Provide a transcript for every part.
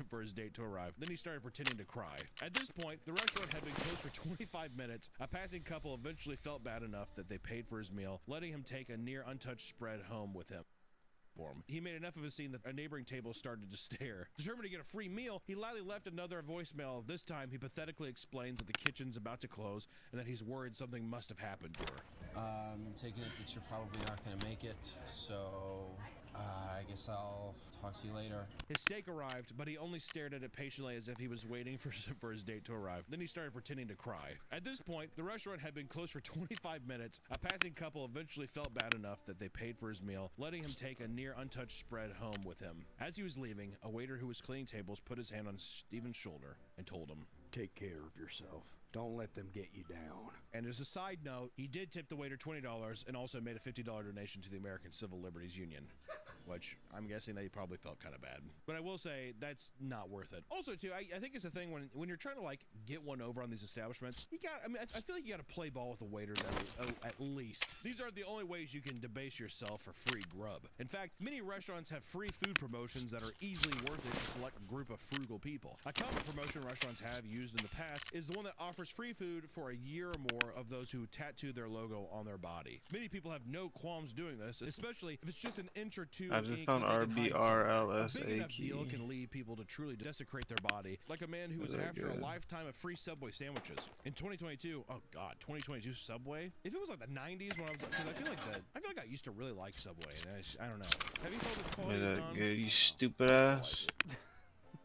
for his date to arrive. Then he started pretending to cry. At this point, the restaurant had been closed for 25 minutes. A passing couple eventually felt bad enough that they paid for his meal, letting him take a near untouched spread home with him. He made enough of a scene that a neighboring table started to stare. Determined to get a free meal, he loudly left another voicemail. This time, he pathetically explains that the kitchen's about to close and that he's worried something must have happened to her. I'm taking it that you're probably not going to make it, so I guess I'll talk to you later. His steak arrived, but he only stared at it patiently as if he was waiting for his date to arrive. Then he started pretending to cry. At this point, the restaurant had been closed for 25 minutes. A passing couple eventually felt bad enough that they paid for his meal, letting him take a near untouched spread home with him. As he was leaving, a waiter who was cleaning tables put his hand on Steven's shoulder and told him, "Take care of yourself. Don't let them get you down." And as a side note, he did tip the waiter $20 and also made a $50 donation to the American Civil Liberties Union, which I'm guessing that he probably felt kind of bad. But I will say that's not worth it. Also, too, I think it's a thing when you're trying to like get one over on these establishments, I feel like you got to play ball with the waiters at least. These aren't the only ways you can debase yourself for free grub. In fact, many restaurants have free food promotions that are easily worth it to select a group of frugal people. A common promotion restaurants have used in the past is the one that offers free food for a year or more of those who tattoo their logo on their body. Many people have no qualms doing this, especially if it's just an inch or two. I just found RBRLSA A big enough key. deal can lead people to truly desecrate their body, like a man who was after a lifetime of free Subway sandwiches. In 2022, oh god, 2022 Subway? If it was like the 90s when I was, because I feel like I used to really like Subway, and I don't know. Have you felt the quality is gone? Good, you stupid ass.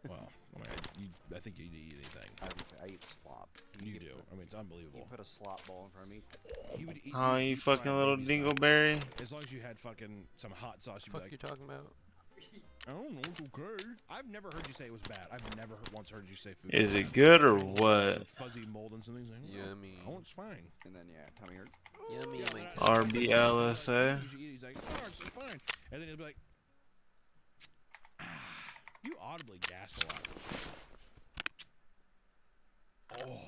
Well, I think you eat anything. I eat slop. You do. I mean, it's You unbelievable. put a slop bowl in front of me. You would eat, Oh, you'd you eat fucking fried little baby style. dingleberry. As long as you had fucking some hot sauce, you'd be Fuck like, you talking about? I don't know, it's okay. I've never heard you say it was bad. I've never once heard you say food. Is was it bad. good or Some what? fuzzy mold and something. Like, Yummy. Oh, it's fine. And then, yeah, tummy hurts. Yummy, Yeah, yummy. RBLSA. He's like, oh, it's fine. And then he'll be like, you audibly gas a lot. Oh.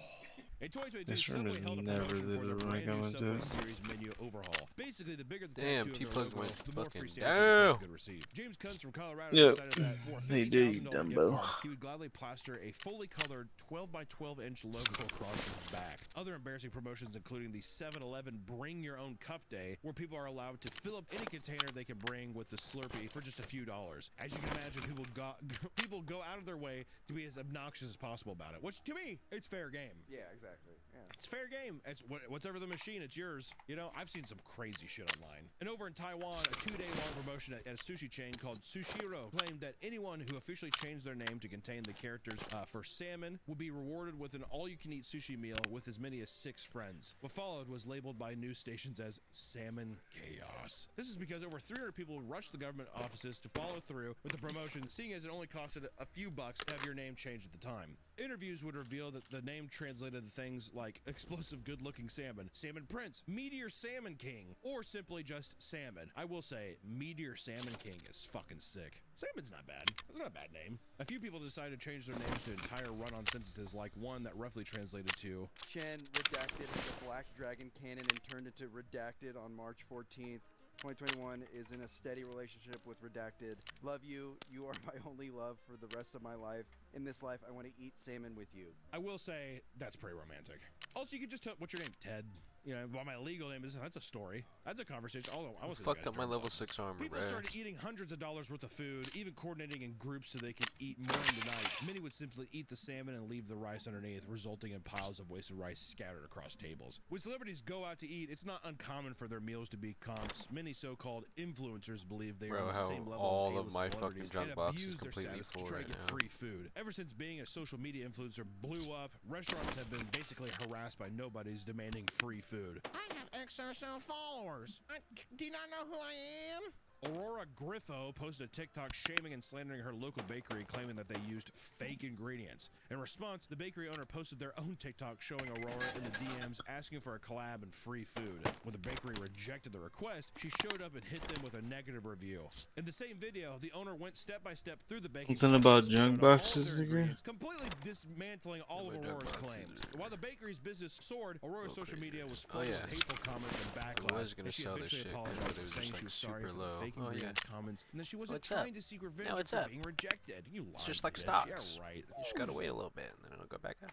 In 2022, This room Subway is held a never promotion for their the room I brand go new into. Subway series menu overhaul. Basically, the bigger the Damn, tattoo of T-Plug their logo, went the more fucking free sandwiches the down. person could receive. James Kunz from Colorado Yep. decided that for a They do, you $50,000 gift dumbo. card, he would gladly plaster a fully colored 12 by 12 inch logo across his back. Other embarrassing promotions including the 7-Eleven Bring Your Own Cup Day, where people are allowed to fill up any container they can bring with the Slurpee for just a few dollars. As you can imagine, people go out of their way to be as obnoxious as possible about it, which to me, it's fair game. Yeah, exactly. Yeah. It's fair game. It's whatever the machine, it's yours. You know, I've seen some crazy shit online. And over in Taiwan, a 2-day-long promotion at a sushi chain called Sushiro claimed that anyone who officially changed their name to contain the characters for salmon would be rewarded with an all-you-can-eat sushi meal with as many as 6 friends. What followed was labeled by news stations as salmon chaos. This is because over 300 people rushed the government offices to follow through with the promotion, seeing as it only costed a few bucks to have your name changed at the time. Interviews would reveal that the name translated to things like explosive good-looking salmon, salmon prince, meteor salmon king, or simply just salmon. I will say, meteor salmon king is fucking sick. Salmon's not bad. It's not a bad name. A few people decided to change their names to entire run-on sentences, like one that roughly translated to Chen redacted the Black Dragon canon and turned it to Redacted on March 14th. 2021 is in a steady relationship with Redacted. Love you. You are my only love for the rest of my life. In this life, I want to eat salmon with you. I will say that's pretty romantic. Also, you could just tell, what's your name? Ted. You know, well, my legal name is, that's a story. That's a conversation. Although I was Fucked up my level 6 armor, People bruh. started eating hundreds of dollars worth of food, even coordinating in groups so they could eat morning to night. Many would simply eat the salmon and leave the rice underneath, resulting in piles of wasted rice scattered across tables. When celebrities go out to eat, it's not uncommon for their meals to be comps. Many so-called influencers believe they are on the how same level all as of A-list my celebrities fucking junk and box is abuse their completely status to full try to right get now. free food. Ever since being a social media influencer blew up, restaurants have been basically harassed by nobodies demanding free food. I have XOXO followers. Do you not know who I am? Aurora Griffo posted a TikTok shaming and slandering her local bakery, claiming that they used fake ingredients. In response, the bakery owner posted their own TikTok showing Aurora in the DMs asking for a collab and free food. When the bakery rejected the request, she showed up and hit them with a negative review. In the same video, the owner went step by step through the baking Something about process, junk showed all of boxes their again? ingredients, completely dismantling all of My junk Aurora's boxes claims. are- While the bakery's business soared, Aurora's social media was full Oh, yeah. of hateful comments and backlash. was gonna and she sell this eventually shit, apologized but it for was saying just, she like, was sorry super for the low. fake making Oh, random yeah. comments, and that she wasn't What's up? trying to seek revenge what's for up? being rejected. You It's lying just like bitch. stocks. Yeah, right. You just gotta wait a little bit, and then it'll go back up.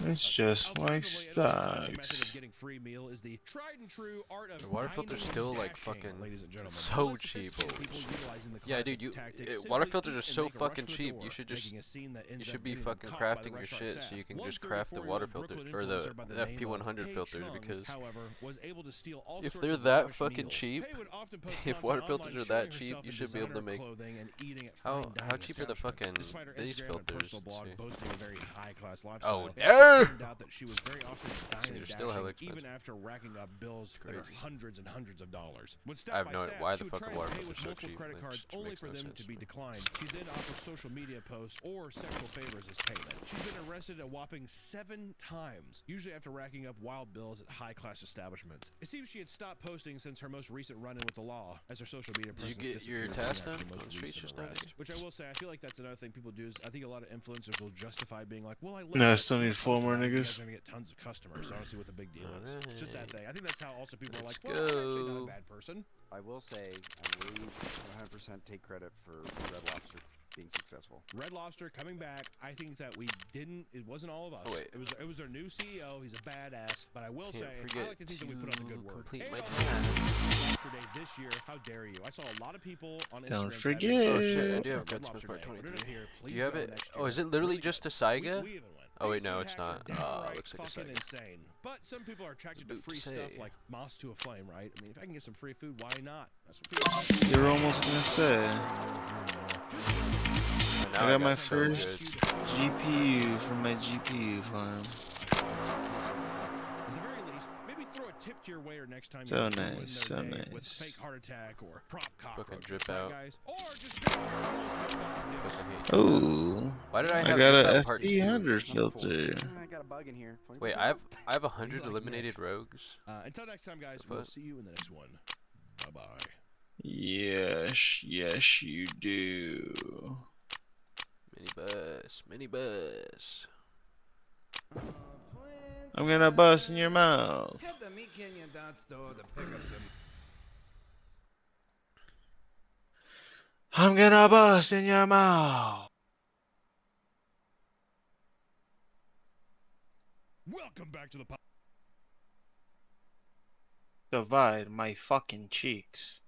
It's just like Alternatively, another classic method of stocks. getting free meal is the tried and true art of The water filter's dining and still, like, dashing, fucking ladies and gentlemen. so Less cheap, sophisticated holy people shit. utilizing the Yeah, classic dude, tactics, water simply filters eat are and so make a rush fucking for the cheap. door, You should just making a scene that ends you up should be getting them fucking caught by the crafting your restaurant shit so staff. you can One just craft the 34-year-old water Brooklyn filter or the influencer by the name of FP100 Pei filter Chung, because however, was able to steal all if sorts they're of that lavish fucking meals. cheap, Pei would often post if content water online filters are showing that cheap, herself you in should be able to designer make clothing and eating at how fine dining cheap are the establishments. fucking Despite her these Instagram and filters? personal Let's blog see. boasting a very high-class lifestyle, Oh it actually no! turned out that she was very often dining These and are still hella dashing, even expensive. after racking up bills that are crazy. hundreds and hundreds of dollars. When I stopped have by no idea staff, why she the would fuck try a and water pay filter's with so multiple cheap. credit Like, cards just only makes for no them sense to to be me. declined. She then offers social media posts or sexual favors as payment. She's been arrested a whopping 7 times, usually after racking up wild bills at high-class establishments. It seems she had stopped posting since her most recent run-in with the law, as her social media Did you presence get your disappeared task soon after done the on most the streets recent just now, arrest. dude? Which I will say, I feel like that's another thing people do is I think a lot of influencers will justify being like, well, I live No, I it. still I'm need gonna 4 post more about it. You niggas. guys are gonna get tons of customers, so I don't see what the big deal is. It's just that thing. I think that's how also people are like, Let's well, I'm actually not go. a bad person. I will say I really 100% take credit for Red Lobster being successful. Red Lobster coming back. I think that we didn't. It wasn't all of us. Oh, wait. It was their new CEO. He's a badass. But I will Can't say, I forget like to think that we put on the good to word. complete And my also, task. Lobster Day this year. How dare you? I saw a lot of people on Instagram. Don't tagging forget. Oh shit, I Red do have Lobster Good Smith Day. Part Put it 23. up here. Do Please you have go it? next Oh, year. is it literally Really just good. a Saiga? We even went. Oh, wait, These no, food it's hacks are not. downright Looks like a fucking Saiga. insane. But some people are attracted to Boot free say. stuff like moss to a flame, right? I mean, if I can get some free food, why not? That's what people say. You're almost gonna say. And now I got my so first good. GPU from my GPU farm. At the very least, maybe throw a tip to your waiter next time So you're ruining nice, their so day with nice. fake heart attack or prop cockroach, drip right, out. guys? Or just drink your meals and don't fucking do it. Fucking hate you. Oh, Why did I I have got that a part FP100 Number 4. filter. I got a bug in here. 20% Wait, off. I have 100 like eliminated rogues. Until next time, guys, The we'll fuck? see you in the next one. Bye-bye. Yes, yes you do. Mini bus. I'm gonna bust in your mouth. Head to Meat Canyon Dot Store to pick up some. I'm gonna bust in your mouth. Welcome back to the podcast. Divide my fucking cheeks.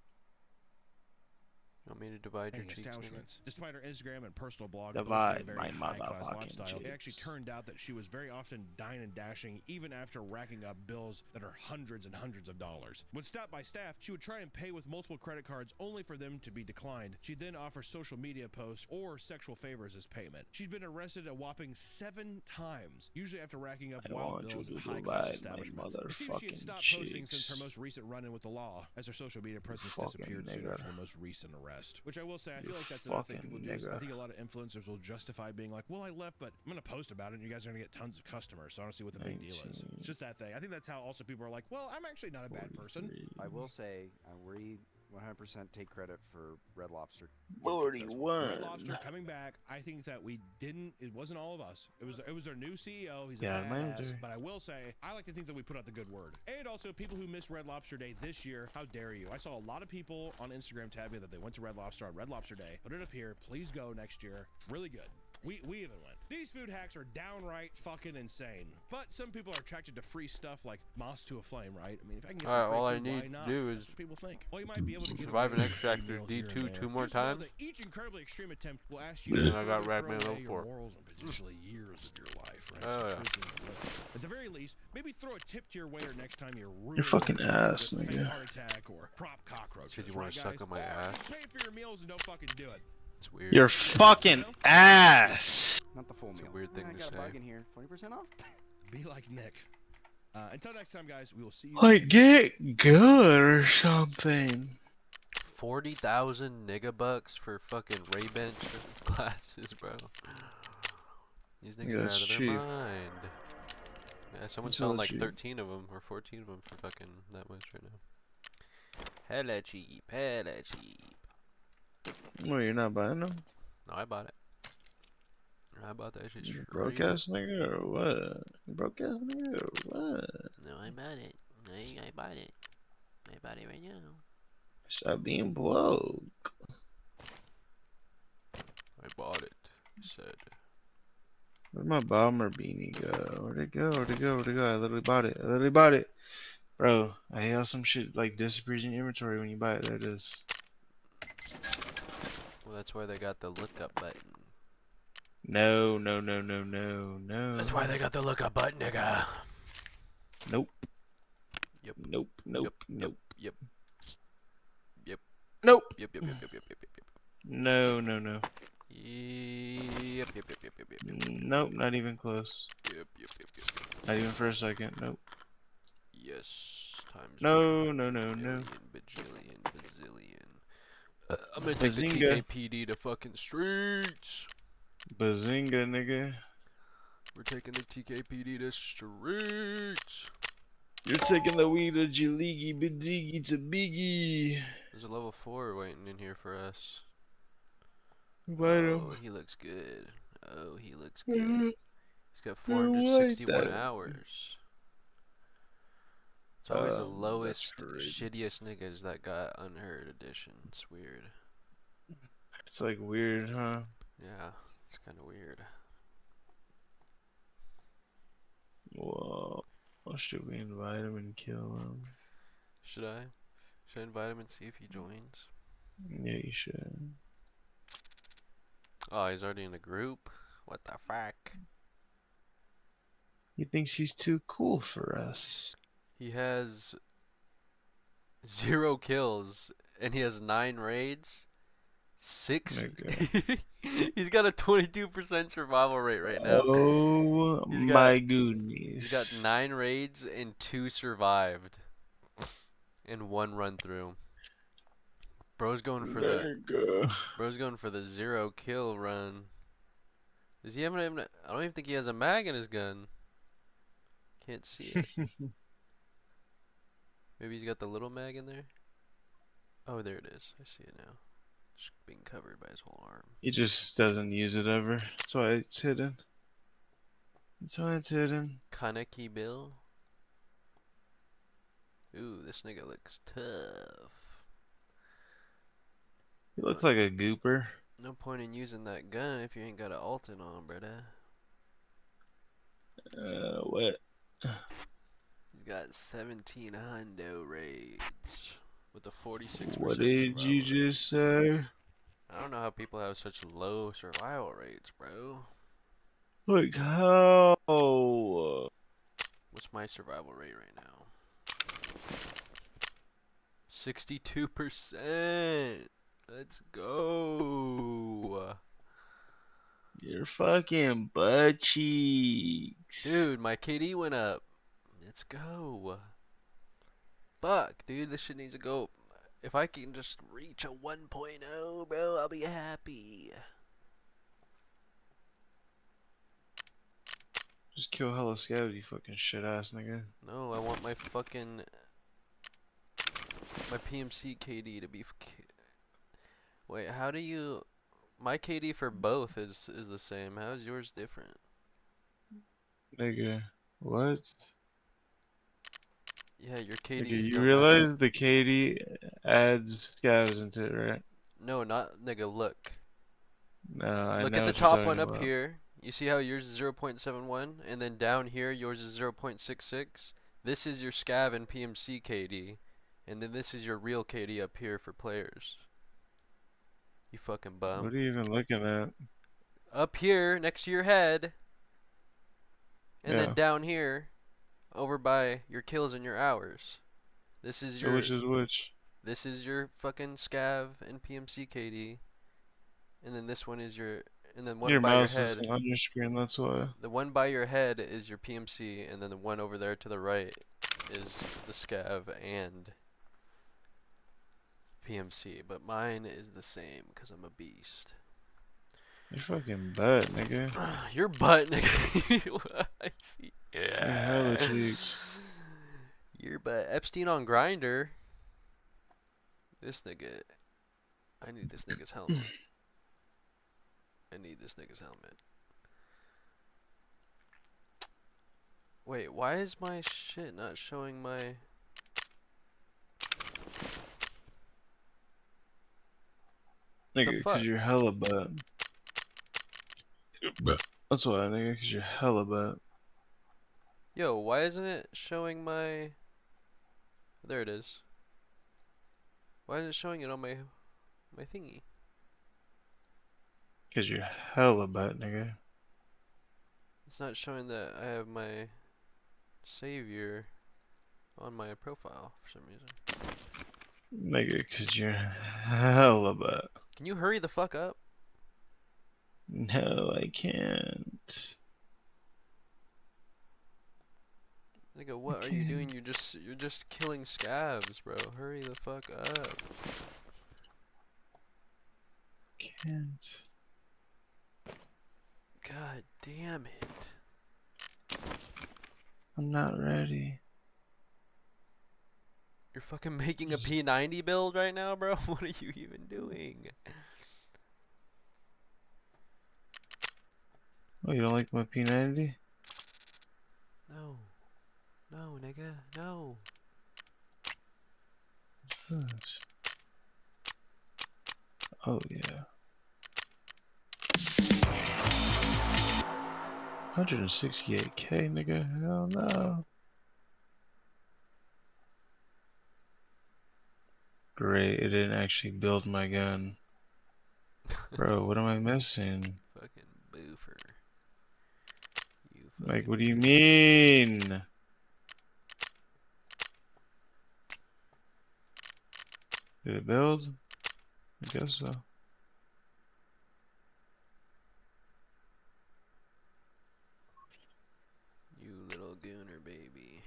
You want me to divide your cheeks? nigga? Establishments. Despite her Instagram and personal blog Divide boasting a very my high-class motherfucking lifestyle, it actually cheeks. turned out that she was very often dining and dashing, even after racking up bills that are hundreds and hundreds of dollars. When stopped by staff, she would try and pay with multiple credit cards, only for them to be declined. She'd then offer social media posts or sexual favors as payment. She'd been arrested a whopping 7 times, usually after racking up I wild want you bills to at high-class divide my establishments. It seems she had motherfucking stopped posting since her cheeks. most recent run-in with the law, as her social media presence Fucking disappeared soon nigger. after the most recent arrest. Which I will say, I You feel like that's another thing fucking people do. Is I nigger. think a lot of influencers will justify being like, well, I left, but I'm going to post about it and you guys are going to get tons of customers, so I don't see what the big deal is. 19. It's just that thing. I think that's how also people are like, well, I'm actually not a bad person. I will say I 100% take credit for Red Lobster. being successful. 41. Red Lobster coming back. I think that we didn't. It wasn't all of us. It was their new CEO. He's a Yeah, mine badass. too. But I will say, I like to think that we put out the good word. And also, people who missed Red Lobster Day this year, how dare you? I saw a lot of people on Instagram tag me that they went to Red Lobster on Red Lobster Day. Put it up here. Please go next year. Really good. We even went. These food hacks are downright fucking insane. But some people are attracted to free stuff like moss to a flame, right? I mean, if I can get some Alright, free all I food, need why to not? do That's is what people think. Well, you might be able to get survive away an with a extract free through meal here and D2 there. two more Just know times. that each incredibly extreme attempt will ask you And to then I got further Ragman throw level away 4. your morals and potentially years of your life, right? Oh, So yeah. prison or whatever. At the very least, maybe throw a tip to your waiter next time you're ruining fucking their day ass, with fake nigga. heart attack or prop cockroaches. Said you wanna right, suck guys? on my Or ass? just pay for your meals and don't fucking do it. It's weird. Your fucking ass. Not the full It's a meal. weird thing I to got a bug say. in here. 20% off. Be like Nick. Until next time, guys, we will see you. Like, get good or something. 40,000 nigga bucks for fucking Ray-Ban glasses, bro. These niggas are That's out of their cheap. mind. Yeah, someone's That's selling hella like cheap. 13 of them or 14 of them for fucking that much right now. Hella cheap, hella cheap. Well, you're not buying them? No, I bought it. I bought that shit You straight. broke ass nigga or what? You broke ass nigga or what? No, I bought it. I bought it. My body right now. Stop being broke. I bought it. He said. Where'd my bomber beanie go? Where'd it go? Where'd it go? Where'd it go? I literally bought it. I literally bought it. Bro, I hate how some shit like disappears in your inventory when you buy it. There it is. Well, that's why they got the lookup button. No, no, no, no, no, no. That's why they got the lookup button, nigga. Nope. Yep. Nope. Nope. Nope. Yep. Yep. Nope. Yep. Yep. Yep. Yep. Yep. Yep. Yep. Yep. No, no, no. Yep. Yep. Yep. Yep. Yep. Yep. Nope, not even close. Yep. Yep. Yep. Yep. Not even for a second. Nope. Yes. Times. No, one, no, no, no. million, bajillion, bazillion. I'm gonna take the Bazinga. TKPD to fucking streets. Bazinga, nigga. We're taking the TKPD to streets. You're taking the weed to Jiligi Bidigi to Biggie. There's a level 4 waiting in here for us. Invite Oh, him. he looks good. Oh, he looks I good. He's got don't like 461 that. hours. It's always the That's lowest, rude. shittiest niggas that got unheard edition. It's weird. It's like weird, huh? Yeah, it's kind of weird. Whoa. Well, should we invite him and kill him? Should I? Should I invite him and see if he joins? Yeah, you should. Oh, he's already in a group? What the fuck? He thinks he's too cool for us. He has 0 kills and he has 9 raids. 6. He's got a 22% survival rate right now. Oh He's got- my goodness. He's got 9 raids and 2 survived in 1 run through. Bro's going for the 0 kill run. Does he have I don't even think he has a mag in his gun. Can't see it. Maybe he's got the little mag in there. Oh, there it is. I see it now. Just being covered by his whole arm. He just doesn't use it ever. That's why it's hidden. That's why it's hidden. Kaneki Bill. Ooh, this nigga looks tough. He looks like a gooper. No point in using that gun if you ain't got an Alton on, brother. What? He's got 17 hundo raids with a 46%. What did you survival just say? rate. I don't know how people have such low survival rates, bro. Like how? What's my survival rate right now? 62%. Let's go. You're fucking butt cheeks. Dude, my KD went up. Let's go. Fuck, dude, this shit needs to go. If I can just reach a 1.0, bro, I'll be happy. Just kill hella scabs, you fucking shit ass nigga. No, I want my fucking my PMC KD to be. Wait, how do you? My KD for both is the same. How is yours different? Nigga, what? Yeah, your KD. Nigga, you realize the KD adds scabs into it, right? No, not nigga. Look. No, I Look know at the what you're top talking one up about. here. You see how yours is 0.71, and then down here yours is 0.66. This is your scav and PMC KD, and then this is your real KD up here for players. You fucking bum. What are you even looking at? Up here next to your head, and Yeah. then down here, over by your kills and your hours. This is So your. which is which? This is your fucking scav and PMC KD, and then this one is your. And then one Your by your mouse head. is on your screen, that's why. The one by your head is your PMC, and then the one over there to the right is the scav and PMC. But mine is the same because I'm a beast. Your fucking butt, nigga. Your butt, nigga. I see. hella cheeks. Your butt. Epstein on Grinder. This nigga. I need this nigga's helmet. I need this nigga's helmet. Wait, why is my shit not showing my... Nigga, fuck? cause you're hella butt. That's why, nigga, cause you're hella butt. Yo, why isn't it showing my... There it is. Why is it showing it on my thingy? Cause you're hella butt, nigga. It's not showing that I have my savior on my profile for some reason. Nigga, cause you're hella butt. Can you hurry the fuck up? No, I can't. Nigga, what are you doing? You're just killing scabs, bro. Hurry the fuck up. Can't. God damn it. I'm not ready. You're fucking making a P90 build right now, bro? What are you even doing? Oh, you don't like my P90? No. No, nigga. No. Yes. Oh yeah. 168K, nigga. Hell no. Great, it didn't actually build my gun. Bro, what am I missing? Fucking boofer. You Like, fucking what do you mean? Did it build? I guess so. You little gooner, baby.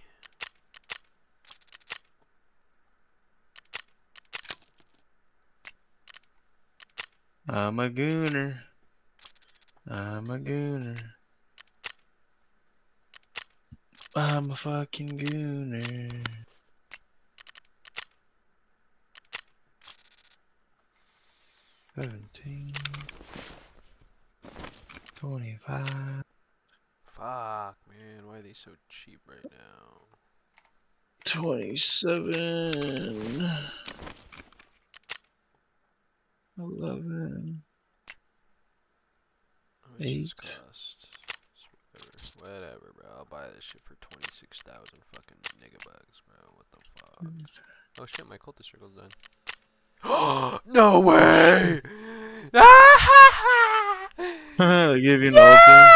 I'm a gooner. I'm a gooner. I'm a fucking gooner. $17, $25, Fuck, man. Why are they so cheap right now? $27, $11, How much does this 8. cost? Whatever, bro. I'll buy this shit for 26,000 fucking nigga bucks, bro. What the fuck? Oh shit, my cultist circle's done. No way! I give you an open.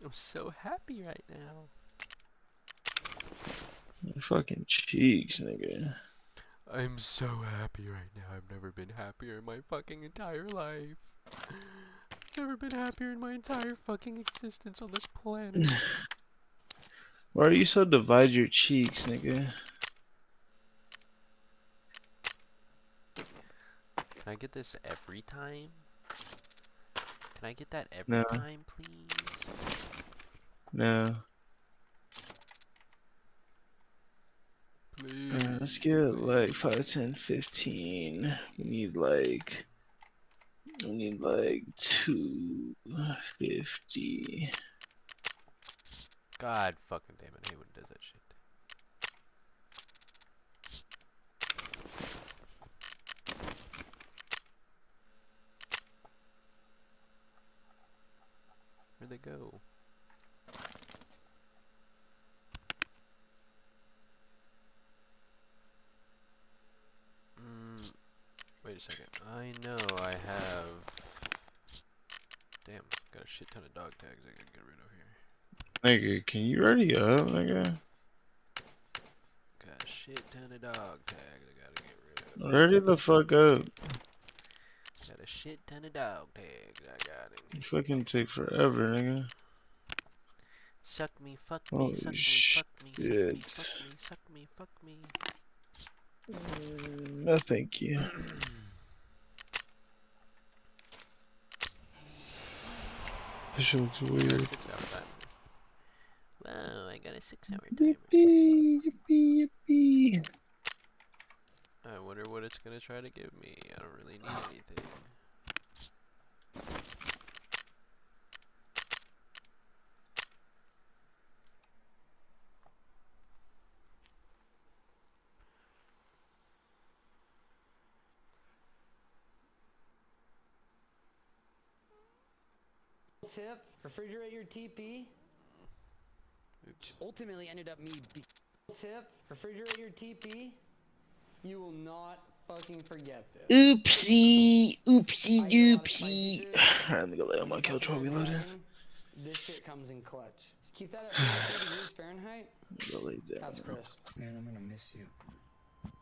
I'm so happy right now. Fucking cheeks, nigga. I'm so happy right now. I've never been happier in my fucking entire life. I've never been happier in my entire fucking existence on this planet. Why are you so divide your cheeks, nigga? Can I get this every time? Can I get that every No. time, please? No. Please. Let's get like 5, 10, 15. We need like 250. God fucking damn it. I hate when it does that shit. Where'd they go? Wait a second. I know I have... Damn, got a shit ton of dog tags I gotta get rid of here. Nigga, can you ready up, nigga? Got a shit ton of dog tags I gotta get rid of. Ready the fuck up. Got a shit ton of dog tags I gotta You fucking take forever, nigga. Suck me, fuck me, Holy suck me, fuck me, suck me, shit. fuck me, suck me, fuck me. No, thank you. This shit looks I got a weird. 6-hour timer. Wow, I got a 6-hour timer. Yippee, yippee, yippee. I wonder what it's gonna try to give me. I don't really need anything. Tip, refrigerate your TP. Oops. Ultimately ended up me tip, refrigerate your TP. You will not fucking forget this. Oopsie, oopsie I eat a lot of spicy doopsie. food. Alright, let me go lay on my When it couch comes while to we load in. driving, this shit comes in clutch. Keep that at 43 degrees Fahrenheit. Go lay down. That's Chris. Man, I'm gonna miss you.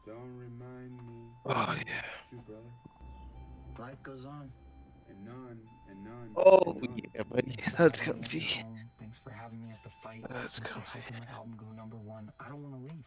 Don't remind me. Oh yeah. Too, brother. Life goes on. And none, and none. Oh and none. yeah, buddy. Thanks for That's having me at comfy. your home. Thanks for having me at the fight. That's Thanks comfy. for helping my album go #1. I don't want to leave.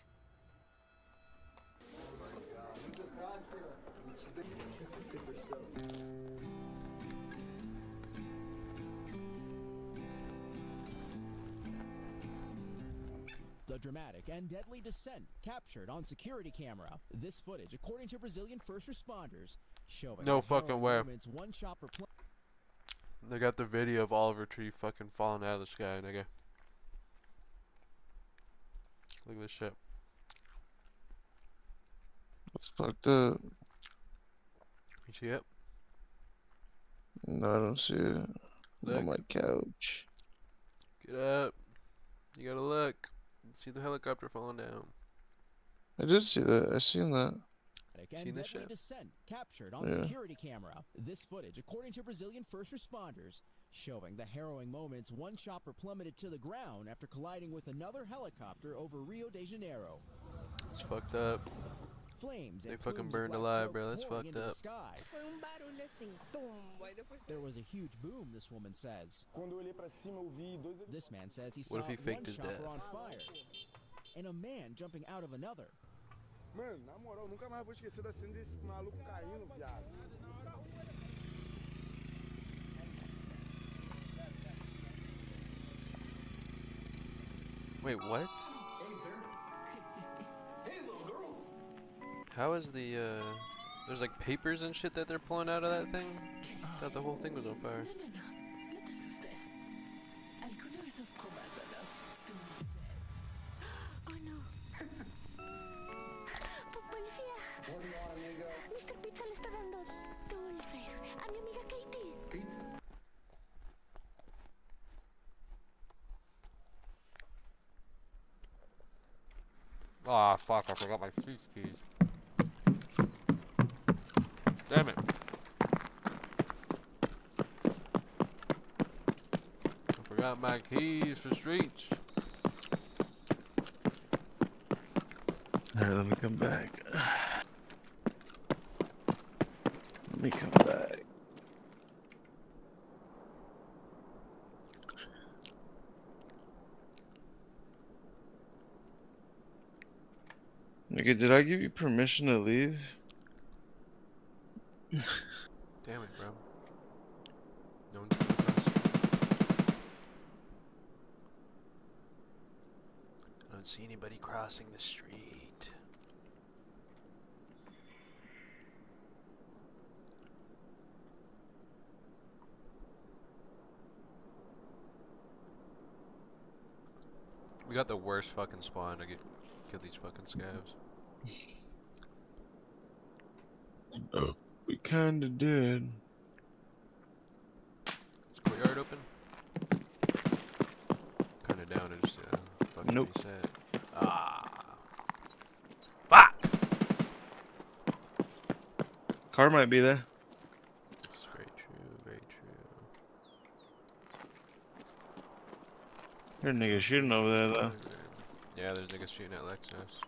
The dramatic and deadly descent captured on security camera. This footage, according to Brazilian first responders, showing No the fucking harrowing way. moments one chopper They got the video of Oliver Tree fucking falling out of the sky, nigga. Look at this shit. It's fucked up. You see it? No, I don't see it. Look. On my couch. Get up. You gotta look. See the helicopter falling down. I did see that. I seen that. and Seen this deadly shit? descent captured on Yeah. security camera. This footage, according to Brazilian first responders, showing the harrowing moments one chopper plummeted to the ground after colliding with another helicopter over Rio de Janeiro. It's fucking up. Flames They and fucking plumes of burned black alive, smoke bro. That's pouring fucked into the up. sky. There was a huge boom, this woman says. This man says he saw What if he faked one his chopper death? on fire and a man jumping out of another. Mano, na moral, nunca mais vou esquecer da cena desse maluco caindo, viado. Wait, what? How is the, there's like papers and shit that they're pulling out of that thing? I thought the whole thing was on fire. Mr. Pizza le está dando dulces a mi amiga Katie. Ah, fuck, I forgot my keys. Damn it. I forgot my keys for streets. Alright, let me come back. Let me come back. Nigga, did I give you permission to leave? Damn it, bro. No one's coming across. I don't see anybody crossing the street. We got the worst fucking spawn to kill these fucking scavs. Oh, we kinda did. Is courtyard open? Kinda down to just fucking Nope. reset. Ah. Fuck! Car might be there. That's very true, very true. There nigga shooting over there though. Yeah, there's niggas shooting at Lexus.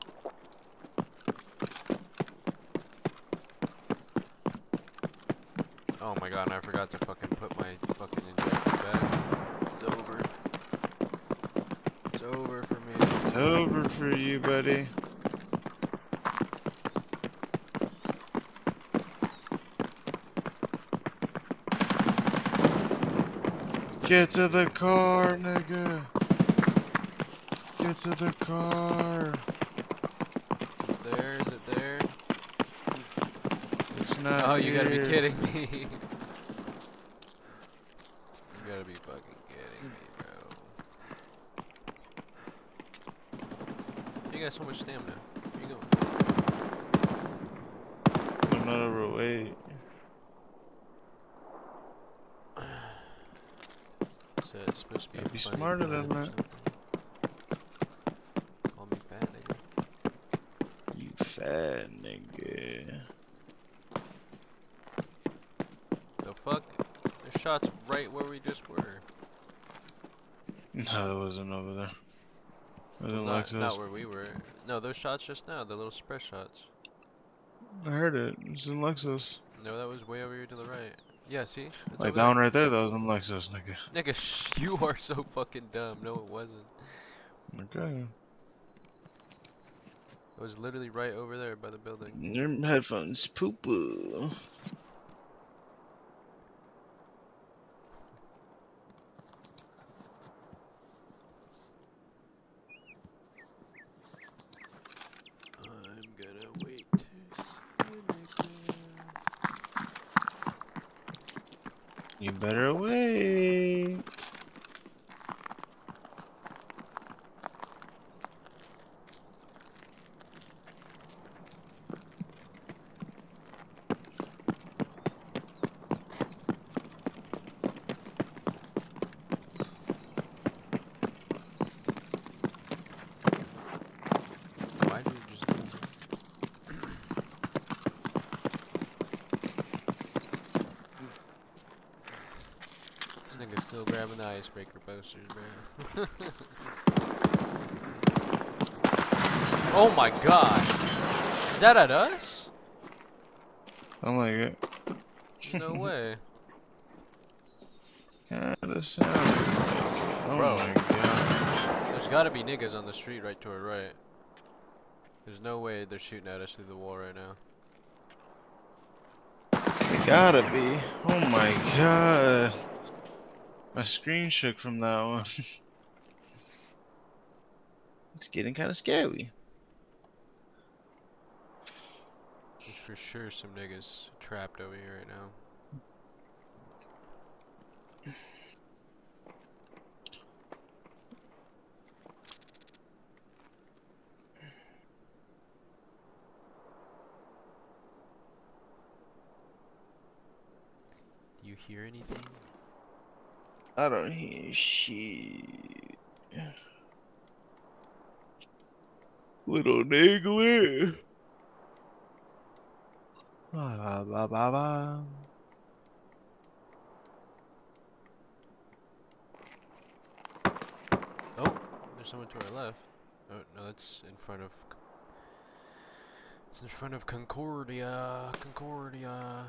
Oh my god, and I forgot to fucking put my fucking injector back. It's over. It's over for me. It's over for you, buddy. Get to the car, nigga. Get to the car. Is it there? Is it there? It's not. Oh, you gotta be here. kidding me. You gotta be fucking kidding me, bro. You got so much stamina. Where you going? I'm not overweight. It's supposed to be Gotta a be funny smarter pun than or that. something. Call me fat nigga. You fat nigga. The fuck? There's shots right where we just were. No, that wasn't over there. It Well, wasn't not Lexus. where we were. No, those shots just now, the little spread shots. I heard it. It's in Lexus. No, that was way over here to the right. Yeah, see? It's Like over that there. one right there, that was in Lexus, nigga. Nigga, you are so fucking dumb. No, it wasn't. Okay. It was literally right over there by the building. Your headphones poo poo. I'm gonna wait to see nigga. You better wait. Why did you just do that? This nigga's still grabbing the icebreaker posters, bro. Oh my god! Is that at us? I'm like it. No way. Kinda sound like. Oh Bro. my god. There's gotta be niggas on the street right to our right. There's no way they're shooting at us through the wall right now. It gotta be. Oh my god. My screen shook from that one. It's getting kind of scary. There's for sure some niggas trapped over here right now. Do you hear anything? I don't hear shit. Little nigga. Ba ba ba ba. Oh, there's someone to our left. Oh no, that's in front of. It's in front of Concordia. Concordia.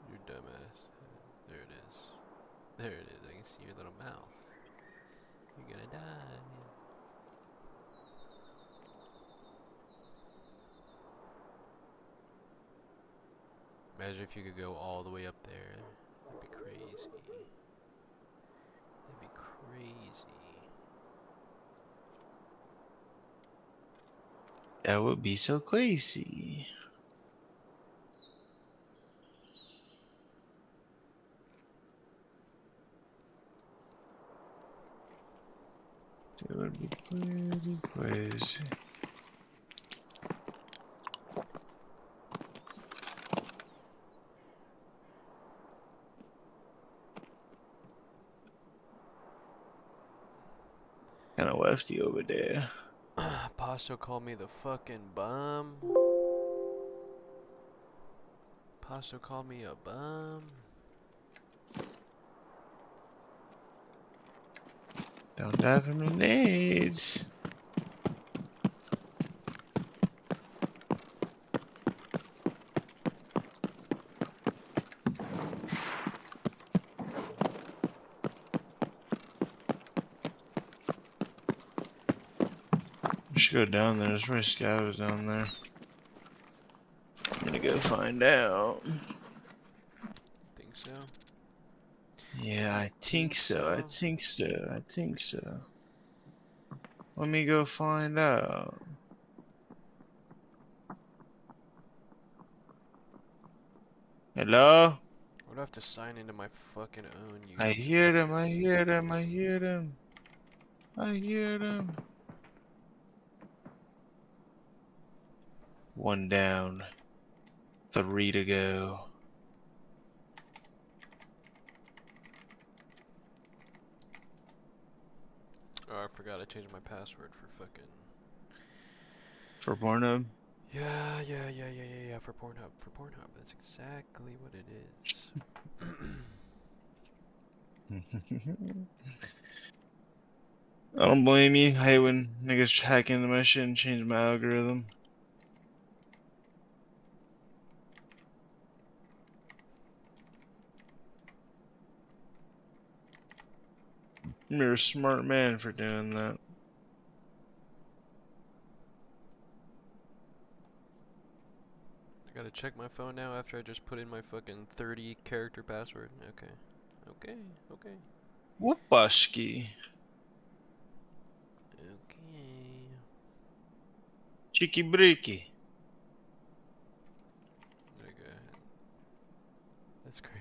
You dumbass. There it is. There it is. I can see your little mouth. You're gonna die. Imagine if you could go all the way up there. That'd be crazy. That'd be crazy. That would be so crazy. It would be pretty crazy. Kinda lefty over there. Pasto called me the fucking bum. Pasto called me a bum. Don't die from the nades. We should go down there. There's probably scavs down there. I'm gonna go find out. Think so? Yeah, I think so. I think so. I think so. Let me go find out. Hello? Would I have to sign into my fucking own YouTube? I hear them, I hear them, I hear them. I hear them. One down. 3 to go. Oh, I forgot I changed my password for fucking. For Pornhub? Yeah, for Pornhub. For Pornhub. That's exactly what it is. I don't blame you. I hate when niggas hack into my shit and change my algorithm. You're a smart man for doing that. I gotta check my phone now after I just put in my fucking 30 character password. Okay. Whoopashki. Okay. Cheeky breaky. Okay. That's crazy.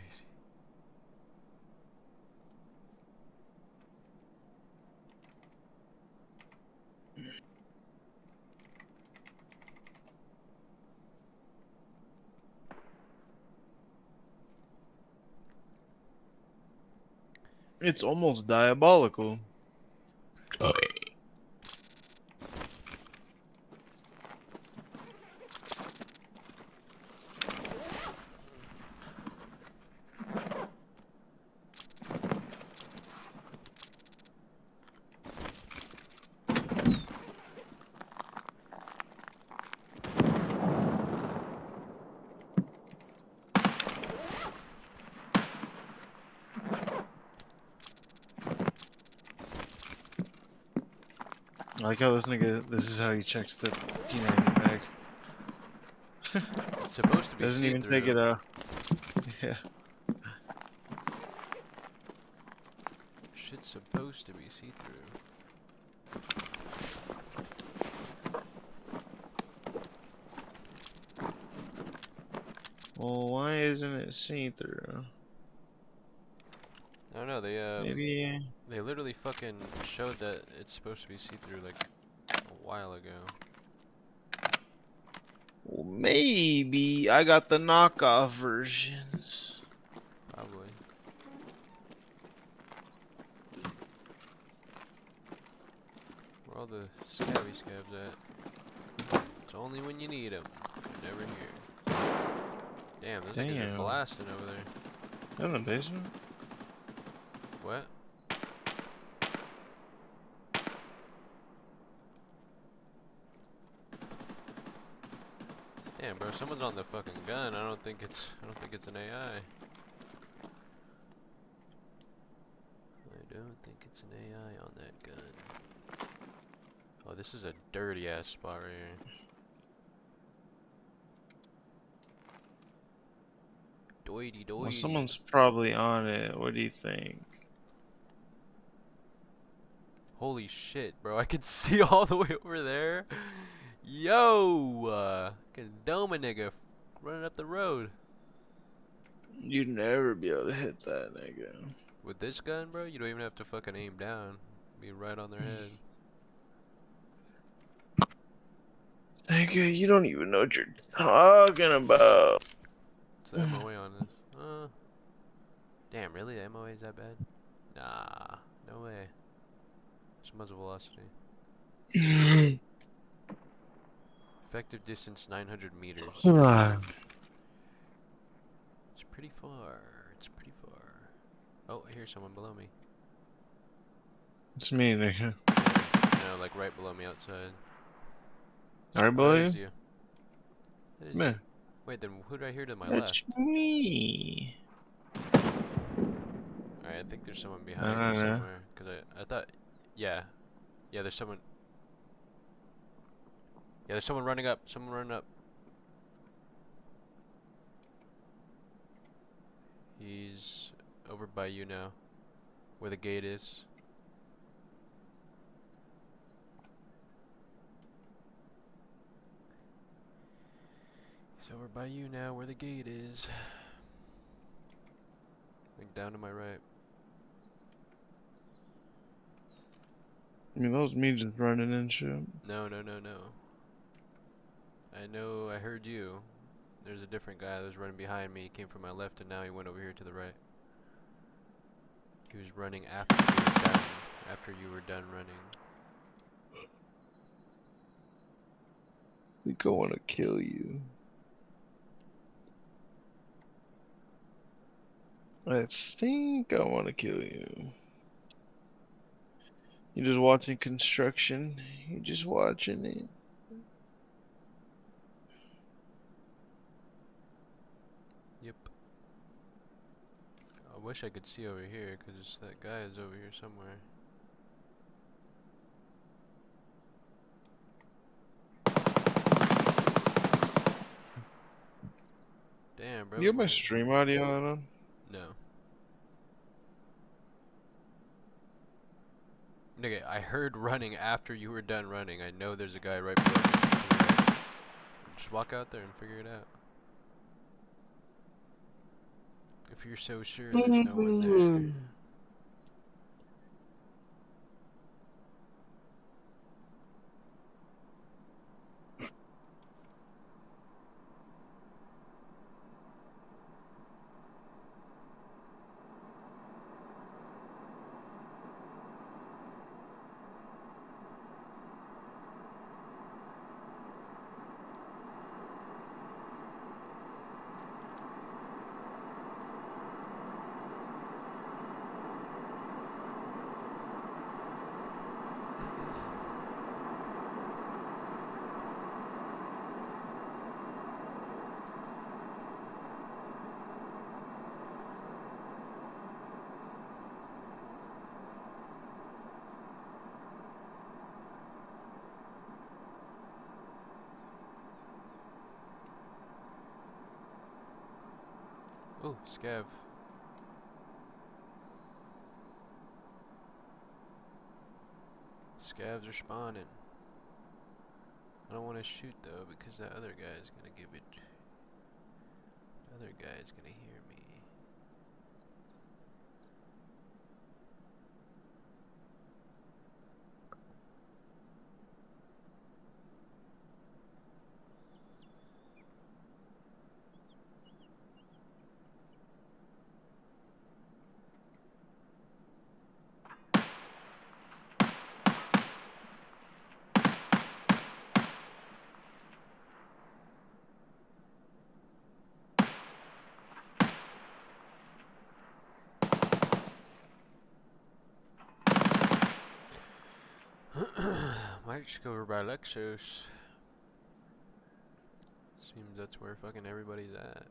It's almost diabolical. I like how this nigga, this is how he checks the P90 bag. It's supposed to be Doesn't even take it off. Yeah. Shit's supposed to be see-through. Well, why isn't it see-through? I don't know, Maybe. they literally fucking showed that it's supposed to be see-through like a while ago. Well, maybe I got the knockoff versions. Probably. Where all the scabby scabs at? It's only when you need them. They're never here. Damn, those niggas are Damn. blasting over there. In the basement? What? Damn, bro, someone's on the fucking gun. I don't think it's an AI. I don't think it's an AI on that gun. Oh, this is a dirty ass spot right here. Doity doity. Well, someone's probably on it. What do you think? Holy shit, bro! I can see all the way over there. Yo, can dome a nigga running up the road. You'd never be able to hit that nigga. With this gun, bro, you don't even have to fucking aim down. Be right on their head. Nigga, you don't even know what you're talking about. What's the MOA on this? Damn, really? The MOA is that bad? Nah, no way. It's muzzle velocity. Effective distance 900 meters. Come on. It's pretty far. It's pretty far. Oh, I hear someone below me. It's me, nigga. No, like right below me outside. Right below that you? is you. That is Man. you. Wait, then who did I hear to my That's left? me. Alright, I think there's someone behind you know. somewhere. Cause I thought, yeah, there's someone. Yeah, there's someone running up. Someone running up. He's over by you now, where the gate is. He's over by you now, where the gate is. Like down to my right. I mean, those me just running and shit. No. I know, I heard you. There's a different guy that was running behind me. He came from my left and now he went over here to the right. He was running after you were done running. I think I want to kill you. I think I want to kill you. You're just watching construction. You're just watching it. Yep. I wish I could see over here, because that guy is over here somewhere. Damn, bro. You have my stream audio on? No. Nigga, I heard running after you were done running. I know there's a guy right below me. Just walk out there and figure it out. If you're so sure there's no one there. Oh, scav. Scavs are spawning. I don't want to shoot though because that other guy is gonna give it. The other guy is gonna hear me. Might just go over by Lexos. Seems that's where fucking everybody's at.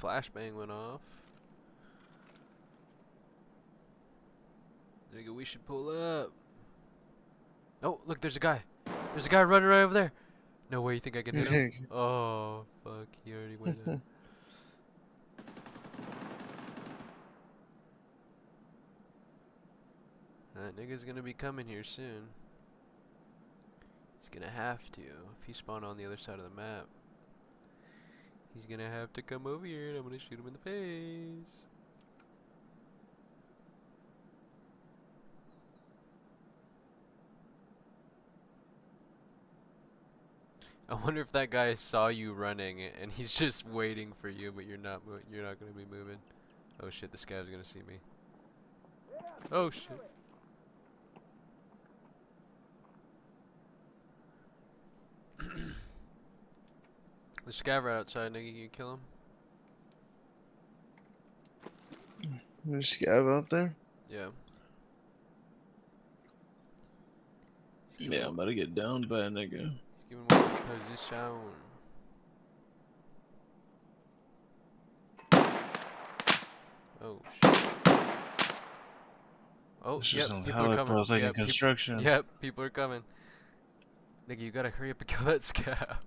Flashbang went off. Nigga, we should pull up. Oh, look, there's a guy. There's a guy running right over there. No way, you think I can hit him? Oh, fuck, he already went up. That nigga's gonna be coming here soon. He's gonna have to. If he spawned on the other side of the map, he's gonna have to come over here and I'm gonna shoot him in the face. I wonder if that guy saw you running and he's just waiting for you, but you're not gonna be moving. Oh shit, the scav's gonna see me. Oh shit. The scav right outside, nigga, you can kill him? There's scav out there? Yeah. Yeah, I'm about to get downed by a nigga. He's giving one position. Oh shit. Oh, This yep, is some people are coming. like Yep, construction. yep, people are coming. Nigga, you gotta hurry up and kill that scav.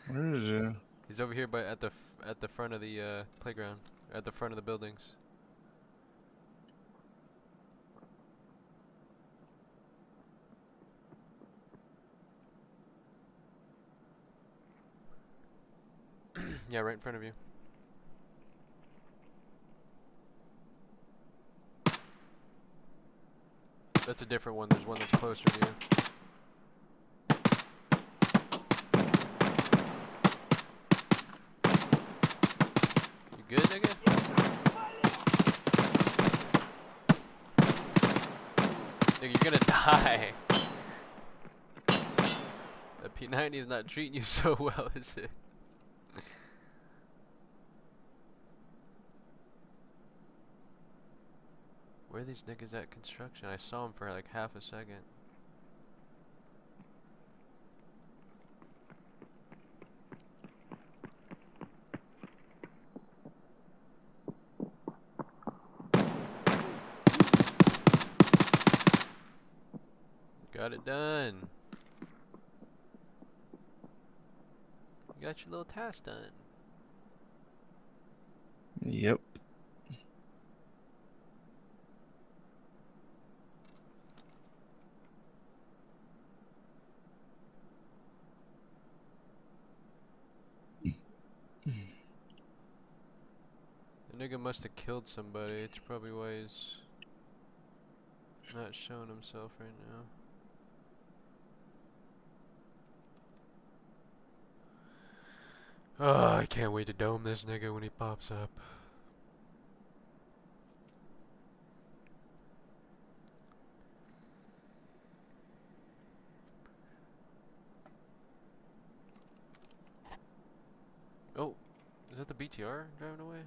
Where is it? He's over here at the front of the playground, at the front of the buildings. Yeah, right in front of you. That's a different one. There's one that's closer to you. You good, nigga? Nigga, you're gonna die. That P90 is not treating you so well, is it? Where are these niggas at construction? I saw them for like half a second. Got it done. You got your little task done. Yep. The nigga must have killed somebody. It's probably why he's not showing himself right now. Oh, I can't wait to dome this nigga when he pops up. Oh, is that the BTR driving away?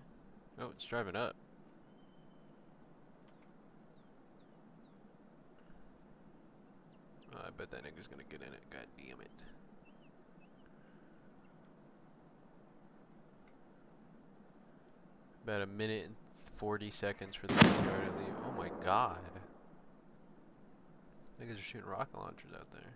Oh, it's driving up. Oh, I bet that nigga's gonna get in it. God damn it. About a minute and 40 seconds for the BTR to leave. Oh my god. Niggas are shooting rocket launchers out there.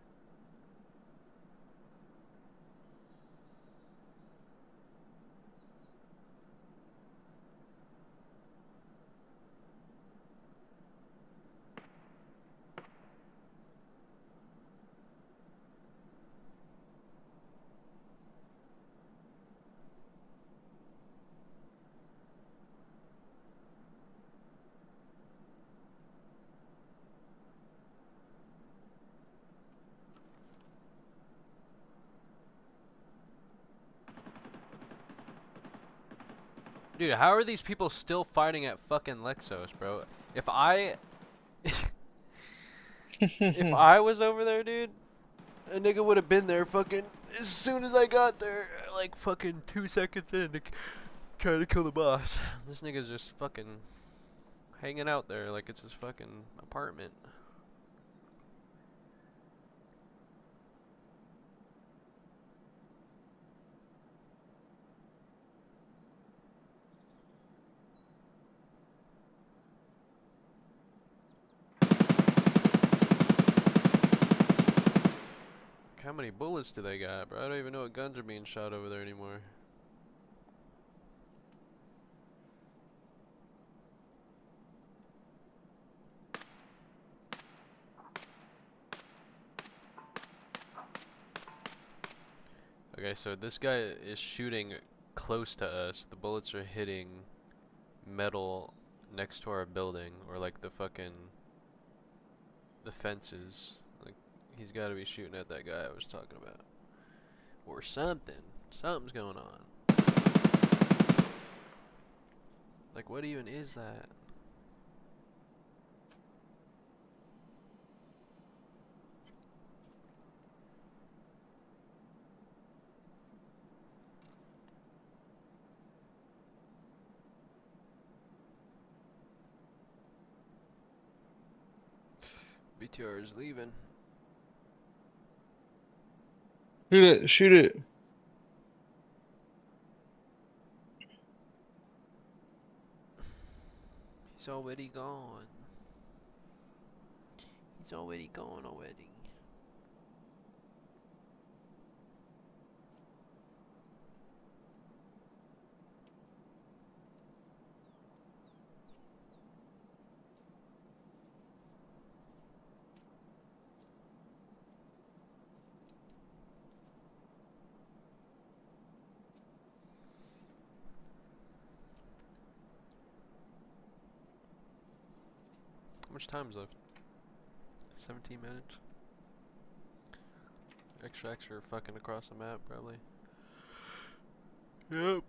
Dude, how are these people still fighting at fucking Lexos, bro? If I if I was over there, dude, a nigga would have been there fucking as soon as I got there, like fucking 2 seconds in to try to kill the boss. This nigga's just fucking hanging out there like it's his fucking apartment. How many bullets do they got, bro? I don't even know what guns are being shot over there anymore. Okay, so this guy is shooting close to us. The bullets are hitting metal next to our building, or like the fences. Like, he's got to be shooting at that guy I was talking about. Or something. Something's going on. Like, what even is that? BTR is leaving. Shoot it, shoot it. He's already gone. He's already gone already. much time's left? 17 minutes. Extracts are fucking across the map, probably. Yep.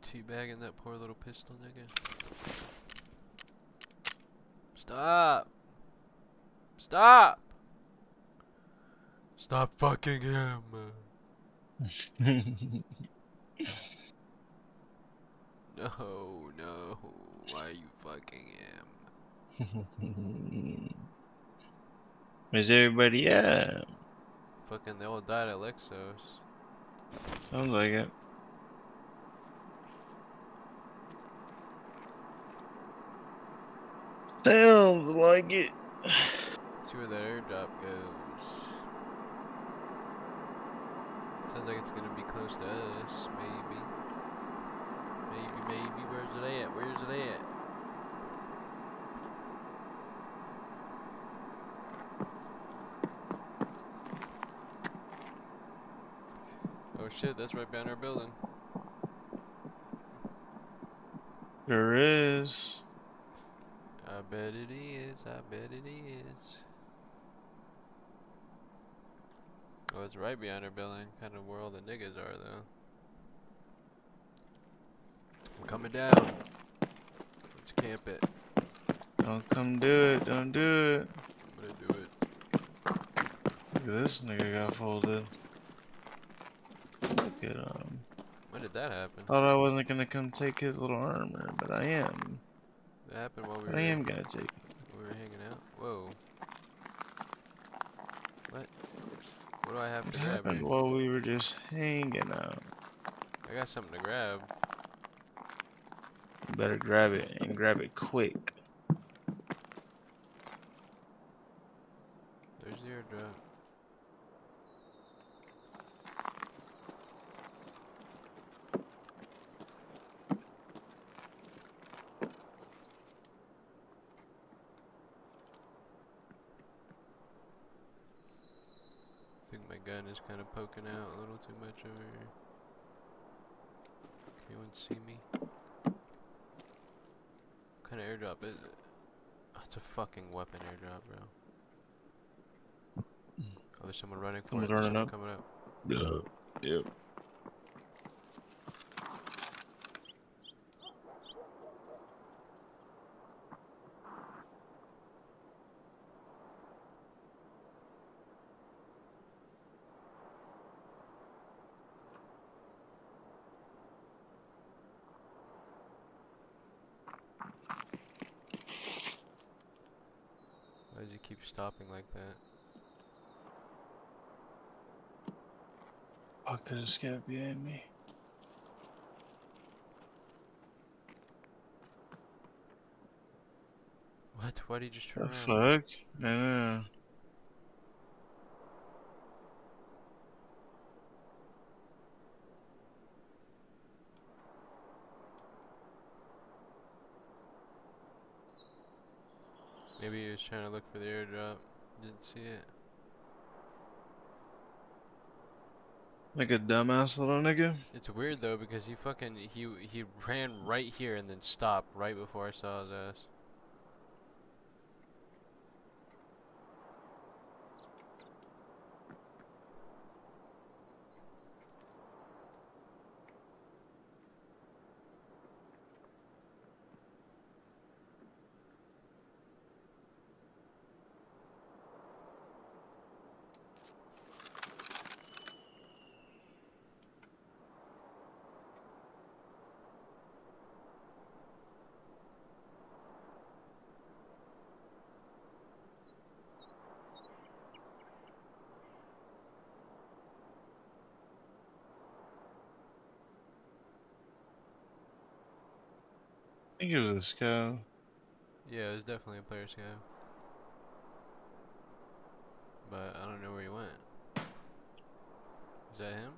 Teabagging that poor little pistol nigga. Stop! Stop! Stop fucking him! No, no. Why are you fucking him? Where's everybody at? Fucking they all died at Lexos. Sounds like it. Sounds like it. See where that airdrop goes. Sounds like it's gonna be close to us, maybe. Maybe. Where's it at? Where's it at? Oh shit, that's right behind our building. Sure is. I bet it is. I bet it is. Oh, it's right behind our building. Kind of where all the niggas are, though. I'm coming down. Let's camp it. Don't come do it. Don't do it. I'm gonna do it. Look at this nigga got folded. Look at him. When did that happen? Thought I wasn't gonna come take his little armor, but I am. That happened while we But were. I am gonna take it. We were hanging out. Whoa. What? What do I have What to grab happened here? while we were just hanging out? I got something to grab. You better grab it and grab it quick. There's the airdrop. My gun is kind of poking out a little too much over here. Can anyone see me? What kind of airdrop is it? Oh, it's a fucking weapon airdrop, bro. Oh, there's someone running for it. Someone's There's running someone up. coming up. Yep. Why does he keep stopping like that? Fuck, there's a scav behind me. What? Why did he just turn The around? fuck? I know. Maybe he was trying to look for the airdrop. Didn't see it. Like a dumbass little nigga. It's weird though because he fucking he ran right here and then stopped right before I saw his ass. I think it was a scout. Yeah, it was definitely a player scout. But I don't know where he went. Is that him?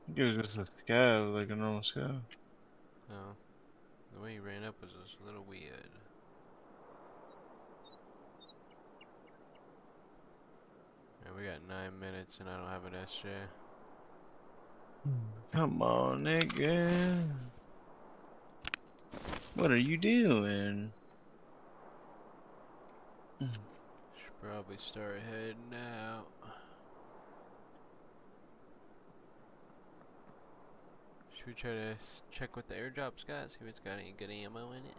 I think it was just a scout, like a normal scout. No. The way he ran up was just a little weird. Man, we got 9 minutes and I don't have an SJ. Come on, nigga. What are you doing? Should probably start heading out. Should we try to check what the airdrop's got? See if it's got any good ammo in it?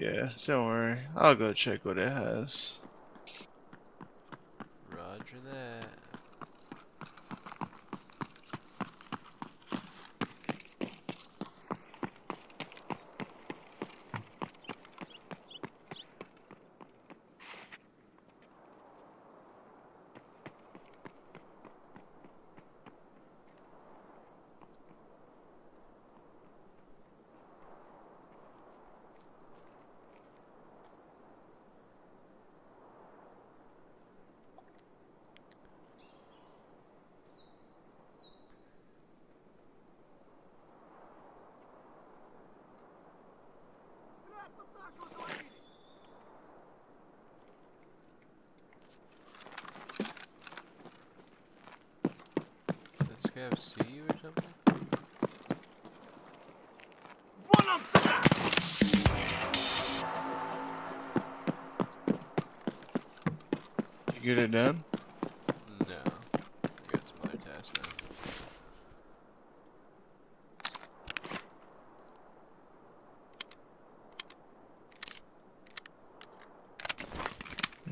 Yeah, don't worry. I'll go check what it has. Roger that. Does Scav see you or something? Did you get it done? No. I got some other tasks now.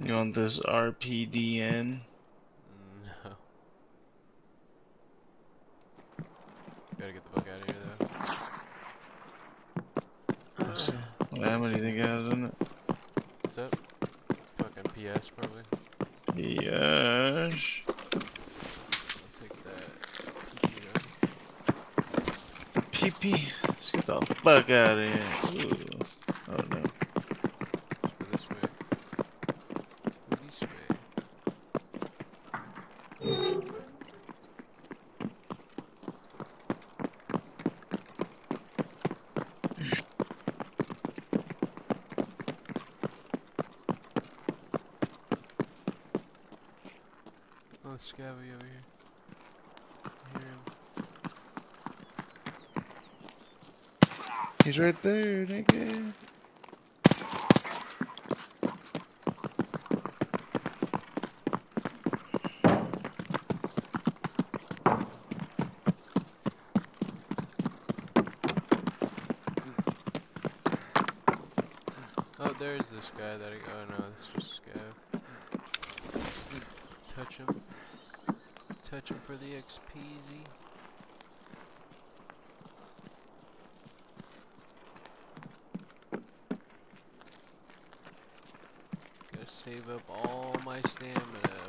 You want this RPDN? No. Gotta get the fuck out of here though. Let's see. What ammo do you think it has in it? What's up? Fucking PS probably. Yes. I'll take that. PP. Let's get the fuck out of here. Ooh. Oh no. Let's go this way. Go this way. Scabby over here. I hear him. He's right there, nigga. Oh, there's this guy that I. Oh no, it's just Scav. Touch him. Touch him for the XPZ. Gotta save up all my stamina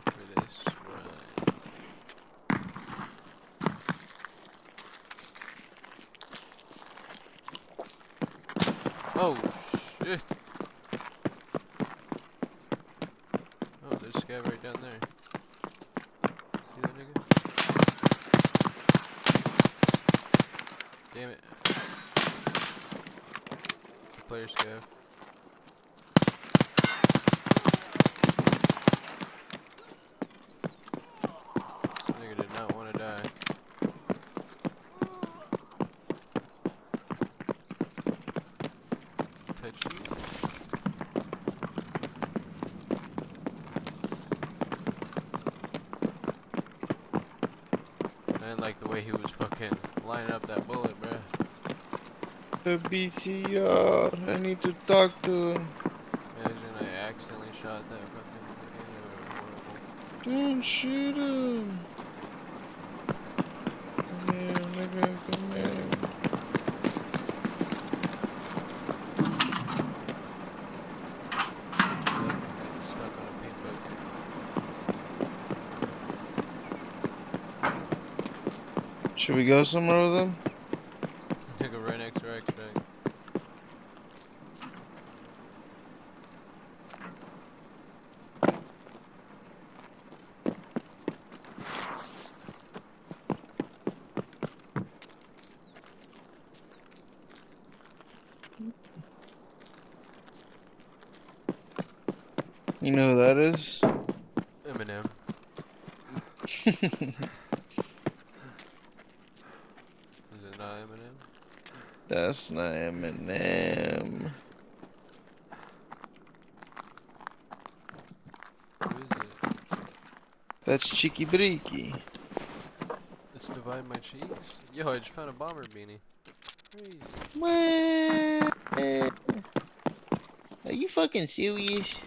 for this run. Oh shit! Oh, there's a guy right down there. See that nigga? Damn it. It's a player scav. This nigga did not want to die. Touch you. I didn't like the way he was fucking lining up that bullet, bruh. The BTR. I need to talk to him. Imagine I accidentally shot that fucking nigga. That would've been horrible. Don't shoot him. Come here, nigga. Come here. Getting stuck on a paint bucket. Should we go somewhere with him? Take a right next to our extract. You know who that is? Eminem. Is it not Eminem? That's not Eminem. Who is it? That's Cheeky Breaky. Let's divide my cheeks. Yo, I just found a bomber beanie. Crazy. What? Are you fucking serious?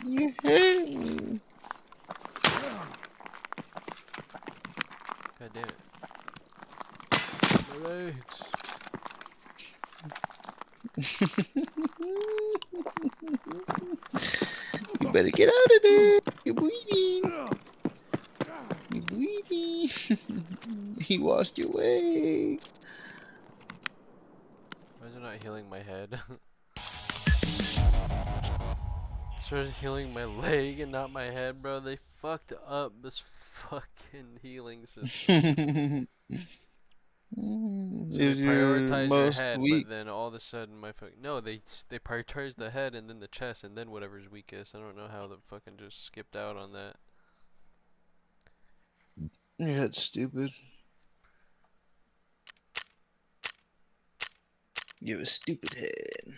You hurt me. God damn it. My legs. You better get out of there. You're bleeding. You're bleeding. You lost your way. Why is it not healing my head? Started healing my leg and not my head, bro. They fucked up this fucking healing system. So they prioritize your head, but then all of a sudden my no, they prioritize the head and then the chest and then whatever's weakest. I don't know how the fucking just skipped out on that. Your head's stupid. You have a stupid head.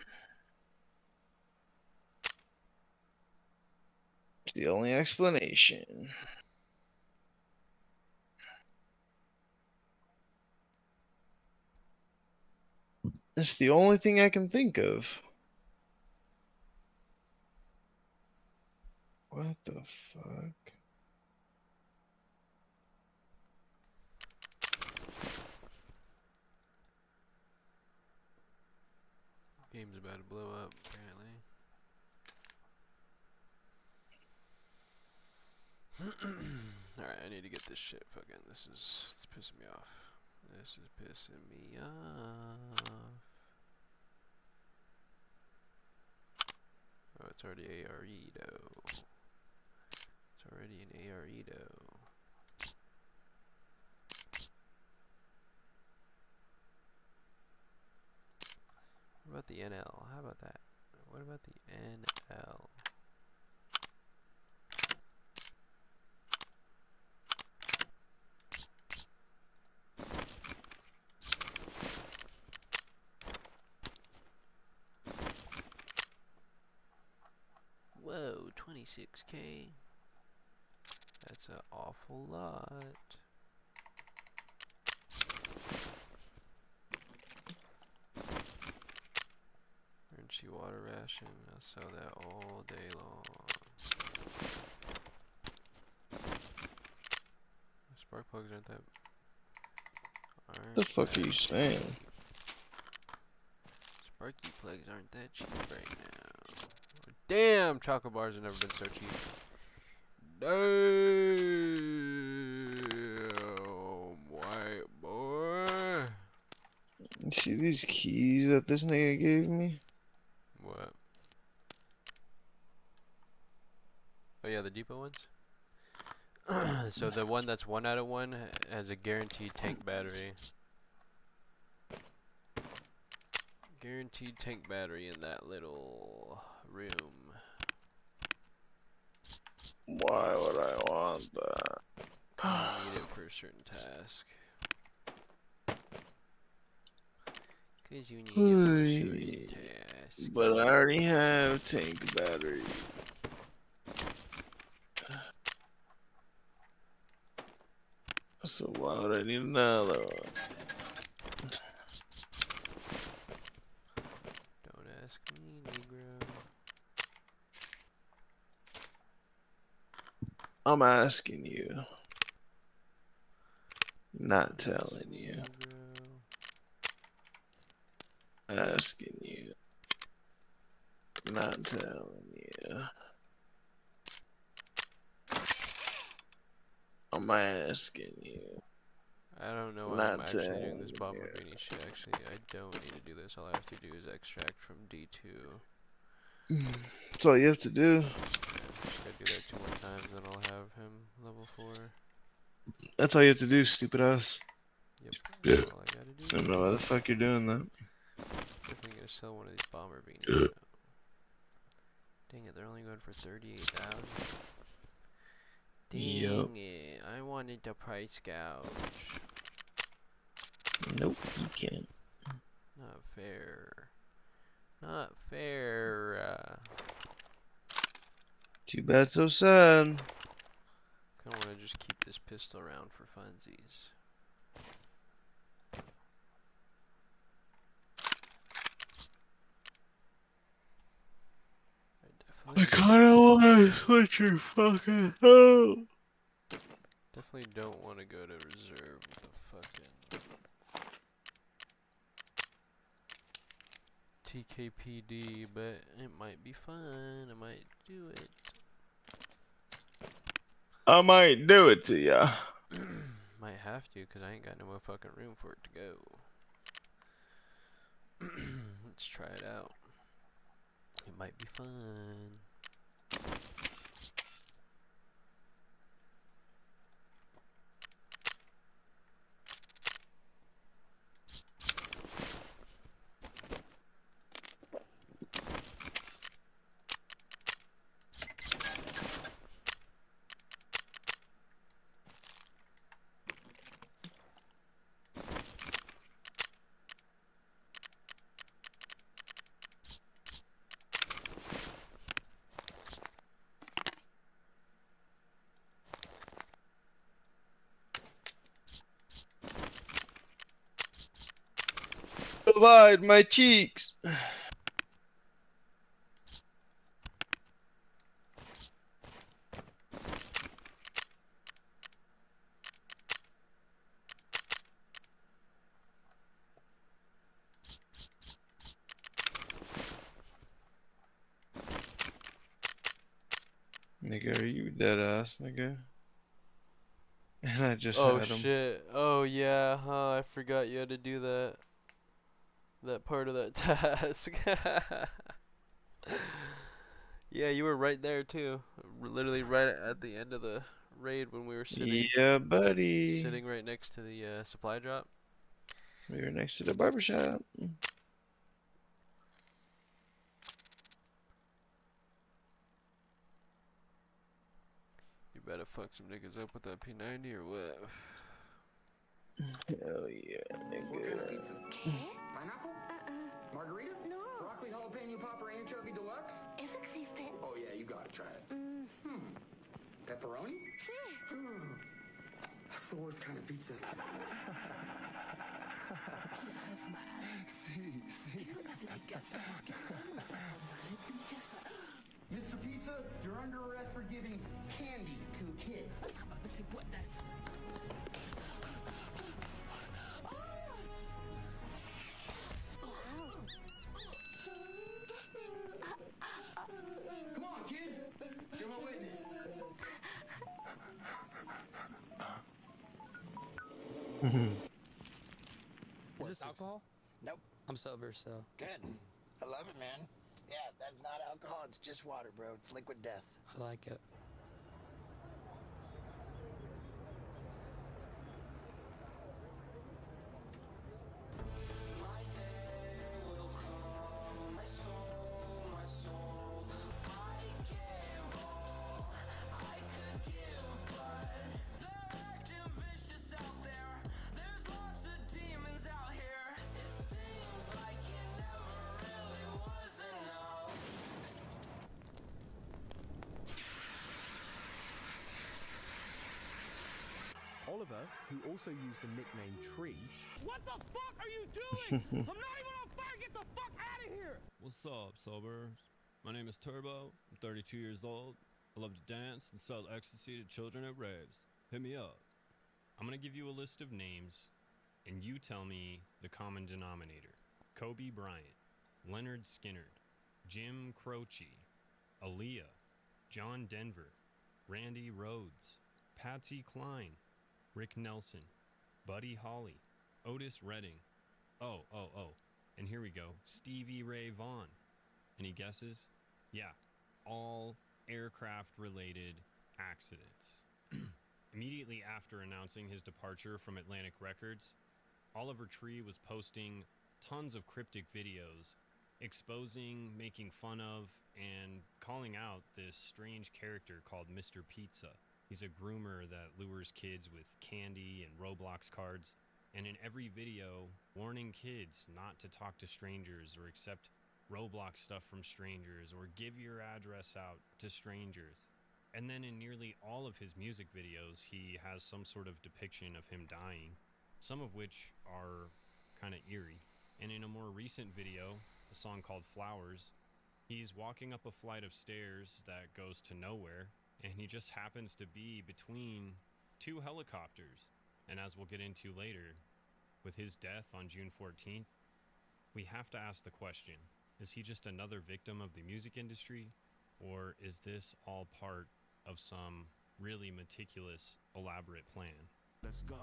It's the only explanation. It's the only thing I can think of. What the fuck? Game's about to blow up, apparently. Alright, I need to get this shit fucking. It's pissing me off. This is pissing me off. Oh, it's already ARE-do. It's already an ARE-do. What about the NL? How about that? What about the NL? Whoa, 26K. That's an awful lot. Crunchy water ration. I'll sell that all day long. Spark plugs aren't that. The fuck are you saying? Sparky plugs aren't that cheap right now. Damn, chocolate bars have never been so cheap. Damn, white boy. You see these keys that this nigga gave me? What? Oh yeah, the depot ones. So the one that's 1 out of 1 has a guaranteed tank battery. Guaranteed tank battery in that little room. Why would I want that? You need it for a certain task. Cause you need it for a certain task. But I already have tank battery. So why would I need another one? Don't ask me, Negro. I'm asking you. Not telling you. Asking you. Not telling you. I'm asking you. I don't know why I'm actually doing this bomber beanie shit. Actually, I don't need to do this. All I have to do is extract from D2. That's all you have to do. Yeah, just gotta do that 2 more times, then I'll have him level 4. That's all you have to do, stupid ass. Yep. Yeah. That's all I gotta do. I don't know why the fuck you're doing that. Definitely gonna sell one of these bomber beanies. Now. Dang it, they're only going for 38,000. Dang it, I wanted the price gouge. Nope, you can't. Not fair. Not fair. Too bad, so sad. Kinda wanna just keep this pistol around for funsies. I kinda wanna switch your fucking home. Definitely don't want to go to reserve with the fucking TKPD, but it might be fun. I might do it. I might do it to ya. Might have to, cause I ain't got no motherfucking room for it to go. Let's try it out. It might be fun. Divide my cheeks. Nigga, are you dead ass, nigga? And I just Oh had him. shit. Oh yeah, huh? I forgot you had to do that. That part of that task. Yeah, you were right there too. Literally right at the end of the raid when we were sitting. Yeah, buddy. Sitting right next to the supply drop. We were next to the barbershop. about to fuck some niggas up with that P90 or what? Hell yeah, nigga. ¿Qué? Pineapple? Margarita? No. Broccoli jalapeno popper anchovy deluxe? ¿Eso existe? Oh yeah, you gotta try it. Pepperoni? Sí. That's the worst kind of pizza. Mr. Pizza, you're under arrest for giving candy to a kid. Come on, kid. You're my witness. Is this alcohol? Nope. I'm sober, so. Good. I love it, man. Yeah, that's not alcohol. It's just water, bro. It's liquid death. I like it. Oliver, who also used the nickname Tree. What the fuck are you doing? I'm not even on fire! Get the fuck out of here! What's up, sobers? My name is Turbo. I'm 32 years old. I love to dance and sell ecstasy to children at raves. Hit me up. I'm gonna give you a list of names, and you tell me the common denominator. Kobe Bryant, Leonard Skinner, Jim Croce, Aaliyah, John Denver, Randy Rhoads, Patsy Cline, Rick Nelson, Buddy Holly, Otis Redding. Oh, and here we go, Stevie Ray Vaughan. Any guesses? Yeah, all aircraft-related accidents. Immediately after announcing his departure from Atlantic Records, Oliver Tree was posting tons of cryptic videos exposing, making fun of, and calling out this strange character called Mr. Pizza. He's a groomer that lures kids with candy and Roblox cards, and in every video, warning kids not to talk to strangers or accept Roblox stuff from strangers or give your address out to strangers. And then in nearly all of his music videos, he has some sort of depiction of him dying, some of which are kind of eerie. And in a more recent video, a song called Flowers, he's walking up a flight of stairs that goes to nowhere, and he just happens to be between two helicopters. And as we'll get into later, with his death on June 14th, we have to ask the question, is he just another victim of the music industry, or is this all part of some really meticulous, elaborate plan? Let's go.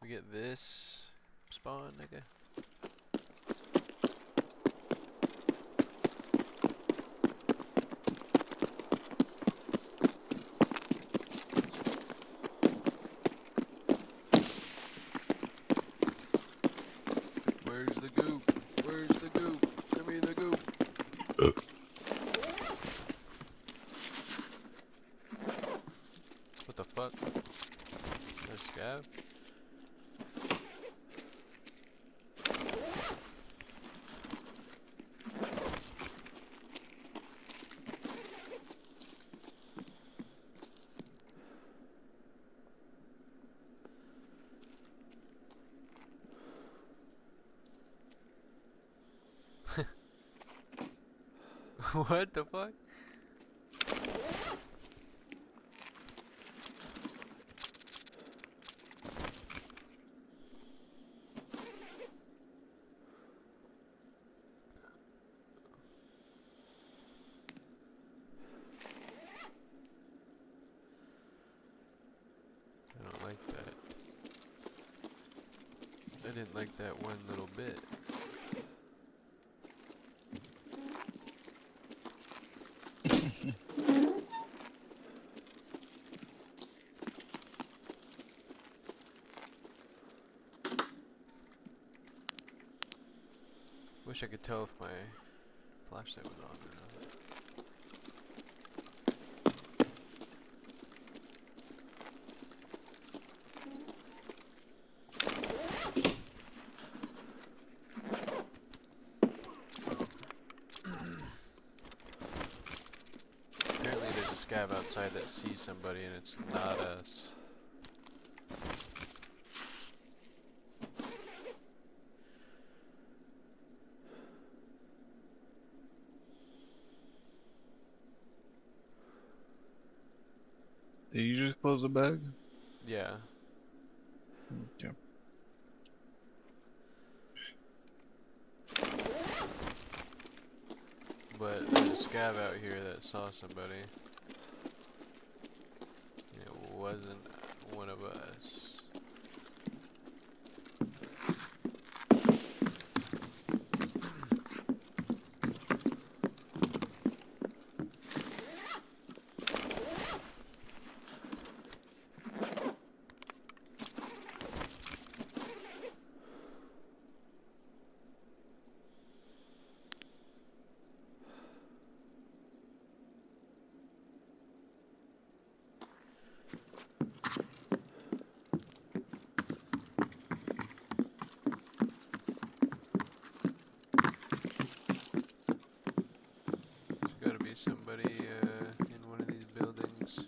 We get this spawn, nigga. Where's the goop? Where's the goop? Give me the goop. What the fuck? There's scav? What the fuck? I don't like that. I didn't like that one little bit. Wish I could tell if my flashlight was on or not. Apparently there's a scav outside that sees somebody and it's not us. Did you just close the bag? Yeah. Okay. But there's a scav out here that saw somebody. And it wasn't one of us. Somebody in one of these buildings.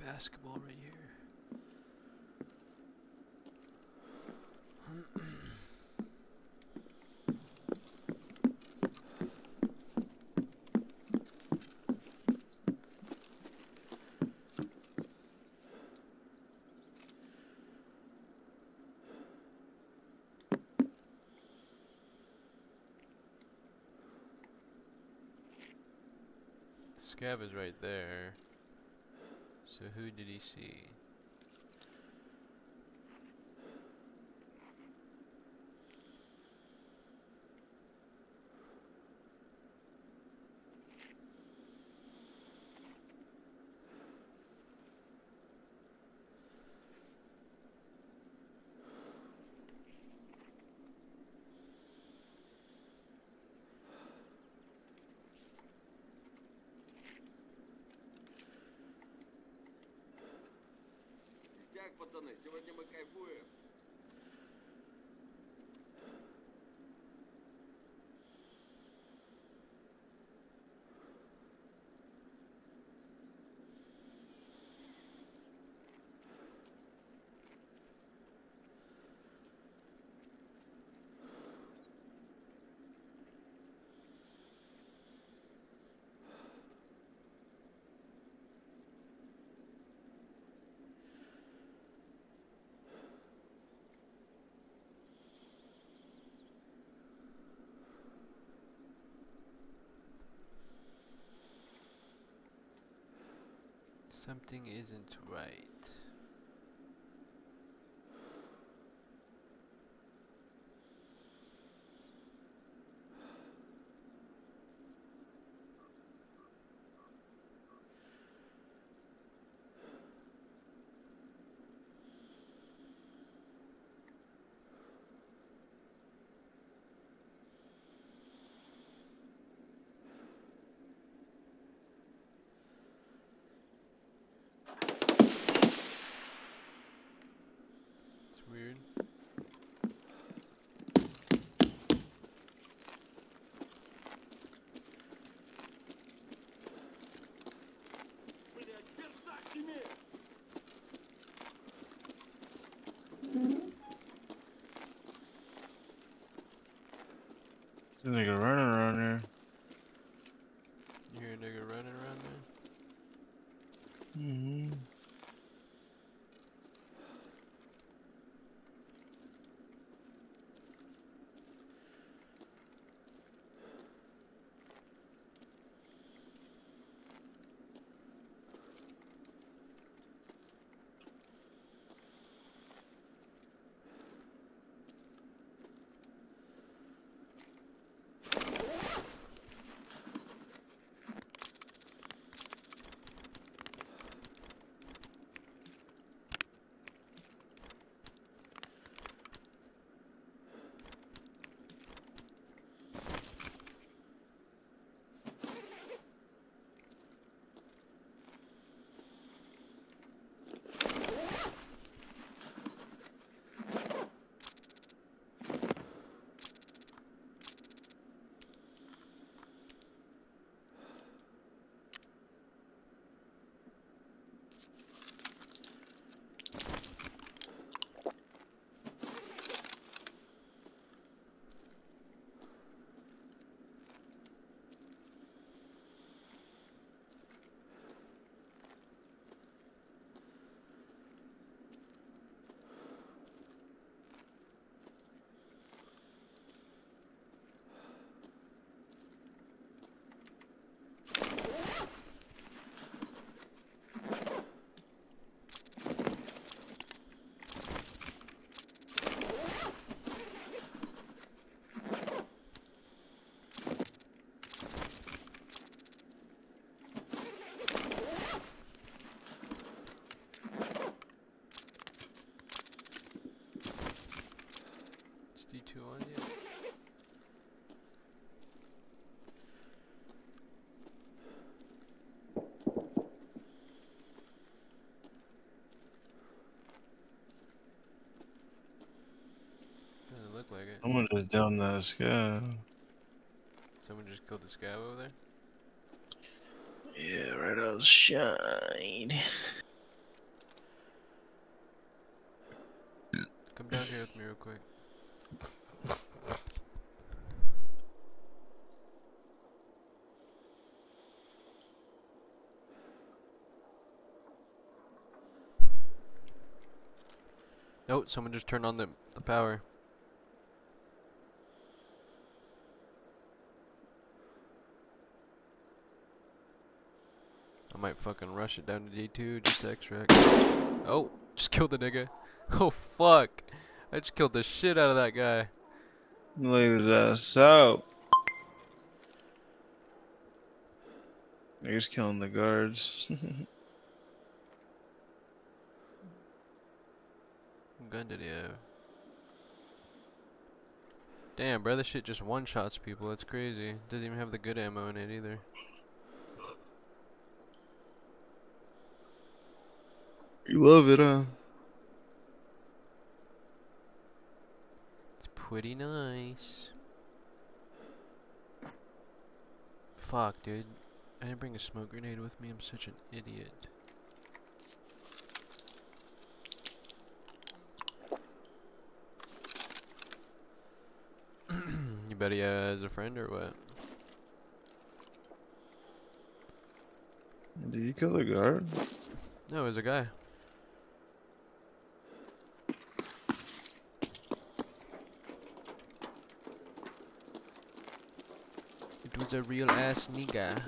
Basketball right here. Scav is right there. So who did he see? Пацаны, сегодня мы кайфуем. Something isn't right. D2 on you. Doesn't look like it. I'm gonna just down that sky. Someone just killed the scav over there? Yeah, right outside. Come down here with me real quick. Oh, someone just turned on the power. I might fucking rush it down to D2 just to extract. Oh, just killed the nigga. Oh fuck. I just killed the shit out of that guy. Look at that soap. He's killing the guards. What gun did he have? Damn, bro, this shit just one-shots people. That's crazy. Doesn't even have the good ammo in it either. You love it, huh? It's pretty nice. Fuck, dude. I didn't bring a smoke grenade with me. I'm such an idiot. You bet he has a friend or what? Did you kill the guard? No, it was a guy. It was a real ass nigga.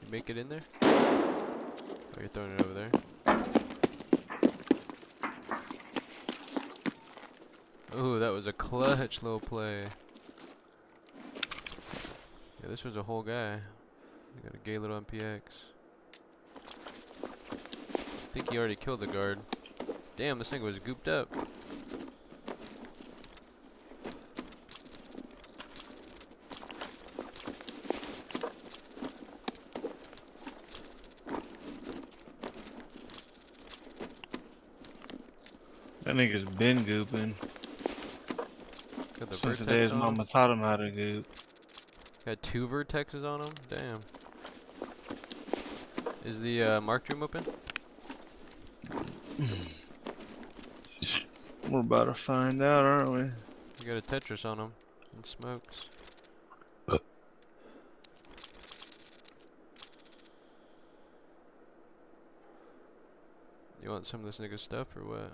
You make it in there? Or you're throwing it over there? Ooh, that was a clutch little play. Yeah, this was a whole guy. You got a gay little MPX. I think he already killed the guard. Damn, this nigga was gooped up. That nigga's been gooping. Got the Since the vertex day his on him. mama taught him how to goop. Got 2 vertexes on him? Damn. Is the marked room open? We're about to find out, aren't we? You got a Tetris on him. And smokes. You want some of this nigga's stuff or what?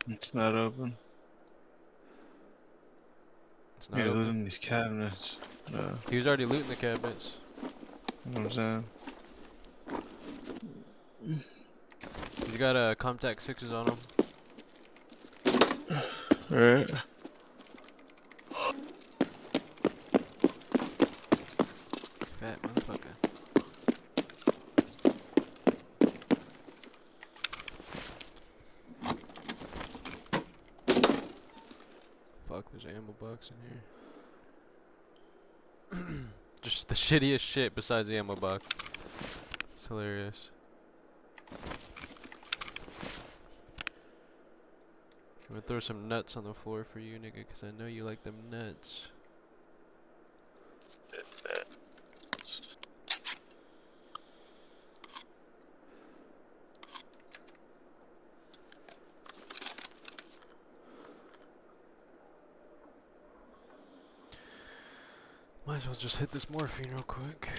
It's not open. It's not Yeah, open. looting these cabinets. He was already looting the cabinets. You know what I'm saying? He's got Comtac 6s on him. Alright. Fat motherfucker. Fuck, there's an ammo box in here. Just the shittiest shit besides the ammo box. It's hilarious. I'm gonna throw some nuts on the floor for you, nigga, cause I know you like them nuts. Might as well just hit this morphine real quick.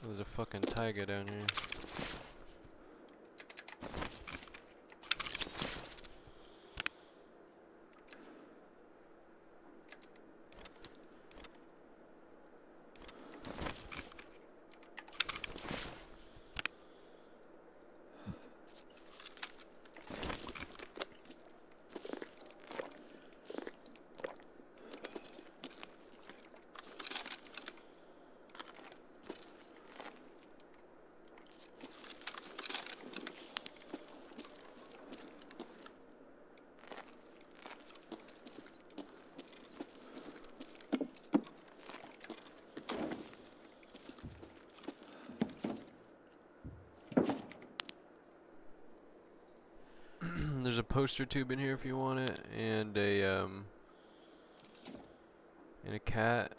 Oh, there's a fucking taiga down here. There's a poster tube in here if you want it, and a cat.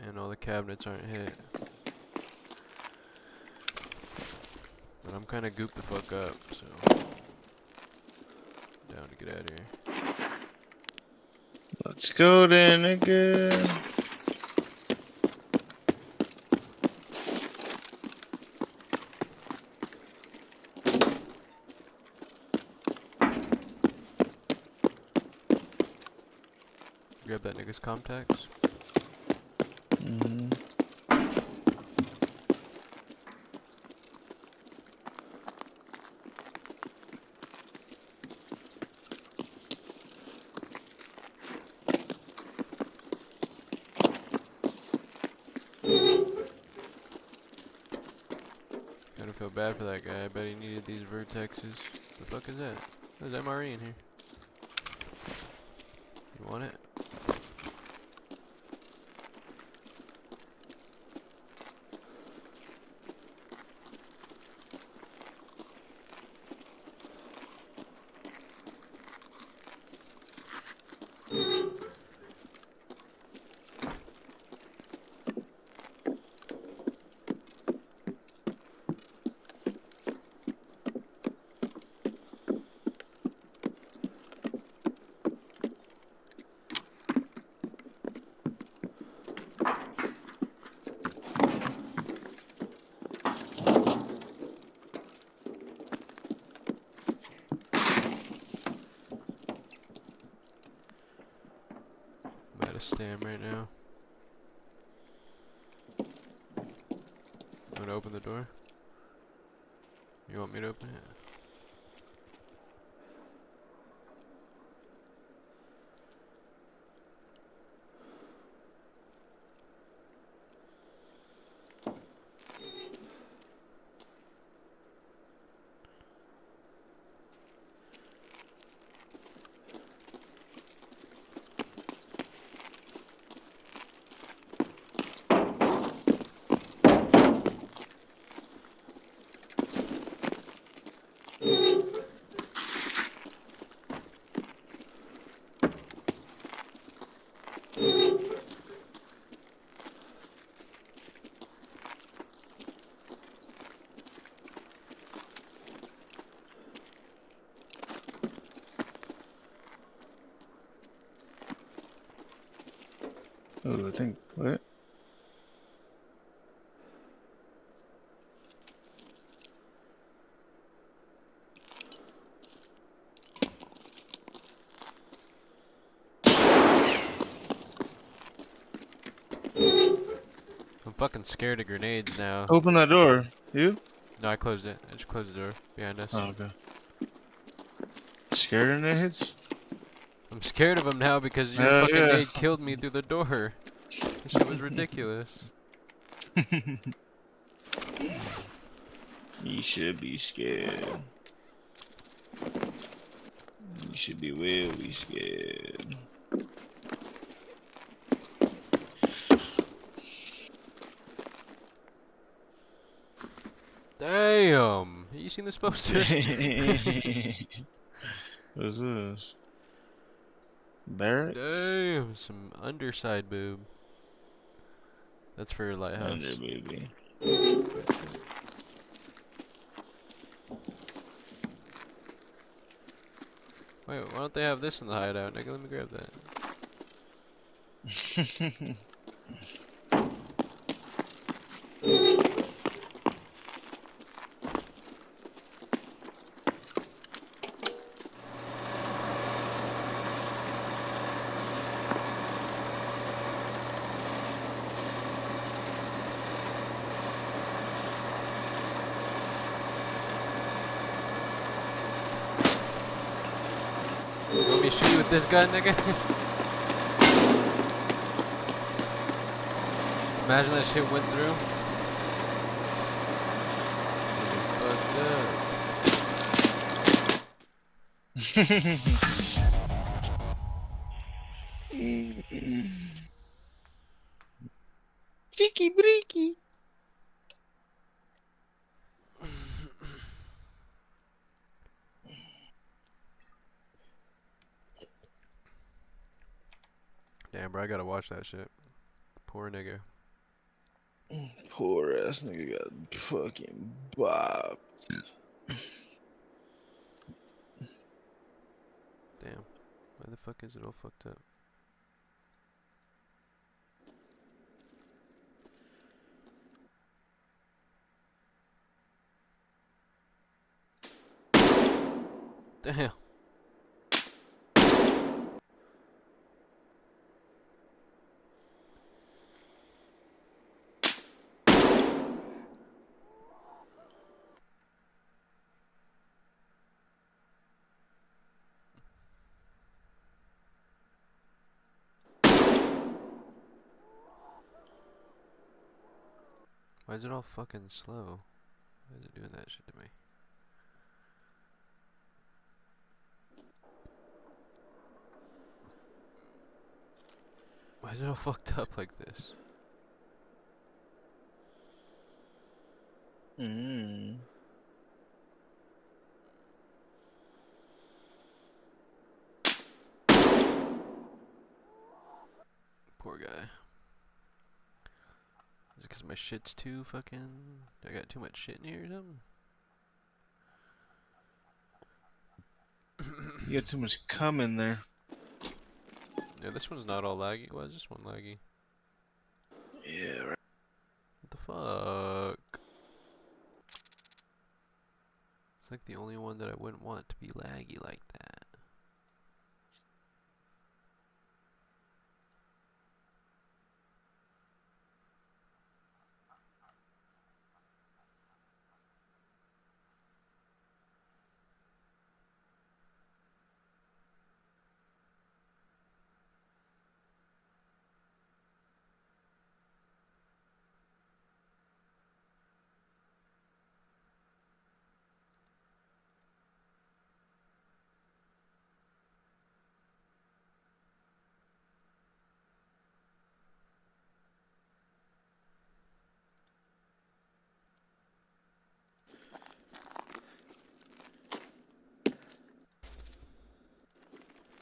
And all the cabinets aren't hit. But I'm kind of gooped the fuck up, so down to get out of here. Let's go then, nigga. Grab that nigga's contacts. Mm-hmm. Kinda feel bad for that guy. I bet he needed these vertexes. The fuck is that? There's MRE in here. You want it? I'm at a stand right now. I'm gonna open the door. You want me to open it? Oh, I think, what? I'm fucking scared of grenades now. Open that door. You? No, I closed it. I just closed the door behind us. Oh, okay. Scared of nades? I'm scared of him now because your fucking nade killed me through the door. This shit was ridiculous. You should be scared. You should be really scared. Damn! You seen this poster? What's this? Barracks? Damn, some underside boob. That's for your lighthouse. Under baby. Wait, why don't they have this in the hideout, nigga? Let me grab that. You want me to shoot you with this gun, nigga? Imagine that shit went through. Cheeky breaky. Damn, bro, I gotta watch that shit. Poor nigga. Poor ass nigga got fucking bopped. Damn. Why the fuck is it all fucked up? Damn. Why is it all fucking slow? Why is it doing that shit to me? Why is it all fucked up like this? Poor guy. Is it because my shit's too fucking... I got too much shit in here or something? You got too much cum in there. Yeah, this one's not all laggy. Why is this one laggy? Yeah, right. What the fuck? It's like the only one that I wouldn't want to be laggy like that.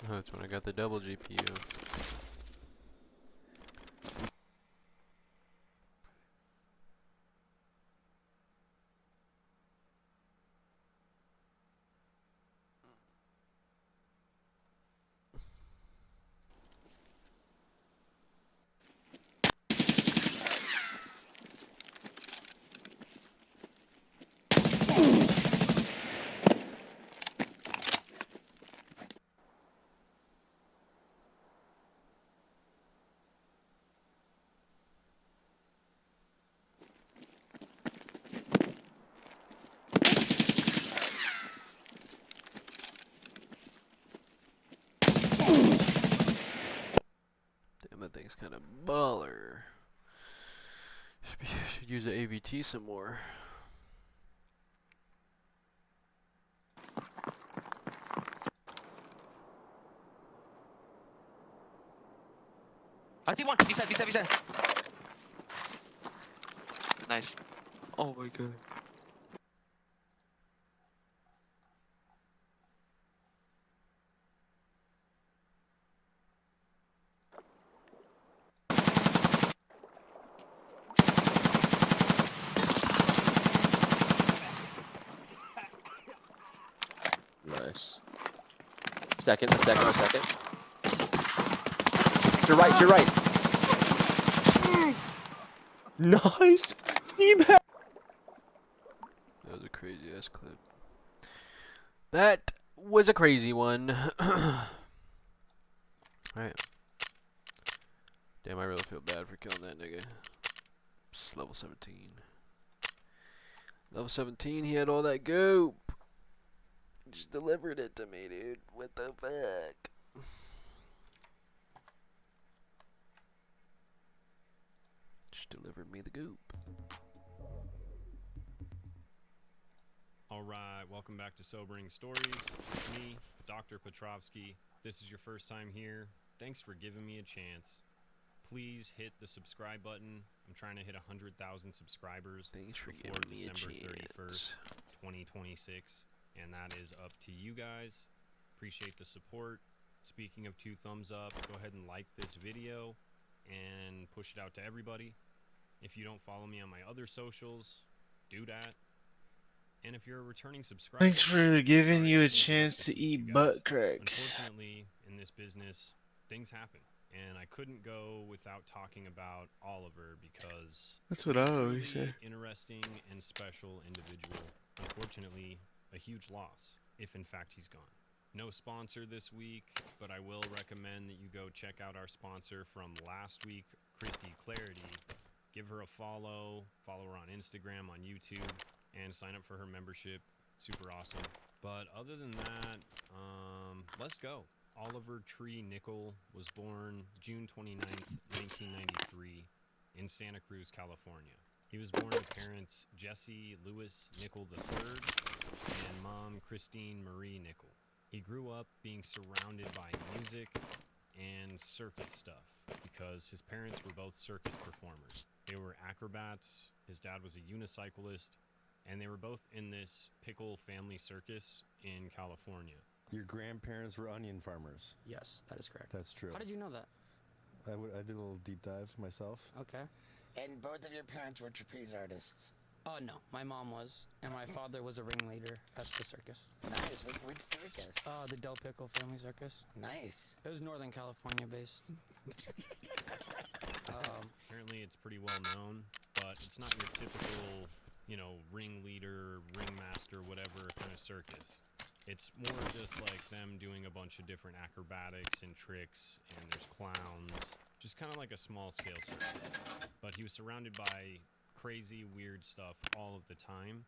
Oh, that's when I got the double GPU. Damn, that thing's kind of baller. Should use the AVT some more. I see one. B-side. Nice. Oh my god. Nice. Second. To your right. Nice. That was a crazy ass clip. That was a crazy one. Alright. Damn, I really feel bad for killing that nigga. It's level 17. Level 17, he had all that goop. Just delivered it to me, dude. What the fuck? Just delivered me the goop. Alright, welcome back to Sobering Stories. It's me, Dr. Petrovsky. If this is your first time here, thanks for giving me a chance. Please hit the subscribe button. I'm trying to hit 100,000 subscribers before December 31st, 2026. And that is up to you guys. Appreciate the support. Speaking of 2 thumbs up, go ahead and like this video and push it out to everybody. If you don't follow me on my other socials, do that. And if you're a returning subscriber, Thanks for giving sorry you a I can't chance interrupt to you eat guys. butt cracks. Unfortunately, in this business, things happen. And I couldn't go without talking about Oliver because That's he what was I a always truly say. interesting and special individual. Unfortunately, a huge loss, if in fact he's gone. No sponsor this week, but I will recommend that you go check out our sponsor from last week, Christy Clarity. Give her a follow her on Instagram, on YouTube, and sign up for her membership. Super awesome. But other than that, let's go. Oliver Tree Nickel was born June 29th, 1993 in Santa Cruz, California. He was born to parents Jesse Lewis Nickel III and mom Christine Marie Nickel. He grew up being surrounded by music and circus stuff because his parents were both circus performers. They were acrobats, his dad was a unicyclist, and they were both in this pickle family circus in California. Your grandparents were onion farmers. Yes, that is correct. That's true. How did you know that? I did a little deep dive myself. Okay. And both of your parents were trapeze artists. Oh, no. My mom was, and my father was a ringleader at the circus. Nice. Which circus? The Del Pickle Family Circus. Nice. It was Northern California based. Apparently it's pretty well known, but it's not your typical, ringleader, ringmaster, whatever kind of circus. It's more just like them doing a bunch of different acrobatics and tricks, and there's clowns. Just kind of like a small-scale circus. But he was surrounded by crazy, weird stuff all of the time,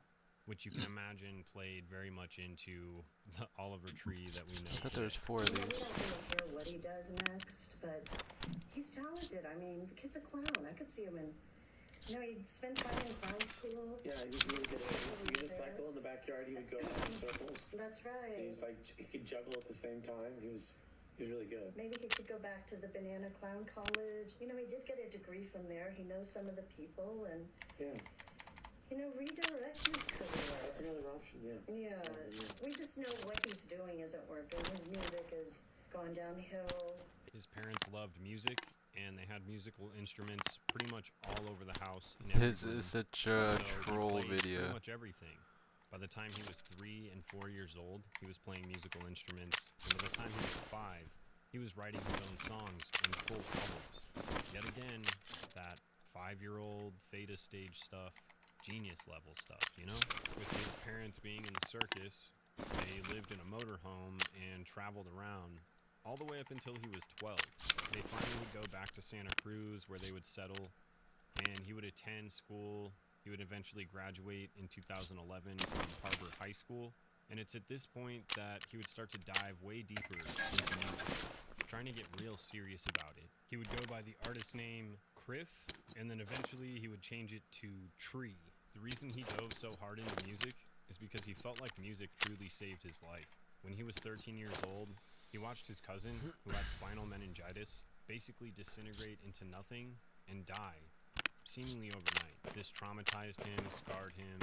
which you can imagine played very much into the Oliver Tree that we know. I thought there was 4 of these. We don't really hear what he does next, but he's talented. I mean, the kid's a clown. I could see him in, he spent time in clown school. Yeah, he was really good at it. Unicycle in the backyard, he would go around in circles. That's right. He was he could juggle at the same time. He was really good. Maybe he could go back to the Banana Clown College. He did get a degree from there. He knows some of the people and, redirect his career. That's another option, yeah. Yeah. We just know what he's doing isn't working. His music has gone downhill. His parents loved music, and they had musical instruments pretty much all over the house. This is such a troll video. Pretty much everything. By the time he was 3 and 4 years old, he was playing musical instruments, and by the time he was 5, he was writing his own songs and full albums. Yet again, that 5-year-old theta stage stuff, genius level stuff, With his parents being in the circus, they lived in a motorhome and traveled around all the way up until he was 12. They finally would go back to Santa Cruz where they would settle, and he would attend school. He would eventually graduate in 2011 from Harbor High School, and it's at this point that he would start to dive way deeper into music, trying to get real serious about it. He would go by the artist name Criff, and then eventually he would change it to Tree. The reason he dove so hard into music is because he felt like music truly saved his life. When he was 13 years old, he watched his cousin, who had spinal meningitis, basically disintegrate into nothing and die, seemingly overnight. This traumatized him, scarred him,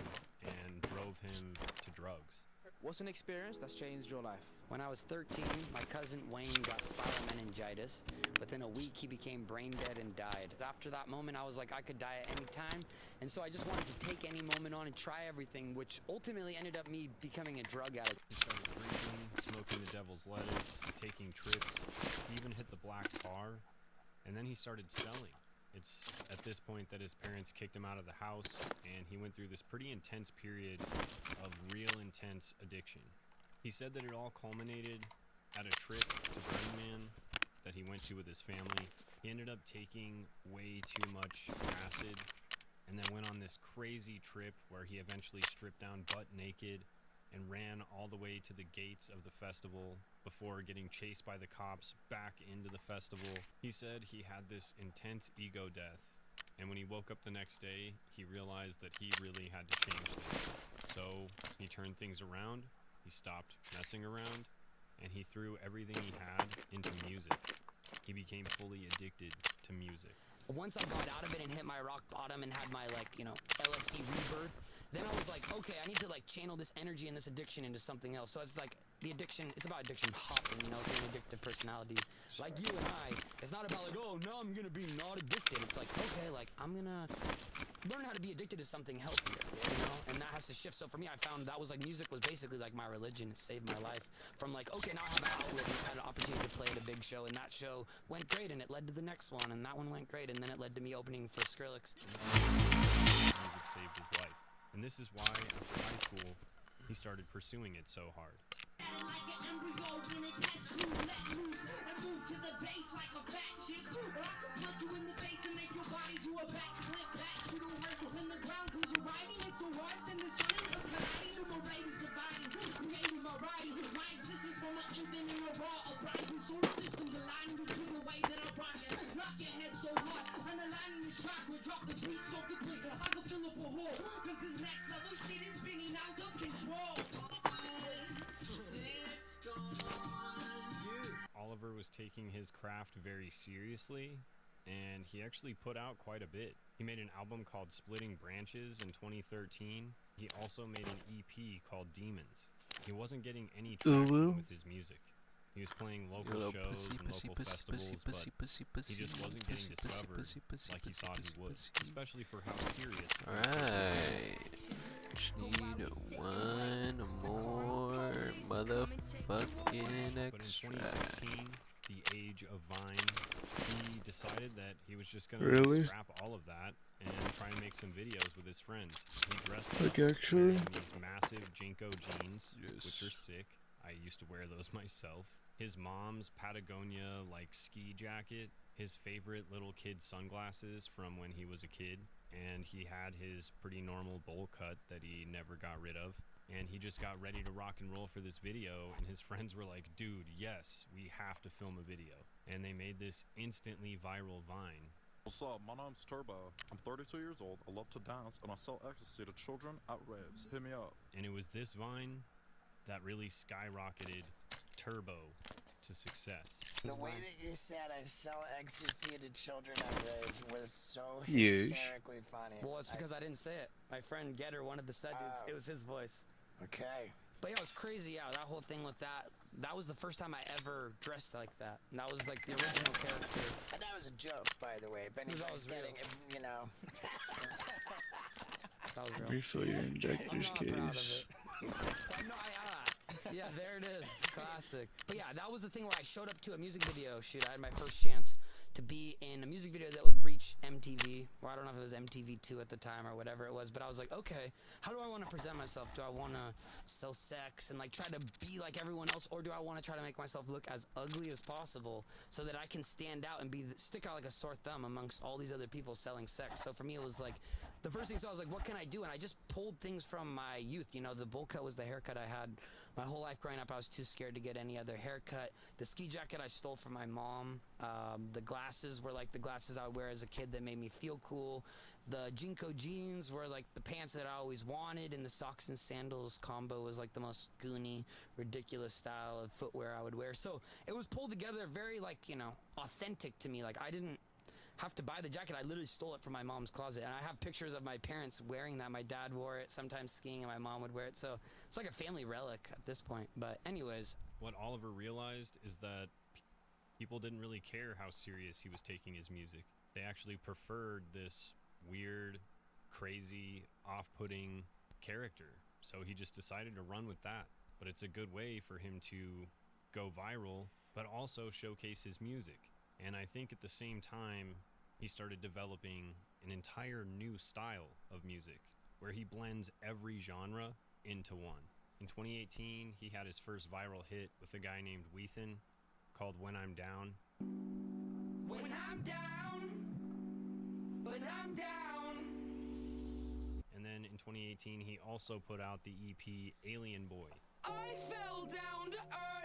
and drove him to drugs. What's an experience that's changed your life? When I was 13, my cousin Wayne got spinal meningitis. Within a week, he became brain dead and died. After that moment, I was like, I could die at any time. And so I just wanted to take any moment on and try everything, which ultimately ended up me becoming a drug addict. He started drinking, smoking the devil's lettuce, taking trips. He even hit the black bar, and then he started selling. It's at this point that his parents kicked him out of the house, and he went through this pretty intense period of real intense addiction. He said that it all culminated at a trip to Burning Man that he went to with his family. He ended up taking way too much acid, and then went on this crazy trip where he eventually stripped down butt naked and ran all the way to the gates of the festival before getting chased by the cops back into the festival. He said he had this intense ego death, and when he woke up the next day, he realized that he really had to change things. So he turned things around, he stopped messing around, and he threw everything he had into music. He became fully addicted to music. Once I got out of it and hit my rock bottom and had my LSD rebirth, then I was like, okay, I need to channel this energy and this addiction into something else. So it's like the addiction, it's about addiction hopping, you know, being addictive personality. Like you and I, it's not about like, oh, now I'm gonna be not addicted. It's like, okay, like I'm gonna learn how to be addicted to something healthier, you know, and that has to shift. So for me, I found that was like, music was basically like my religion. It saved my life from like, okay, now I have an outlet and I had an opportunity to play at a big show, and that show went great, and it led to the next one, and that one went great, and then it led to me opening for Skrillex. Music saved his life, and this is why after high school he started pursuing it so hard. Oliver was taking his craft very seriously, and he actually put out quite a bit. He made an album called Splitting Branches in 2013. He also made an EP called Demons. He wasn't getting any traction with his music. He was playing local shows and local festivals, but he just wasn't getting discovered like he thought he would, especially for how serious. Alright. Just need one more motherfucking extra. But in 2016, the age of Vine, he decided that he was just gonna scrap all of that and try and make some videos with his friends. He dressed up in these massive Jinko jeans, which are sick. I used to wear those myself. His mom's Patagonia like ski jacket, his favorite little kid sunglasses from when he was a kid, and he had his pretty normal bowl cut that he never got rid of. And he just got ready to rock and roll for this video, and his friends were like, dude, yes, we have to film a video. And they made this instantly viral Vine. What's up? My name's Turbo. I'm 32 years old. I love to dance, and I sell ecstasy to children at raves. Hit me up. And it was this Vine that really skyrocketed Turbo to success. The way that you said I sell ecstasy to children at raves was so Huge. hysterically funny. Well, it's because I didn't say it. My friend Getter, one of the said dudes, it was his voice. Okay. But yeah, it was crazy. Yeah, that whole thing with that was the first time I ever dressed like that. And that was like the original character. And that was a joke, by the way. If anybody's getting, you know. That was real. Refill your injector's case. Yeah, there it is. Classic. But yeah, that was the thing where I showed up to a music video shoot. I had my first chance to be in a music video that would reach MTV, or I don't know if it was MTV2 at the time or whatever it was, but I was like, okay, how do I want to present myself? Do I want to sell sex and like try to be like everyone else, or do I want to try to make myself look as ugly as possible so that I can stand out and stick out like a sore thumb amongst all these other people selling sex? So for me, it was like, the first thing, so I was like, what can I do? And I just pulled things from my youth. You know, the bowl cut was the haircut I had my whole life growing up. I was too scared to get any other haircut. The ski jacket I stole from my mom. The glasses were like the glasses I would wear as a kid that made me feel cool. The Jinko jeans were like the pants that I always wanted, and the socks and sandals combo was like the most goony, ridiculous style of footwear I would wear. So it was pulled together very like, you know, authentic to me. Like I didn't have to buy the jacket. I literally stole it from my mom's closet, and I have pictures of my parents wearing that. My dad wore it sometimes skiing, and my mom would wear it, so it's like a family relic at this point. But anyways, what Oliver realized is that people didn't really care how serious he was taking his music. They actually preferred this weird, crazy, off-putting character, so he just decided to run with that. But it's a good way for him to go viral, but also showcase his music. And I think at the same time, he started developing an entire new style of music where he blends every genre into one. In 2018, he had his first viral hit with a guy named Weathen called When I'm Down. When I'm down, when I'm down. And then in 2018, he also put out the EP Alien Boy. I fell down to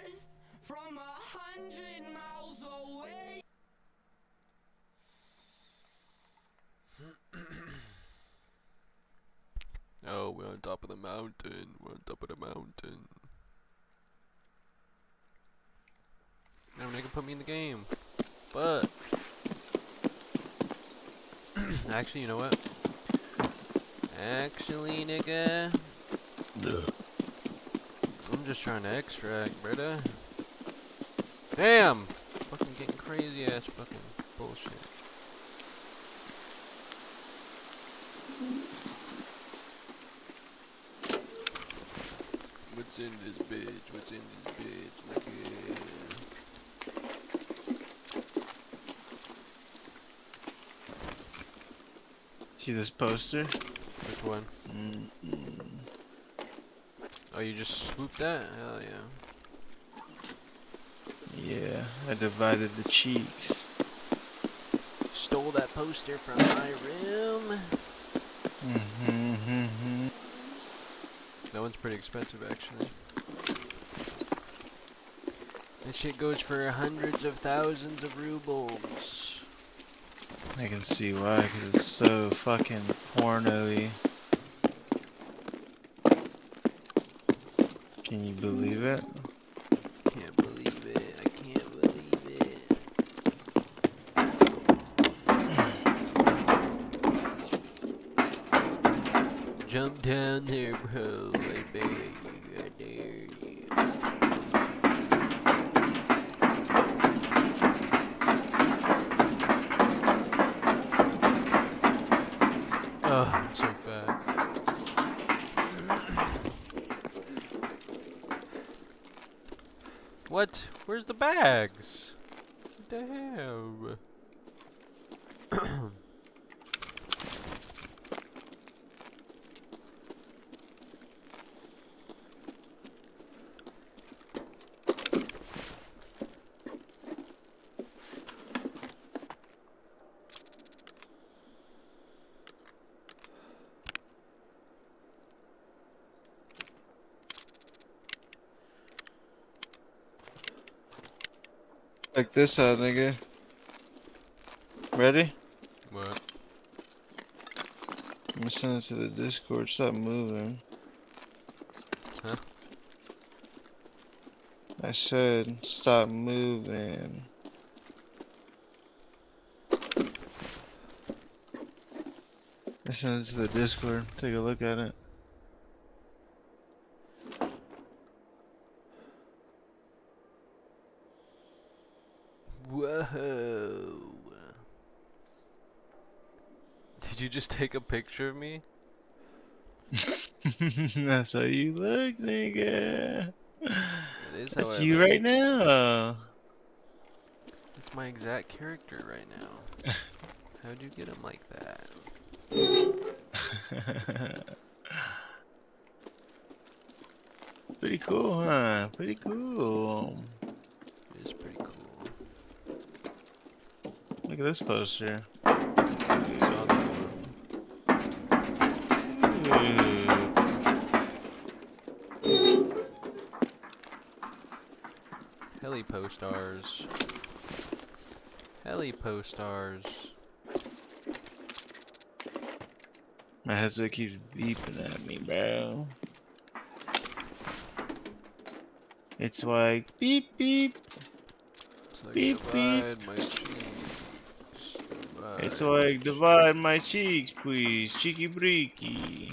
earth from 100 miles away. Oh, we're on top of the mountain. We're on top of the mountain. Now nigga put me in the game. But actually, you know what? Actually, nigga. I'm I'm just trying to extract, brother. Damn! Fucking getting crazy ass fucking bullshit. What's in this bitch? What's in this bitch? Look at. See this poster? Which one? Oh, you just swooped that? Hell yeah. Yeah, I divided the cheeks. Stole that poster from my room. That one's pretty expensive, actually. That shit goes for hundreds of thousands of rubles. I can see why, because it's so fucking porno-y. Can you believe it? Can't believe it. I can't believe it. Jump down there, bro. I beg you. I dare you. Oh, I'm so fat. What? Where's the bags? What the hell? Check this out, nigga. Ready? What? I'm gonna send it to the Discord. Stop moving. Huh? I said, stop moving. I sent it to the Discord. Take a look at it. Whoa. Did you just take a picture of me? That's how you look, nigga. That is how That's I you look. right now. That's my exact character right now. How'd you get him like that? Pretty cool, huh? Pretty cool. It is pretty cool. Look at this poster. Saw that one. Heli postars. Heli postars. My headset keeps beeping at me, bro. It's like beep beep. It's like Beep, divide beep. my cheeks. Divide. It's like divide my cheeks, please. Cheeky breaky.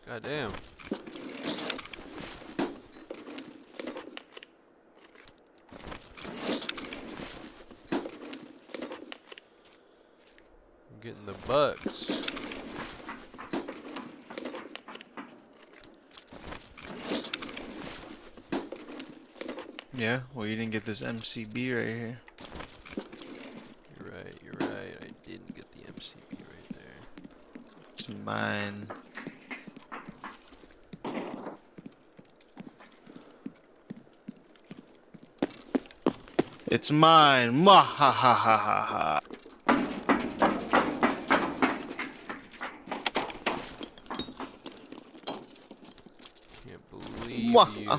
God damn. I'm getting the bucks. Yeah, well you didn't get this MCB right here. You're right, you're right. I didn't get the MCB right there. It's mine. It's mine. Mwah ha ha ha ha ha. Can't believe Mwah, you.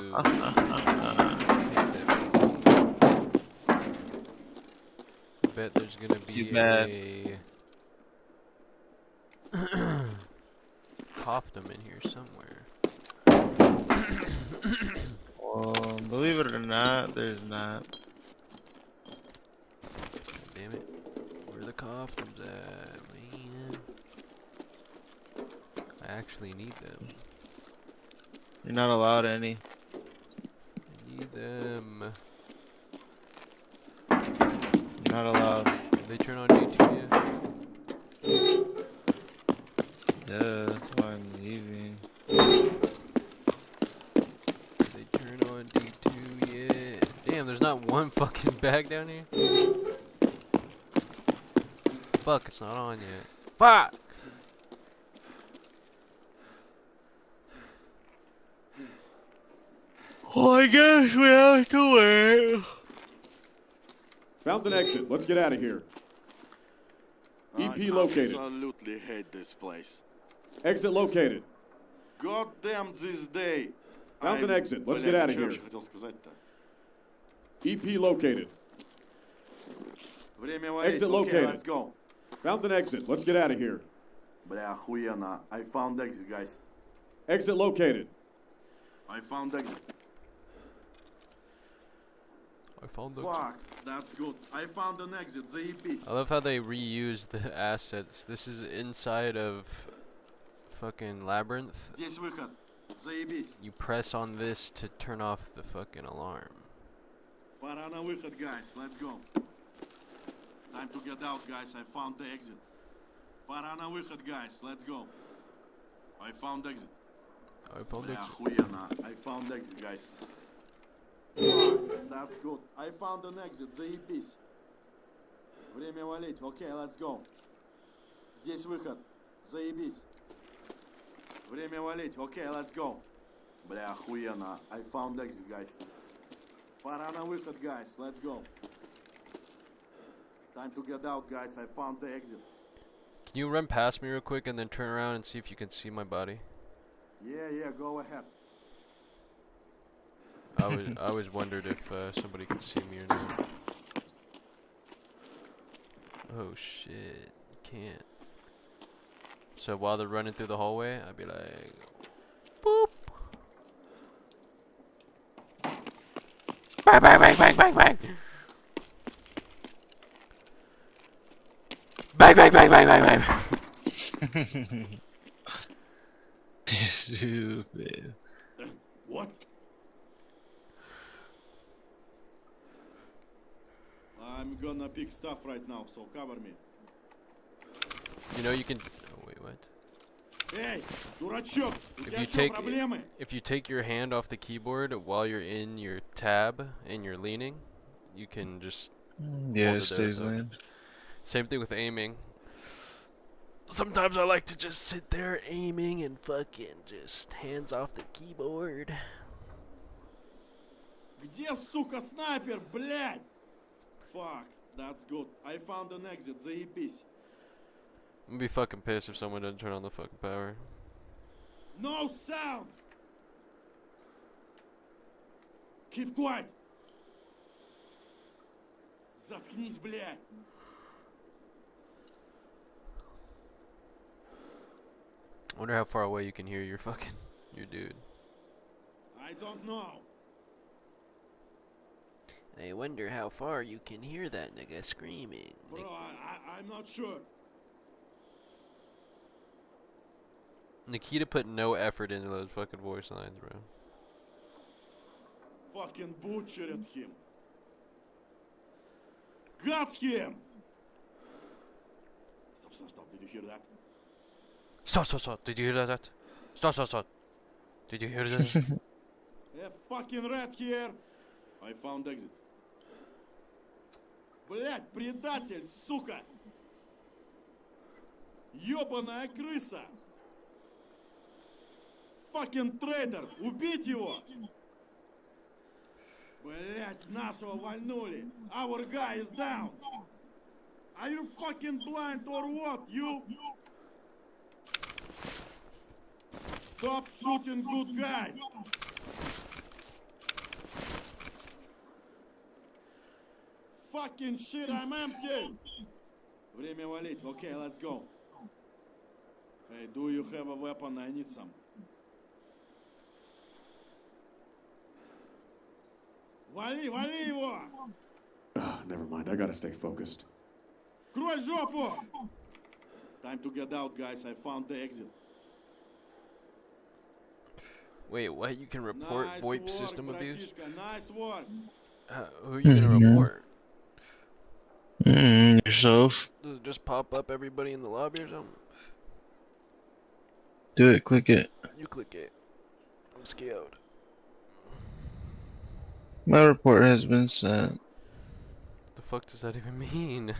I bet there's gonna be Too bad. a Hoffman in here somewhere. Well, believe it or not, there's there's not. Damn it. Where are the coffins at, man? I actually need them. You're not allowed any. I need them. You're not allowed. Did they turn on D2 yet? Yeah, that's why I'm leaving. Did they turn on D2 yet? Damn, there's not one fucking bag down here. Fuck, it's not on yet. Fuck! Well, I guess we have to wait. Fountain exit. Let's get out of here. EP located. Absolutely hate this place. Exit located. God damn this day. Fountain exit. Let's get out of here. EP located. Exit located. Let's go. Fountain exit. Let's get out of here. Бля, охуенно. I found exit, guys. Exit located. I found exit. I found the. Fuck, that's good. I found an exit. Заебись. I love how they reuse the assets. This is inside of fucking Labyrinth. Здесь выход. Заебись. You press on this to turn off the fucking alarm. Пора на выход, guys. Let's go. Time to get out, guys. I found the exit. Пора на выход, guys. Let's go. I found exit. I found Бля, exit. охуенно. I found exit, guys. Fuck, that's good. I found an exit. Заебись. Время валить. Okay, let's go. Здесь выход. Заебись. Время валить. Okay, let's go. Бля, охуенно. I found exit, guys. Пора на выход, guys. Let's go. Time to get out, guys. I found the exit. Can you run past me real quick and then turn around and see if you can see my body? Yeah, go ahead. I always wondered if somebody could see me or not. Oh shit, you can't. So while they're running through the hallway, I'd be like, boop. Bang, bang, bang, bang, bang, bang. Bang, bang, bang, bang, bang, bang. Stupid. What? I'm gonna pick stuff right now, so cover me. You know you can. Oh wait, what? Hey, дурачок, у тебя что, проблемы? If you take your hand off the keyboard while you're in your tab and you're leaning, you can just. Yeah, it stays leaned. Same thing with aiming. Sometimes I like to just sit there aiming and fucking just hands off the keyboard. Где, сука, снайпер, блядь? Fuck, that's good. I found an exit, заебись. I'm gonna be fucking pissed if someone doesn't turn on the fucking power. No sound! Keep quiet! Заткнись, блядь! I wonder how far away you can hear your fucking your dude. I don't know. I wonder how far you can hear that nigga screaming. Bro, I'm not sure. Nikita put no effort into those fucking voice lines, bro. Fucking butchered him. Got him! Stop. Did you hear that? Stop. Did you hear that? Stop. Did you hear that? A fucking rat here. I found exit. Блять, предатель, сука! Ёбаная крыса! Fucking traitor! Убить его! Блять, нашего вальнули! Our guy is down! Are you fucking blind or what, you? Stop shooting good guys! Fucking shit, I'm empty! Время валить. Okay, let's go. Hey, do you have a weapon? I need some. Вали, вали его! Never mind, I gotta stay focused. Крой жопу! Time to get out, guys. I found the exit. Wait, what? You can report Nice VoIP work, system abuse? bratишка, nice work. Who are you gonna report? Yourself. Does it just pop up everybody in the lobby or something? Do it. Click it. You click it. I'm scared. My report has been sent. The fuck does that even mean?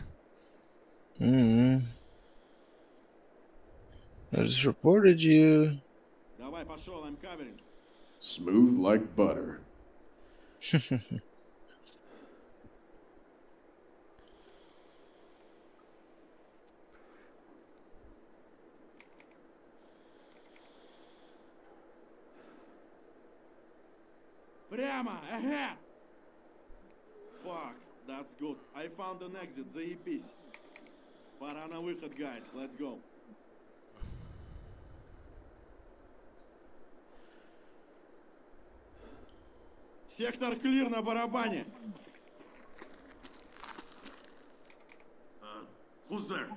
I just reported you. Давай, пошел, I'm covering. Smooth like butter. Прямо, ahead! Fuck, that's good. I found an exit, заебись. Пора на выход, guys. Let's go. Сектор clear на барабане. Who's there?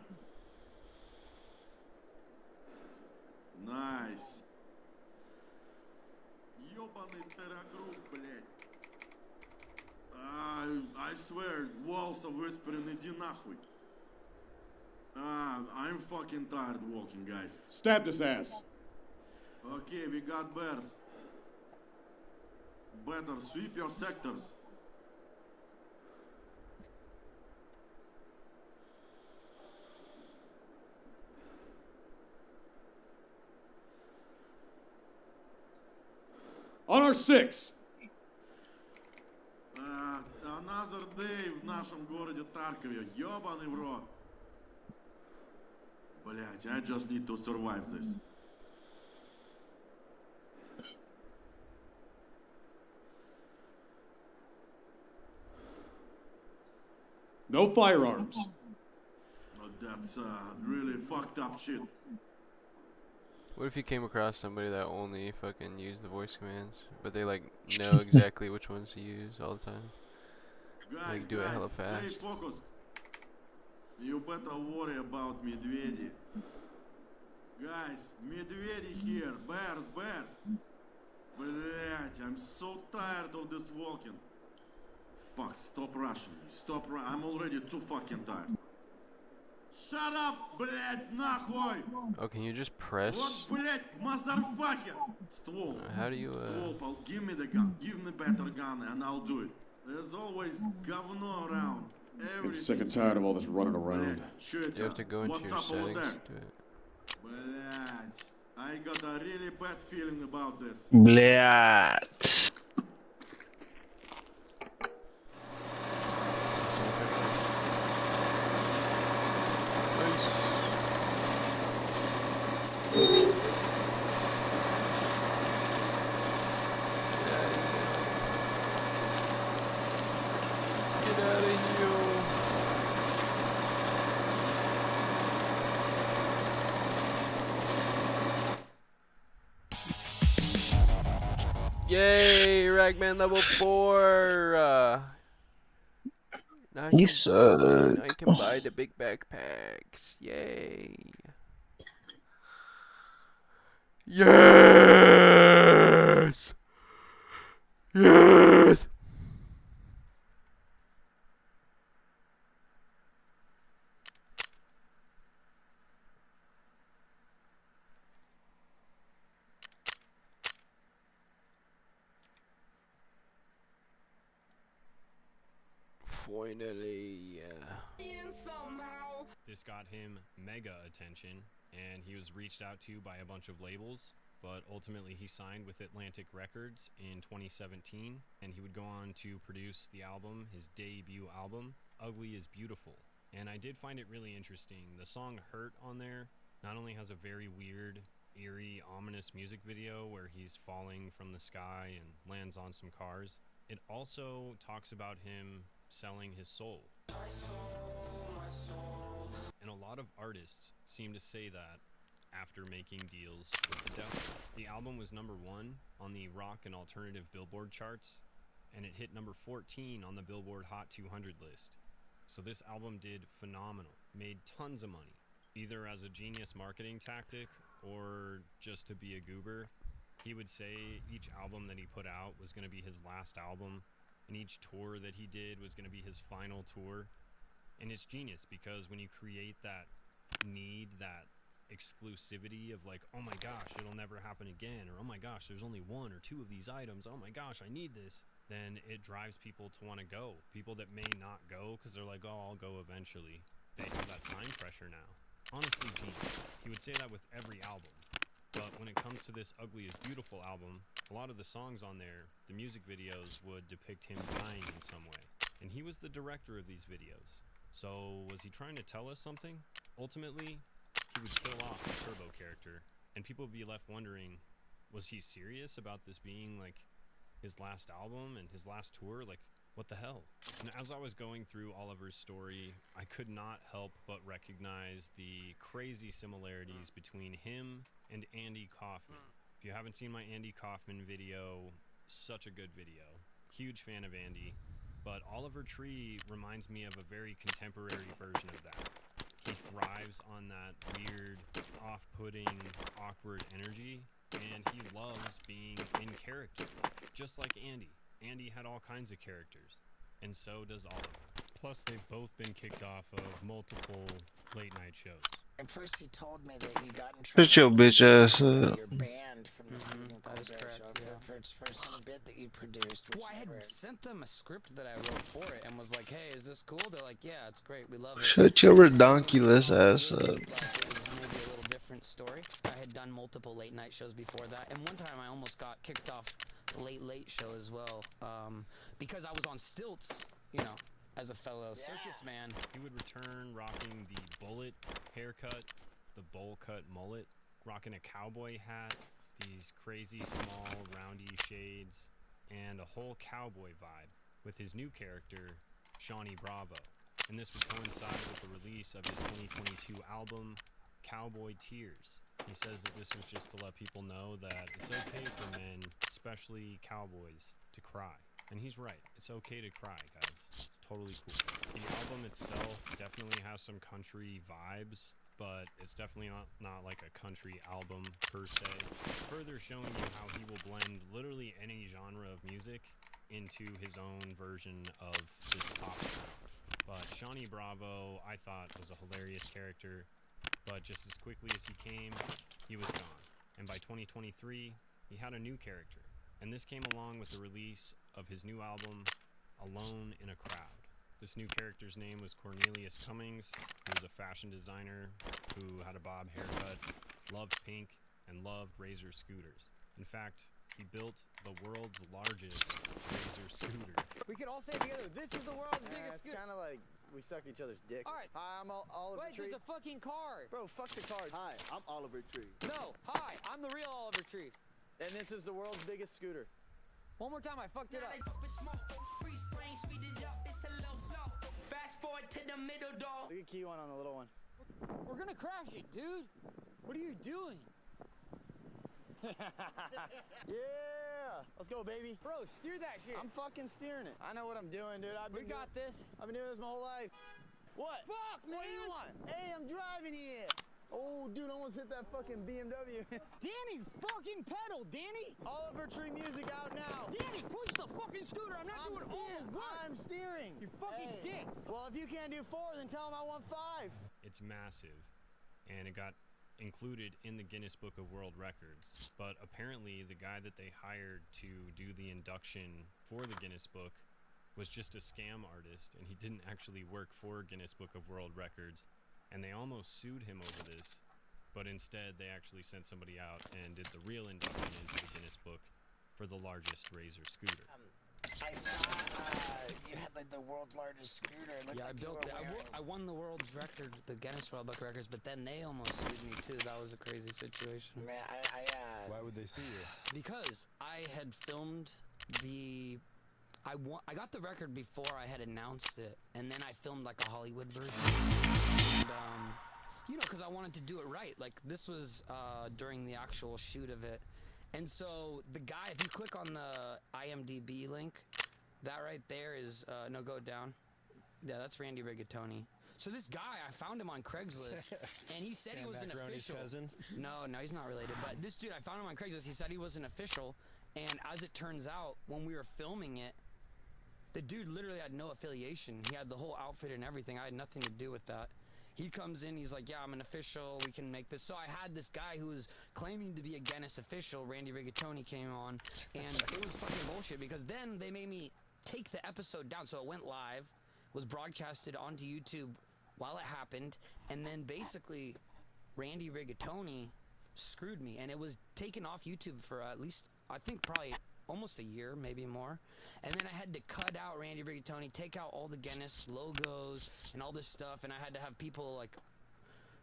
Nice. Ёбаный террагрупп, блядь. I swear, walls of whispering, иди нахуй. I'm fucking tired walking, guys. Stab this ass. Okay, we got bears. Better sweep your sectors. On our 6. Another day в нашем городе Таркове. Ёбаный в рот. Блять, I just need to survive this. No firearms. That's really fucked up shit. What if you came across somebody that only fucking used the voice commands, but they like know exactly which ones to use all the time? Guys, Like do it hella stay fast. focused. You better worry about медведи. Guys, медведи here. Bears, bears. Блять, I'm so tired of this walking. Fuck, stop rushing me. Stop I'm already too fucking tired. Shut up, блять, нахуй! Oh, can you just press? Вот, блять, motherfucker! Ствол. How do you, Ствол, give me the gun. Give me better gun and I'll do it. There's always говно around. I'm sick and tired of all this running around. You have to go into What's your up over settings there? to do it. Блять, I got a really bad feeling about this. Блядь. Get out of here. Yay, Ragman level 4. Now You I suck. can buy the big backpacks. Yay. Yes. Yes. Finally, This got him mega attention, and he was reached out to by a bunch of labels, but ultimately he signed with Atlantic Records in 2017, and he would go on to produce the album, his debut album, Ugly is Beautiful. And I did find it really interesting. The song Hurt on there not only has a very weird, eerie, ominous music video where he's falling from the sky and lands on some cars, it also talks about him selling his soul. And a lot of artists seem to say that after making deals with the devil. The album was #1 on the rock and alternative Billboard charts, and it hit number 14 on the Billboard Hot 200 list. So this album did phenomenal, made tons of money, either as a genius marketing tactic or just to be a goober. He would say each album that he put out was going to be his last album, and each tour that he did was going to be his final tour. And it's genius because when you create that need, that exclusivity of like, oh my gosh, it'll never happen again, or oh my gosh, there's only one or two of these items, oh my gosh, I need this, then it drives people to want to go. People that may not go because they're like, oh, I'll go eventually. They have that time pressure now. Honestly, genius. He would say that with every album. But when it comes to this Ugly is Beautiful album, a lot of the songs on there, the music videos would depict him dying in some way. And he was the director of these videos. So was he trying to tell us something? Ultimately, he would kill off the Turbo character, and people would be left wondering, was he serious about this being like his last album and his last tour? Like, what the hell? And as I was going through Oliver's story, I could not help but recognize the crazy similarities between him and Andy Kaufman. If you haven't seen my Andy Kaufman video, such a good video. Huge fan of Andy. But Oliver Tree reminds me of a very contemporary version of that. He thrives on that weird, off-putting, awkward energy, and he loves being in character, just like Andy. Andy had all kinds of characters, and so does Oliver. Plus, they've both been kicked off of multiple late-night shows. At first he told me that you got in trouble. Shut your bitch ass up. You're banned from the Stephen Colbert Show for some bit that you produced. Well, I had sent them a script that I wrote for it and was like, hey, is this cool? They're like, yeah, it's great. We love it. Shut your redonkulous ass up. Maybe a little different story. I had done multiple late night shows before that, and one time I almost got kicked off the Late Show as well, because I was on stilts, you know, as a fellow circus man. He would return rocking the bullet haircut, the bowl cut mullet, rocking a cowboy hat, these crazy small roundy shades, and a whole cowboy vibe with his new character, Shawnee Bravo. And this would coincide with the release of his 2022 album, Cowboy Tears. He says that this was just to let people know that it's okay for men, especially cowboys, to cry. And he's right. It's okay to cry, guys. It's totally cool. The album itself definitely has some country vibes, but it's definitely not like a country album per se. Further showing you how he will blend literally any genre of music into his own version of his pop sound. But Shawnee Bravo, I thought, was a hilarious character, but just as quickly as he came, he was gone. And by 2023, he had a new character. And this came along with the release of his new album, Alone in a Crowd. This new character's name was Cornelius Cummings. He was a fashion designer who had a bob haircut, loved pink, and loved Razor scooters. In fact, he built the world's largest Razor scooter. We could all say together, this is the world's biggest It's kind of like we suck each other's dick. All right. Hi, I'm Oliver Wait, Tree. there's a fucking car. Bro, fuck the car. Hi, I'm Oliver Tree. No, hi, I'm the real Oliver Tree. And this is the world's biggest scooter. One more time, I fucked it up. Fast forward to the middle, dog. Look at key one on the little one. We're gonna crash it, dude. What are you doing? Yeah! Let's go, baby. Bro, steer that shit. I'm fucking steering it. I know what I'm doing, dude. We got this. I've been doing this my whole life. What? Fuck, man. What do you want? Hey, I'm driving here. Oh, dude, I almost hit that fucking BMW. Danny, fucking pedal, Danny. Oliver Tree music out now. Danny, push the fucking scooter. I'm not doing all the work. I'm steering. You fucking dick. Well, if you can't do 4, then tell him I want 5. It's massive, and it got included in the Guinness Book of World Records. But apparently the guy that they hired to do the induction for the Guinness Book was just a scam artist, and he didn't actually work for Guinness Book of World Records. And they almost sued him over this, but instead they actually sent somebody out and did the real induction into the Guinness Book for the largest Razor scooter. I saw you had like the world's largest scooter. It looked Yeah, like I built that. I won the world's record, the Guinness World Book Records, but then they almost sued me too. That was a crazy situation. Man, Why would they sue you? Because I had filmed the. I got the record before I had announced it, and then I filmed like a Hollywood version. And, you know, because I wanted to do it right. Like, this was during the actual shoot of it. And so the guy, if you click on the IMDb link, That right there is no, go down. Yeah, that's Randy Rigatoni. So this guy, I found him on Craigslist, and he said he was an official. No, he's not related. But this dude, I found him on Craigslist. He said he was an official, and as it turns out, when we were filming it, the dude literally had no affiliation. He had the whole outfit and everything. I had nothing to do with that. He comes in, he's like, yeah, I'm an official, we can make this. So I had this guy who was claiming to be a Guinness official, Randy Rigatoni, came on, and it was fucking bullshit, because then they made me take the episode down. So it went live, was broadcasted onto YouTube while it happened, and then basically Randy Rigatoni screwed me, and it was taken off YouTube for at least, I think probably almost a year, maybe more. And then I had to cut out Randy Rigatoni, take out all the Guinness logos and all this stuff, and I had to have people like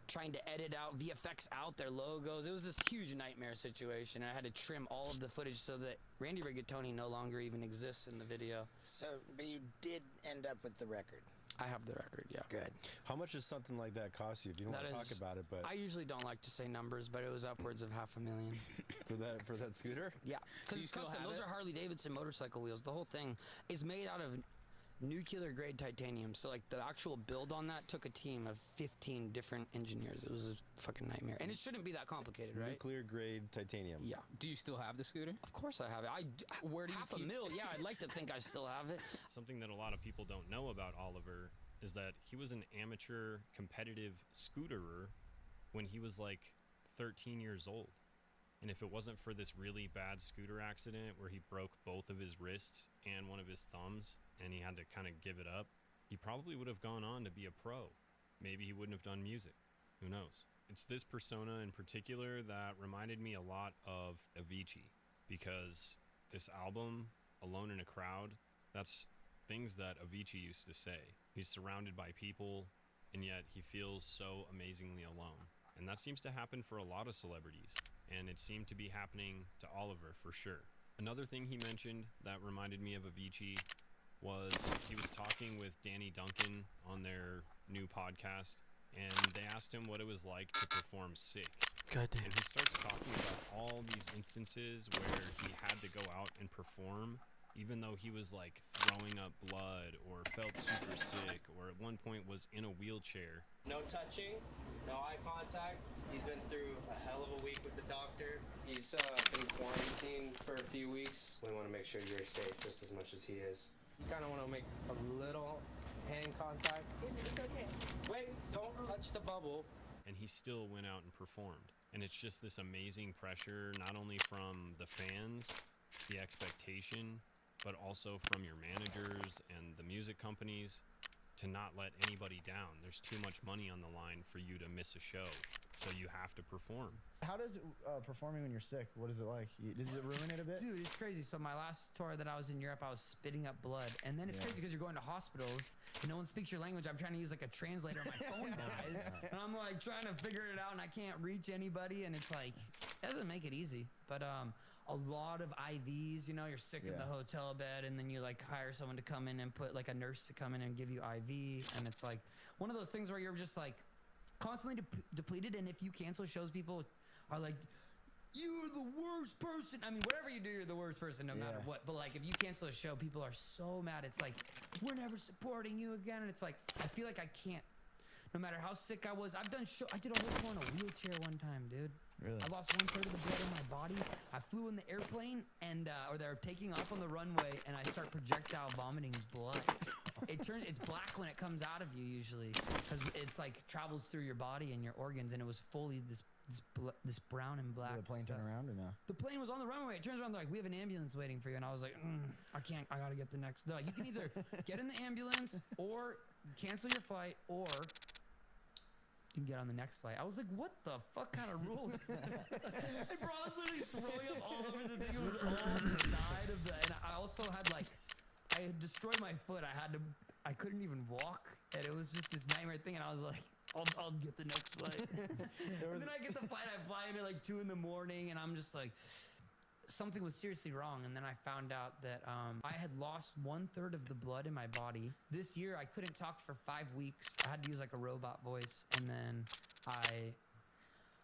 trying to edit out VFX out their logos. It was this huge nightmare situation. I had to trim all of the footage so that Randy Rigatoni no longer even exists in the video. So, but you did end up with the record. I have the record, yeah. Good. How much does something like that cost you? If you don't want to talk about it, but I usually don't like to say numbers, but it was upwards of $500,000 for that scooter. Yeah, because it's custom. Those are Harley Davidson motorcycle wheels. The whole thing is made out of nuclear grade titanium. So like the actual build on that took a team of 15 different engineers. It was a fucking nightmare, and it shouldn't be that complicated, right? Nuclear grade titanium. Yeah. Do you still have the scooter? Of course I have it. Where do you $500,000? Yeah, I'd like to think I still have it. Something that a lot of people don't know about Oliver is that he was an amateur competitive scooterer when he was like 13 years old. And if it wasn't for this really bad scooter accident where he broke both of his wrists and one of his thumbs and he had to kind of give it up, he probably would have gone on to be a pro. Maybe he wouldn't have done music. Who knows? It's this persona in particular that reminded me a lot of Avicii, because this album, Alone in a Crowd, that's things that Avicii used to say. He's surrounded by people, and yet he feels so amazingly alone. And that seems to happen for a lot of celebrities, and it seemed to be happening to Oliver for sure. Another thing he mentioned that reminded me of Avicii was he was talking with Danny Duncan on their new podcast, and they asked him what it was like to perform Sick. Goddamn. And he starts talking about all these instances where he had to go out and perform, even though he was like throwing up blood or felt super sick, or at one point was in a wheelchair. No touching, no eye contact. He's been through a hell of a week with the doctor. He's been quarantined for a few weeks. We want to make sure you're safe just as much as he is. You kind of want to make a little hand contact. It's okay. Wait, don't touch the bubble. And he still went out and performed. And it's just this amazing pressure, not only from the fans, the expectation, but also from your managers and the music companies, to not let anybody down. There's too much money on the line for you to miss a show, so you have to perform. How does performing when you're sick, what is it like? Does it ruin it a bit? Dude, it's crazy. So my last tour that I was in Europe, I was spitting up blood. And then it's crazy because you're going to hospitals and no one speaks your language. I'm trying to use like a translator on my phone, guys. And I'm like trying to figure it out and I can't reach anybody. And it's like, it doesn't make it easy. But a lot of IVs, you know, you're sick in the hotel bed and then you like hire someone to come in and put like a nurse to come in and give you IV. And it's like one of those things where you're just like constantly depleted. And if you cancel shows, people are like, you're the worst person. I mean, whatever you do, you're the worst person no matter what. But like, if you cancel a show, people are so mad. It's like, we're never supporting you again. And it's like, I feel like I can't, no matter how sick I was. I did a whole tour in a wheelchair one time, dude. Really? I lost 1/3 of the blood in my body. I flew in the airplane and, or they're taking off on the runway and I start projectile vomiting blood. It's black when it comes out of you usually, because it's like travels through your body and your organs, and it was fully this brown and black. Did the plane turn around or no? The plane was on the runway. It turns around, they're like, we have an ambulance waiting for you. And I was like, I can't, I gotta get the next. No, you can either get in the ambulance or cancel your flight, or you can get on the next flight. I was like, what the fuck kind of rule is this? And bro, I was literally throwing up all over the thing. It was all on the side of the, and I also had like, I had destroyed my foot. I couldn't even walk, and it was just this nightmare thing. And I was like, I'll get the next flight. And then I get the flight. I fly in at like 2 in the morning, and I'm just like, something was seriously wrong. And then I found out that I had lost 1/3 of the blood in my body. This year, I couldn't talk for 5 weeks. I had to use like a robot voice, and then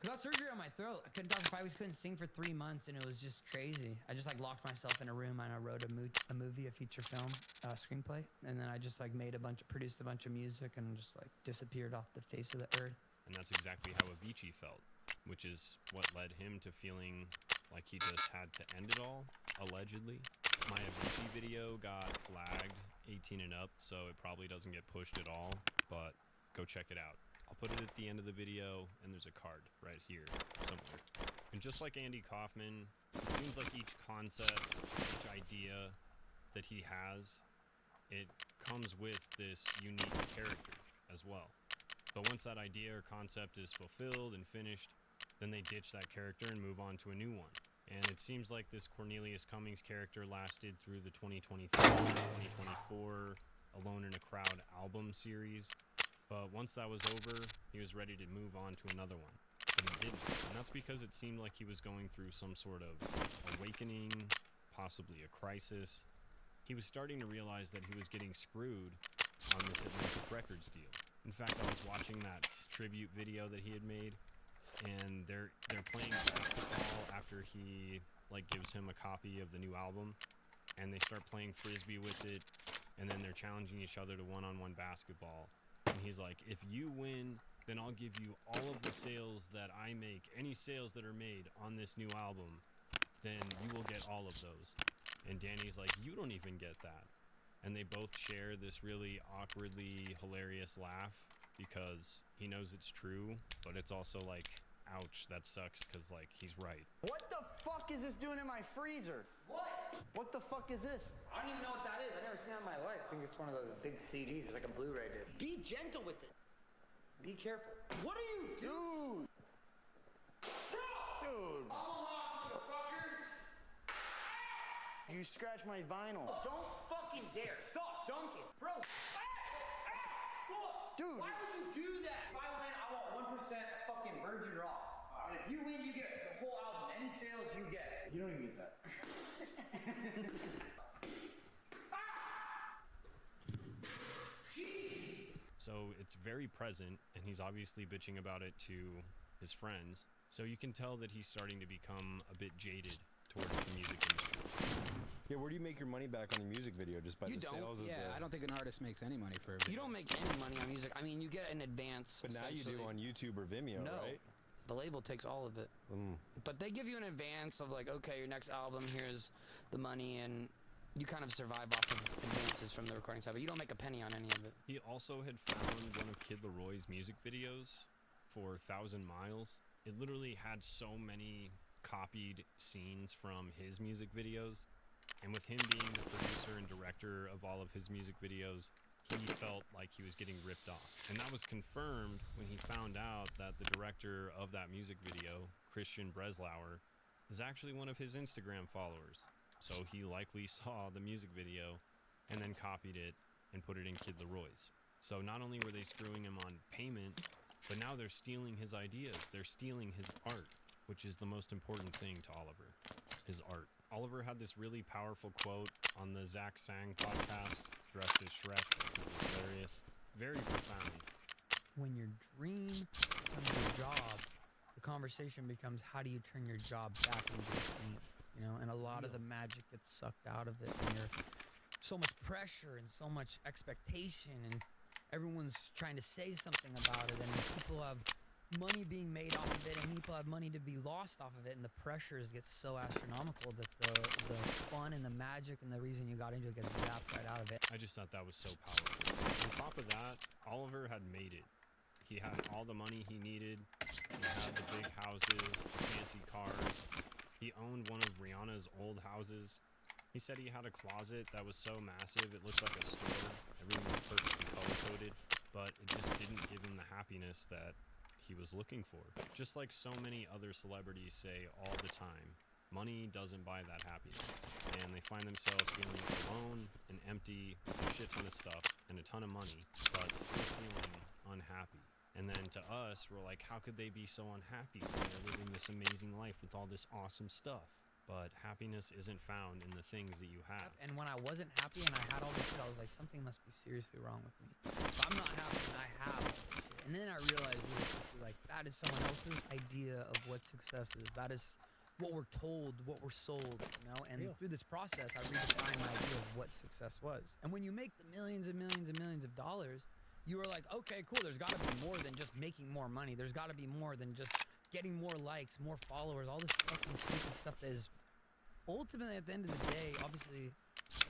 I got surgery on my throat. I couldn't talk for 5 weeks, couldn't sing for 3 months, and it was just crazy. I just like locked myself in a room and I wrote a movie, a feature film, screenplay, and then I just like produced a bunch of music and just like disappeared off the face of the earth. And that's exactly how Avicii felt, which is what led him to feeling like he just had to end it all, allegedly. My Avicii video got flagged 18 and up, so it probably doesn't get pushed at all, but go check it out. I'll put it at the end of the video, and there's a card right here somewhere. And just like Andy Kaufman, it seems like each concept, each idea that he has, it comes with this unique character as well. But once that idea or concept is fulfilled and finished, then they ditch that character and move on to a new one. And it seems like this Cornelius Cummings character lasted through the 2023-2024 Alone in a Crowd album series. But once that was over, he was ready to move on to another one. But he didn't. And that's because it seemed like he was going through some sort of awakening, possibly a crisis. He was starting to realize that he was getting screwed on this Atlantic Records deal. In fact, I was watching that tribute video that he had made, and they're playing basketball after he like gives him a copy of the new album, and they start playing frisbee with it, and then they're challenging each other to one-on-one basketball. And he's like, if you win, then I'll give you all of the sales that I make, any sales that are made on this new album, then you will get all of those. And Danny's like, you don't even get that. And they both share this really awkwardly hilarious laugh because he knows it's true, but it's also like, ouch, that sucks because like he's right. What the fuck is this doing in my freezer? What? What the fuck is this? I don't even know what that is. I've never seen it in my life. I think it's one of those big CDs. It's like a Blu-ray disc. Be gentle with it. Be careful. What are you doing? Dude. You scratched my vinyl. Don't fucking dare. Stop dunking. Bro. Dude. Why would you do that? If I win, I want 1% fucking Virgin Raw. And if you win, you get the whole album. Any sales you get. You don't even get that. So it's very present, and he's obviously bitching about it to his friends. So you can tell that he's starting to become a bit jaded towards the music industry. Yeah, where do you make your money back on the music video? Just by the sales of the... I don't think an artist makes any money for it. You don't make any money on music. I mean, you get an advance. But now you do on YouTube or Vimeo, no, right? The label takes all of it. But they give you an advance of like, okay, your next album, here's the money, and you kind of survive off of advances from the recording side, but you don't make a penny on any of it. He also had found one of Kid Leroy's music videos for 1,000 Miles. It literally had so many copied scenes from his music videos. And with him being the producer and director of all of his music videos, he felt like he was getting ripped off. And that was confirmed when he found out that the director of that music video, Christian Breslauer, is actually one of his Instagram followers. So he likely saw the music video and then copied it and put it in Kid Leroy's. So not only were they screwing him on payment, but now they're stealing his ideas. They're stealing his art, which is the most important thing to Oliver, his art. Oliver had this really powerful quote on the Zach Sang podcast, dressed as Shrek. It was hilarious. Very profound. When your dream becomes your job, the conversation becomes how do you turn your job back into a dream? You know, and a lot of the magic gets sucked out of it. And there's so much pressure and so much expectation, and everyone's trying to say something about it, and people have money being made off of it, and people have money to be lost off of it, and the pressures get so astronomical that the fun and the magic and the reason you got into it gets zapped right out of it. I just thought that was so powerful. On top of that, Oliver had made it. He had all the money he needed. He had the big houses, the fancy cars. He owned one of Rihanna's old houses. He said he had a closet that was so massive it looked like a store. Everything was perfectly color-coded, but it just didn't give him the happiness that he was looking for. Just like so many other celebrities say all the time, money doesn't buy that happiness. And they find themselves feeling alone and empty with a shit ton of stuff and a ton of money, but still feeling unhappy. And then to us, we're like, how could they be so unhappy when they're living this amazing life with all this awesome stuff? But happiness isn't found in the things that you have. And when I wasn't happy and I had all this shit, I was like, something must be seriously wrong with me. So I'm not happy and I have all this shit. And then I realized really quickly, like, that is someone else's idea of what success is. That is what we're told, what we're sold, you know? And through this process, I redefined my idea of what success was. And when you make the millions and millions and millions of dollars, you are like, okay, cool, there's got to be more than just making more money. There's got to be more than just getting more likes, more followers, all this fucking stupid stuff that is ultimately, at the end of the day, obviously,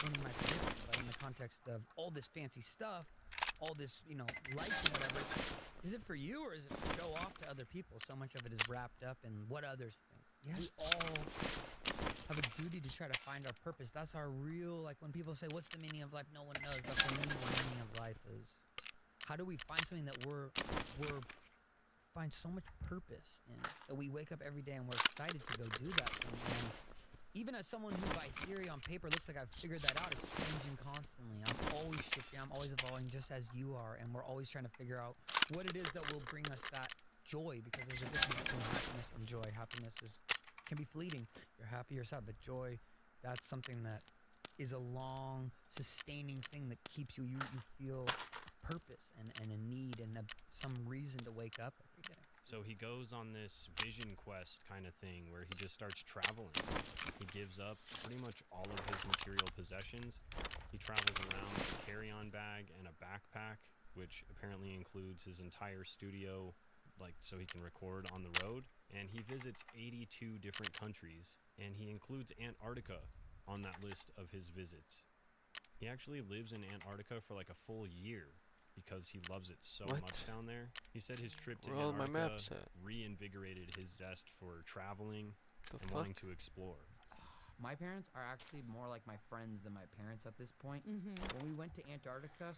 in my position, but in the context of all this fancy stuff, all this, you know, likes and whatever, is it for you or is it to show off to other people? So much of it is wrapped up in what others think. We all have a duty to try to find our purpose. That's our real, like, when people say, what's the meaning of life? No one knows. But for me, the meaning of life is, how do we find something that we're find so much purpose in, that we wake up every day and we're excited to go do that thing. And even as someone who by theory on paper looks like I've figured that out, it's changing constantly. I'm always shifting, I'm always evolving, just as you are, and we're always trying to figure out what it is that will bring us that joy, because there's a difference between happiness and joy. Happiness can be fleeting. You're happy yourself, but joy, that's something that is a long, sustaining thing that keeps you feel purpose and a need and some reason to wake up every day. So he goes on this vision quest kind of thing where he just starts traveling. He gives up pretty much all of his material possessions. He travels around with a carry-on bag and a backpack, which apparently includes his entire studio, like, so he can record on the road. And he visits 82 different countries, and he includes Antarctica on that list of his visits. He actually lives in Antarctica for like a full year because he loves it so much down there. He said his trip to Antarctica reinvigorated his zest for traveling and wanting to explore. My parents are actually more like my friends than my parents at this point. When we went to Antarctica,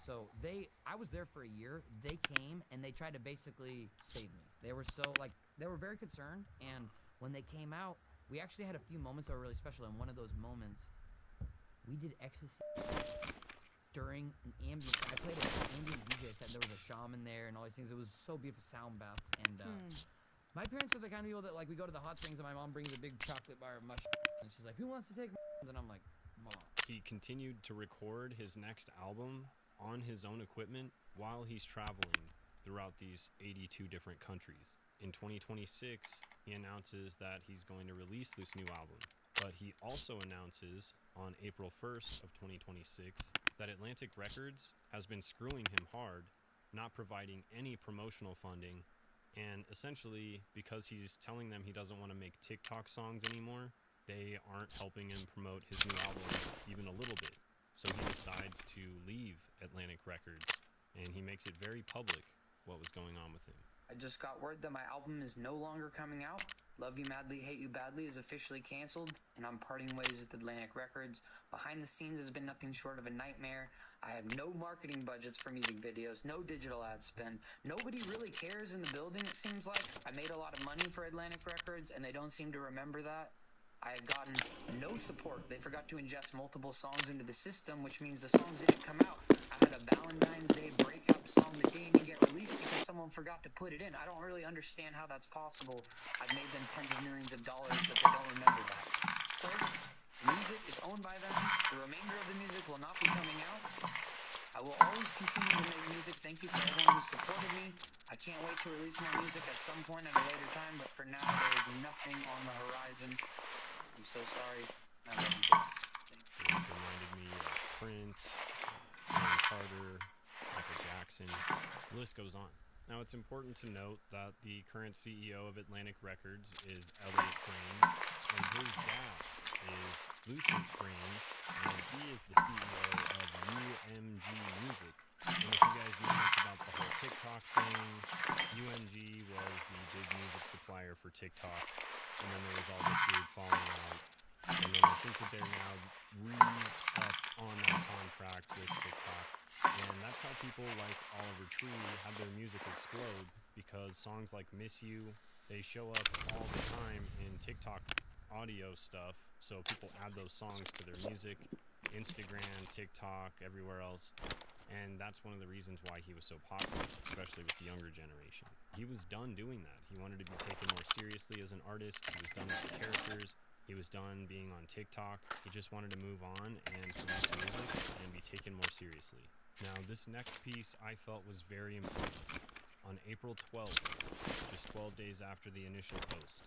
I was there for a year. They came and they tried to basically save me. They were very concerned, and when they came out, we actually had a few moments that were really special. And one of those moments, we did ecstasy during an ambient. I played an ambient DJ set. There was a shaman there and all these things. It was so beautiful, sound baths. And my parents are the kind of people that, like, we go to the hot springs and my mom brings a big chocolate bar of mushrooms. And she's like, who wants to take mushrooms? And I'm like, Mom. He continued to record his next album on his own equipment while he's traveling throughout these 82 different countries. In 2026, he announces that he's going to release this new album. But he also announces on April 1st of 2026 that Atlantic Records has been screwing him hard, not providing any promotional funding, and essentially because he's telling them he doesn't want to make TikTok songs anymore, they aren't helping him promote his new album even a little bit. So he decides to leave Atlantic Records, and he makes it very public what was going on with him. I just got word that my album is no longer coming out. Love You Madly, Hate You Badly is officially canceled, and I'm parting ways with Atlantic Records. Behind the scenes has been nothing short of a nightmare. I have no marketing budgets for music videos, no digital ad spend. Nobody really cares in the building, it seems like. I made a lot of money for Atlantic Records, and they don't seem to remember that. I have gotten no support. They forgot to ingest multiple songs into the system, which means the songs didn't come out. I had a Valentine's Day breakup song that didn't even get released because someone forgot to put it in. I don't really understand how that's possible. I've made them tens of millions of dollars, but they don't remember that. So, music is owned by them. The remainder of the music will not be coming out. I will always continue to make music. Thank you for everyone who supported me. I can't wait to release my music at some point at a later time, but for now, there is nothing on the horizon. I'm so sorry. I love you guys. Which reminded me of Prince, Aaron Carter, Michael Jackson. The list goes on. Now, it's important to note that the current CEO of Atlantic Records is Elliot Grange, and his dad is Lucian Grange, and he is the CEO of UMG Music. And if you guys know much about the whole TikTok thing, UMG was the big music supplier for TikTok, and then there was all this weird falling out. And then I think that they're now re-up on that contract with TikTok. And that's how people like Oliver Tree have their music explode, because songs like Miss You, they show up all the time in TikTok audio stuff, so people add those songs to their music, Instagram, TikTok, everywhere else. And that's one of the reasons why he was so popular, especially with the younger generation. He was done doing that. He wanted to be taken more seriously as an artist. He was done with the characters. He was done being on TikTok. He just wanted to move on and produce music and be taken more seriously. Now, this next piece I felt was very important. on April 12th, just 12 days after the initial post.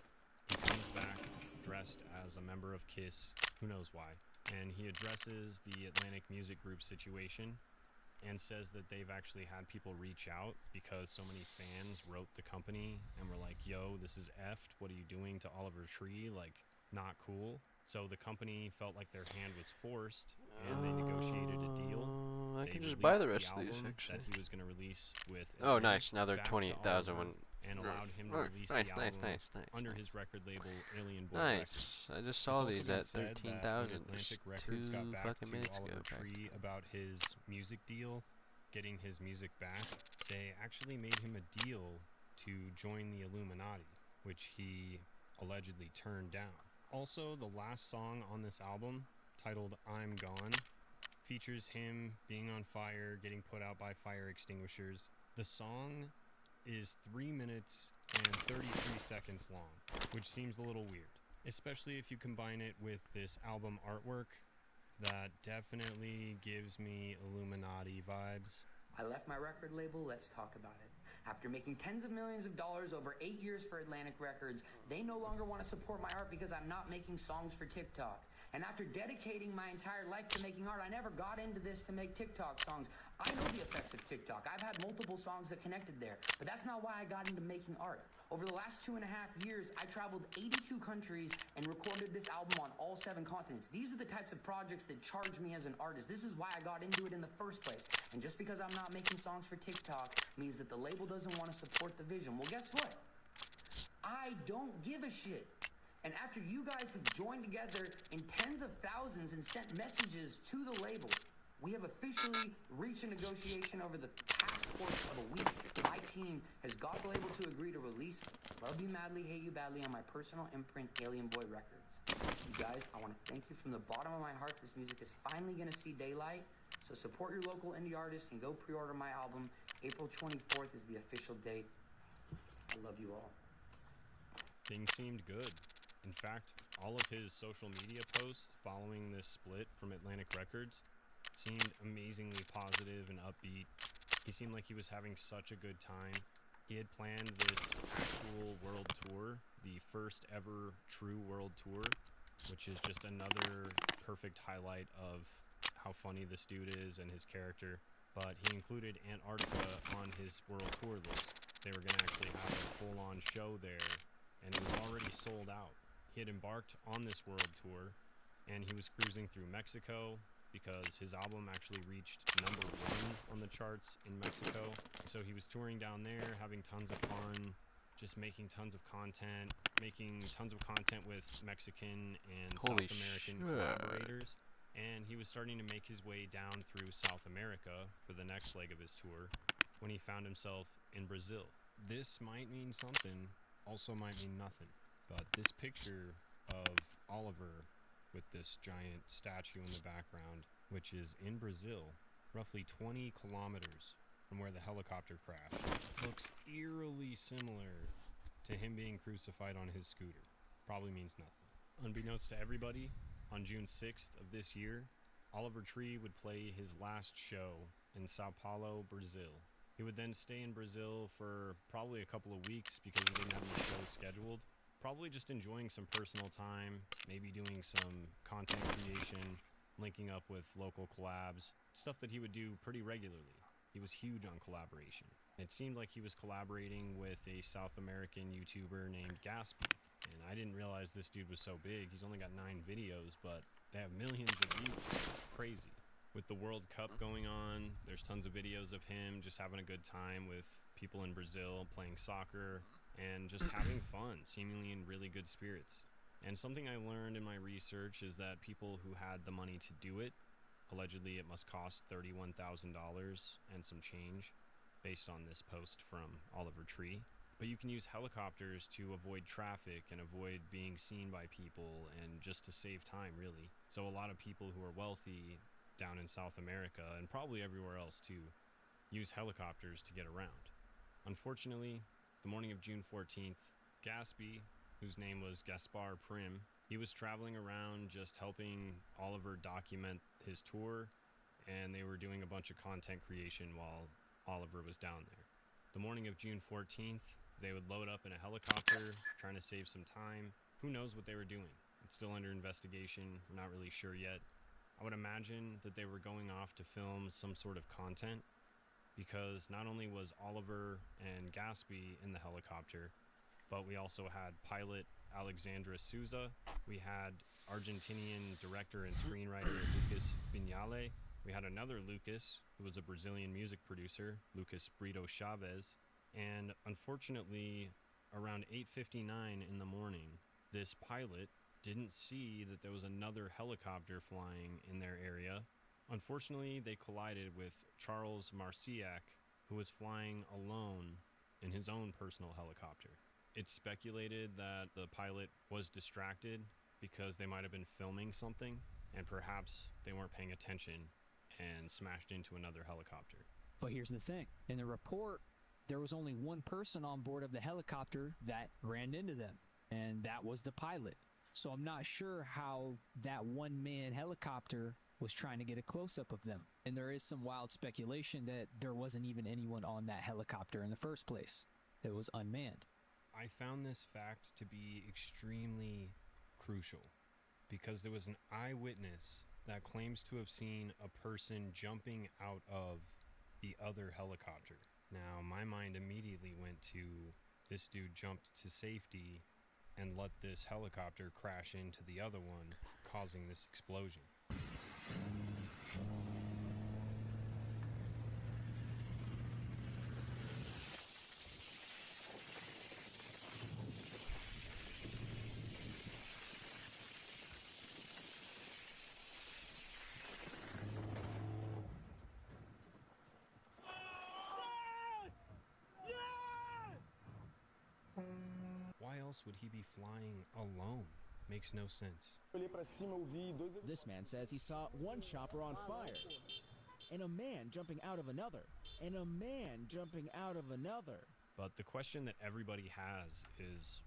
He comes back dressed as a member of KISS, who knows why, and he addresses the Atlantic Music Group situation and says that they've actually had people reach out because so many fans wrote the company and were like, yo, this is effed, what are you doing to Oliver Tree, like, not cool. So the company felt like their hand was forced, and they negotiated a deal. I They can just buy the released rest of these, album actually. that he was going to release with Oh, Atlantic nice. Now they're back to 28,000 Oliver when- and allowed him to Oh, release nice, the nice, album nice, nice, under nice. his record label Alien Boy Nice. Records. I just It's saw also these been at said that 13,000 when just Atlantic Records got 2 back fucking to minutes Oliver ago. Tree about his music deal, getting his music back, they actually made him a deal to join the Illuminati, which he allegedly turned down. Also, the last song on this album, titled I'm Gone, features him being on fire, getting put out by fire extinguishers. The song is 3 minutes and 33 seconds long, which seems a little weird, especially if you combine it with this album artwork that definitely gives me Illuminati vibes. I left my record label, let's talk about it. After making tens of millions of dollars over 8 years for Atlantic Records, they no longer want to support my art because I'm not making songs for TikTok. And after dedicating my entire life to making art, I never got into this to make TikTok songs. I know the effects of TikTok. I've had multiple songs that connected there, but that's not why I got into making art. Over the last 2.5 years, I traveled 82 countries and recorded this album on all 7 continents. These are the types of projects that charge me as an artist. This is why I got into it in the first place. And just because I'm not making songs for TikTok means that the label doesn't want to support the vision. Well, guess what? I don't give a shit. And after you guys have joined together in tens of thousands and sent messages to the label, we have officially reached a negotiation over the past course of a week. My team has got the label to agree to release Love You Madly, Hate You Badly on my personal imprint, Alien Boy Records. You guys, I want to thank you from the bottom of my heart. This music is finally going to see daylight. So support your local indie artists and go pre-order my album. April 24th is the official date. I love you all. Things seemed good. In fact, all of his social media posts following this split from Atlantic Records seemed amazingly positive and upbeat. He seemed like he was having such a good time. He had planned this actual world tour, the first ever true world tour, which is just another perfect highlight of how funny this dude is and his character. But he included Antarctica on his world tour list. They were going to actually have a full-on show there, and it was already sold out. He had embarked on this world tour, and he was cruising through Mexico because his album actually reached #1 on the charts in Mexico. So he was touring down there, having tons of fun, just making tons of content, with Mexican and Holy South American shit. collaborators. And he was starting to make his way down through South America for the next leg of his tour when he found himself in Brazil. This might mean something, also might mean nothing. But this picture of Oliver with this giant statue in the background, which is in Brazil, roughly 20 kilometers from where the helicopter crashed, looks eerily similar to him being crucified on his scooter. Probably means nothing. Unbeknownst to everybody, on June 6th of this year, Oliver Tree would play his last show in Sao Paulo, Brazil. He would then stay in Brazil for probably a couple of weeks because he didn't have any shows scheduled. Probably just enjoying some personal time, maybe doing some content creation, linking up with local collabs, stuff that he would do pretty regularly. He was huge on collaboration. It seemed like he was collaborating with a South American YouTuber named Gaspy, and I didn't realize this dude was so big. He's only got 9 videos, but they have millions of views. It's crazy. With the World Cup going on, there's tons of videos of him just having a good time with people in Brazil, playing soccer, and just having fun, seemingly in really good spirits. And something I learned in my research is that people who had the money to do it, allegedly it must cost $31,000 and some change, based on this post from Oliver Tree. But you can use helicopters to avoid traffic and avoid being seen by people and just to save time, really. So a lot of people who are wealthy down in South America, and probably everywhere else too, use helicopters to get around. Unfortunately, the morning of June 14th, Gaspy, whose name was Gaspar Prim, he was traveling around just helping Oliver document his tour, and they were doing a bunch of content creation while Oliver was down there. The morning of June 14th, they would load up in a helicopter, trying to save some time. Who knows what they were doing? It's still under investigation. We're not really sure yet. I would imagine that they were going off to film some sort of content, because not only was Oliver and Gaspy in the helicopter, but we also had pilot Alexandra Souza. We had Argentinian director and screenwriter Lucas Vignale. We had another Lucas, who was a Brazilian music producer, Lucas Brito Chavez. And unfortunately, around 8:59 in the morning, this pilot didn't see that there was another helicopter flying in their area. Unfortunately, they collided with Charles Marciak, who was flying alone in his own personal helicopter. It's speculated that the pilot was distracted because they might have been filming something, and perhaps they weren't paying attention and smashed into another helicopter. But here's the thing. In the report, there was only one person on board of the helicopter that ran into them, and that was the pilot. So I'm not sure how that one-man helicopter was trying to get a close-up of them. And there is some wild speculation that there wasn't even anyone on that helicopter in the first place. It was unmanned. I found this fact to be extremely crucial because there was an eyewitness that claims to have seen a person jumping out of the other helicopter. Now, my mind immediately went to this dude jumped to safety and let this helicopter crash into the other one, causing this explosion. Why else would he be flying alone? Makes no sense. This man says he saw one chopper on fire, and a man jumping out of another, and a man jumping out of another. But the question that everybody has is,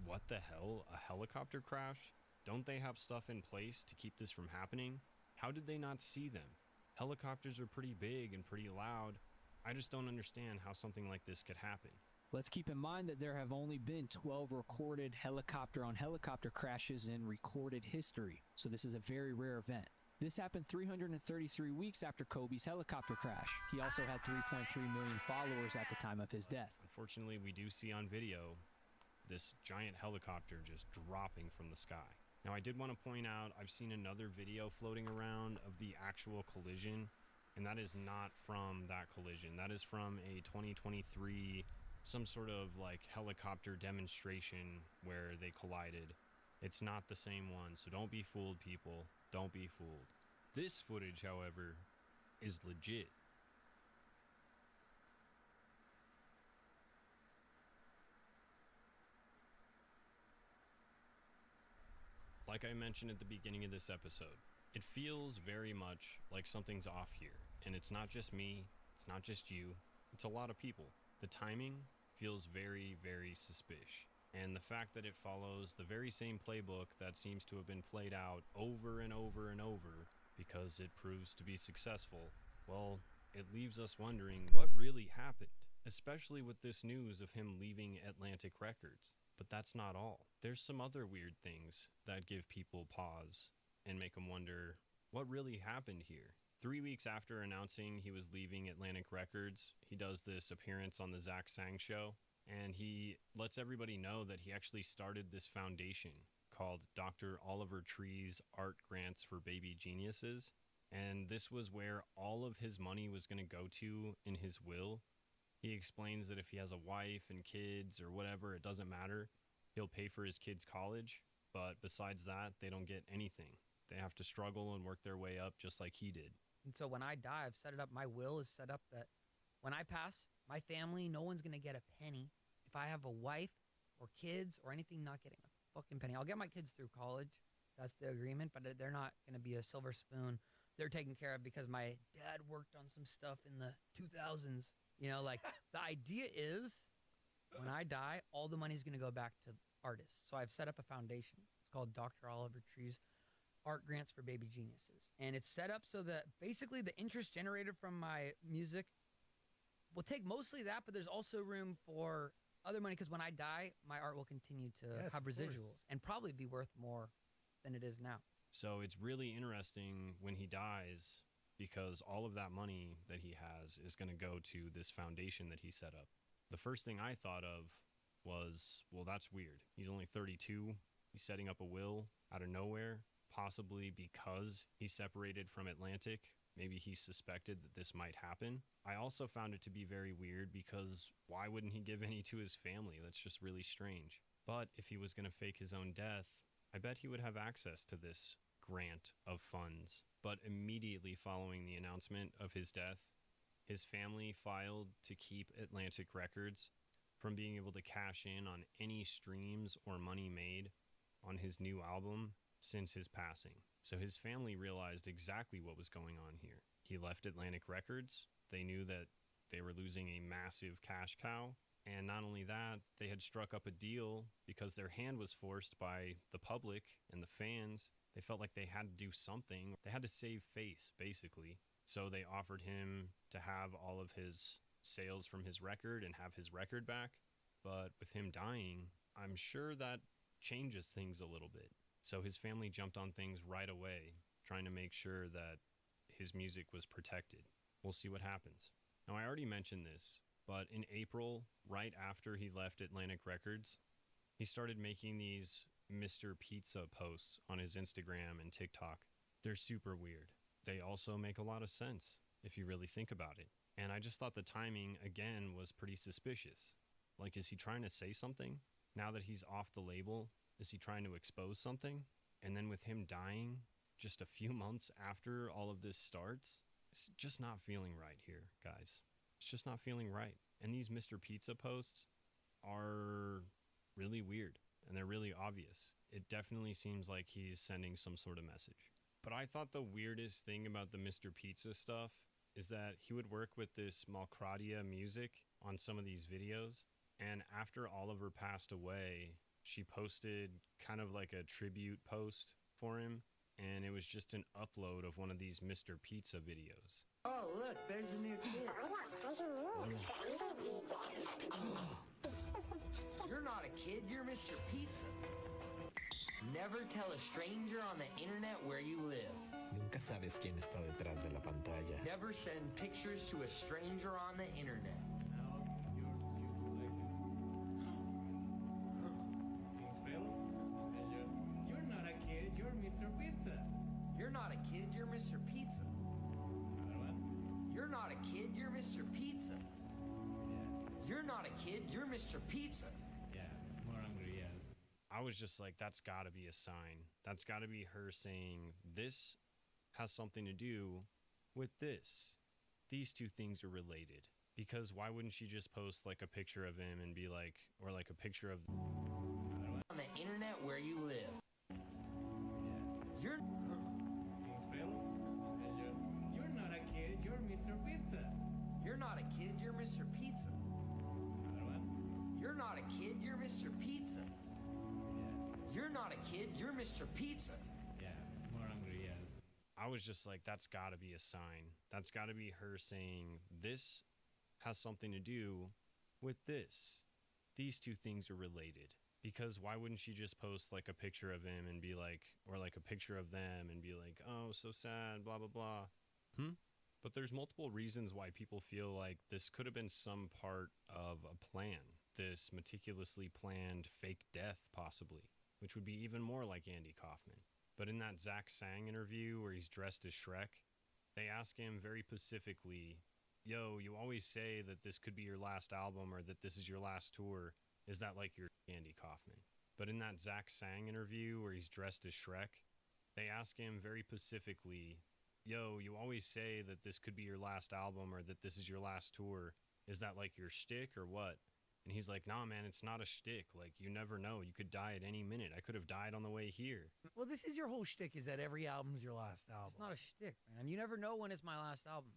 what the hell? A helicopter crash? Don't they have stuff in place to keep this from happening? How did they not see them? Helicopters are pretty big and pretty loud. I just don't understand how something like this could happen. Let's keep in mind that there have only been 12 recorded helicopter-on-helicopter crashes in recorded history, so this is a very rare event. This happened 333 weeks after Kobe's helicopter crash. He also had 3.3 million followers at the time of his death. Unfortunately, we do see on video this giant helicopter just dropping from the sky. Now, I did want to point out, I've seen another video floating around of the actual collision, and that is not from that collision. That is from a 2023 some sort of like helicopter demonstration where they collided. It's not the same one, so don't be fooled, people. Don't be fooled. This footage, however, is legit. Like I mentioned at the beginning of this episode, it feels very much like something's off here. And it's not just me, it's not just you, it's a lot of people. The timing feels very, very suspicious. And the fact that it follows the very same playbook that seems to have been played out over and over and over because it proves to be successful, well, it leaves us wondering what really happened, especially with this news of him leaving Atlantic Records. But that's not all. There's some other weird things that give people pause and make them wonder what really happened here. 3 weeks after announcing he was leaving Atlantic Records, he does this appearance on the Zach Sang Show, and he lets everybody know that he actually started this foundation called Dr. Oliver Tree's Art Grants for Baby Geniuses, and this was where all of his money was going to go to in his will. He explains that if he has a wife and kids or whatever, it doesn't matter. He'll pay for his kids' college, but besides that, they don't get anything. They have to struggle and work their way up just like he did. And so when I die, I've set it up, my will is set up that when I pass, my family, no one's going to get a penny. If I have a wife or kids or anything, not getting a fucking penny. I'll get my kids through college. That's the agreement, but they're not going to be a silver spoon. They're taken care of because my dad worked on some stuff in the 2000s. You know, like the idea is when I die, all the money is going to go back to artists. So I've set up a foundation. It's called Dr. Oliver Tree's Art Grants for Baby Geniuses. And it's set up so that basically the interest generated from my music we'll take mostly that, but there's also room for other money because when I die, my art will continue to Yes, have of course. residuals and probably be worth more than it is now. So it's really interesting when he dies because all of that money that he has is going to go to this foundation that he set up. The first thing I thought of was, well, that's weird. He's only 32. He's setting up a will out of nowhere, possibly because he separated from Atlantic. Maybe he suspected that this might happen. I also found it to be very weird because why wouldn't he give any to his family? That's just really strange. But if he was going to fake his own death, I bet he would have access to this grant of funds. But immediately following the announcement of his death, his family filed to keep Atlantic Records from being able to cash in on any streams or money made on his new album since his passing. So his family realized exactly what was going on here. He left Atlantic Records. They knew that they were losing a massive cash cow. And not only that, they had struck up a deal because their hand was forced by the public and the fans. They felt like they had to do something. They had to save face, basically. So they offered him to have all of his sales from his record and have his record back. But with him dying, I'm sure that changes things a little bit. So his family jumped on things right away, trying to make sure that his music was protected. We'll see what happens. Now, I already mentioned this, but in April, right after he left Atlantic Records, he started making these Mr. Pizza posts on his Instagram and TikTok. They're super weird. They also make a lot of sense if you really think about it. And I just thought the timing, again, was pretty suspicious. Like, is he trying to say something? Now that he's off the label, is he trying to expose something? And then with him dying just a few months after all of this starts, it's just not feeling right here, guys. It's just not feeling right. And these Mr. Pizza posts are really weird, and they're really obvious. It definitely seems like he's sending some sort of message. But I thought the weirdest thing about the Mr. Pizza stuff is that he would work with this Malcradia music on some of these videos. And after Oliver passed away, she posted kind of like a tribute post for him. And it was just an upload of one of these Mr. Pizza videos. Oh, look, there's a new kid. You're not a kid, you're Mr. Pizza. Never tell a stranger on the internet where you live. Nunca sabes quién está detrás de la pantalla. Never send pictures to a stranger on the internet. You're not a kid, you're Mr. Pizza. You're not a kid, you're Mr. Pizza. You're not a kid, you're Mr. Pizza. You're not a kid, you're Mr. Pizza. Yeah, more hungry, yeah. I was just like, that's got to be a sign. That's got to be her saying, this has something to do with this. These two things are related. Because why wouldn't she just post like a picture of him and be like, or like a picture of... On the internet where you live. You're not a kid, you're Mr. Pizza. You're not a kid, you're Mr. Pizza. You're not a kid, you're Mr. Pizza. You're not a kid, you're Mr. Pizza. Yeah, more hungry, yeah. I was just like, that's got to be a sign. That's got to be her saying, this has something to do with this. These two things are related. Because why wouldn't she just post like a picture of him and be like, or like a picture of them and be like, oh, so sad, blah, blah, blah. But there's multiple reasons why people feel like this could have been some part of a plan. This meticulously planned fake death, possibly, which would be even more like Andy Kaufman. But in that Zach Sang interview where he's dressed as Shrek, they ask him very specifically, yo, you always say that this could be your last album or that this is your last tour. Is that like your Andy Kaufman? But in that Zach Sang interview where he's dressed as Shrek, they ask him very specifically, yo, you always say that this could be your last album or that this is your last tour. Is that like your shtick or what? And he's like, nah, man, it's not a shtick. Like, you never know. You could die at any minute. I could have died on the way here. Well, this is your whole shtick, is that every album's your last album. It's not a shtick, man. You never know when it's my last album.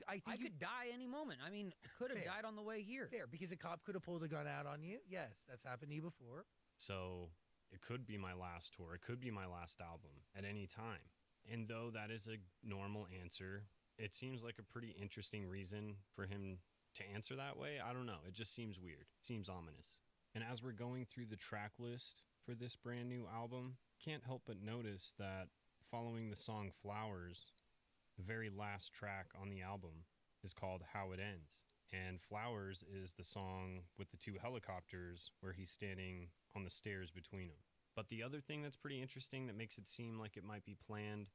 I could die any moment. I mean, I could have died on the way here. Fair, because a cop could have pulled a gun out on you. Yes, that's happened to you before. So it could be my last tour. It could be my last album at any time. And though that is a normal answer, it seems like a pretty interesting reason for him to answer that way. I don't know. It just seems weird. Seems ominous. And as we're going through the track list for this brand new album, can't help but notice that following the song Flowers, the very last track on the album is called How It Ends. And Flowers is the song with the two helicopters where he's standing on the stairs between them. But the other thing that's pretty interesting that makes it seem like it might be planned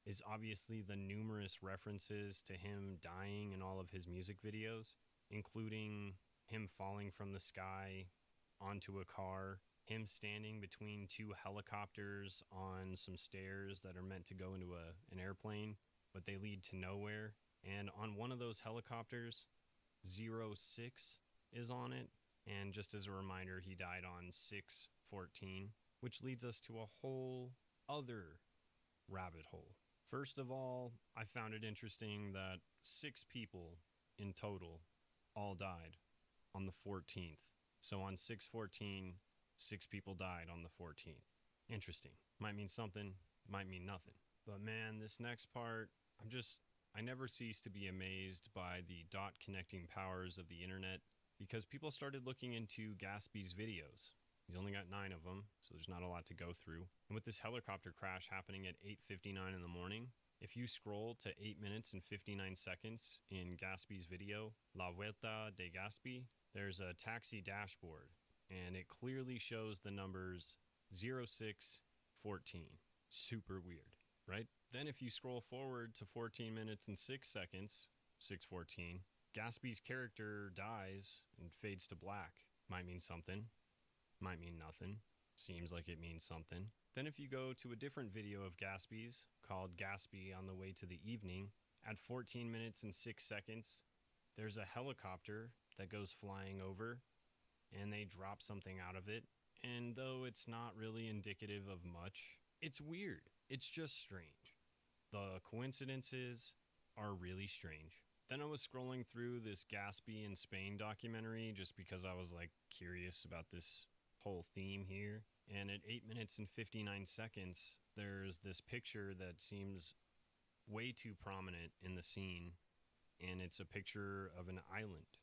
is obviously the numerous references to him dying in all of his music videos, including him falling from the sky onto a car, him standing between two helicopters on some stairs that are meant to go into an airplane, but they lead to nowhere. And on one of those helicopters, 06 is on it. And just as a reminder, he died on 6/14, which leads us to a whole other rabbit hole. First of all, I found it interesting that 6 people in total all died on the 14th. So on 6/14, 6 people died on the 14th. Interesting. Might mean something, might mean nothing. But man, this next part, I never cease to be amazed by the dot connecting powers of the internet, because people started looking into Gaspy's videos. He's only got 9 of them, so there's not a lot to go through. And with this helicopter crash happening at 8:59 in the morning, if you scroll to 8 minutes and 59 seconds in Gaspy's video, La Vuelta de Gaspy, there's a taxi dashboard, and it clearly shows the numbers 0614. Super weird, right? Then if you scroll forward to 14 minutes and 6 seconds, 614, Gaspy's character dies and fades to black. Might mean something, might mean nothing. Seems like it means something. Then if you go to a different video of Gaspy's called Gaspy on the Way to the Evening, at 14 minutes and 6 seconds, there's a helicopter that goes flying over, and they drop something out of it. And though it's not really indicative of much, it's weird. It's just strange. The coincidences are really strange. Then I was scrolling through this Gaspy in Spain documentary just because I was like curious about this whole theme here. And at 8 minutes and 59 seconds, there's this picture that seems way too prominent in the scene, and it's a picture of an island.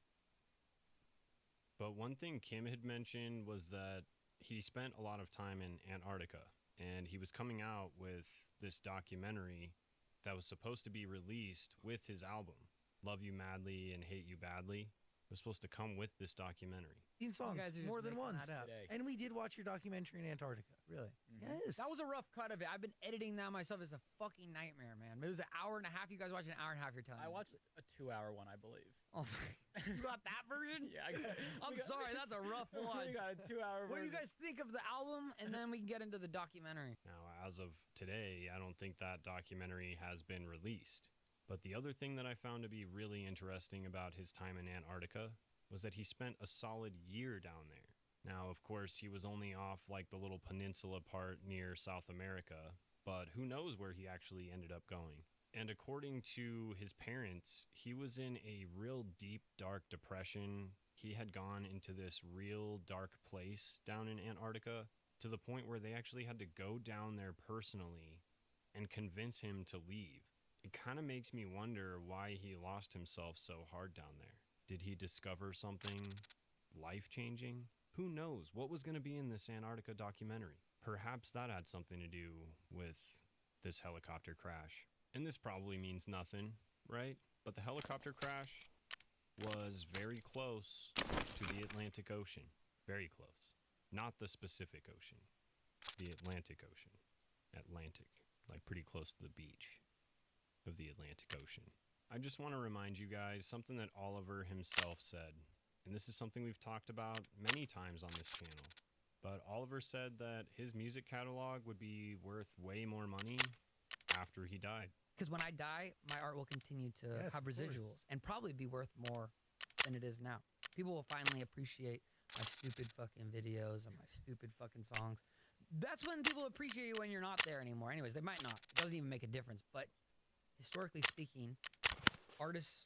But one thing Kim had mentioned was that he spent a lot of time in Antarctica, and he was coming out with this documentary that was supposed to be released with his album, Love You Madly and Hate You Badly. It was supposed to come with this documentary. 15 songs, more than once. that up. And we did watch your documentary in Antarctica. Really? Yes. That was a rough cut of it. I've been editing that myself. It's a fucking nightmare, man. It was an hour and a half. You guys watched an hour and a half, you're telling me. I watched a 2-hour one, I believe. Oh, you got that version? Yeah. I'm sorry, that's a rough one. We got a 2-hour What do version. you guys think of the album? And then we can get into the documentary. Now, as of today, I don't think that documentary has been released. But the other thing that I found to be really interesting about his time in Antarctica was that he spent a solid year down there. Now, of course, he was only off like the little peninsula part near South America, but who knows where he actually ended up going. And according to his parents, he was in a real deep, dark depression. He had gone into this real dark place down in Antarctica to the point where they actually had to go down there personally and convince him to leave. It kind of makes me wonder why he lost himself so hard down there. Did he discover something life-changing? Who knows what was going to be in this Antarctica documentary? Perhaps that had something to do with this helicopter crash. And this probably means nothing, right? But the helicopter crash was very close to the Atlantic Ocean. Very close. Not the Pacific Ocean. The Atlantic Ocean. Atlantic. Like pretty close to the beach of the Atlantic Ocean. I just want to remind you guys something that Oliver himself said, and this is something we've talked about many times on this channel, but Oliver said that his music catalog would be worth way more money after he died. Because when I die, my art will continue to Yes, have of course. residuals and probably be worth more than it is now. People will finally appreciate my stupid fucking videos and my stupid fucking songs. That's when people appreciate you when you're not there anymore. Anyways, they might not. It doesn't even make a difference. But historically speaking, artists'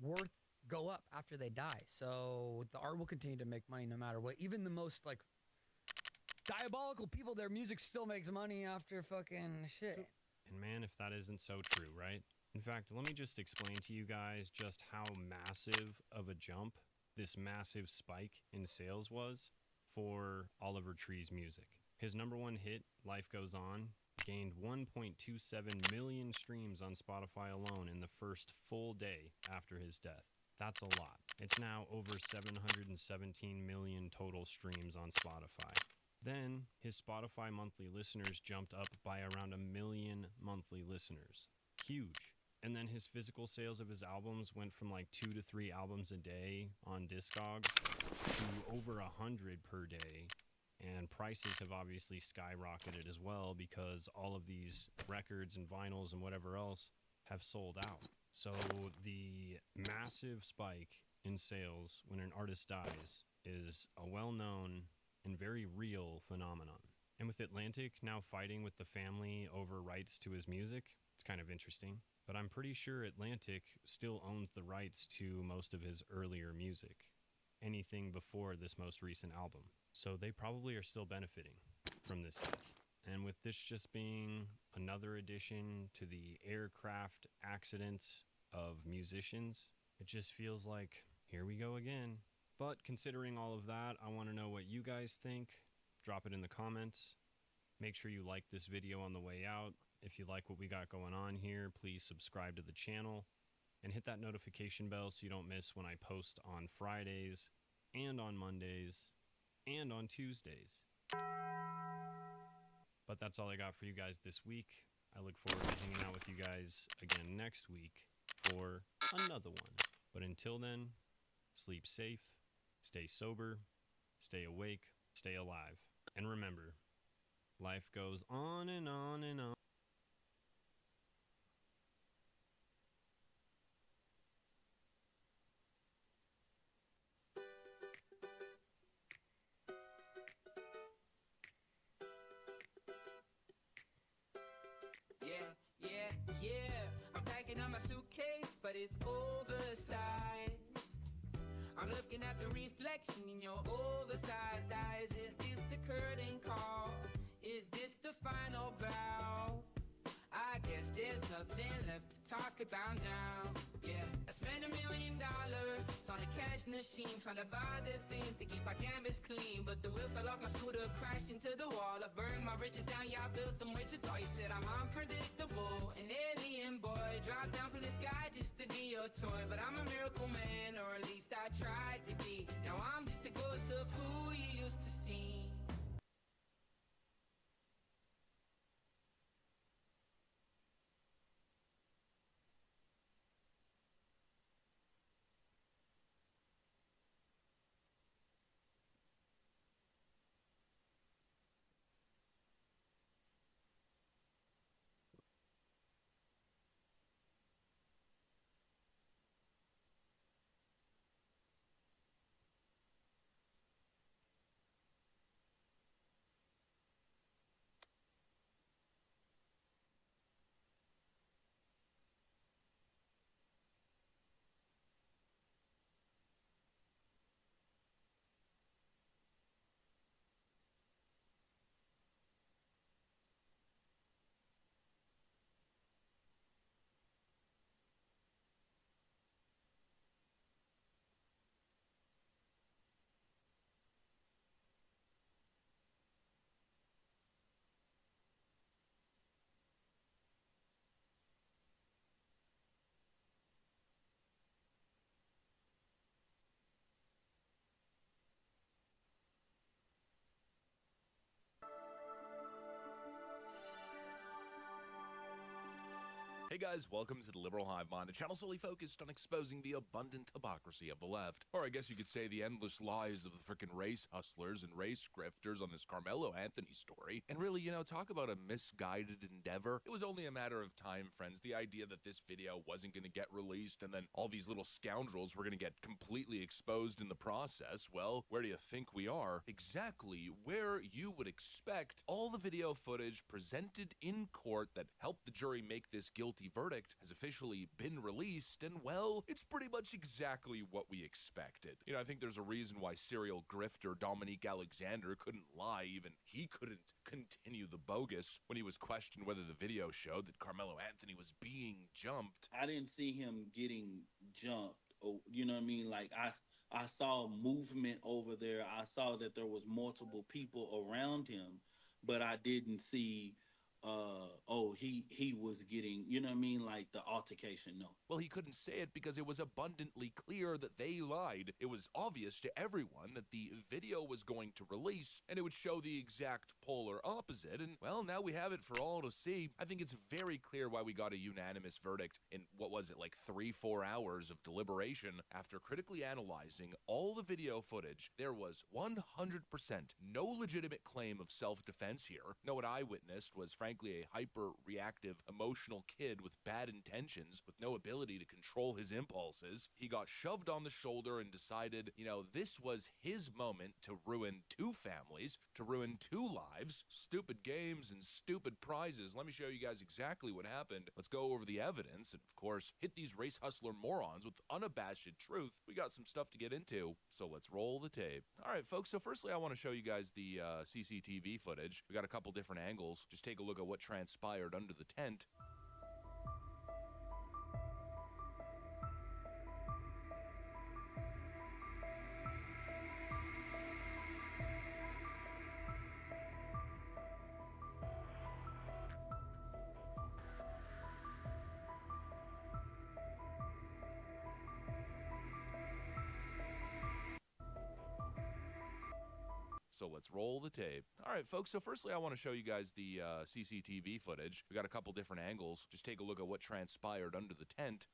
worth go up after they die. So the art will continue to make money no matter what. Even the most like diabolical people, their music still makes money after fucking shit. And man, if that isn't so true, right? In fact, let me just explain to you guys just how massive of a jump this massive spike in sales was for Oliver Tree's music. His #1 hit, Life Goes On, gained 1.27 million streams on Spotify alone in the first full day after his death. That's a lot. It's now over 717 million total streams on Spotify. Then, his Spotify monthly listeners jumped up by around 1 million monthly listeners. Huge. And then his physical sales of his albums went from like 2 to 3 albums a day on Discogs to over 100 per day. And prices have obviously skyrocketed as well because all of these records and vinyls and whatever else have sold out. So the massive spike in sales when an artist dies is a well-known and very real phenomenon. And with Atlantic now fighting with the family over rights to his music, it's kind of interesting. But I'm pretty sure Atlantic still owns the rights to most of his earlier music, anything before this most recent album. So they probably are still benefiting from this death. And with this just being another addition to the aircraft accidents of musicians, it just feels like, here we go again. But considering all of that, I want to know what you guys think. Drop it in the comments. Make sure you like this video on the way out. If you like what we got going on here, please subscribe to the channel and hit that notification bell so you don't miss when I post on Fridays and on Mondays and on Tuesdays. But that's all I got for you guys this week. I look forward to hanging out with you guys again next week for another one. But until then, sleep safe, stay sober, stay awake, stay alive. And remember, life goes on and on and on. I'm packing up my suitcase, but it's oversized. I'm looking at the reflection in your oversized eyes. Is this the curtain call? Is this the final bow? I guess there's nothing left to talk about now. Yeah, I spent $1 million on a cash machine, trying to buy the things to keep my canvas clean. But the wheels fell off my scooter, crashed into the wall. I burned my bridges down, yeah, I built them way too tall. You said I'm unpredictable, an alien boy, dropped down from the sky just to be your toy. But I'm a miracle man, or at least I tried to be. Now I'm just a ghost of who you used to see. Hey guys, welcome to the Liberal Hive Mind, a channel solely focused on exposing the abundant hypocrisy of the left. Or I guess you could say the endless lies of the frickin' race hustlers and race grifters on this Carmelo Anthony story. And really, you know, talk about a misguided endeavor. It was only a matter of time, friends. The idea that this video wasn't going to get released and then all these little scoundrels were going to get completely exposed in the process. Well, where do you think we are? Exactly where you would expect all the video footage presented in court that helped the jury make this guilty guilty verdict has officially been released, and well, it's pretty much exactly what we expected. You know, I think there's a reason why serial grifter Dominique Alexander couldn't lie, even he couldn't continue the bogus when he was questioned whether the video showed that Carmelo Anthony was being jumped. I didn't see him getting jumped. Oh, you know what I mean? Like, I saw movement over there. I saw that there was multiple people around him, but I didn't see he was getting, you know what I mean, like the altercation. No. Well, he couldn't say it because it was abundantly clear that they lied. It was obvious to everyone that the video was going to release and it would show the exact polar opposite. And well, now we have it for all to see. I think it's very clear why we got a unanimous verdict in, what was it, like 3-4 hours of deliberation. After critically analyzing all the video footage, there was 100% no legitimate claim of self-defense here. No, what I witnessed was frankly a hyper-reactive, emotional kid with bad intentions, with no ability to control his impulses. He got shoved on the shoulder and decided, you know, this was his moment to ruin 2 families, to ruin 2 lives. Stupid games and stupid prizes. Let me show you guys exactly what happened. Let's go over the evidence and, of course, hit these race hustler morons with unabashed truth. We got some stuff to get into, so let's roll the tape. All right, folks, so firstly, I want to show you guys the CCTV footage. We got a couple different angles. Just take a look at what transpired under the tent. So let's roll the tape. All right, folks, so firstly, I want to show you guys the CCTV footage. We got a couple different angles. Just take a look at what transpired under the tent.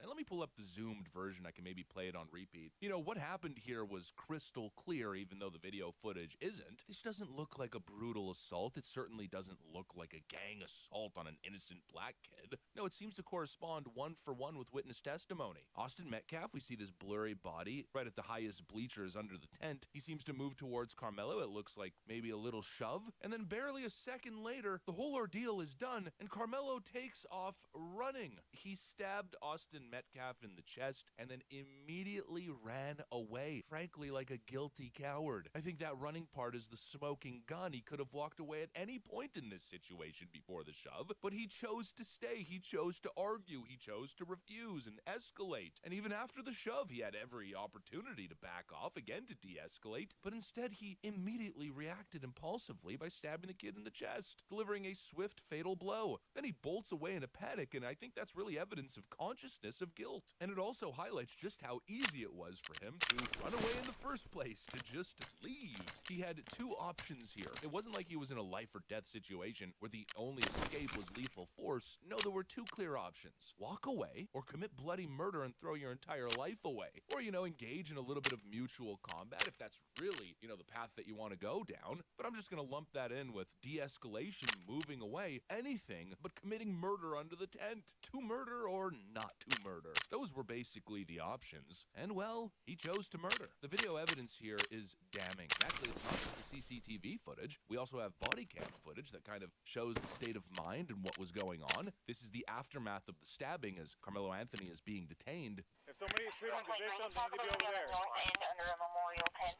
Let me pull up the zoomed version. I can maybe play it on repeat. You know, what happened here was crystal clear, even though the video footage isn't. This doesn't look like a brutal assault. It certainly doesn't look like a gang assault on an innocent black kid. No, it seems to correspond 1-for-1 with witness testimony. Austin Metcalf, we see this blurry body right at the highest bleachers under the tent. He seems to move towards Carmelo. It looks like maybe a little shove. And then barely a second later, the whole ordeal is done, and Carmelo takes off running. He stabbed Austin Metcalf in the chest and then immediately ran away, frankly like a guilty coward. I think that running part is the smoking gun. He could have walked away at any point in this situation before the shove, but he chose to stay. He chose to argue. He chose to refuse and escalate. And even after the shove, he had every opportunity to back off, again to de-escalate, but instead he immediately reacted impulsively by stabbing the kid in the chest, delivering a swift, fatal blow. Then he bolts away in a panic, and I think that's really evidence of consciousness of guilt. And it also highlights just how easy it was for him to run away in the first place, to just leave. He had 2 options here. It wasn't like he was in a life or death situation where the only escape was lethal force. No, there were 2 clear options. Walk away or commit bloody murder and throw your entire life away. Or, you know, engage in a little bit of mutual combat if that's really, you know, the path that you want to go down. But I'm just going to lump that in with de-escalation, moving away, anything but committing murder under the tent. To murder or not to murder. Those were basically the options. And well, he chose to murder. The video evidence here is damning. Actually, it's not just the CCTV footage. We also have body cam footage that kind of shows the state of mind and what was going on. This is the aftermath of the stabbing as Carmelo Anthony is being detained. If somebody is shooting the victim, they need to be over there. Under a memorial tent.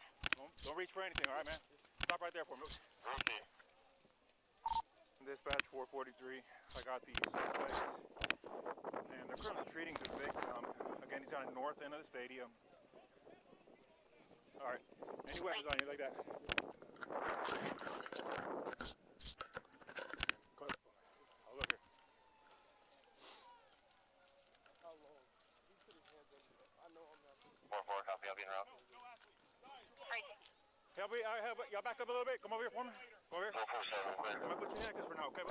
Don't reach for anything, all right, man? Stop right there for me. Okay. Dispatch 443. I got the suspects, and they're currently treating the victim. Again, he's on the north end of the stadium. All right. Any weapons on you like that? Come on. I'll look here. How long? He put his hands on me. I know I'm not. 4-4, copy, I'll be en route. Y'all back up a little bit. Come over here for me. Come over here. 447, clear. I'm gonna put you in handcuffs for now, okay?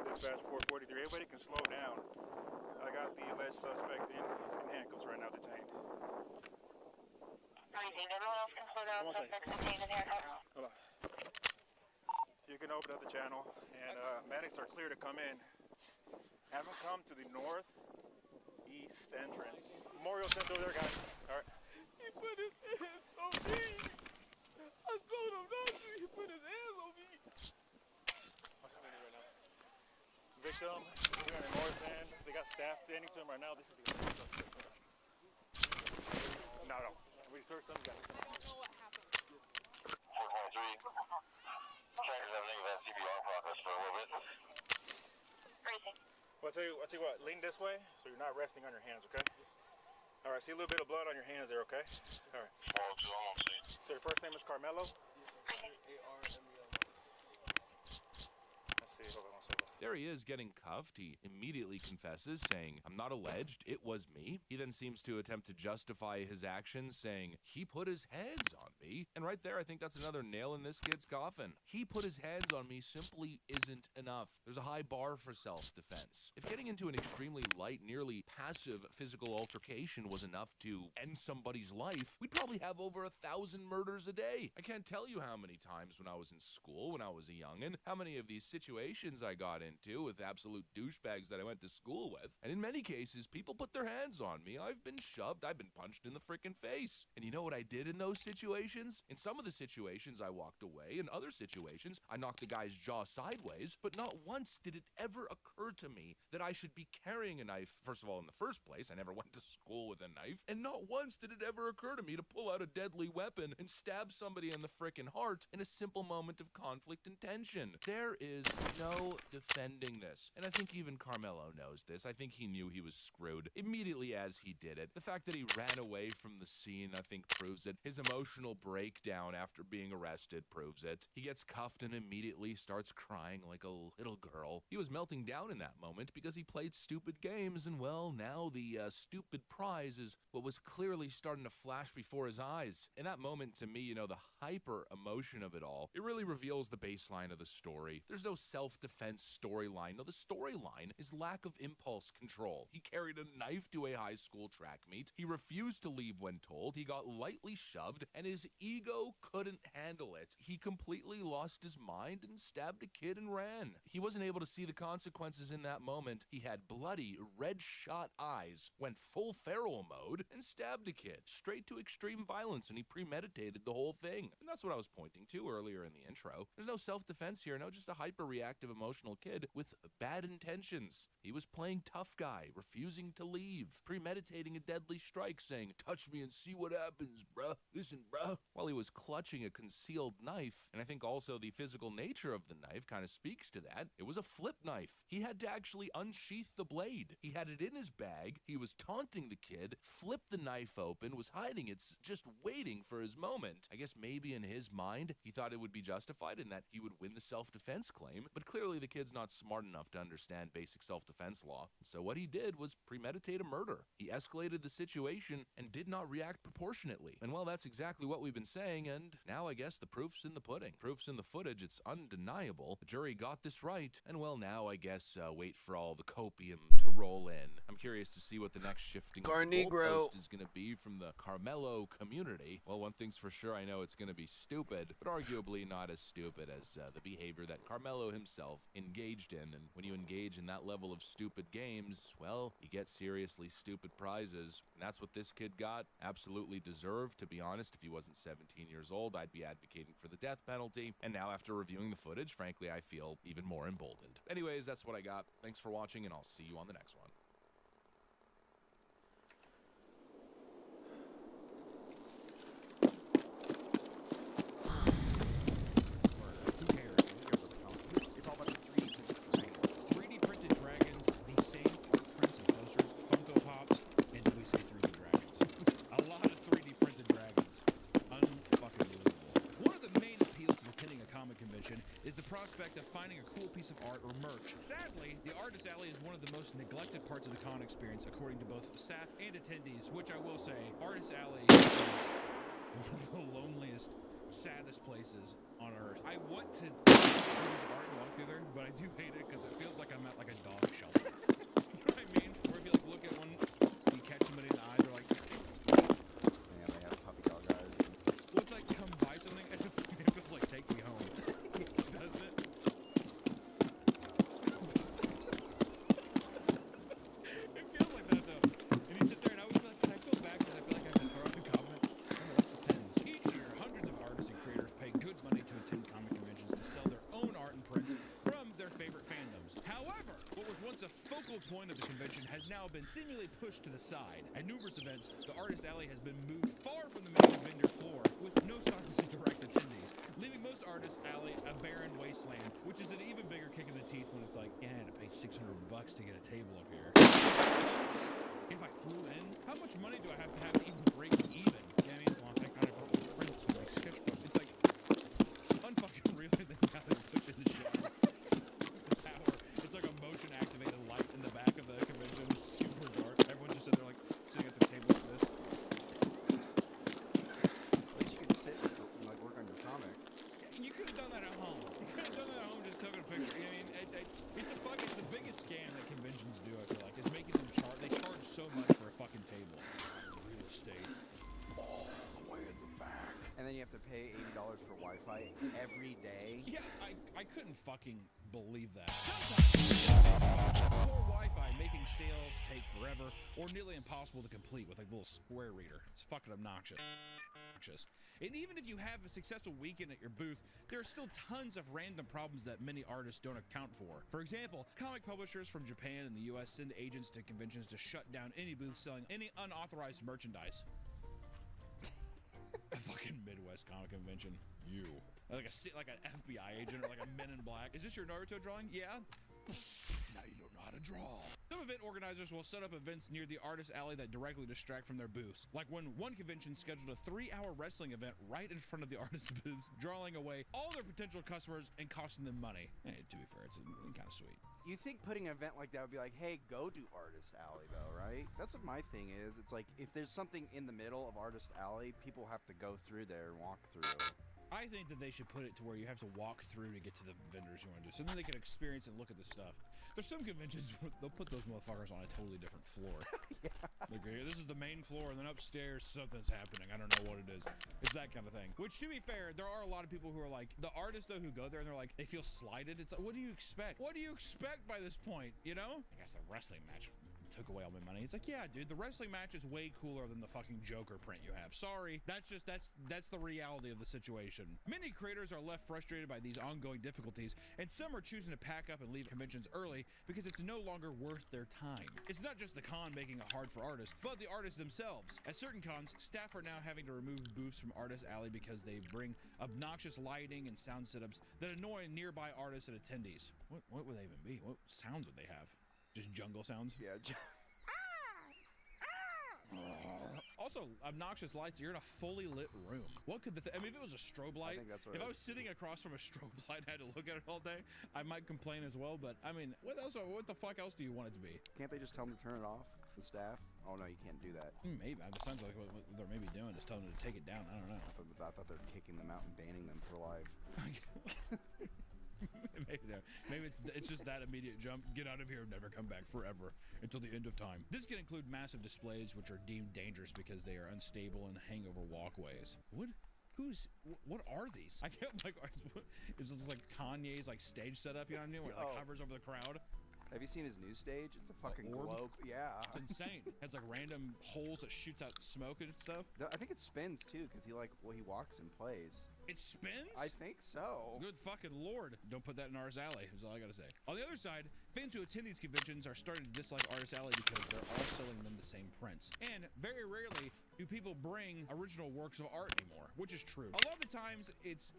Dispatch 443. Everybody can slow down. I got the alleged suspect in handcuffs right now, detained. Everyone else can slow down. Suspect's detained in handcuffs. Hold on. You can open up the channel, and medics are clear to come in. Have them come to the northeast entrance. Memorial Center over there, guys. All right. He put his hands on me. I told him not to. He put his hands on me. What's happening right now? Victim, we're in the north end. They got staff standing to him right now. This is the suspect. No. We searched them, guys. I don't know what happened. 423. Checkers have negative CPR progress for a little bit. Racing. Well, I'll tell you what, lean this way so you're not resting on your hands, okay? All right, see a little bit of blood on your hands there, okay? All right. 402, I'm on scene. So your first name is Carmelo? Let's see, hold on one second. There he is getting cuffed. He immediately confesses, saying, "I'm not alleged, it was me." He then seems to attempt to justify his actions, saying, "He put his hands on me." And right there, I think that's another nail in this kid's coffin. He put his hands on me simply isn't enough. There's a high bar for self-defense. If getting into an extremely light, nearly passive physical altercation was enough to end somebody's life, we'd probably have over 1,000 murders a day. I can't tell you how many times when I was in school, when I was a youngin', how many of these situations I got into with absolute douchebags that I went to school with. And in many cases, people put their hands on me. I've been shoved. I've been punched in the freaking face. And you know what I did in those situations? In some of the situations, I walked away. In other situations, I knocked the guy's jaw sideways. But not once did it ever occur to me that I should be carrying a knife. First of all, in the first place, I never went to school with a knife. And not once did it ever occur to me to pull out a deadly weapon and stab somebody in the freaking heart in a simple moment of conflict and tension. There is no defending this. And I think even Carmelo knows this. I think he knew he was screwed immediately as he did it. The fact that he ran away from the scene, I think, proves it. His emotional breakdown after being arrested proves it. He gets cuffed and immediately starts crying like a little girl. He was melting down in that moment because he played stupid games, and well, now the stupid prize is what was clearly starting to flash before his eyes. In that moment, to me, the hyper emotion of it all, it really reveals the baseline of the story. There's no self-defense storyline. No, the storyline is lack of impulse control. He carried a knife to a high school track meet. He refused to leave when told. He got lightly shoved, and his ego couldn't handle it. He completely lost his mind and stabbed a kid and ran. He wasn't able to see the consequences in that moment. He had bloody, red-shot eyes, went full feral mode, and stabbed a kid, straight to extreme violence, and he premeditated the whole thing. And that's what I was pointing to earlier in the intro. There's no self-defense here, no, just a hyper-reactive, emotional kid with bad intentions. He was playing tough guy, refusing to leave, premeditating a deadly strike, saying, "Touch me and see what happens, bruh. Listen, bruh." While he was clutching a concealed knife, and I think also the physical nature of the knife kind of speaks to that. It was a flip knife. He had to actually unsheath the blade. He had it in his bag. He was taunting the kid, flipped the knife open, was hiding it, just waiting for his moment. I guess maybe in his mind, he thought it would be justified and that he would win the self-defense claim, but clearly the kid's not smart enough to understand basic self-defense law. So what he did was premeditate a murder. He escalated the situation and did not react proportionately. And well, that's exactly what we've been saying, and now I guess the proof's in the pudding. Proof's in the footage. It's undeniable. The jury got this right, and well, now I guess wait for all the copium to roll in. I'm curious to see what the next shifting of the goalpost is going to be from the Carmelo community. Well, one thing's for sure, I know it's going to be stupid, but arguably not as stupid as the behavior that Carmelo himself engaged in. And when you engage in that level of stupid games, well, you get seriously stupid prizes. And that's what this kid got. Absolutely deserved. To be honest, if he wasn't 17 years old, I'd be advocating for the death penalty. And now after reviewing the footage, frankly, I feel even more emboldened. Anyways, that's what I got. Thanks for watching, and I'll see you on the next one. of finding a cool piece of art or merch. Sadly, the Artist Alley is one of the most neglected parts of the con experience, according to both staff and attendees, which I will say, Artist Alley is one of the loneliest, saddest places on Earth. I want to art and walk through there, but I do hate it because it feels like I'm at like a dog shelter. You know what I mean? Where if you like look at one, you catch somebody in the eye, they're like, Yeah, they have puppy dog eyes. well, it's like come buy something, and it feels like take me home. Doesn't it? It feels like that though. And you sit there and I always be like, can I go back because I feel like I have to throw out the comment? Depends. Each year, hundreds of artists and creators pay good money to attend comic conventions to sell their own art and prints from their favorite fandoms. However, what was once a focal point of the convention has now been seemingly pushed to the side. At numerous events, the Artist Alley has been moved far from the main vendor floor with no signs of direct attendees, leaving most Artist Alley a barren wasteland, which is an even bigger kick in the teeth when it's like, yeah, I had to pay $600 to get a table up here. If I flew in, how much money do I have to even break even? Yeah, I mean, well, thank God I brought my prints and my sketchbook. It's like unfucking real that you gotta push in the shit. The power. It's like a motion activated light in the back of the convention. It's super dark. Everyone's just sitting there like sitting at the table like this. At least you could sit and like work on your comic. You could have done that at home. You could have done that at home, just taking a picture. I mean, it's the biggest scam that conventions do. I feel like is making them charge. They charge so much for a fucking table. Real estate. All the way in the back. And then you have to pay $80 for Wi-Fi every day. Yeah, I couldn't fucking believe that. Sometimes poor Wi-Fi making sales take forever or nearly impossible to complete with a little square reader. It's fucking obnoxious. And even if you have a successful weekend at your booth, there are still tons of random problems that many artists don't account for. For example, comic publishers from Japan and the US send agents to conventions to shut down any booth selling any unauthorized merchandise. A fucking Midwest comic convention. You. Like an FBI agent or like a Men in Black. Is this your Naruto drawing? Yeah? Now you don't know how to draw. Some event organizers will set up events near the Artist Alley that directly distract from their booths. Like when one convention scheduled a 3-hour wrestling event right in front of the artist booths, drawing away all their potential customers and costing them money. Hey, to be fair, it's kind of sweet. You think putting an event like that would be like, hey, go do Artist Alley though, right? That's what my thing is. It's like if there's something in the middle of Artist Alley, people have to go through there and walk through. I think that they should put it to where you have to walk through to get to the vendors you want to do, so then they can experience and look at the stuff. There's some conventions where they'll put those motherfuckers on a totally different floor. Yeah. Like, this is the main floor, and then upstairs something's happening. I don't know what it is. It's that kind of thing. Which, to be fair, there are a lot of people who are like, the artists though who go there and they're like, they feel slighted. It's like, what do you expect? What do you expect by this point? You know? I guess the wrestling match took away all my money. It's like, yeah, dude, the wrestling match is way cooler than the fucking Joker print you have. Sorry, that's the reality of the situation. Many creators are left frustrated by these ongoing difficulties, and some are choosing to pack up and leave conventions early because it's no longer worth their time. It's not just the con making it hard for artists, but the artists themselves. At certain cons, staff are now having to remove booths from Artist Alley because they bring obnoxious lighting and sound setups that annoy nearby artists and attendees. What would they even be? What sounds would they have? Just jungle sounds? Yeah. Also, obnoxious lights. You're in a fully lit room. What could I mean, if it was a strobe light, if I was sitting across from a strobe light and I had to look at it all day, I might complain as well. But I mean, what the fuck else do you want it to be? Can't they just tell them to turn it off? The staff? Oh no, you can't do that. Maybe. It sounds like what they're maybe doing is telling them to take it down. I don't know. I thought they were kicking them out and banning them for life. Maybe it's just that immediate jump. Get out of here, never come back forever until the end of time. This can include massive displays which are deemed dangerous because they are unstable and hang over walkways. What are these? I can't is this like Kanye's like stage setup? You know what I mean? Where it like hovers over the crowd. Have you seen his new stage? It's a fucking orb? globe. Yeah. It's insane. It has like random holes that shoots out smoke and stuff. I think it spins too, because he walks and plays. It spins? I think so. Good fucking lord. Don't put that in Artist Alley, is all I gotta say. On the other side, fans who attend these conventions are starting to dislike Artist Alley because they're all selling them the same prints. And very rarely do people bring original works of art anymore, which is true. A lot of the times, that's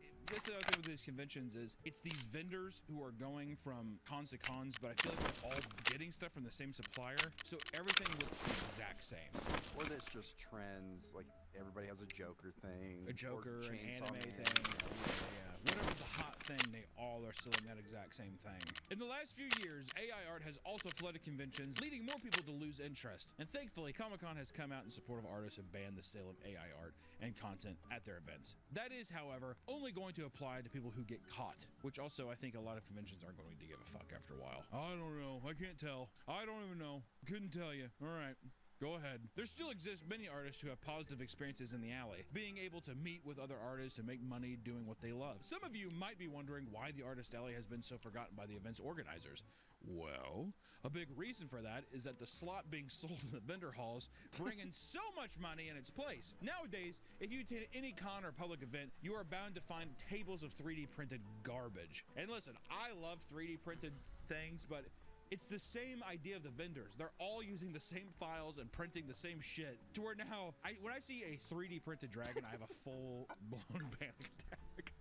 another thing with these conventions is it's these vendors who are going from cons to cons, but I feel like they're all getting stuff from the same supplier, so everything looks the exact same. Or there's just trends, like everybody has a Joker thing. A Joker, or an Chainsaw anime Man. thing. Yeah. Whatever's the hot thing, they all are selling that exact same thing. In the last few years, AI art has also flooded conventions, leading more people to lose interest. And thankfully, Comic-Con has come out in support of artists and banned the sale of AI art and content at their events. That is, however, only going to apply to people who get caught, which also I think a lot of conventions aren't going to give a fuck after a while. I don't know. I can't tell. I don't even know. Couldn't tell you. All right. Go ahead. There still exist many artists who have positive experiences in the alley, being able to meet with other artists and make money doing what they love. Some of you might be wondering why the Artist Alley has been so forgotten by the event's organizers. Well, a big reason for that is that the slot being sold in the vendor halls bring in so much money in its place. Nowadays, if you attend any con or public event, you are bound to find tables of 3D printed garbage. And listen, I love 3D printed things, but it's the same idea of the vendors. They're all using the same files and printing the same shit. To where now, when I see a 3D printed dragon, I have a full-blown panic attack.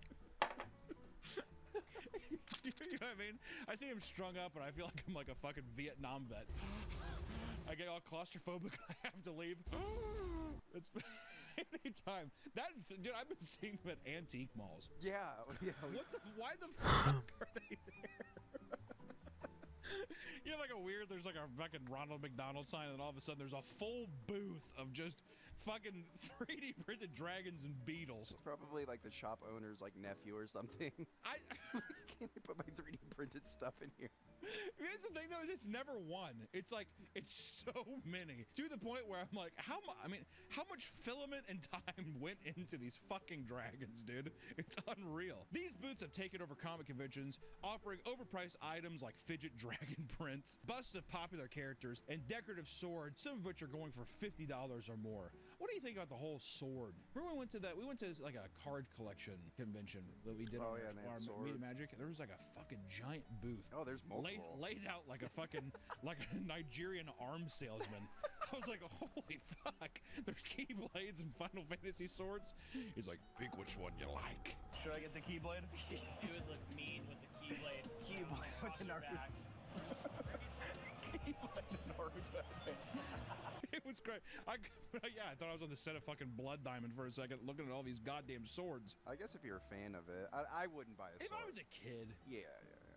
You know what I mean? I see him strung up, and I feel like I'm like a fucking Vietnam vet. I get all claustrophobic. I have to leave. It's anytime. Dude, I've been seeing them at antique malls. Yeah. Why the fuck are they there? You know, like there's like a fucking Ronald McDonald sign, and all of a sudden there's a full booth of just fucking 3D printed dragons and beetles. It's probably like the shop owner's like nephew or something. Can't I put my 3D printed stuff in here? Here's the thing though, is it's never one. It's like, it's so many. To the point where I'm like, how much filament and time went into these fucking dragons, dude? It's unreal. These booths have taken over comic conventions, offering overpriced items like fidget dragon prints, busts of popular characters, and decorative swords, some of which are going for $50 or more. What do you think about the whole sword? Remember we went to like a card collection convention that we did on our Media Magic? There was like a fucking giant booth. Oh, there's multiple. Laid out like a fucking like a Nigerian arms salesman. I was like, holy fuck! There's Keyblades and Final Fantasy swords. He's like, pick which one you like. Should I get the Keyblade? You would look mean with the Keyblade. Keyblade with the Naruto. Keyblade and Naruto. It was great. I thought I was on the set of fucking Blood Diamond for a second, looking at all these goddamn swords. I guess if you're a fan of it, I wouldn't buy a sword. If I was a kid. Yeah.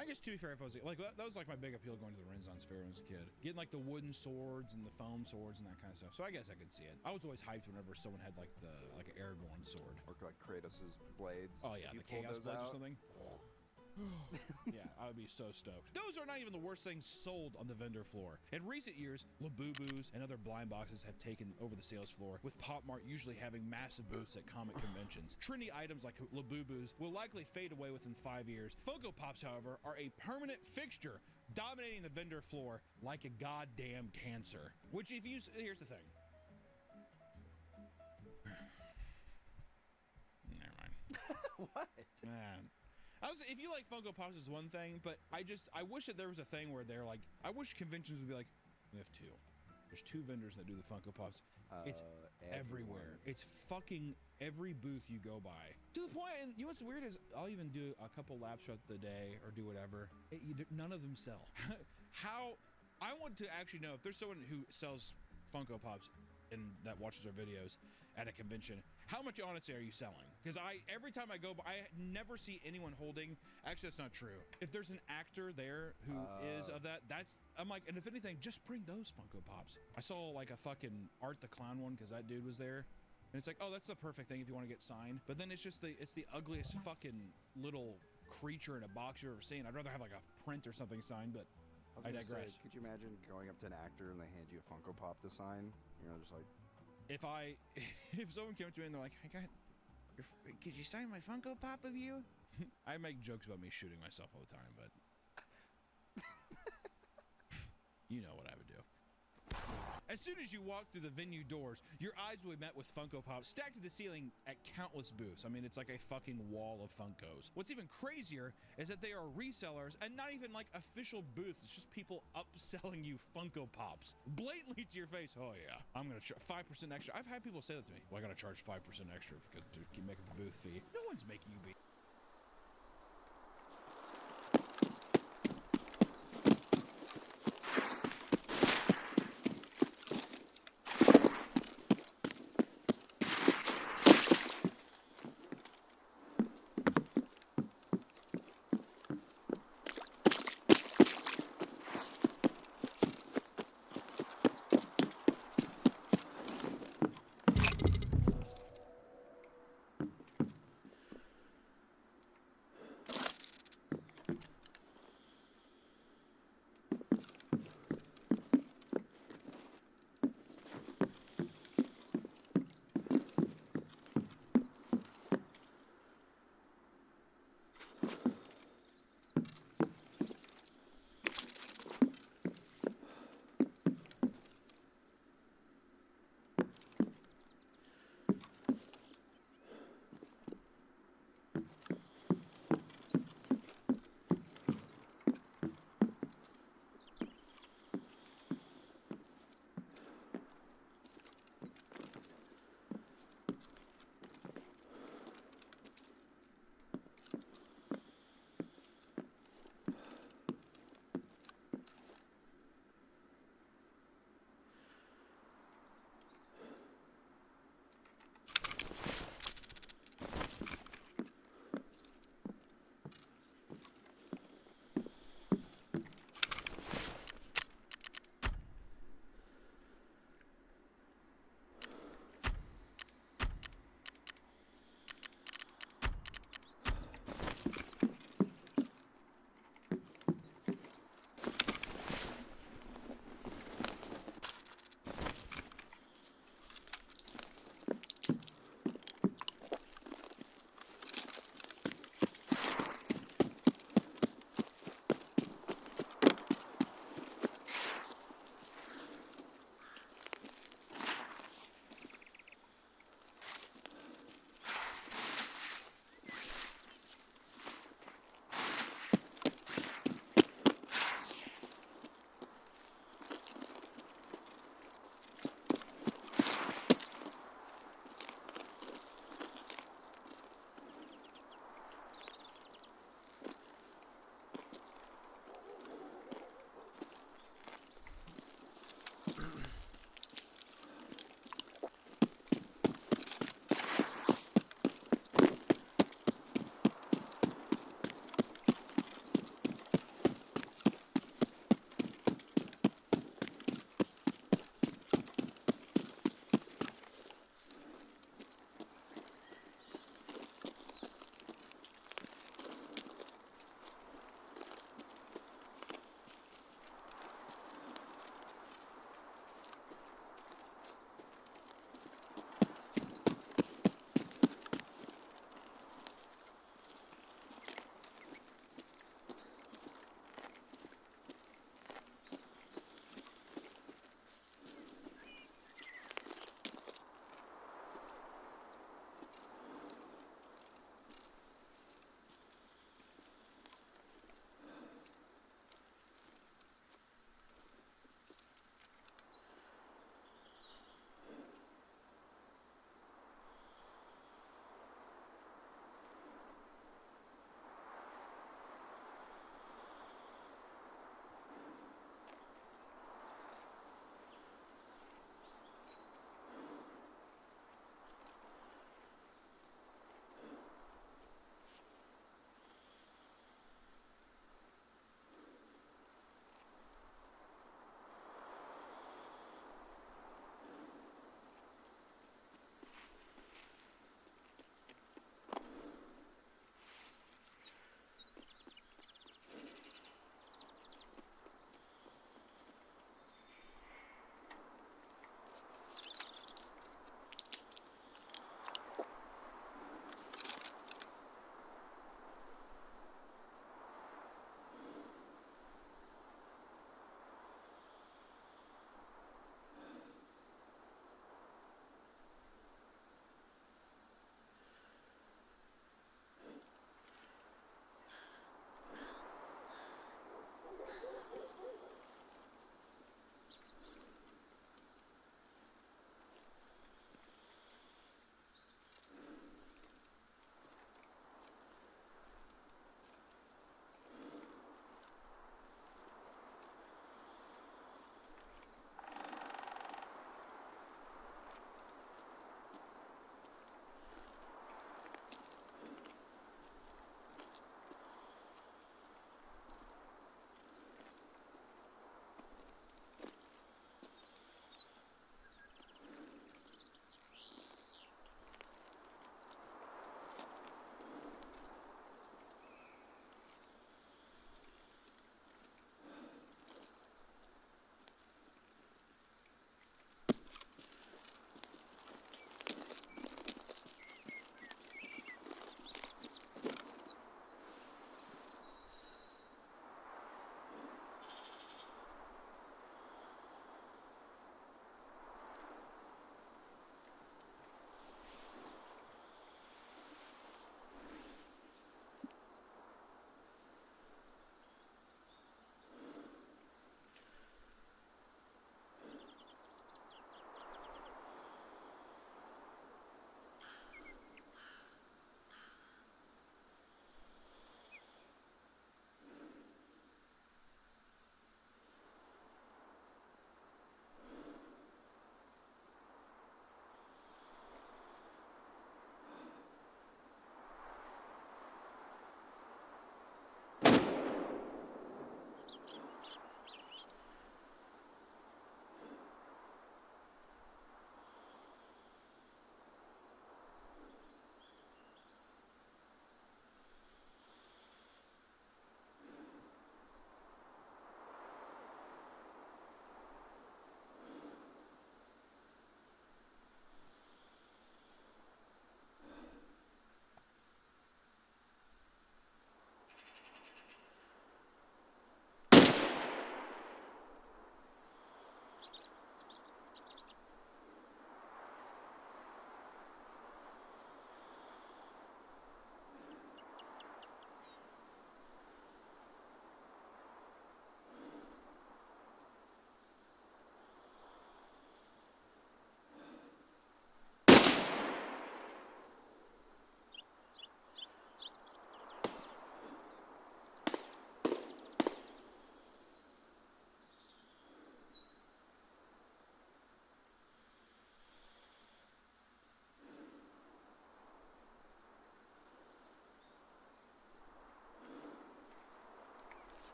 I guess to be fair, if I was like that was like my big appeal going to the Renaissance Fair when I was a kid. Getting like the wooden swords and the foam swords and that kind of stuff. So I guess I could see it. I was always hyped whenever someone had like an Aragorn sword. Or like Kratos' blades. Oh yeah, the Chaos Blades or something. Yeah, I would be so stoked. Those are not even the worst things sold on the vendor floor. In recent years, Labubus and other blind boxes have taken over the sales floor, with Pop Mart usually having massive booths at comic conventions. Trendy items like Labubus will likely fade away within 5 years. Funko Pops, however, are a permanent fixture, dominating the vendor floor like a goddamn cancer. Which if you... Here's the thing. Never mind. What? If you like Funko Pops is one thing, but I wish that there was a thing where they're like, I wish conventions would be like, we have two. There's two vendors that do the Funko Pops. It's everywhere. It's fucking every booth you go by. To the point, and you know what's weird is I'll even do a couple laps throughout the day or do whatever. None of them sell. I want to actually know if there's someone who sells Funko Pops and that watches our videos at a convention, how much honestly are you selling? Because every time I go by, I never see anyone holding. Actually, that's not true. If there's an actor there who is of that, I'm like, and if anything, just bring those Funko Pops. I saw like a fucking Art the Clown one because that dude was there. And it's like, oh, that's the perfect thing if you want to get signed. But then it's just it's the ugliest fucking little creature in a box you've ever seen. I'd rather have like a print or something signed, but I digress. Could you imagine going up to an actor and they hand you a Funko Pop to sign? You know, just like... If someone came to me and they're like, could you sign my Funko Pop of you? I make jokes about me shooting myself all the time, but you know what I would do. As soon as you walk through the venue doors, your eyes will be met with Funko Pops stacked to the ceiling at countless booths. I mean, it's like a fucking wall of Funkos. What's even crazier is that they are resellers and not even like official booths. It's just people upselling you Funko Pops. Blatantly to your face. Oh yeah, I'm gonna charge 5% extra. I've had people say that to me. Well, I gotta charge 5% extra to keep making the booth fee. No one's making you be.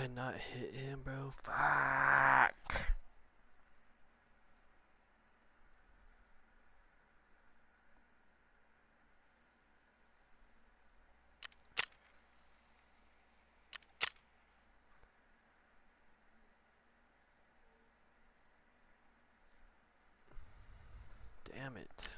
I not hit him, bro? Fuck. Damn it.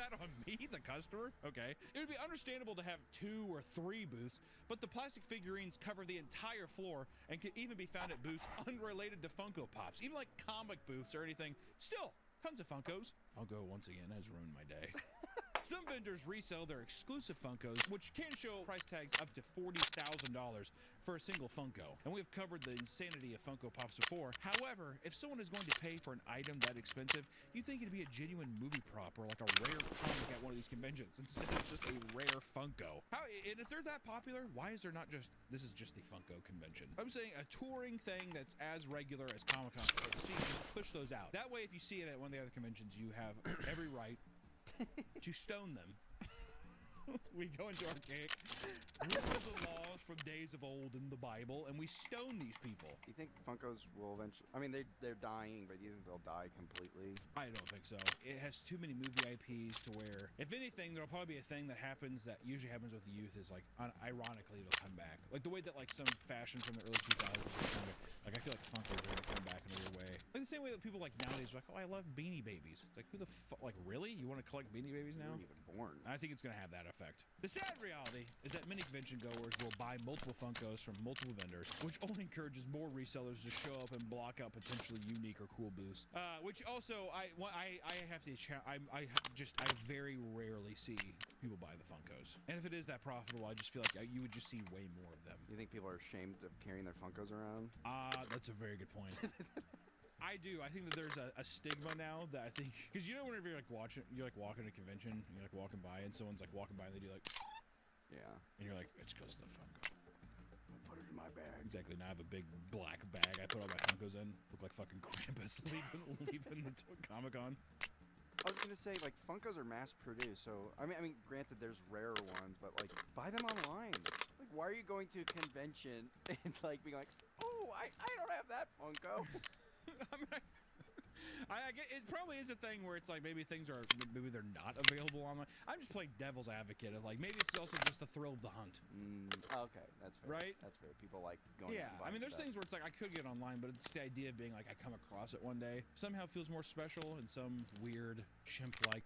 that on me, the customer? Okay. It would be understandable to have 2 or 3 booths, but the plastic figurines cover the entire floor and can even be found at booths unrelated to Funko Pops, even like comic booths or anything. Still, tons of Funkos. Funko, once again, has ruined my day. Some vendors resell their exclusive Funkos, which can show price tags up to $40,000 for a single Funko. And we've covered the insanity of Funko Pops before. However, if someone is going to pay for an item that expensive, you think it'd be a genuine movie prop or like a rare comic at one of these conventions instead of just a rare Funko. And if they're that popular, why is there not just, this is just the Funko convention? I'm saying a touring thing that's as regular as Comic-Con. So you just push those out. That way, if you see it at one of the other conventions, you have every right to stone them. We go into our cake, rules and laws from days of old in the Bible, and we stone these people. Do you think Funkos will eventually... I mean, they're dying, but do you think they'll die completely? I don't think so. It has too many movie IPs to where, if anything, there'll probably be a thing that happens that usually happens with the youth is like, ironically, it'll come back. Like the way that like some fashion from the early 2000s is kind of, like I feel like Funkos are gonna come back in a weird way. Like the same way that people like nowadays are like, oh, I love Beanie Babies. It's like, who the fuck, like really? You want to collect Beanie Babies now? You weren't even born. I think it's gonna have that effect. The sad reality is that many convention goers will buy multiple Funkos from multiple vendors, which only encourages more resellers to show up and block out potentially unique or cool booths. Which also, I have to, I very rarely see people buy the Funkos. And if it is that profitable, I just feel like you would just see way more of them. You think people are ashamed of carrying their Funkos around? That's a very good point. I do. I think that there's a stigma now that I think, because you know whenever you're like watching, you're like walking a convention, and you're like walking by, and someone's like walking by, and they do like, yeah, and you're like, it's because of the Funko. Put it in my bag. Exactly. Now I have a big black bag I put all my Funkos in. Look like fucking Krampus leaving the Comic-Con. I was gonna say, like, Funkos are mass-produced, so I mean, granted, there's rarer ones, but like, buy them online. Like, why are you going to a convention and like being like, oh, I don't have that Funko? I mean, I get it. Probably is a thing where it's like maybe things are maybe they're not available online. I'm just playing devil's advocate of like maybe it's also just the thrill of the hunt. Okay, that's fair. Right? That's fair. People like going. Yeah, I mean, there's things where it's like I could get online, but it's the idea of being like I come across it one day somehow feels more special in some weird chimp-like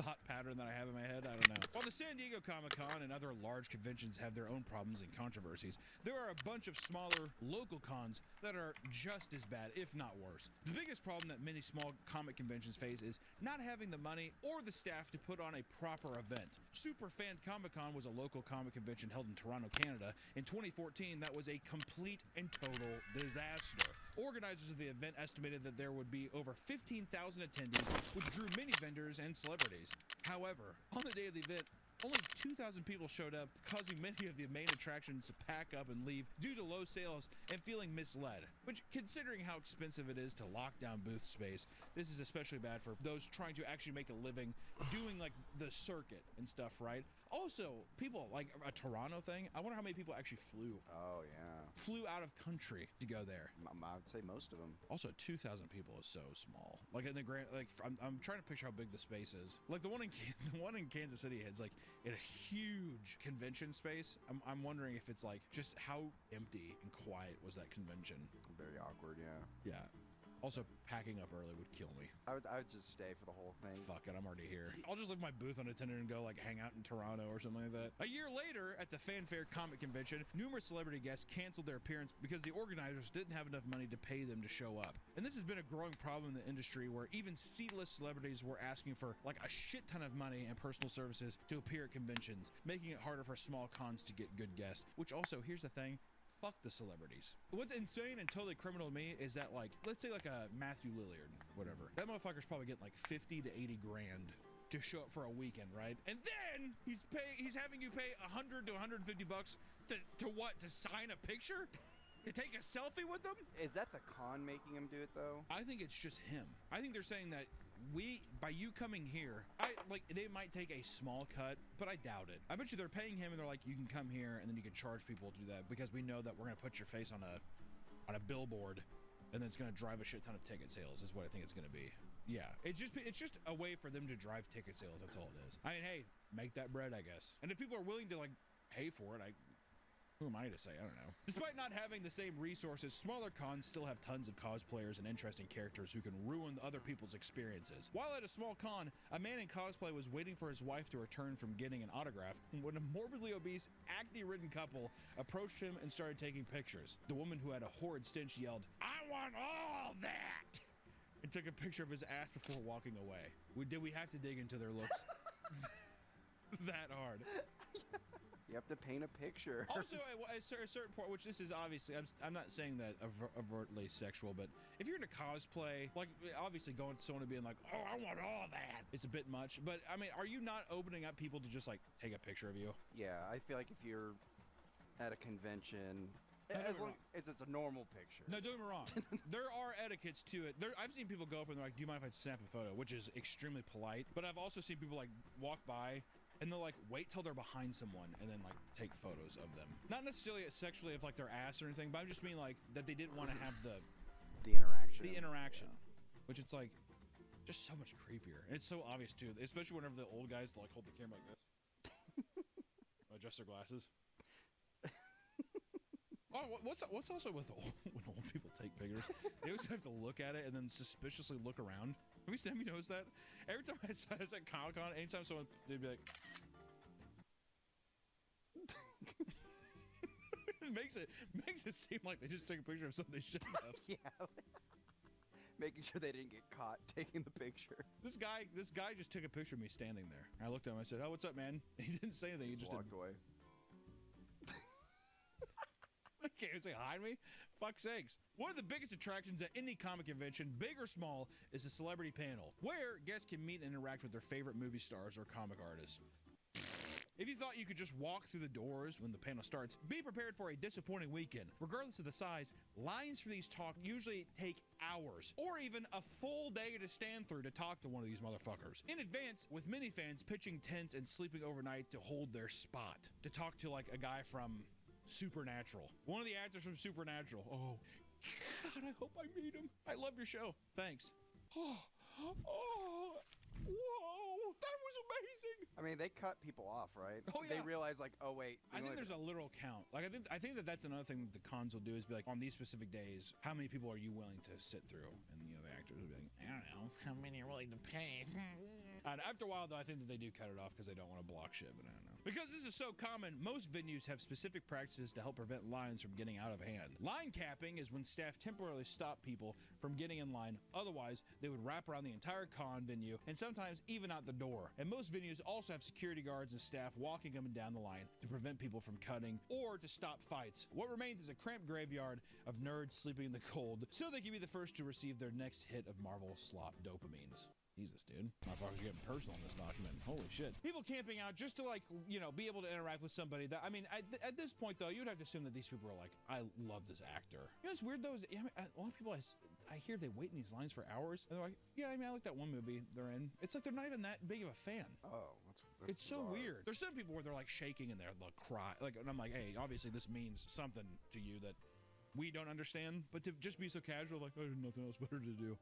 thought pattern that I have in my head. I don't know. While the San Diego Comic-Con and other large conventions have their own problems and controversies, there are a bunch of smaller local cons that are just as bad, if not worse. The biggest problem that many small comic conventions face is not having the money or the staff to put on a proper event. Super Fan Comic-Con was a local comic convention held in Toronto, Canada. In 2014, that was a complete and total disaster. Organizers of the event estimated that there would be over 15,000 attendees, which drew many vendors and celebrities. However, on the day of the event, only 2,000 people showed up, causing many of the main attractions to pack up and leave due to low sales and feeling misled. Which, considering how expensive it is to lock down booth space, this is especially bad for those trying to actually make a living doing like the circuit and stuff, right? Also, people like a Toronto thing, I wonder how many people actually flew. Oh, yeah. Flew out of country to go there. I would say most of them. Also, 2,000 people is so small. Like in the grand, like I'm trying to picture how big the space is. Like the one in Kansas City has like in a huge convention space. I'm wondering if it's like just how empty and quiet was that convention. Very awkward, yeah. Yeah. Also, packing up early would kill me. I would just stay for the whole thing. Fuck it, I'm already here. I'll just leave my booth unattended and go like hang out in Toronto or something like that. A year later, at the Fanfare Comic Convention, numerous celebrity guests canceled their appearance because the organizers didn't have enough money to pay them to show up. And this has been a growing problem in the industry where even C-list celebrities were asking for like a shit ton of money and personal services to appear at conventions, making it harder for small cons to get good guests. Which also, here's the thing, fuck the celebrities. What's insane and totally criminal to me is that like, let's say like a Matthew Lillard, whatever. That motherfucker's probably getting like 50 to 80 grand to show up for a weekend, right? And then he's having you pay 100 to 150 bucks to what? To sign a picture? To take a selfie with them? Is that the con making him do it though? I think it's just him. I think they're saying that by you coming here, they might take a small cut, but I doubt it. I bet you they're paying him and they're like, you can come here and then you can charge people to do that because we know that we're gonna put your face on a billboard and then it's gonna drive a shit ton of ticket sales is what I think it's gonna be. Yeah, it's just a way for them to drive ticket sales. That's all it is. I mean, hey, make that bread, I guess. And if people are willing to like pay for it, Who am I to say? I don't know. Despite not having the same resources, smaller cons still have tons of cosplayers and interesting characters who can ruin other people's experiences. While at a small con, a man in cosplay was waiting for his wife to return from getting an autograph when a morbidly obese, acne-ridden couple approached him and started taking pictures. The woman who had a horrid stench yelled, "I want all that!" and took a picture of his ass before walking away. Did we have to dig into their looks that hard? You have to paint a picture. Also, at a certain point, which this is obviously, I'm not saying that overtly sexual, but if you're into cosplay, like obviously going to someone and being like, "Oh, I want all that," it's a bit much. But I mean, are you not opening up people to just like take a picture of you? Yeah, I feel like if you're at a convention, as long as it's a normal picture. No, don't get me wrong. There are etiquettes to it. I've seen people go up and they're like, "Do you mind if I snap a photo?" Which is extremely polite. But I've also seen people like walk by and they'll like wait till they're behind someone and then like take photos of them. Not necessarily sexually of like their ass or anything, but I just mean like that they didn't want to have the interaction. Which it's like just so much creepier. And it's so obvious too, especially whenever the old guys like hold the camera like this. Adjust their glasses. Oh, what's also with when old people take pictures? They always have to look at it and then suspiciously look around. Have you noticed that? Every time I saw it at Comic-Con, anytime someone, they'd be like, it makes it seem like they just took a picture of something they shouldn't have. Yeah. Making sure they didn't get caught taking the picture. This guy just took a picture of me standing there. I looked at him. I said, "Oh, what's up, man?" And he didn't say anything. He just walked away. Can't you say hi to me? Fuck's sakes. One of the biggest attractions at any comic convention, big or small, is the celebrity panel, where guests can meet and interact with their favorite movie stars or comic artists. If you thought you could just walk through the doors when the panel starts, be prepared for a disappointing weekend. Regardless of the size, lines for these talks usually take hours, or even a full day to stand through to talk to one of these motherfuckers. In advance, with many fans pitching tents and sleeping overnight to hold their spot, to talk to like a guy from Supernatural. One of the actors from Supernatural. Oh, God, I hope I meet him. I love your show. Thanks. Oh, whoa, that was amazing. I mean, they cut people off, right? Oh, yeah. They realize, like, oh, wait. I think there's a literal count. Like, I think that's another thing that the cons will do is be like, on these specific days, how many people are you willing to sit through? And, the actors will be like, I don't know, how many are willing to pay? And after a while, though, I think that they do cut it off because they don't want to block shit, but I don't know. Because this is so common, most venues have specific practices to help prevent lines from getting out of hand. Line capping is when staff temporarily stop people from getting in line. Otherwise, they would wrap around the entire con venue and sometimes even out the door. And most venues also have security guards and staff walking up and down the line to prevent people from cutting or to stop fights. What remains is a cramped graveyard of nerds sleeping in the cold so they can be the first to receive their next hit of Marvel slop dopamines. Jesus, dude. Motherfuckers are getting personal in this document. Holy shit. People camping out just to, like, be able to interact with somebody that, I mean, at this point, though, you'd have to assume that these people are like, I love this actor. You know what's weird, though, is a lot of people I hear they wait in these lines for hours, and they're like, yeah, I mean, I like that one movie they're in. It's like they're not even that big of a fan. Oh, it's so weird. There's some people where they're, like, shaking and they'll cry. Like, and I'm like, hey, obviously this means something to you that we don't understand, but to just be so casual, like, oh, there's nothing else better to do.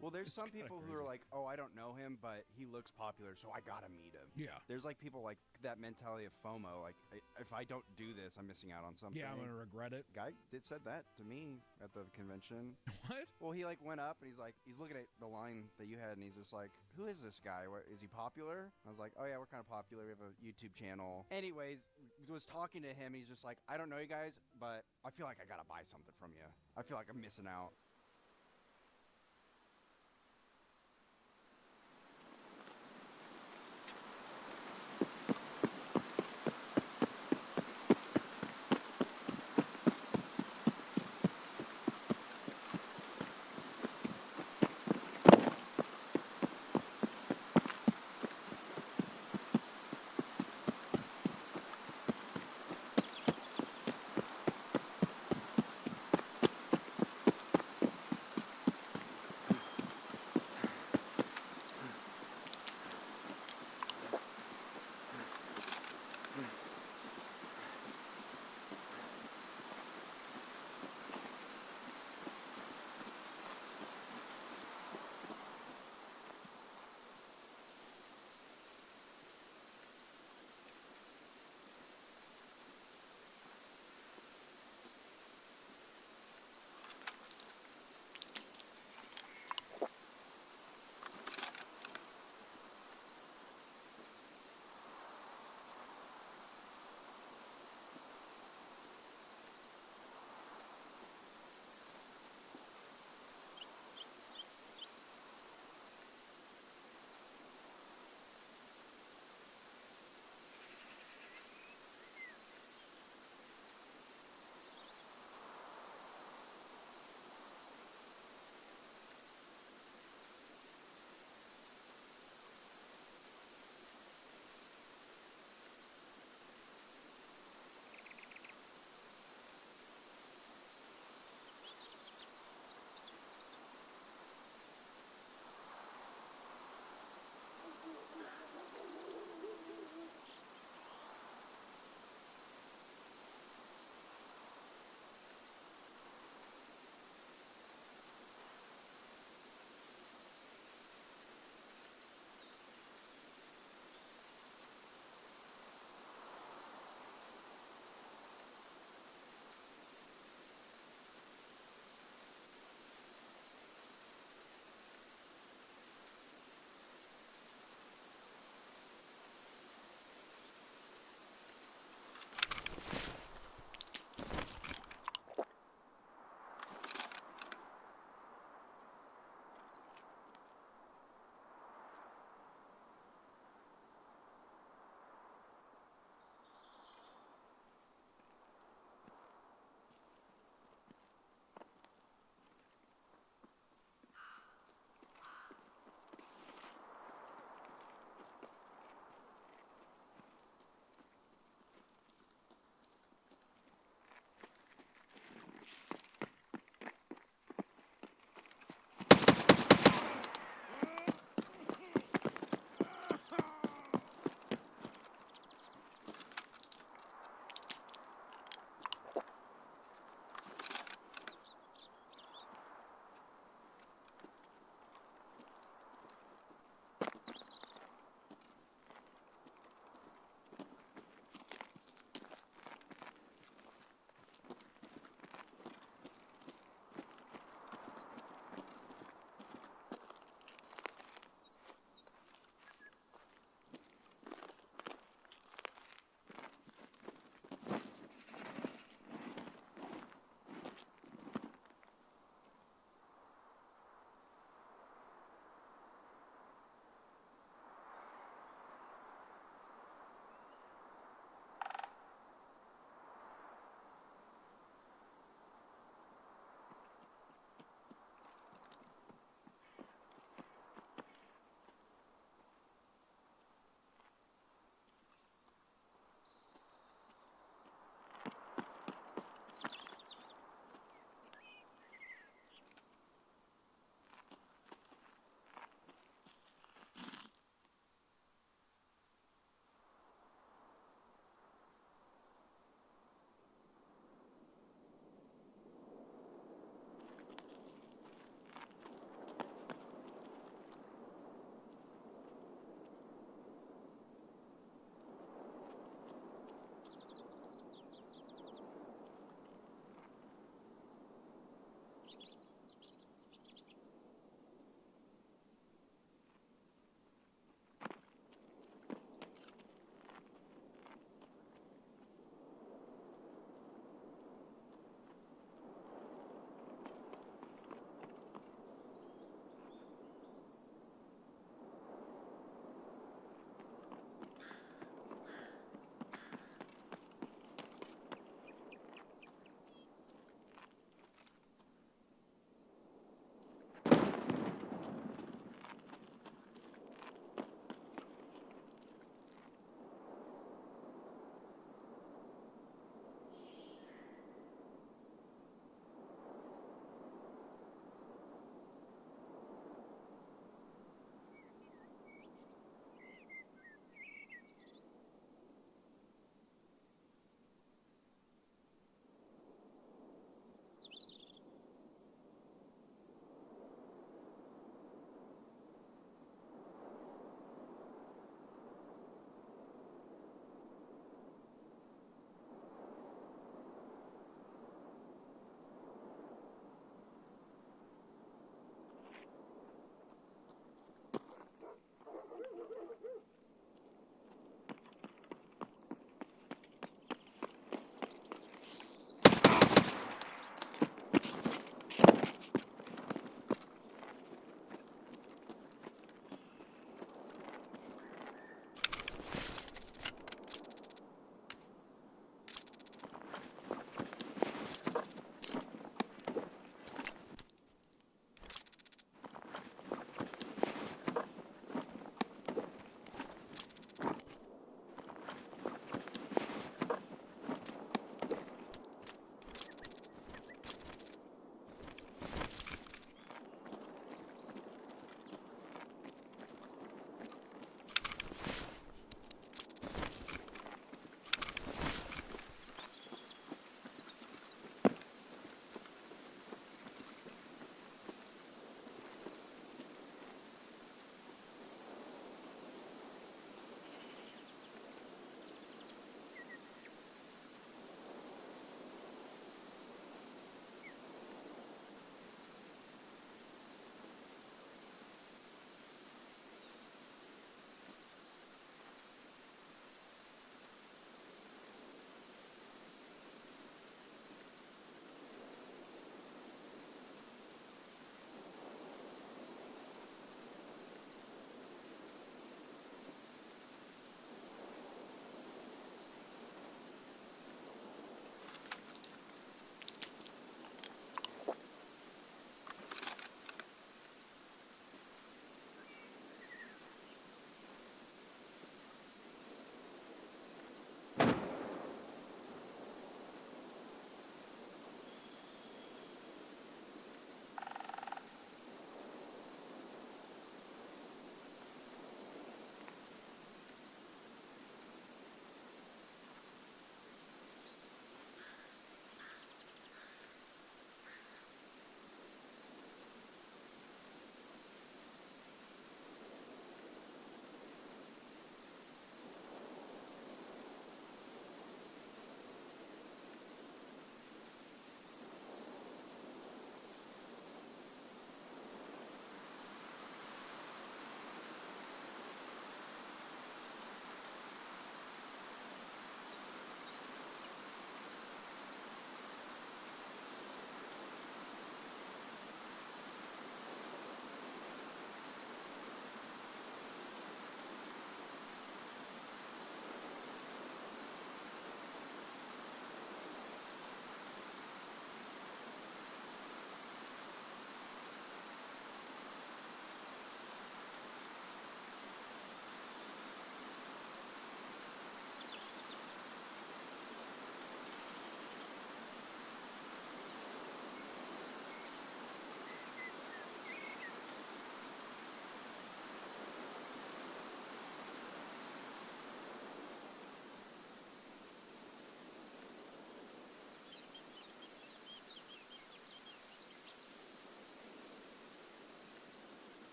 Well, there's some people who are like, oh, I don't know him, but he looks popular, so I gotta meet him. Yeah. There's like people like that mentality of FOMO, like if I don't do this, I'm missing out on something. Yeah, I'm gonna regret it. Guy said that to me at the convention. What? Well, he like went up and he's looking at the line that you had, and he's just like, who is this guy? Is he popular? I was like, oh yeah, we're kind of popular. We have a YouTube channel. Anyways, was talking to him. He's just like, I don't know you guys, but I feel like I gotta buy something from you. I feel like I'm missing out.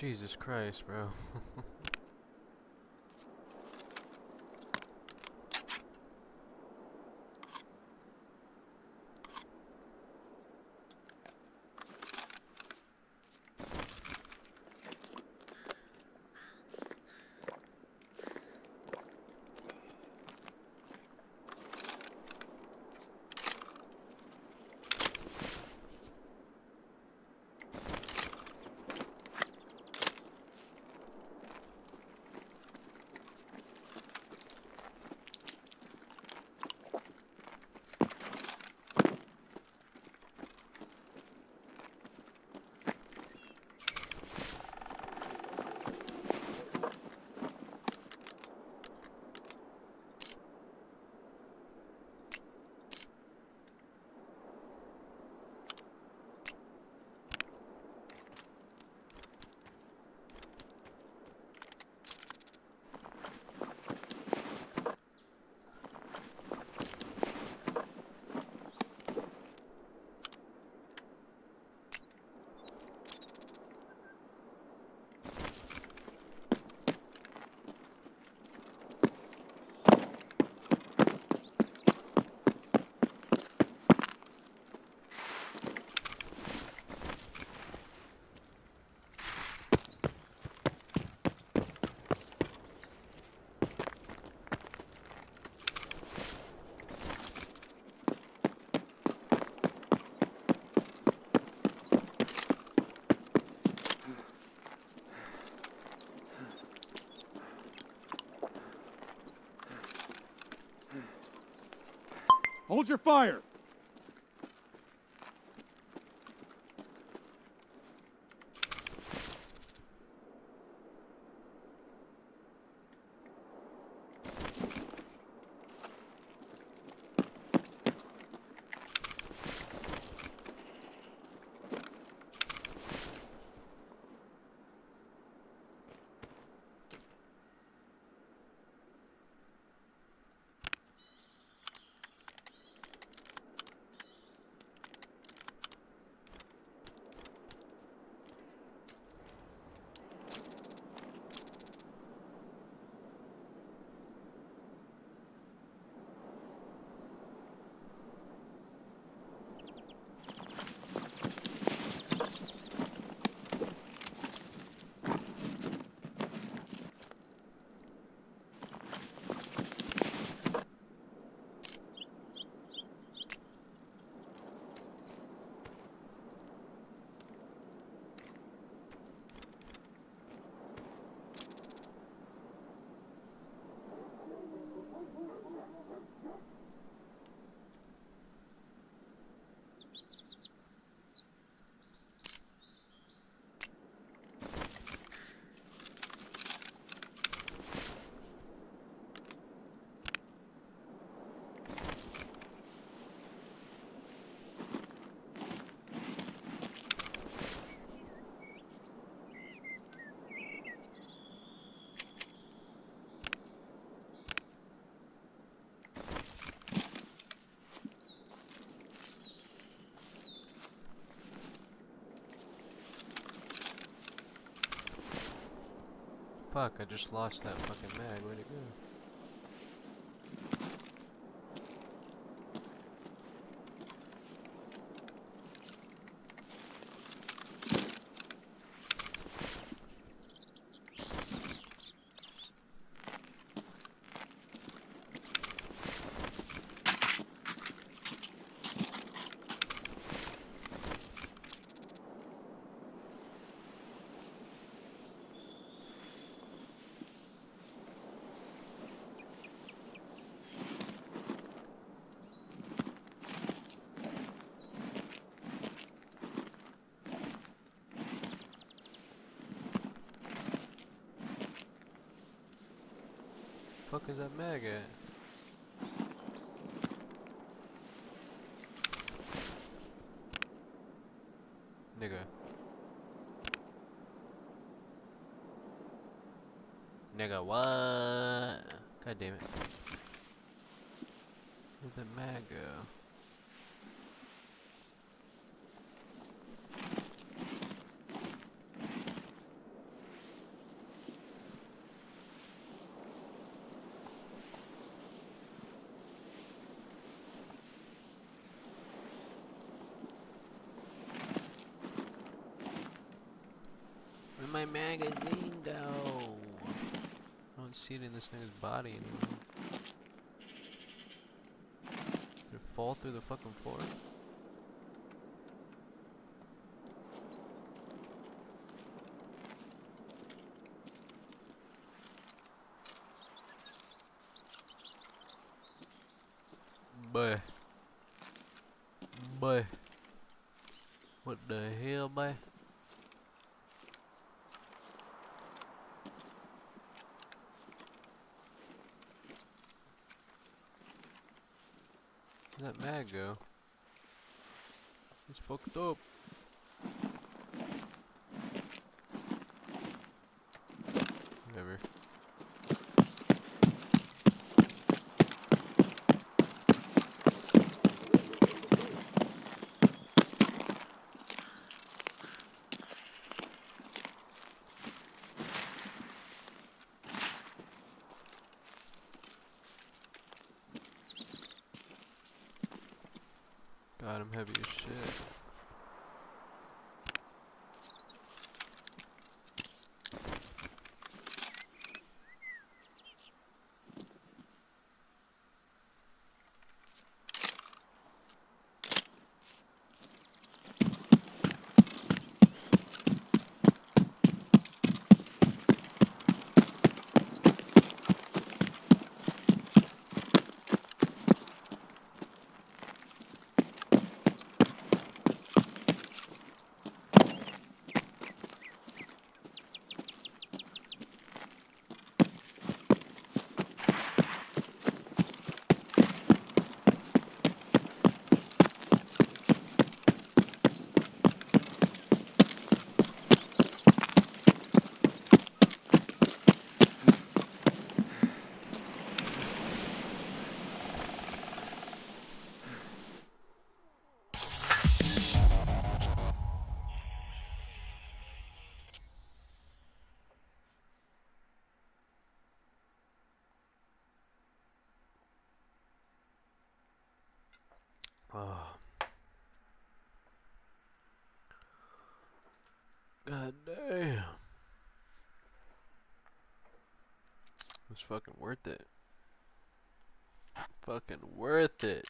Jesus Christ, bro. Hold your fire! Fuck, I just lost that fucking mag. Where'd it go? Fuck is that mag at? Nigga. Nigga, what? God damn it. Where'd the mag go? Where'd my magazine go? I don't see it in this nigga's body anymore. Did it fall through the fucking floor? Boy. Boy. What the hell, boy? Where'd that mag go? It's fucked up. Whatever. God, I'm heavy as shit. Oh. God damn. It's fucking worth it. Fucking worth it.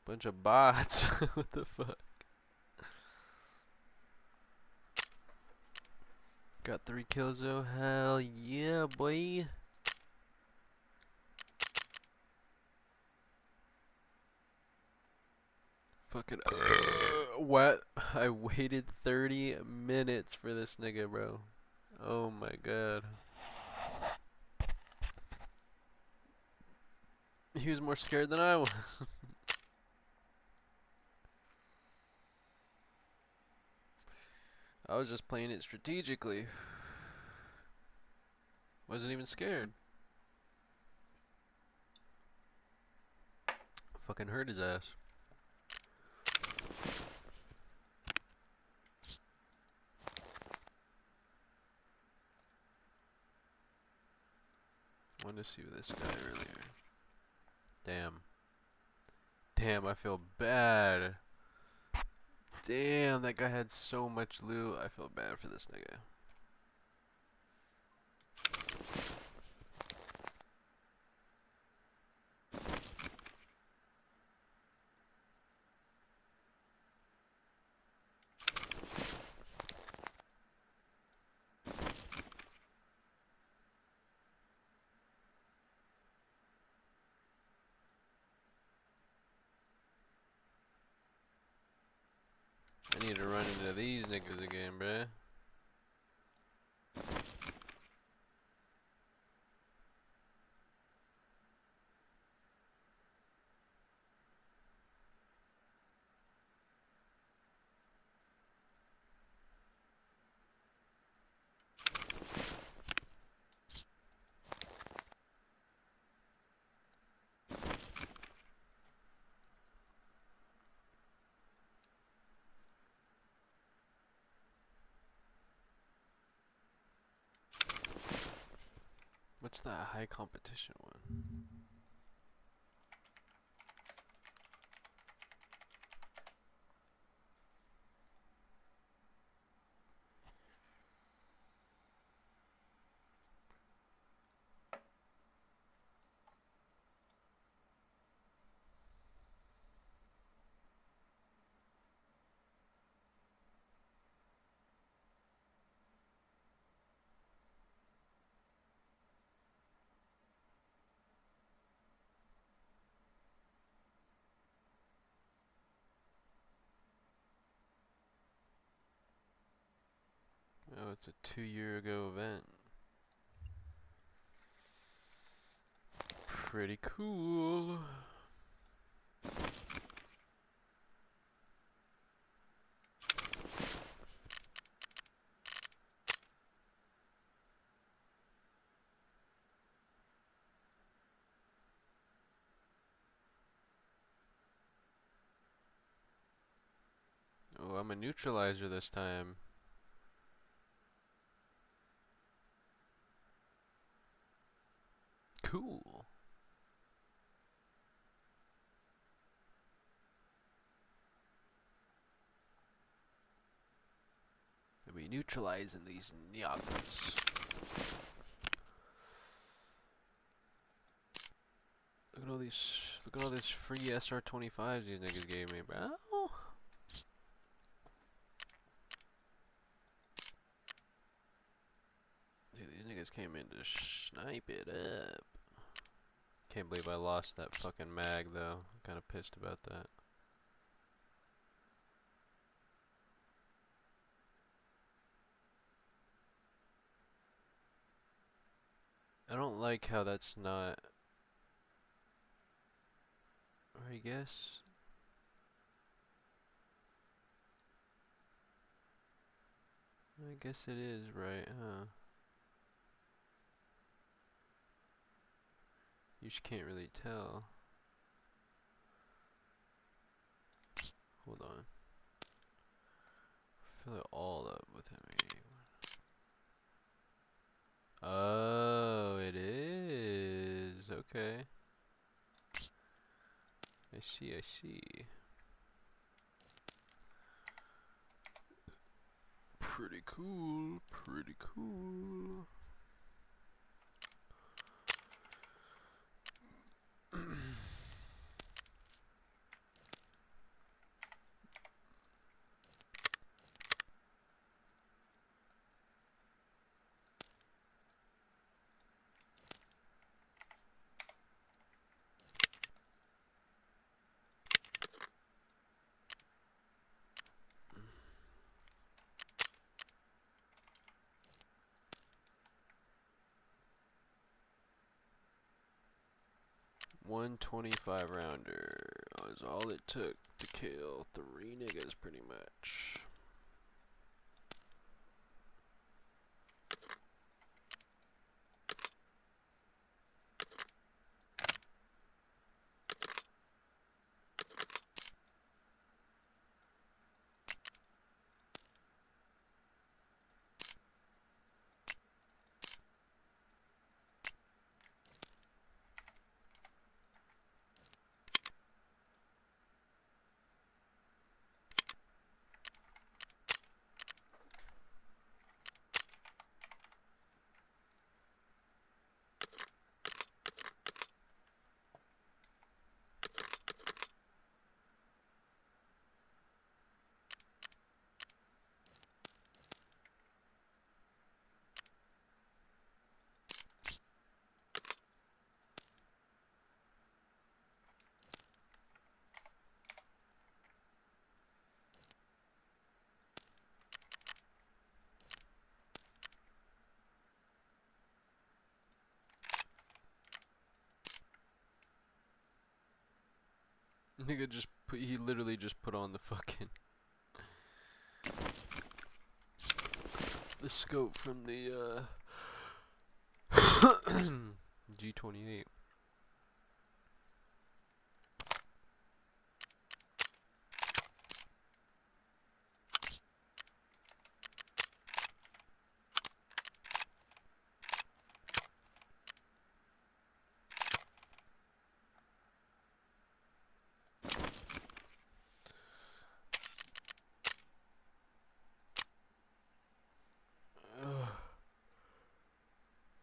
Bunch of bots. What the fuck? Got 3 kills though. Hell yeah, boy. Fucking what? I waited 30 minutes for this nigga, bro. Oh my god. He was more scared than I was. I was just playing it strategically. Wasn't even scared. Fucking hurt his ass. Wanted to see this guy earlier. Damn. Damn, I feel bad. Damn, that guy had so much loot. I feel bad for this nigga. I need to run into these niggas again, bruh. What's that high competition one? Oh, it's a 2-year ago event. Pretty cool. Oh, I'm a neutralizer this time. Cool. We'll be neutralizing these nyagas. Look at all these. Look at all this free SR25s these niggas gave me, bro. Dude, these niggas came in to snipe it up. Can't believe I lost that fucking mag though. I'm kind of pissed about that. I don't like how that's not. Or I guess. I guess it is right, huh? You just can't really tell. Hold on. Fill it all up with M81. Oh, it is. Okay. I see, I see. Pretty cool, pretty cool. 125 rounder is all it took to kill 3 niggas pretty much. Nigga just put, he literally just put on the fucking the scope from the G28.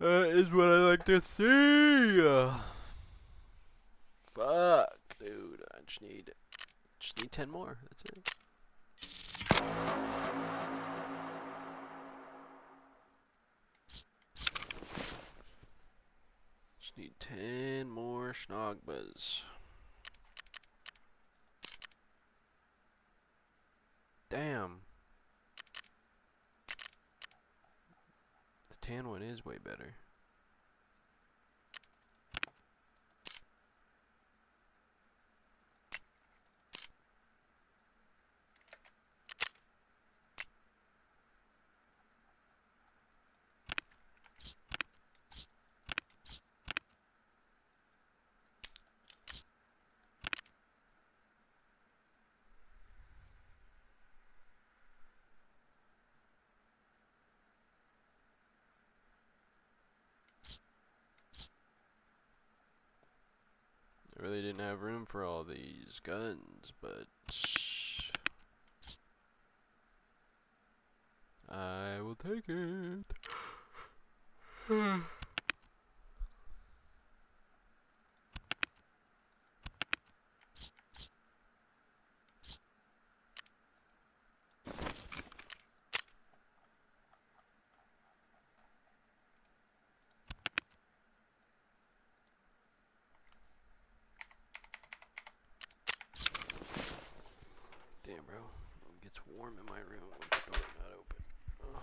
That is what I like to see. Fuck, dude. I just need 10 more. That's it. Just need 10 more schnogbas. Damn. The tan one is way better. I really didn't have room for all these guns, but I will take it. Damn, bro. It gets warm in my room with the door not open. Ugh.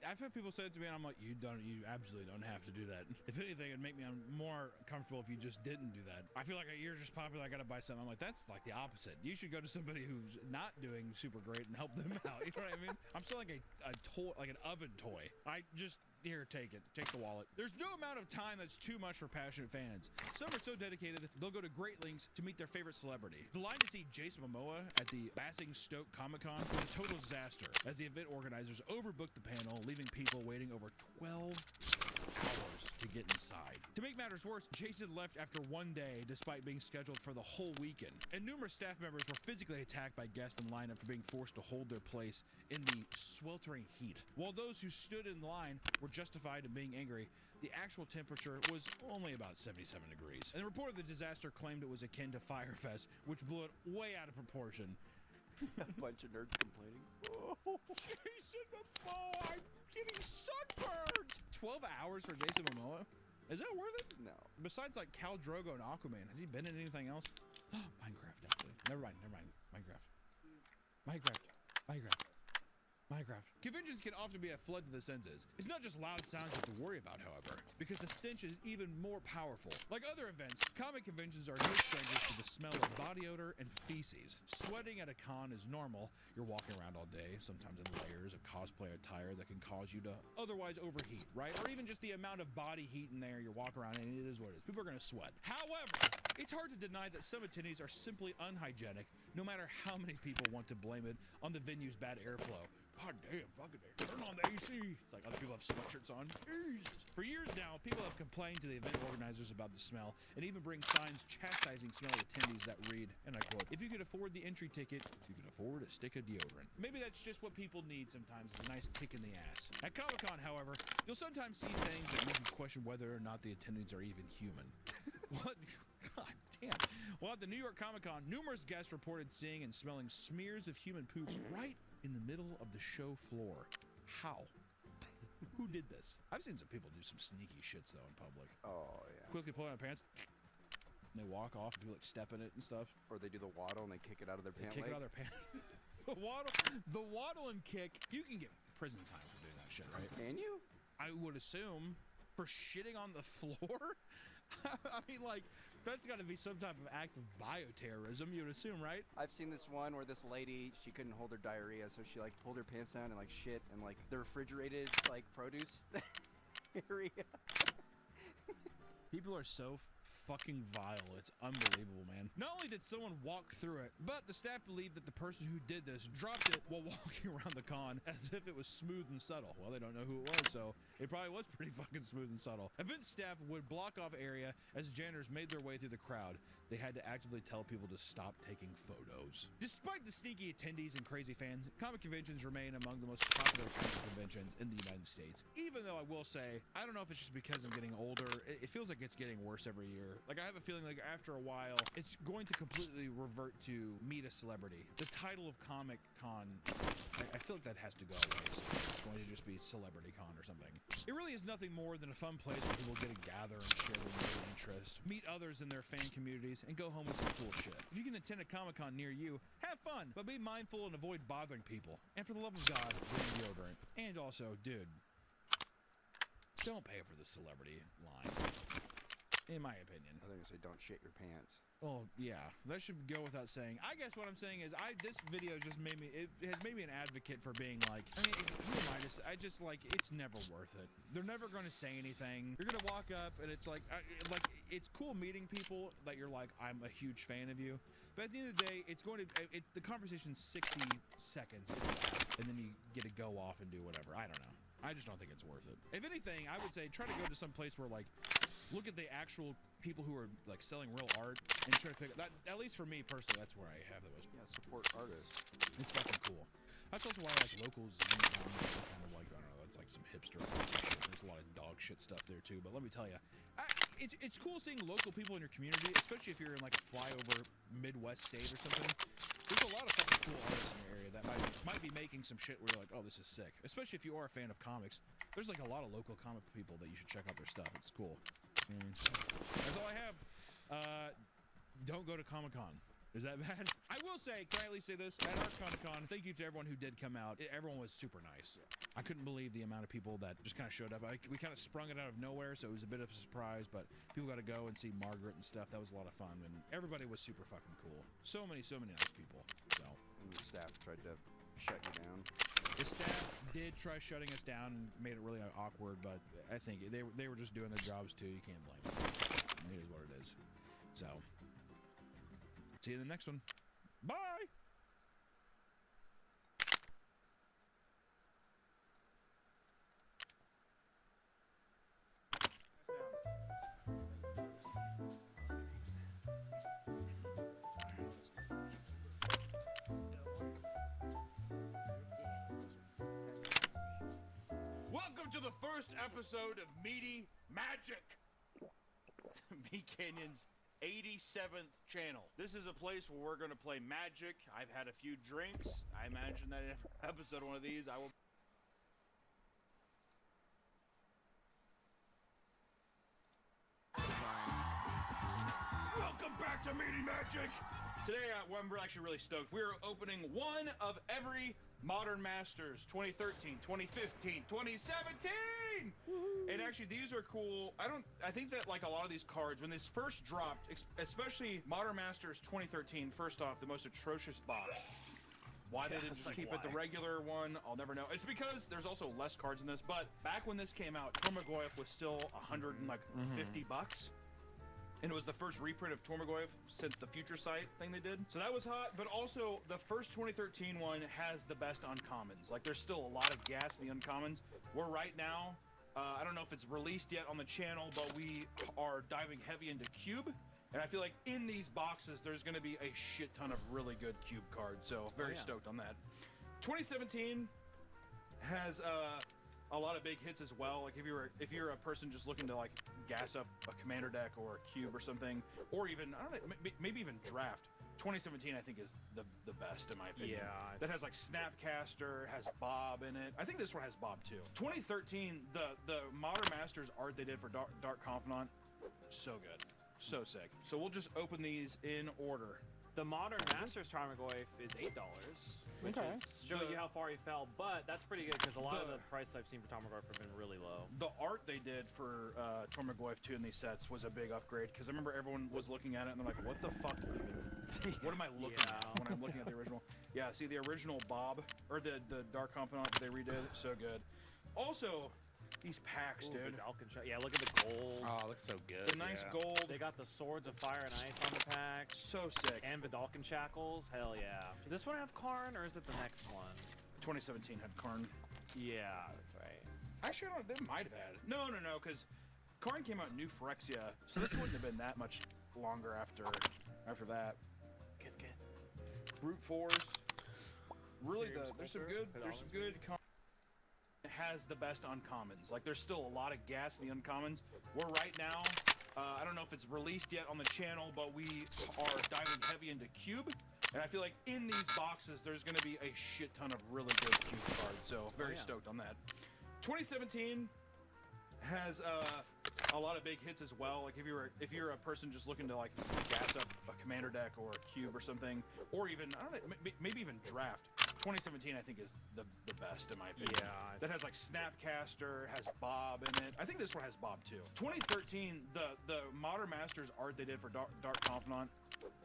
I've had people say it to me, and I'm like, you absolutely don't have to do that. If anything, it'd make me more comfortable if you just didn't do that. I feel like you're just popular, I gotta buy something. I'm like, that's like the opposite. You should go to somebody who's not doing super great and help them out. You know what I mean? I'm still like a toy, like an oven toy. I just Here, take it. Take the wallet. There's no amount of time that's too much for passionate fans. Some are so dedicated they'll go to great lengths to meet their favorite celebrity. The line to see Jason Momoa at the Basingstoke Comic-Con was a total disaster, as the event organizers overbooked the panel, leaving people waiting over 12 hours to get inside. To make matters worse, Jason left after one day despite being scheduled for the whole weekend, and numerous staff members were physically attacked by guests in line after being forced to hold their place in the sweltering heat. While those who stood in line were justified in being angry, the actual temperature was only about 77 degrees. And the report of the disaster claimed it was akin to Firefest, which blew it way out of proportion. A bunch of nerds complaining. Oh, Jason Momoa, I'm getting sunburned! 12 hours for Jason Momoa? Is that worth it? No. Besides like Khal Drogo and Aquaman, has he been in anything else? Minecraft, actually. Never mind. Minecraft. Conventions can often be a flood to the senses. It's not just loud sounds you have to worry about, however, because the stench is even more powerful. Like other events, comic conventions are no strangers to the smell of body odor and feces. Sweating at a con is normal. You're walking around all day, sometimes in layers of cosplay attire that can cause you to otherwise overheat, right? Or even just the amount of body heat in there, you're walking around and it is what it is. People are gonna sweat. However, it's hard to deny that some attendees are simply unhygienic, no matter how many people want to blame it on the venue's bad airflow. God damn, fucking turn on the AC. It's like other people have sweatshirts on. Jesus. For years now, people have complained to the event organizers about the smell and even bring signs chastising smelly attendees that read, and I quote, "If you could afford the entry ticket, you can afford a stick of deodorant." Maybe that's just what people need sometimes, is a nice kick in the ass. At Comic-Con, however, you'll sometimes see things that make you question whether or not the attendees are even human. What? God damn. Well, at the New York Comic-Con, numerous guests reported seeing and smelling smears of human poop right in the middle of the show floor. How? Who did this? I've seen some people do some sneaky shits though in public. Oh yeah. Quickly pull out their pants, and they walk off, and people like step in it and stuff. Or they do the waddle and they kick it out of their pant Kick leg. it out of their pants. the waddle and kick. You can get prison time for doing that shit, right? Can you? I would assume for shitting on the floor. I mean, like, that's got to be some type of act of bioterrorism, you would assume, right? I've seen this one where this lady, she couldn't hold her diarrhea, so she like pulled her pants down and like shit in like the refrigerated like produce area. People are so fucking vile. It's unbelievable, man. Not only did someone walk through it, but the staff believed that the person who did this dropped it while walking around the con as if it was smooth and subtle. Well, they don't know who it was, so it probably was pretty fucking smooth and subtle. Event staff would block off area as janitors made their way through the crowd. They had to actively tell people to stop taking photos. Despite the sneaky attendees and crazy fans, comic conventions remain among the most popular kinds of conventions in the United States. Even though I will say, I don't know if it's just because I'm getting older, it feels like it's getting worse every year. Like, I have a feeling like after a while, it's going to completely revert to meet a celebrity. The title of Comic Con, I feel like that has to go away. So it's going to just be Celebrity Con or something. It really is nothing more than a fun place where people get to gather and share their interest, meet others in their fan communities, and go home with some cool shit. If you can attend a Comic-Con near you, have fun, but be mindful and avoid bothering people. And for the love of God, bring deodorant. And also, dude, don't pay for the celebrity line. In my opinion. I think I say don't shit your pants. Oh yeah, that should go without saying. I guess what I'm saying is, this video just made me. It has made me an advocate for being like. I mean, who am I to say? I just like it's never worth it. They're never going to say anything. You're gonna walk up and it's like it's cool meeting people that you're like, I'm a huge fan of you. But at the end of the day, it's going to. The conversation's 60 seconds, and then you get to go off and do whatever. I don't know. I just don't think it's worth it. If anything, I would say try to go to some place where like. Look at the actual people who are like selling real art and try to pick up that. At least for me personally, that's where I have the most. Yeah, support artists. It's fucking cool. That's also why I like locals. Kind of like, I don't know, that's like some hipster shit. There's a lot of dog shit stuff there too. But let me tell you, it's cool seeing local people in your community, especially if you're in like a flyover Midwest state or something. There's a lot of fucking cool artists in your area that might be making some shit where you're like, oh, this is sick. Especially if you are a fan of comics. There's like a lot of local comic people that you should check out their stuff. It's cool. That's all I have. Don't go to Comic-Con. Is that bad? I will say, can I at least say this? At our Comic-Con, thank you to everyone who did come out. Everyone was super nice. I couldn't believe the amount of people that just kind of showed up. We kind of sprung it out of nowhere, so it was a bit of a surprise, but people got to go and see Margaret and stuff. That was a lot of fun, and everybody was super fucking cool. So many nice people. So. And the staff tried to shut you down. The staff did try shutting us down and made it really awkward, but I think they were just doing their jobs too. You can't blame them. It is what it is. So, see you in the next one. Bye! Welcome to the first episode of Meaty Magic, Meat Canyon's 87th channel. This is a place where we're going to play Magic. I've had a few drinks. I imagine that in every episode of one of these, I will... Welcome back to Meaty Magic! Today, I'm actually really stoked. We're opening one of every Modern Masters 2013, 2015, 2017! And actually, these are cool. I think that like a lot of these cards, when this first dropped, especially Modern Masters 2013, first off, the most atrocious box. Why they didn't just keep it the regular one, I'll never know. It's because there's also less cards in this, but back when this came out, Tormagoyev was still $150 bucks. And it was the first reprint of Tormagoyev since the Future Sight thing they did. So that was hot, but also the first 2013 one has the best uncommons. Like there's still a lot of gas in the uncommons. We're right now, I don't know if it's released yet on the channel, but we are diving heavy into Cube. And I feel like in these boxes, there's gonna be a shit ton of really good Cube cards. So very stoked on that. 2017 has a lot of big hits as well. Like if you're a person just looking to like gas up a commander deck or a cube or something, or even I don't know, maybe even draft. 2017 I think is the best in my opinion. Yeah. That has like Snapcaster, has Bob in it. I think this one has Bob too. 2013, the Modern Masters art they did for Dark Confidant, so good, so sick. So we'll just open these in order. The Modern Masters Tarmogoyf is $8, which is showing you how far he fell, but that's pretty good because a lot of the prices I've seen for Tarmogoyf have been really low. The art they did for Tormagoyev 2 in these sets was a big upgrade because I remember everyone was looking at it and they're like, what the fuck even? What am I looking at when I'm looking at the original? Yeah, see the original Bob, or the Dark Confidant that they redid, so good. Also, these packs, dude. Yeah, look at the gold. Oh, it looks so good. The nice gold. They got the Swords of Fire and Ice on the pack. So sick. And Vidalcan Shackles. Hell yeah. Does this one have Karn, or is it the next one? 2017 had Karn. Yeah, that's right. Actually, I don't know. They might have had it. No, because Karn came out in New Phyrexia, so this wouldn't have been that much longer after that. Good. Brute Force. Really, there's some good. It has the best uncommons. Like there's still a lot of gas in the uncommons. We're right now, I don't know if it's released yet on the channel, but we are diving heavy into Cube. And I feel like in these boxes, there's gonna be a shit ton of really good Cube cards. So very stoked on that. 2017 has a lot of big hits as well. Like if you're a person just looking to like gas up a commander deck or a cube or something, or even I don't know, maybe even draft. 2017 I think is the best in my opinion. Yeah. That has like Snapcaster, has Bob in it. I think this one has Bob too. 2013, the Modern Masters art they did for Dark Confidant,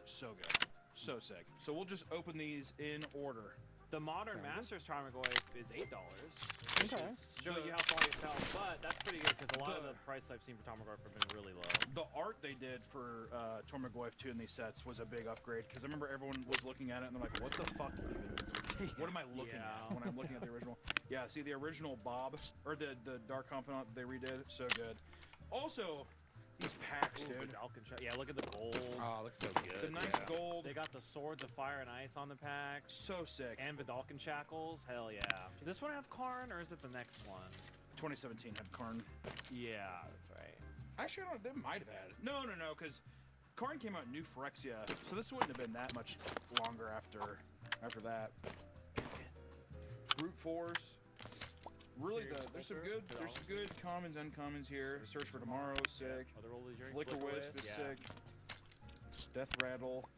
so good, so sick. So we'll just open these in order. The Modern Masters Tarmogoyf is $8, which is showing you how far he fell, but that's pretty good because a lot of the prices I've seen for Tarmogoyf have been really low. The art they did for Tormagoyev 2 in these sets was a big upgrade because I remember everyone was looking at it and they're like, what the fuck even? What am I looking at when I'm looking at the original? Yeah, see the original Bob, or the Dark Confidant that they redid, so good. Also, these packs, dude. Yeah, look at the gold. Oh, it looks so good. The nice gold. They got the Swords of Fire and Ice on the pack. So sick. And Vidalcan Shackles. Hell yeah. Does this one have Karn, or is it the next one? 2017 had Karn. Yeah, that's right. Actually, I don't know. They might have had it. No, because Karn came out in New Phyrexia, so this wouldn't have been that much longer after that. Brute Force. Really, there's some good commons, uncommons here. Search for Tomorrow, sick. Flicker Wisp is sick. Death Rattle.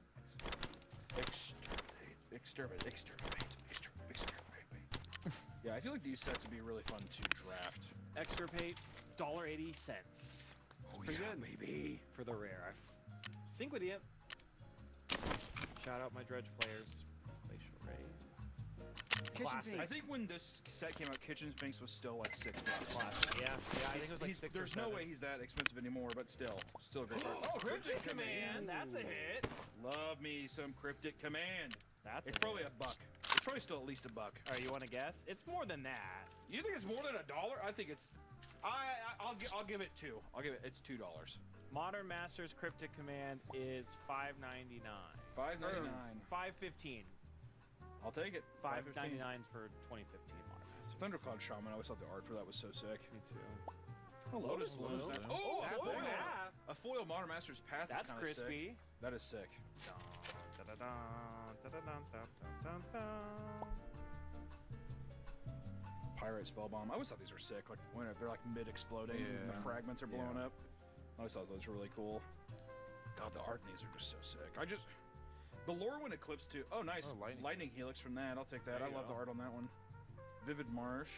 Exterminate. Yeah, I feel like these sets would be really fun to draft. Extirpate, $1.80. Oh pretty yeah, good. maybe. For the rare. Sync with you. Shout out my Dredge players. Glacial Ray. Classic. I think when this set came out, Kitchen Finks was still like $6. Classic. Yeah, I think it was like 6 or There's 7. no way he's that expensive anymore, but still a great card. Oh, Cryptic Command. That's a hit. Love me some Cryptic Command. It's probably $1. It's probably still at least $1. All right, you want to guess? It's more than that. You think it's more than $1? I think it's. I'll give it 2. It's $2. Modern Masters Cryptic Command is $5.99. $5.99. $5.15. I'll take it. $5.99 for 2015 Modern Masters. Thundercloud Shaman. I always thought the art for that was so sick. Me too. Lotus Bloom. Oh, Half a and foil. half. A foil Modern Masters Path. That's is kinda crispy. Sick. That is sick. Pirate Spellbomb. I always thought these were sick. Like when they're like mid-exploding, and the fragments are blowing up. I always thought those were really cool. God, the art in these are just so sick. The Lorwyn Eclipse too. Oh, nice. Oh, lightning Helix from that. I'll take that. There I you love go. the art on that one. Vivid Marsh.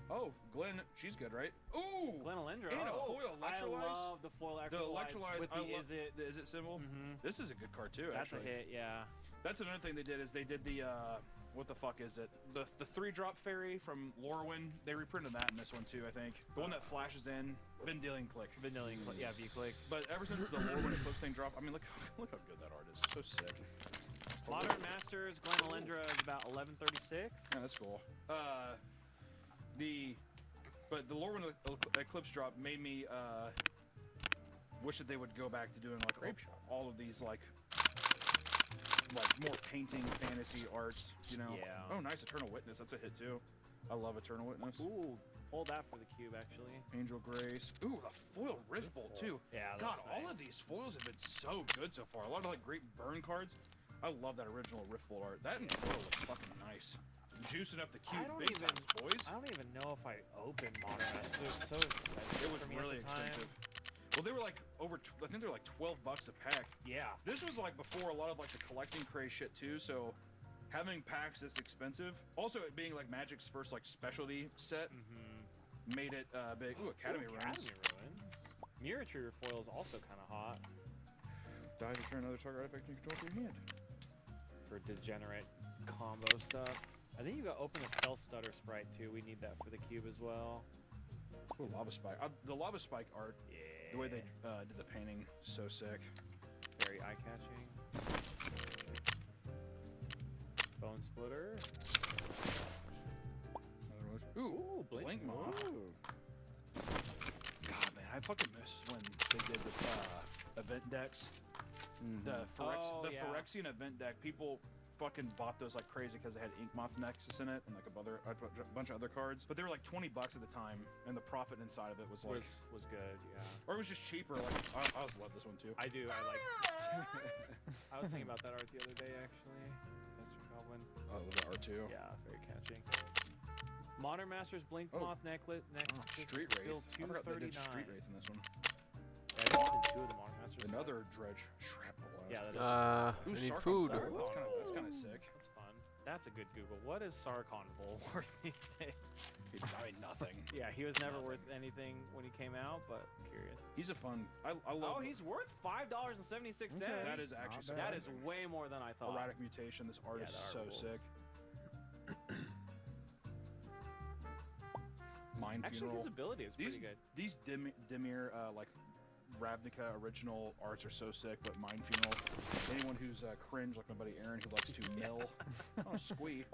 Oh, Glenn, she's good, right? Ooh, Glen Alendra. And a foil I Electrolyze. love the foil The Electrolyze. Electrolyze. With the Is it symbol? This is a good card too. That's actually. a hit, yeah. That's another thing they did is they did the what the fuck is it? The 3-drop fairy from Lorwyn. They reprinted that in this one too, I think. The one that flashes in. Vendilion Click. Vendilion Click, yeah, V-Click. But ever since the Lorwyn Eclipse thing dropped, I mean, look how good that art is. So sick. Modern Masters Glen Alendra is about $11.36. Yeah, that's cool. But the Lorwyn Eclipse drop made me wish that they would go back to doing like all of these like more painting fantasy arts, you know. Yeah. Oh, nice Eternal Witness. That's a hit too. I love Eternal Witness. Ooh, hold that for the cube actually. Angel Grace. Ooh, the foil Rift Bolt too. Yeah, God, that's all nice. of these foils have been so good so far. A lot of like great burn cards. I love that original Rift Bolt art. That and foil looks fucking nice. Juicing up the cube big times, boys. I don't even know if I opened Modern Masters. It was so expensive. It was for me really at the time. expensive. Well, they were like I think they're like $12 a pack. Yeah. This was like before a lot of like the collecting craze shit too, so having packs this expensive, also it being like Magic's first like specialty set, made it big. Ooh, Academy Ruins. Academy Ruins. Mirror Trigger foil is also kind of hot. Die to turn another target artifact you control to your hand. For degenerate combo stuff. I think you got open a Spell Stutter Sprite too. We need that for the cube as well. Ooh, Lava Spike. The Lava Spike art, the way they did the painting, so sick. Very eye-catching. Bone Splitter. Ooh, Blink Moth. God, man, I fucking miss when they did the event decks. The Phyrexian event deck. People fucking bought those like crazy because they had Ink Moth Nexus in it and like a bunch of other cards. But they were like $20 at the time, and the profit inside of it was like was good, yeah. Or it was just cheaper. Like I always love this one too. I do. I like. I was thinking about that art the other day actually. Mr. Goblin. Oh, the art too. Yeah, very catching. Modern Masters Blink Moth Next Street is still Wraith. I forgot they did $2.39. Street Wraith in this one. Yeah, I think it's in 2 of the Modern Masters. Another sets. Dredge Shrapnel Blast. Yeah, that is. I need Sarkon food. Vol. That's kind of sick. That's fun. That's a good Google. What is Sarkon Vol worth these days? I mean, nothing. Yeah, he was never worth anything when he came out, but curious. He's a fun. I love. Oh, he's worth $5.76. Okay. That is actually so that bad. is way more than I thought. Erratic Mutation. This art is Yeah, the so art rules. sick. Mind Actually, Funeral. his ability is pretty good. These Dimir like Ravnica original arts are so sick, but Mind Funeral. Anyone who's cringe like my buddy Aaron who likes to mill. Oh, squee.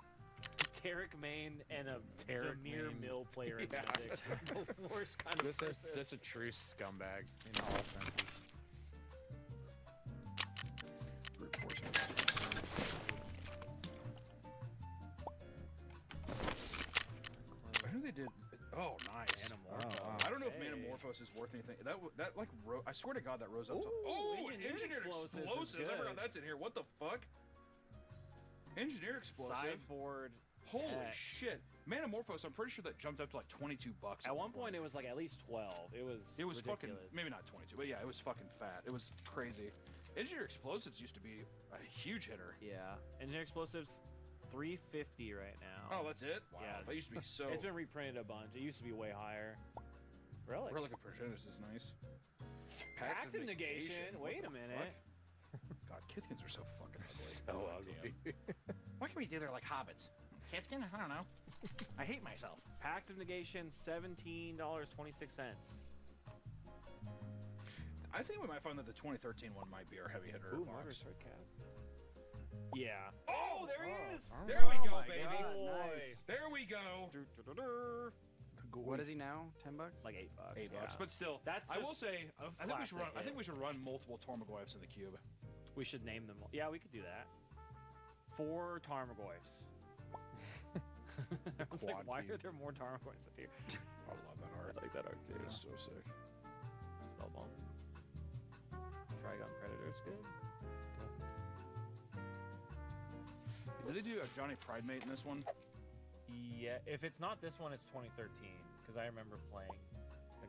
Tarek Main and a Tarek Demir Main. Mill player in Magic. The worst kind of This is person. just a true scumbag in all senses. Brute Force. I know they did. Oh, nice. Manamorphose. I don't know if Hey. Manamorphose is worth anything. That like I swear to God that rose up. Ooh, Engineered Engineered Explosives is Explosives. I forgot good. that's in here. What the fuck? Engineer Explosive. Sideboard. Holy deck. shit. Manamorphose, I'm pretty sure that jumped up to like $22. At one point, it was like at least 12. It was fucking, ridiculous. maybe not 22, but yeah, it was fucking fat. It was crazy. Engineer Explosives used to be a huge hitter. Yeah. Engineer Explosives, $3.50 right now. Oh, that's it? Wow. Yeah. That used to be so. It's been reprinted a bunch. It used to be way higher. Relic. Relic of Progenitus is nice. Active negation. Wait a minute. God, Kithkins are so fucking ugly. So ugly. Why can't we do there like hobbits? 15? I don't know. I hate myself. Pact of Negation, $17.26. I think we might find that the 2013 one might be our heavy hitter. Ooh, box. Murderous Red Cap. Yeah. Oh, there he is! Oh, There we go, my baby. God, nice. There we go. What is he now? $10? Like $8. $8, but still, That's I will just say, a I think we should run. classic I think hit. we should run multiple Tormagoyfs in the cube. We should name them. Yeah, we could do that. 4 Tarmogoyfs. I was like, Quad why cube. are there more Tarmogoyfs up here? I love that art. I like that art too. It's so sick. Spellbomb. Trigon Predator's good. Did they do a Johnny Pridemate in this one? Yeah, if it's not this one, it's 2013 because I remember playing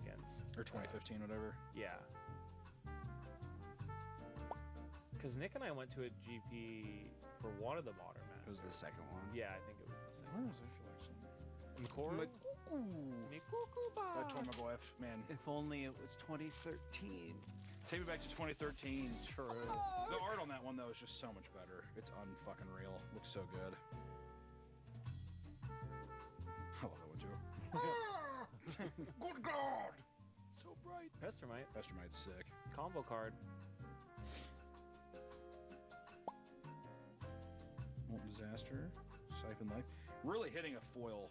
against. Or 2015, whatever. Yeah. Because Nick and I went to a GP for one of the Modern It Masters. was the second one. Yeah, I think it was the second. Where was I feel like something? Mikoru? That Tormagoyf, man. If only it was 2013. Take me back to 2013. True. The art on that one though is just so much better. It's unfucking real. Looks so good. I love that one too. Good God! So bright. Pestermite. Pestermite's sick. Combo card. Molten Disaster. Siphon Life. Really hitting a foil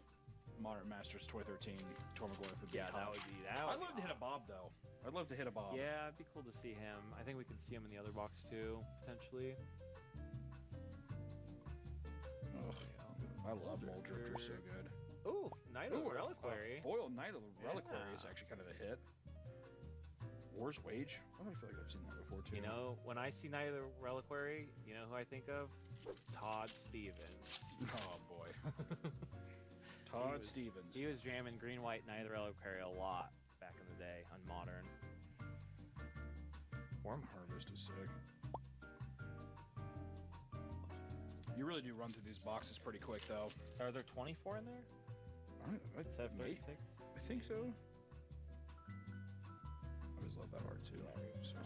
Modern Masters 2013 Tormagoyf would be Yeah, that hot. would be that. I'd love to hit a Bob though. I'd love to hit a Bob. Yeah, it'd be cool to see him. I think we could see him in the other box too, potentially. Ugh, I love Mold Drifter so good. Ooh, Night of Ooh, the a Reliquary. Foil Night of the Reliquary is Yeah. actually kind of a hit. War's Wage. I don't feel like I've seen that before too. You know, when I see Night of the Reliquary, you know who I think of? Todd Stevens. Oh boy. Todd Stevens. He was jamming Green White Night of the Reliquary a lot back in the day on Modern. Worm Harvest is sick. You really do run through these boxes pretty quick though. Are there 24 in there? I'd Instead of 36? I think so. I always love that art too. So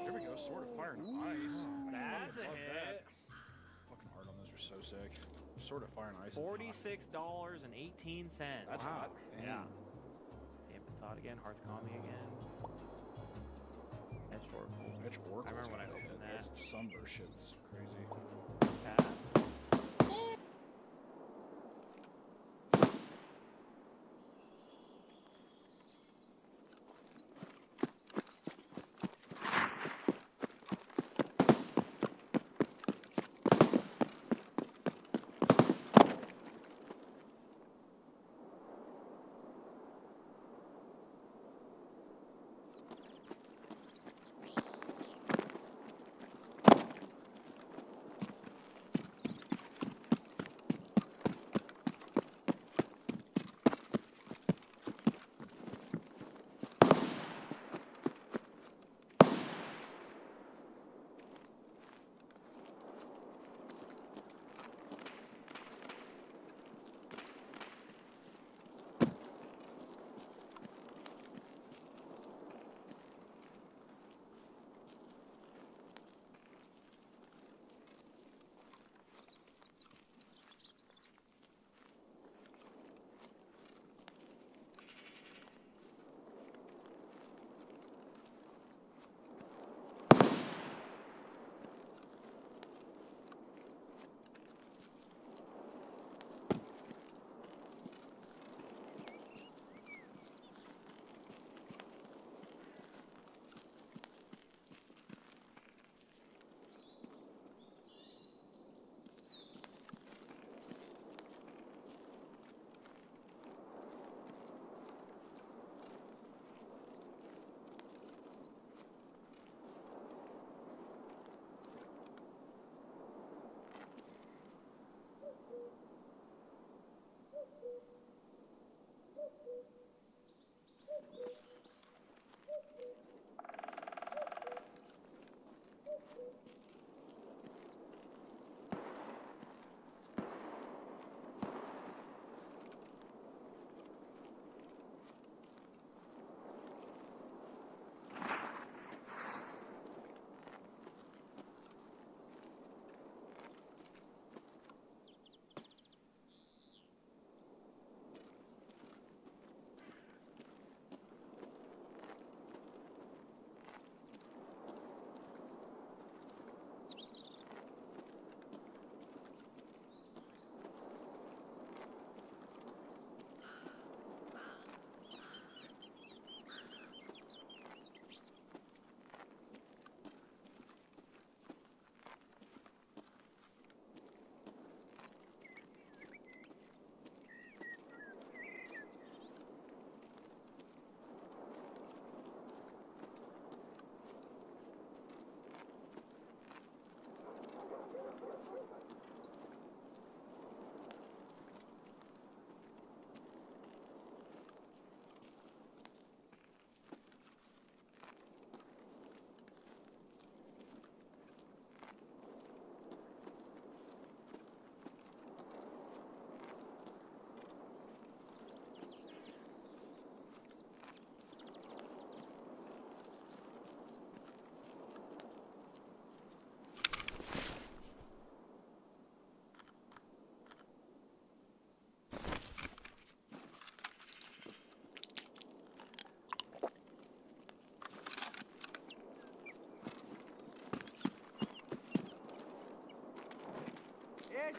There we go. Sword of Fire and Ice. That's a Love hit. that. Fucking art on those are so sick. Sword of Fire and Ice. $46.18. That's wow. hot. Yeah. Amped Thought again. Hearthkami again. Edge Oracle. Edge Oracle. I remember when I opened that. That's Sunburst shit. It's crazy.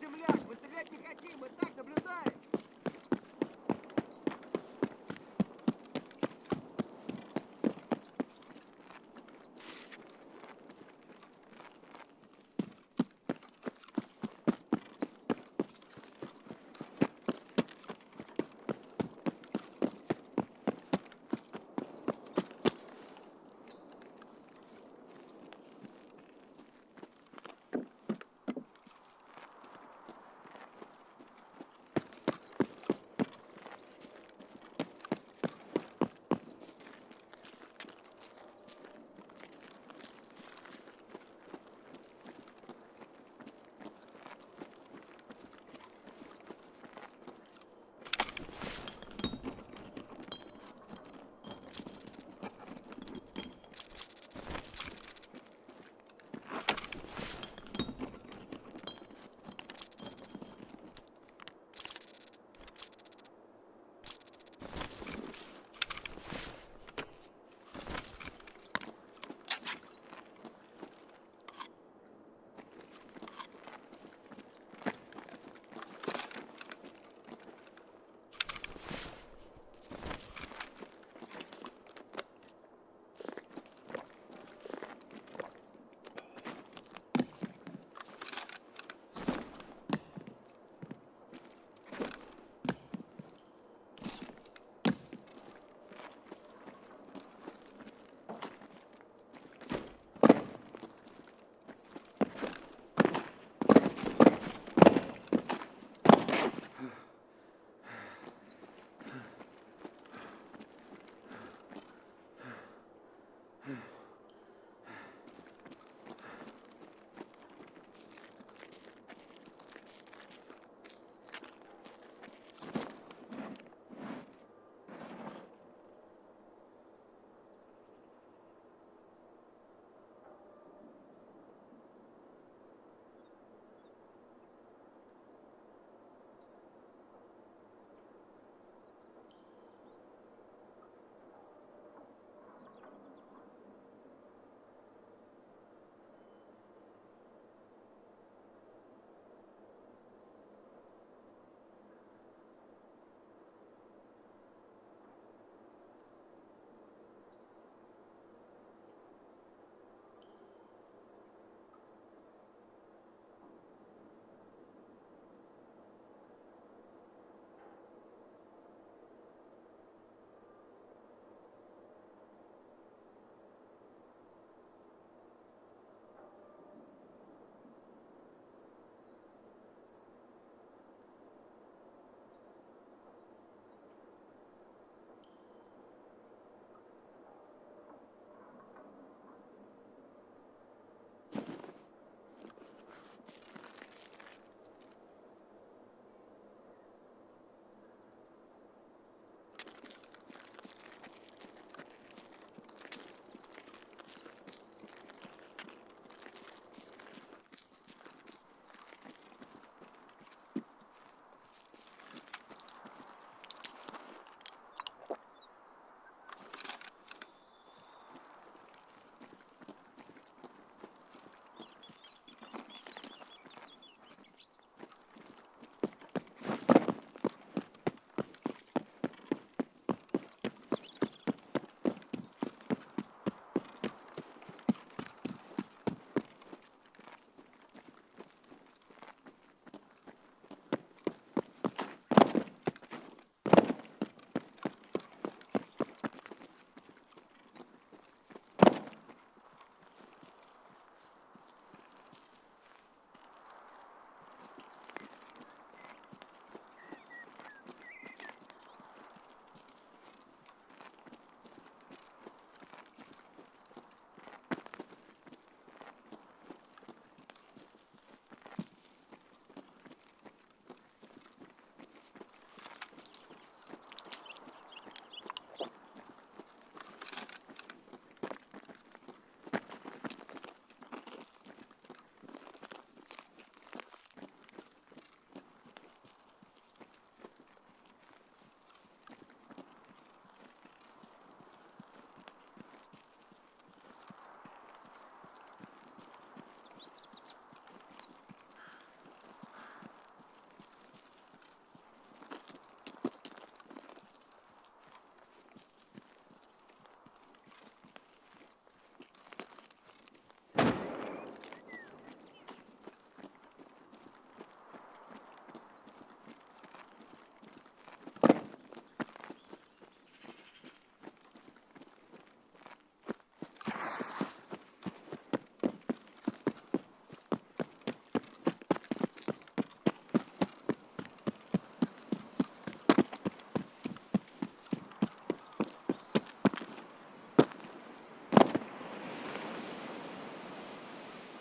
земляк, выстрелять не хотим, мы так наблюдаем.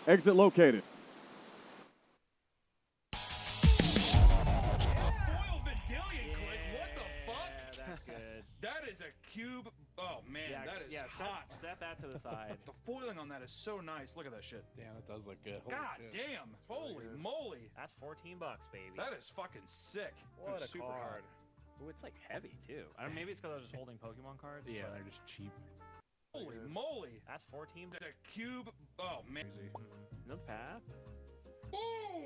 Exit located. Foil Vidillion click. What the fuck? Yeah, that's good. That is a cube. Oh man, that is hot. Set that to the side. The foiling on that is so nice. Look at that shit. Damn, that does look good. Holy God shit. damn. Holy moly. That's $14, baby. That is fucking sick. What It's a super card. hot. Ooh, it's like heavy too. I don't, maybe it's because I was just holding Pokemon cards. Yeah, but they're just cheap. Holy moly. That's 14. The cube. Oh man. No path. Ooh.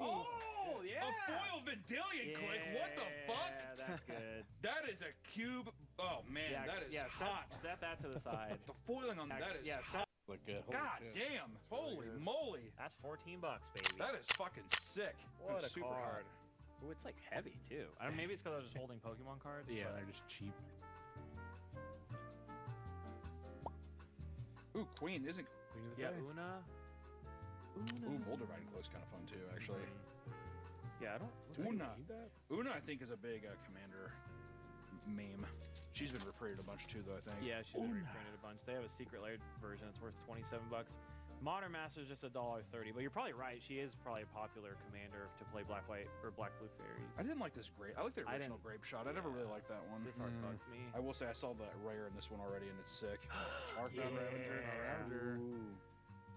Oh yeah. A foil Vidillion click. What the fuck? Yeah, that's good. That is a cube. Oh man, that is hot. Set that to the side. The foiling on that is hot. Look good. Holy God shit. damn. Holy moly. That's $14, baby. That is fucking sick. What It's a super card. hot. Ooh, it's like heavy too. I don't, maybe it's because I was just holding Pokemon cards. Yeah, but- they're just cheap. Ooh, Queen isn't. Queen of the Yeah, Day. Una. Ooh, Moldavine close kind of fun too, actually. Yeah, I don't. Una. Una, I think, is a big commander meme. She's been reprinted a bunch too, though. I think. Yeah, she's been reprinted a bunch. They have a secret layered version. It's worth $27. Modern Master's just $1.30, but you're probably right. She is probably a popular commander to play Black White or Black Blue Fairies. I didn't like this grape. I like the I original didn't- grape shot. I never really liked that one. This art bugged me. I will say I saw the rare in this one already, and it's sick. Arcbound Ravager. Ravager.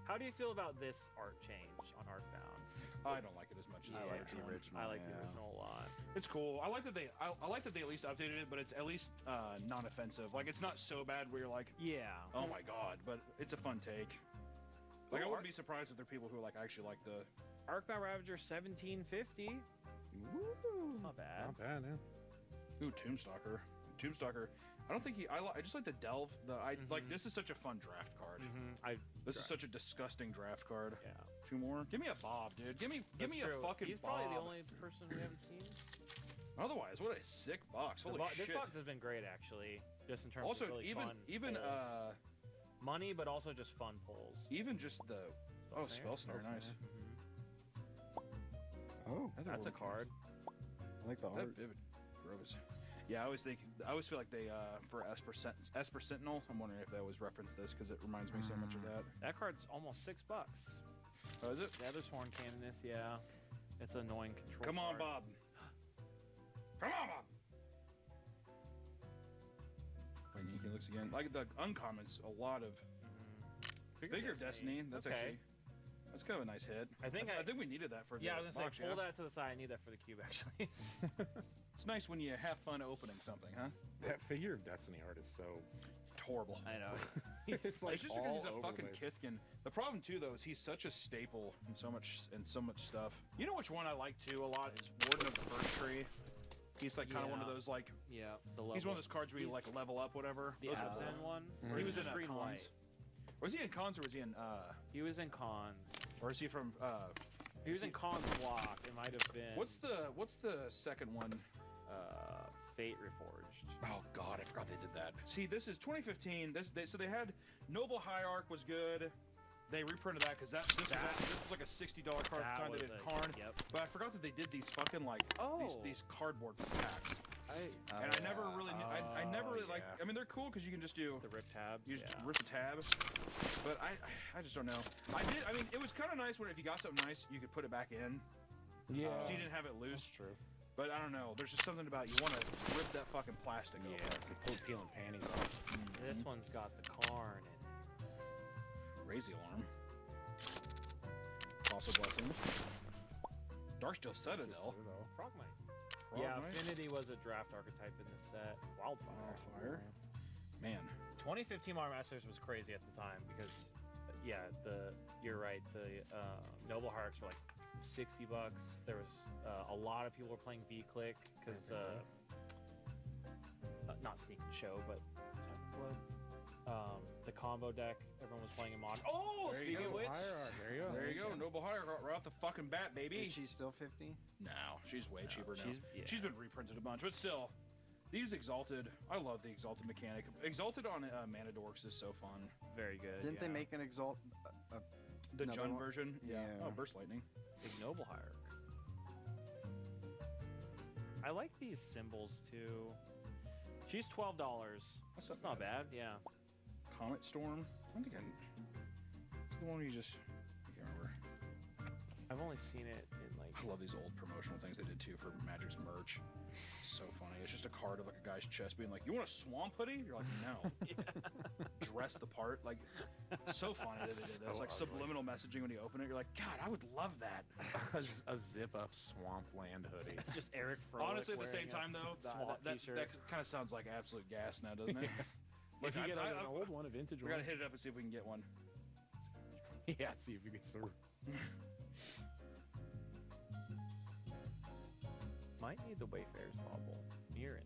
How do you feel about this art change on Arcbound? I don't like it as much as I the like original. the original. I like the original a lot. It's cool. I like that they. I like that they at least updated it, but it's at least non-offensive. Like it's not so bad where you're like, yeah, oh my god, but it's a fun take. Like I wouldn't be surprised if there are people who like actually like the Arcbound Ravager 1750. Woo! Not bad. Not bad, yeah. Ooh, Tombstalker. Tombstalker. I don't think he. I just like the delve. Like this is such a fun draft card. This is such a disgusting draft card. Yeah. Two more. Give me a Bob, dude. Give me a fucking He's Bob. probably the only person we haven't seen. Otherwise, what a sick box. Holy shit. This box has been great, actually, just in terms Also, of really even fun pulls. Money, but also just fun pulls. Even just the Spell Snare, nice. Oh, that's a card. I like the That art. Vivid Rose. Yeah, I always feel like they for Esper Sentinel. I'm wondering if they always reference this because it reminds me so much of that. That card's almost $6. Oh, is it? The other Sworn Canonist, yeah. It's an annoying control. Come on, card. Bob. Come on, Bob. Wait, he looks again. Like the uncommons, a lot of Figure of Destiny. That's okay. That's kind of a nice hit. I think we needed that for the I was gonna box, say pull that to the side. I need that for the cube, actually. It's nice when you have fun opening something, huh? That Figure of Destiny art is so horrible. I know. It's like just because he's all a over fucking the place. Kithkin. The problem too, though, is he's such a staple in so much stuff. You know which one I like too a lot is Warden of the First Tree. He's like kind of one of those like the he's one of those cards where you like level up whatever. The Those are Abzan one. Or he was in green cons. white. Was he in cons or was he in He was in cons. or is he from He was in cons block. It might have been. What's the second one? Fate Reforged. Oh god, I forgot they did that. See, this is 2015. So they had Noble Hierarch was good. They reprinted that because this was like a $60 card at the time they did Karn. Yep. But I forgot that they did these fucking like these cardboard packs. And I never really like. I mean, they're cool because you can just do the rip tabs. You just rip the tab. But I just don't know. I mean, it was kind of nice when if you got something nice, you could put it back in. Yeah. So you didn't have it loose. That's true. But I don't know. There's just something about you want to rip that fucking plastic open. It's like peeling panties off. This one's got the Karn in it. Raise the alarm. Also blessings. Darksteel Citadel. Frogmite. Frogmite. Yeah, Affinity was a draft archetype in this set. Wildfire. Man. 2015 Modern Masters was crazy at the time because, you're right. The Noble Hierarchs were like $60. There was a lot of people were playing V-Click because not Sneak and Show, but the combo deck. Everyone was playing in Modern. Oh, There you speaking of go. which, There you go. Noble Hierarch right off the fucking bat, baby. Is she still 50? No, she's way cheaper now. she's- She's been reprinted a bunch, but still, these Exalted. I love the Exalted mechanic. Exalted on Manadorks is so fun. Very good. Didn't they make an Exalt? The another Jund one? version? Yeah. Oh, Burst Lightning. Big Noble Hierarch. I like these symbols too. She's $12. That's not bad. Yeah. Comet Storm. I don't think it's the one you just. I can't remember. I've only seen it in like. I love these old promotional things they did too for Magic's merch. So funny. It's just a card of like a guy's chest being like, "You want a swamp hoodie?" You're like, "No." Dress the part. Like, so funny that they did that. It's like subliminal messaging when you open it. You're like, "God, I would love that." a zip-up Swampland hoodie. It's just Eric Froelich. Honestly, at the same wearing time though, swamp that t-shirt. kind of sounds like absolute gas now, doesn't it? If you get an old one, a vintage we one. gotta hit it up and see if we can get one. Yeah, see if you can sort. Might need the Wayfarer's bauble. Near it.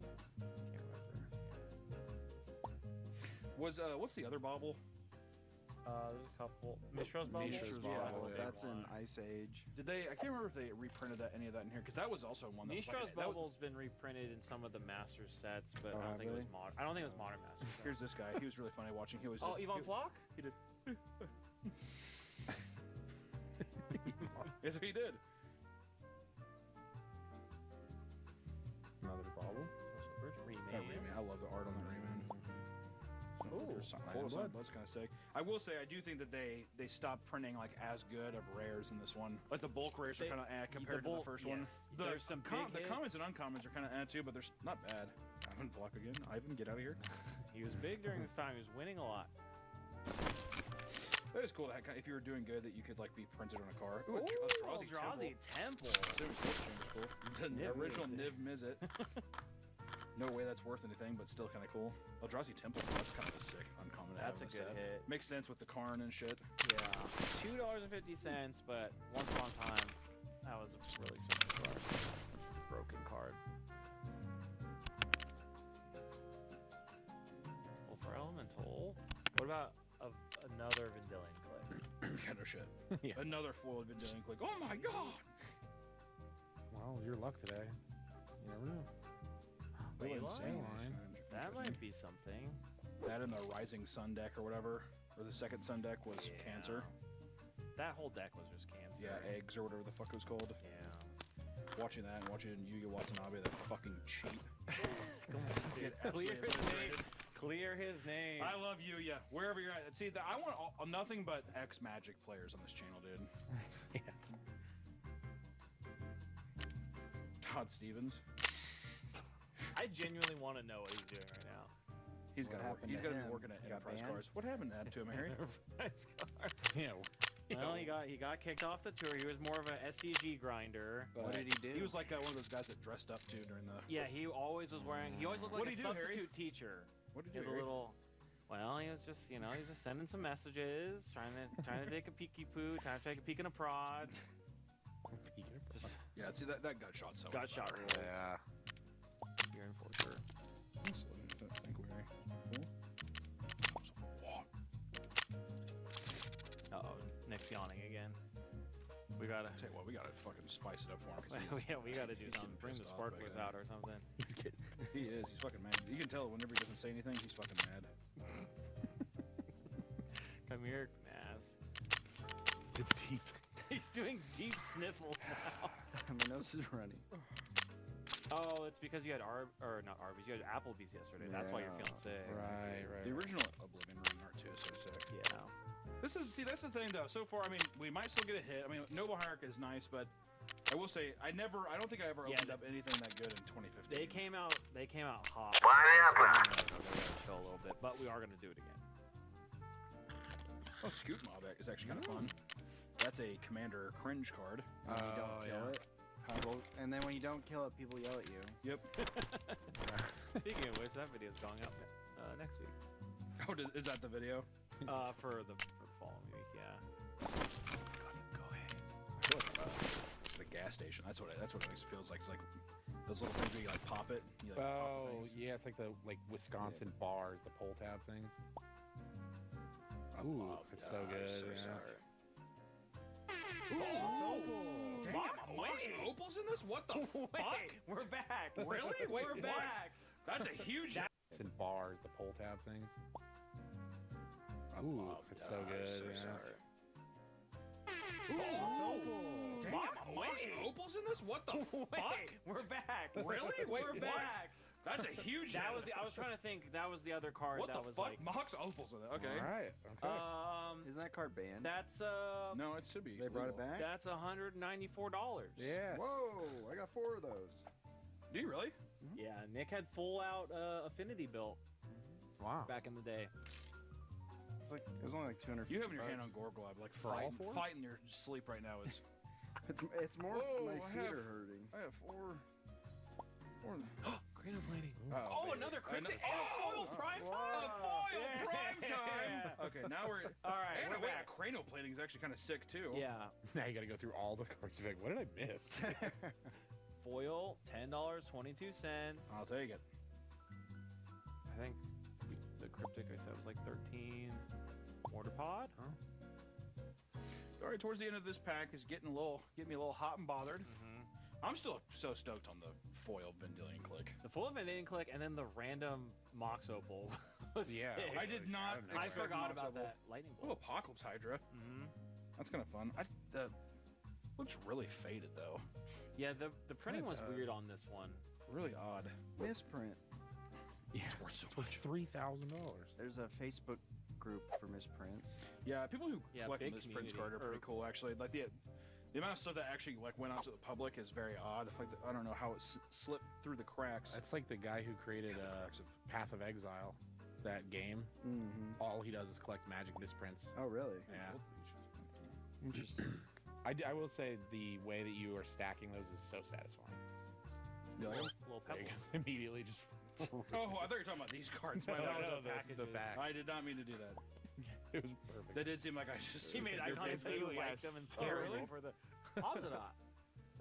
Can't remember. Was what's the other bauble? There's a couple. Mishra's bauble. Mishra's Yeah, bauble, That's in Ice Age. Did they? I can't remember if they reprinted any of that in here because that was also one. That Mishra's was like, Bubble's been reprinted in some of the Master sets, but Oh, I don't have think it they? was modern. I don't think it was modern Master. Here's this guy. He was really funny watching. He was. Oh, Yvonne Flock? He did. Yes, he did. Another bauble. That Rayman. I love the art on that Rayman. Ooh, Full of Blood. That's kind of sick. I will say, I do think that they stopped printing like as good of rares in this one. Like the bulk rares are kind of compared to the first one. There's some big the hits. commons and uncommons are kind of too, but they're not bad. Ivan Flock again. Ivan, get out of here. He was big during this time. He was winning a lot. That is cool. If you were doing good, that you could like be printed on a car. Ooh, Eldrazi Eldrazi Temple. Civic Force Chain is cool. The Niv original Mizzet. Niv Mizzet. No way that's worth anything, but still kind of cool. Eldrazi Temple. That's kind of a sick uncommon. to have That's a in good set. hit. Makes sense with the Karn and shit. Yeah. $2.50, but once upon a time, that was a really expensive card. Broken card. Well, for Elemental, what about another Vendilion Click? Yeah, no shit. Yeah. Another foiled Vendilion Click. Oh my god! Well, your luck today. You never know. Ley Insane Line? That might be something. That and the Rising Sun deck or whatever, or the second Sun deck was Cancer. That whole deck was just Cancer. Yeah, Eggs or whatever the fuck it was called. Yeah. Watching that and watching Yuya Watanabe, that fucking cheat. Get Clear absolutely his name. obliterated. Clear his name. I love Yuya, wherever you're at. See, I want nothing but ex-Magic players on this channel, dude. Todd Stevens. I genuinely want to know what he's doing right now. He's got to be him? working at He got Enterprise banned? Cars. What happened to him, Harry? Yeah. Well, he got kicked off the tour. He was more of an SCG grinder. What did he do? He was like one of those guys that dressed up too during the. Yeah, he always was wearing. He always looked like What'd a he do, Harry? substitute teacher. What did He you had do? a Harry? little. Well, he was just he was just sending some messages, trying to take a peeky poo, trying to take a peek and a prod. Just Yeah, see that got shot so. got much shot better. rules. Yeah. Your enforcer. Thank you, Harry. Uh-oh, Nick's yawning again. We gotta. Tell you what, we gotta fucking spice it up for him. 'cause Yeah, we gotta do he's something. getting Bring the pissed off, sparklers I out or something. He is. He's fucking mad. You can tell whenever he doesn't say anything, he's fucking mad. Come here, Naz. The deep. He's doing deep sniffles now. My nose is running. Oh, it's because you had not Arby's. You had Applebee's yesterday. That's why you're feeling sick. Right. The original Oblivion Ring art too is so sick. Yeah. That's the thing though. So far, I mean, we might still get a hit. I mean, Noble Hierarch is nice, but I will say I don't think I ever opened up anything that good in 2015. They came out hot. Show a little bit, but we are gonna do it again. Oh, Scoot Mob is actually kind of fun. That's a Commander cringe card. When you don't kill it. And then when you don't kill it, people yell at you. Yep. Speaking of which, that video is going up next week. Oh, is that the video? For the following week, yeah. Go ahead. I feel like the gas station. That's what it always feels like. It's like those little things where you like pop it. You, like, pop the things. Yeah, it's like the Wisconsin bars, the pull tab things. Ooh, it's so good. Sorry. Ooh. Damn, Mox Opal's in this? What the fuck? We're back. Really? Wait, we're what? back. That's a huge. It's in bars, the pull tab things. Ooh, it's so good. Sorry. Damn, Mox Opal's in this? What the fuck? We're back. Really? Wait, we're what? back. That's a huge. That was. I was trying to think. That was the other card. What that the was fuck? like. Mox Opal's in it. Okay. All right. Okay. Isn't that card banned? That's No, it should be. They brought it legal. back? That's $194. Yeah. Whoa, I got 4 of those. Do you really? Yeah, Nick had full out Affinity built Wow. back in the day. It was only like 200. You having your hand on Gorglob, like For all 4? fighting your sleep right now is. It's more Whoa, my I feet have- are hurting. I have 4. Cranial plating. Oh, Oh, another cryptic and a foil prime time. A foil Yeah. prime time. Okay, now we're All right, And we're wait, back. cranial plating is actually kind of sick too. Yeah. Now you got to go through all the cards. You're like, what did I miss? Foil, $10.22. I'll take it. I think the cryptic I said was like 13. Mortar pod. All right, towards the end of this pack is getting me a little hot and bothered. I'm still so stoked on the foil Vendilion Click. The full Vendilion Click and then the random Mox Opal. was Yeah, sick. I did not. I expect forgot Mox about Opal. that lightning Ooh, bolt. Apocalypse Hydra. That's kind of fun. The looks really faded though. Yeah, the printing It was does. weird on this one. Really odd. Misprint. Yeah. It's worth so It's worth much. $3,000. There's a Facebook group for misprints. Yeah, people who Yeah, collect big misprints community. card are pretty cool actually. Like the amount of stuff that actually like went out to the public is very odd. Like I don't know how it slipped through the cracks. That's like the guy who created Path of Exile, that game. Mm-hmm. All he does is collect magic misprints. Oh, really? Yeah. Interesting. I will say the way that you are stacking those is so satisfying. You like 'em? Little There you pebbles. go. Immediately just. Oh, I thought you were talking about these cards. My No, bad. no, the packages. packs. I did not mean to do that. It was perfect. That did seem like I just. He made eye You're contact busy. so you yeah, liked them and so stared really? over the Obzidot.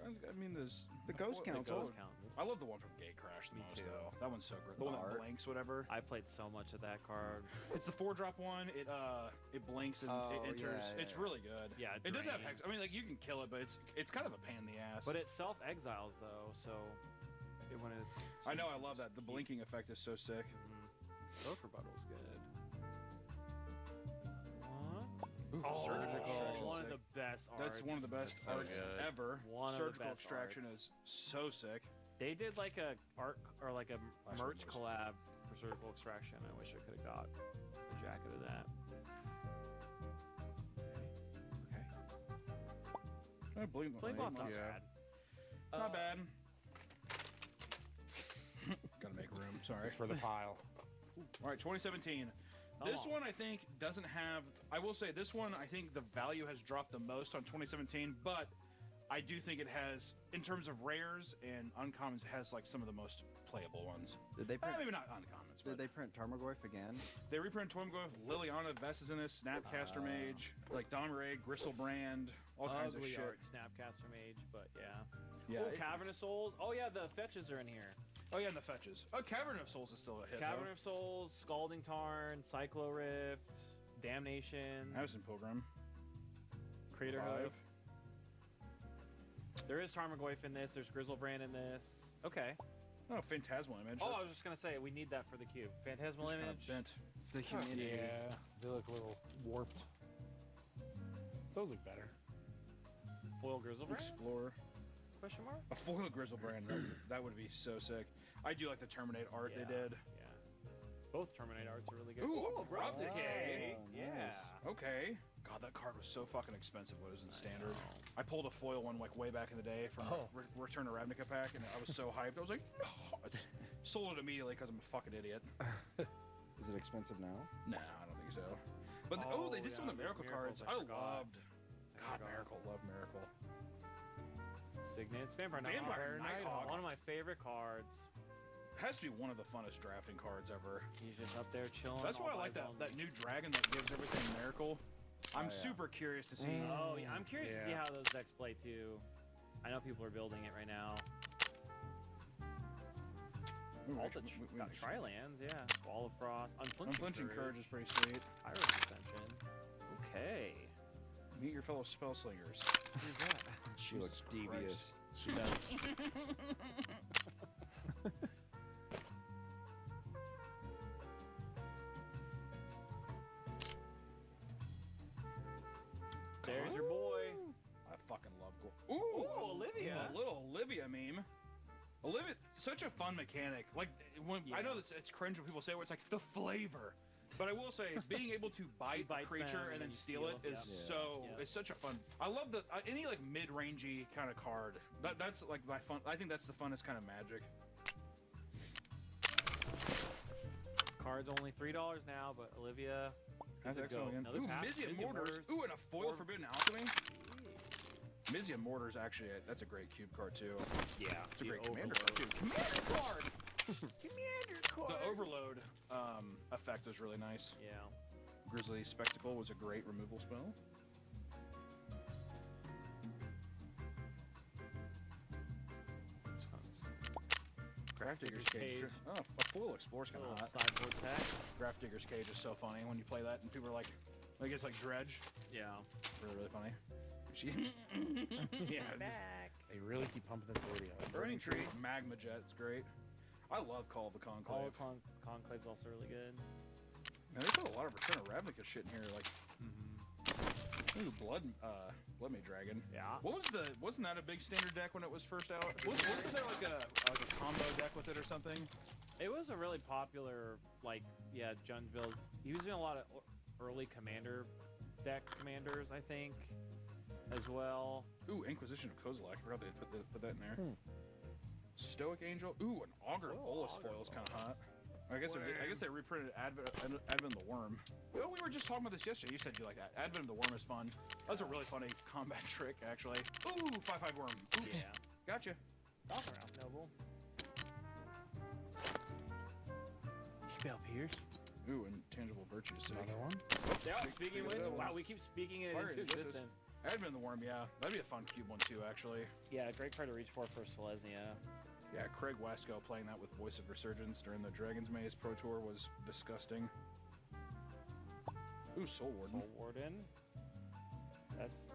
I mean, there's The Ghost Council. Ghost Council. I love the one from Gate Crash the Me most, too. though. That one's so great. The one that Art. blinks, whatever. I played so much of that card. It's the 4-drop one. It blinks and Oh, it enters. yeah, it's yeah. really good. Yeah, It does have drains. hex. I mean, like you can kill it, but it's kind of a pain in the ass. But it self-exiles though, so it when it. I know. I love that. The blinking effect is so sick. Gopher Buttle's good. Ooh, surgical extraction. One of the best arts. That's one of the best That's so arts good. ever. One of the surgical best extraction arts. is so sick. They did like a art or like a Last merch one was- collab for surgical extraction. I wish I could have got a jacket of that. Okay. Blink Blinkbot's not Yeah. bad. Not bad. Gotta make room. Sorry. It's for the pile. All right, 2017. This one I think doesn't have. I will say this one I think the value has dropped the most on 2017, but I do think it has, in terms of rares and uncommons, it has like some of the most playable ones. Did they print? Maybe not uncommons, but Did they print Tarmogoyf again? they reprint Tormgoth, Liliana, Vess is in this, Snapcaster Mage, like Domiray, Gristlebrand, all kinds of Ugly shit. art Snapcaster Mage, but yeah. Yeah, Oh, it- Cavern of Souls. Oh yeah, the fetches are in here. Oh yeah, and the fetches. Oh, Cavern of Souls is still a hit. Cavern though. of Souls, Scalding Tarn, Cyclo Rift, Damnation, Harrison Pilgrim. Crater 5. Hoof. There is Tarmogoyf in this. There's Grizzlebrand in this. Okay. Oh, Phantasmal Image. Oh, I That's was just gonna say we need that for the cube. Phantasmal just kinda Image. bent. It's the humidity. Yeah, they look a little warped. Those look better. Foil Grizzlebrand? Explorer. Question mark? A foil Grizzlebrand. That would be so sick. I do like the Terminate art Yeah, they did. Yeah. Both Terminate arts are really good. Ooh, Abrupt Abrupt Decay. Oh, Yeah. nice. Okay. God, that card was so fucking expensive when it was in standard. I pulled a foil one like way back in the day from Return to Ravnica pack, and I was so hyped. I was like, no. I just sold it immediately because I'm a fucking idiot. Is it expensive now? Nah, I don't think so. But they did some of the yeah, Miracle Miracles, cards. I I forgot. loved. I God, forgot. Miracle. Love Miracle. Signates. Vampire Vampire Nighthawk. Nighthawk. One of my favorite cards. Has to be one of the funnest drafting cards ever. He's just up there chilling. That's all why I by like his that own. that new dragon that gives everything Miracle. I'm yeah. super curious to see. Oh, yeah. I'm curious to see Yeah. how those decks play too. I know people are building it right now. Ooh, Alta actually, we got make sure. Trilands, yeah. Wall of Frost. Unflinching Courage is pretty sweet. Iris Ascension. Okay. Meet your fellow spell slingers. Who's that? She looks devious. She does. There's your boy. I fucking love Ooh, Olivia. A little Olivia meme. Olivia, such a fun mechanic. Like when I know it's cringe when people say it, where it's like the flavor. But I will say, being able to bite a bites creature them and then you steal it is yeah. so it's such a fun. I love the any like mid-rangey kind of card. That's like my fun. I think that's the funnest kind of Magic. Card's only $3 now, but Olivia. That's is a excellent go. again. Another Ooh, pass, Mizzium Mizzium Mortars. Ooh, and a foil Forbidden Alchemy. Mizzium Mortars, actually, that's a great cube card too. Yeah, it's a great commander card too. Commander card. Commander card. The Overload effect was really nice. Yeah. Grizzly Spectacle was a great removal spell. Grafdigger's Cage. Oh, a foil Explorer's kind of hot. Sideboard tech. Grafdigger's Cage is so funny when you play that and people are like it's like Dredge. Yeah. Really, really funny. Yeah. They really keep pumping the 40 out. Burning Tree, Magma Jet, it's great. I love Call of the Conclave. Conclave's also really good. Man, they put a lot of Return of Ravnica shit in here, like ooh, Blood Mage Dragon. Yeah. Wasn't that a big standard deck when it was first out? Wasn't there like a combo deck with it or something? It was a really popular, Jund build. He was doing a lot of early commander deck commanders, I think, as well. Ooh, Inquisition of Kozilek. I forgot they put that in there. Stoic Angel. Ooh, an Augur Bolus foil is kind of hot. I guess they reprinted Advent of the Worm. Well, we were just talking about this yesterday. You said you like that. Advent of the Worm is fun. That's a really funny combat trick, actually. Ooh, 5/5 Worm. Oops. Yeah. Gotcha. Talk around, Noble. Spell Pierce. Ooh, Intangible Virtue. Another one? Yeah, speaking of which, wow, we keep speaking it into existence. Advent of the Worm, yeah. That'd be a fun cube one, too, actually. Yeah, great card to reach for Selesnya. Yeah, Craig Wasco playing that with Voice of Resurgence during the Dragon's Maze Pro Tour was disgusting. Ooh, Soul Warden. Soul Warden. That's...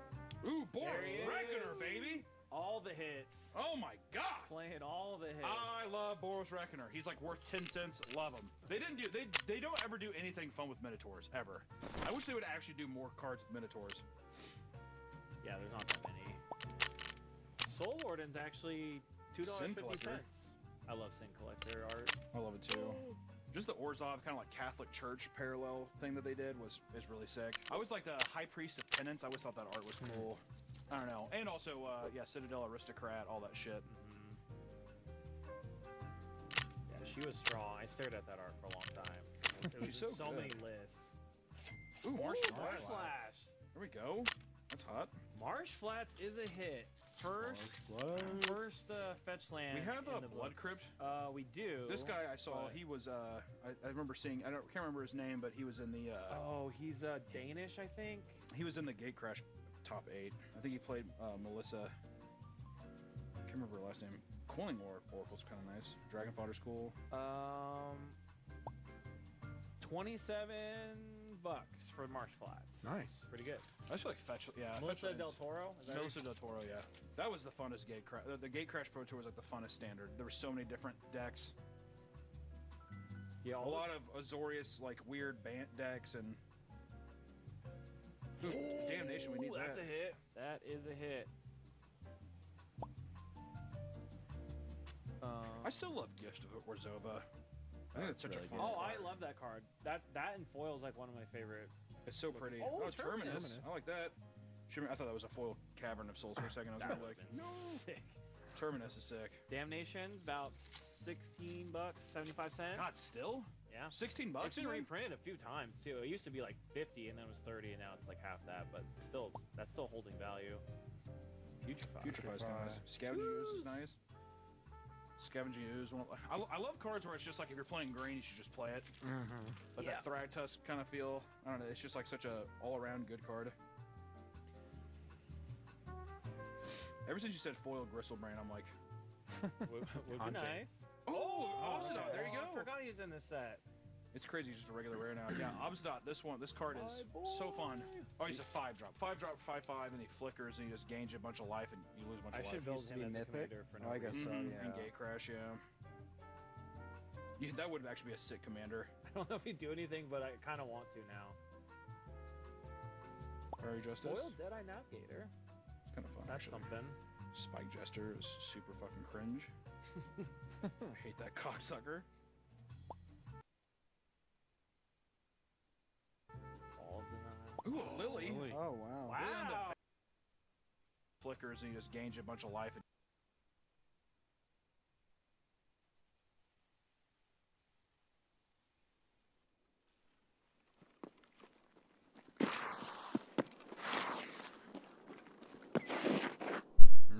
Ooh, Boros Reckoner, baby! All the hits. Oh my god! Playing all the hits. I love Boros Reckoner. He's like worth 10 cents. Love him. They don't ever do anything fun with Minotaurs, ever. I wish they would actually do more cards with Minotaurs. Yeah, there's not that many. Soul Warden's actually $2.50. I love Sin Collector art. I love it too. Just the Orzhov kind of like Catholic Church parallel thing that they did is really sick. I always like the High Priest of Penance. I always thought that art was cool. I don't know. And also, Citadel Aristocrat, all that shit. Yeah, she was strong. I stared at that art for a long time. It was She's so good. many lists. Ooh, Marsh Marsh Flats. Flash. There we go. That's hot. Marsh Flats is a hit. First fetch land. We have in a the Blood books. Crypt. We do. This guy I saw, he was I remember seeing. I can't remember his name, but he was in the. He's Danish, I think. He was in the Gatecrash top 8. I think he played Melissa. Can't remember her last name. Coiling Oracle's kind of nice. Dragon Fodder's cool. 27 bucks for Marsh Flats. Nice. Pretty good. I feel like fetch. Yeah. Melissa Fetch Del lands. Toro. Is that Melissa Del Toro. Yeah. That was the funnest Gatecrash. The Gatecrash Pro Tour was like the funnest standard. There were so many different decks. Yeah. A lot of Azorius like weird Bant decks and. Ooh, Damnation. We need that. That's a hit. That is a hit. I still love Gift of Orzhova. I think it's such a fun Oh, card. I love that card. That and foil is like one of my favorite. It's so pretty. Oh, Terminus. I like that. I thought that was a foil Cavern of Souls for a second. I was That gonna be would've like, been no. sick. Terminus is sick. Damnation's about 16 bucks, 75 cents. God, still? Yeah. 16 bucks. It's been even? reprinted a few times too. It used to be like 50 and then it was 30 and now it's like half that, but still, that's still holding value. Putrefy's kind of nice. Scavenging Ooze is nice. Scavenging Ooze. I love cards where it's just like if you're playing green, you should just play it. But that Thragtusk kind of feel, I don't know, it's just like such a all-around good card. Ever since you said foil Gristlebrain, I'm like, would be nice. Oh, Obsidian, there you go. I forgot he was in this set. It's crazy, he's just a regular rare now. Yeah, Obsidian, this card is so fun. Oh, he's a 5-drop. 5-drop, 5/5, and he flickers and he just gains you a bunch of life and you lose a bunch I of life. should build Used to him be as a mythic? commander for no I guess so, reason. yeah. And Gatecrash, yeah. That would actually be a sick commander. I don't know if he'd do anything, but I kind of want to now. Fairy Justice. Foil Deadeye Navigator. It's kind of fun. That's actually. something. Spike Jester is super fucking cringe. I hate that cocksucker. Ooh, Lily. Oh, wow. Lily on the flickers and he just gains a bunch of life.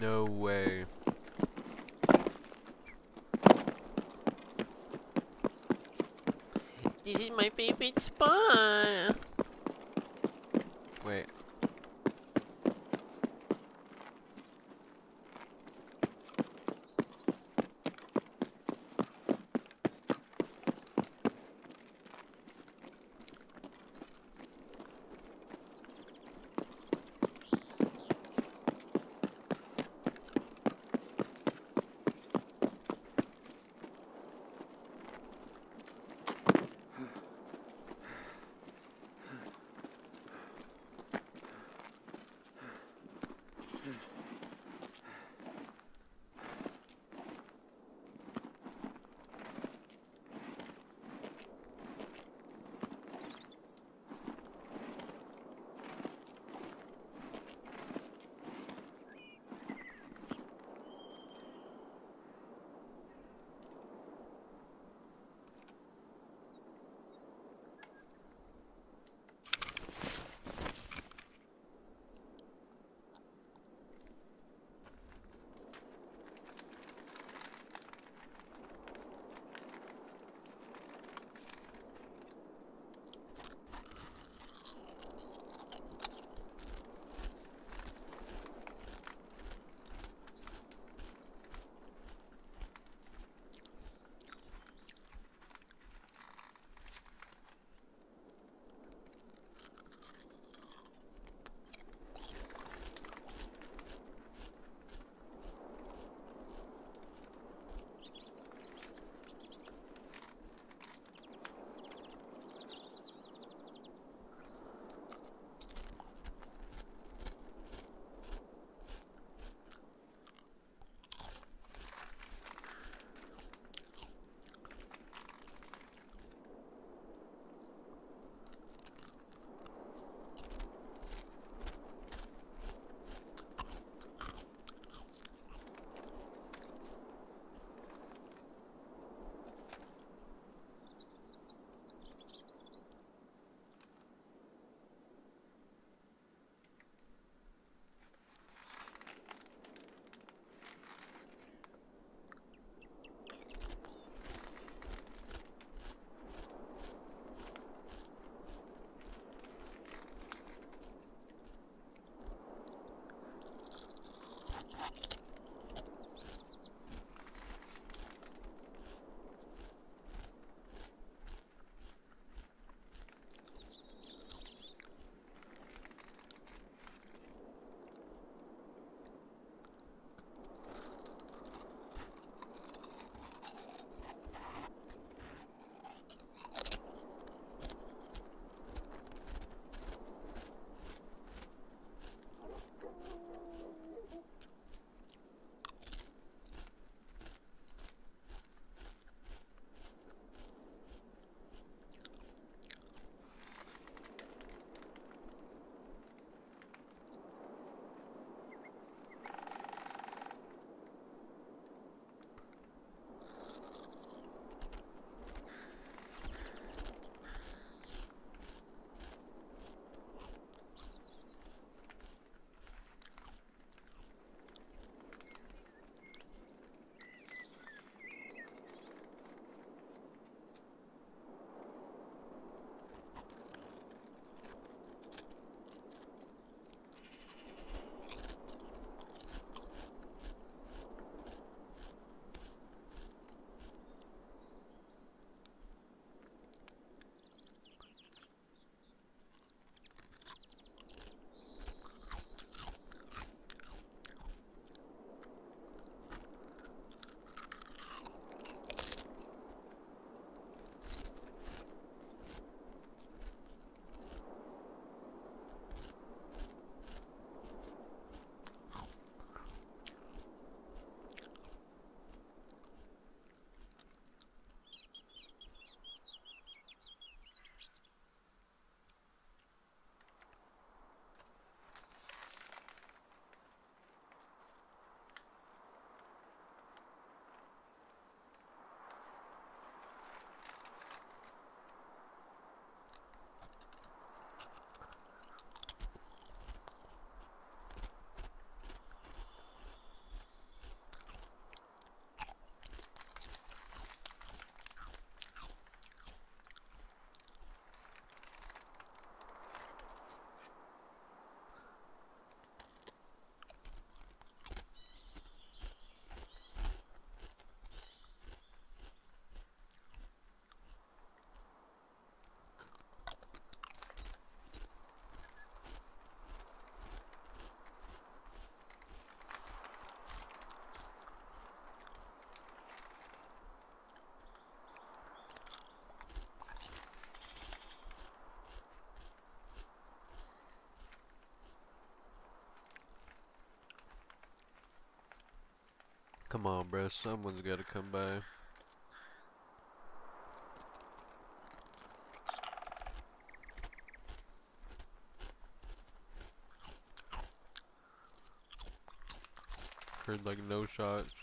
No way. This is my favorite spot. Wait. Come on, bro. Someone's got to come by. Heard like no shots.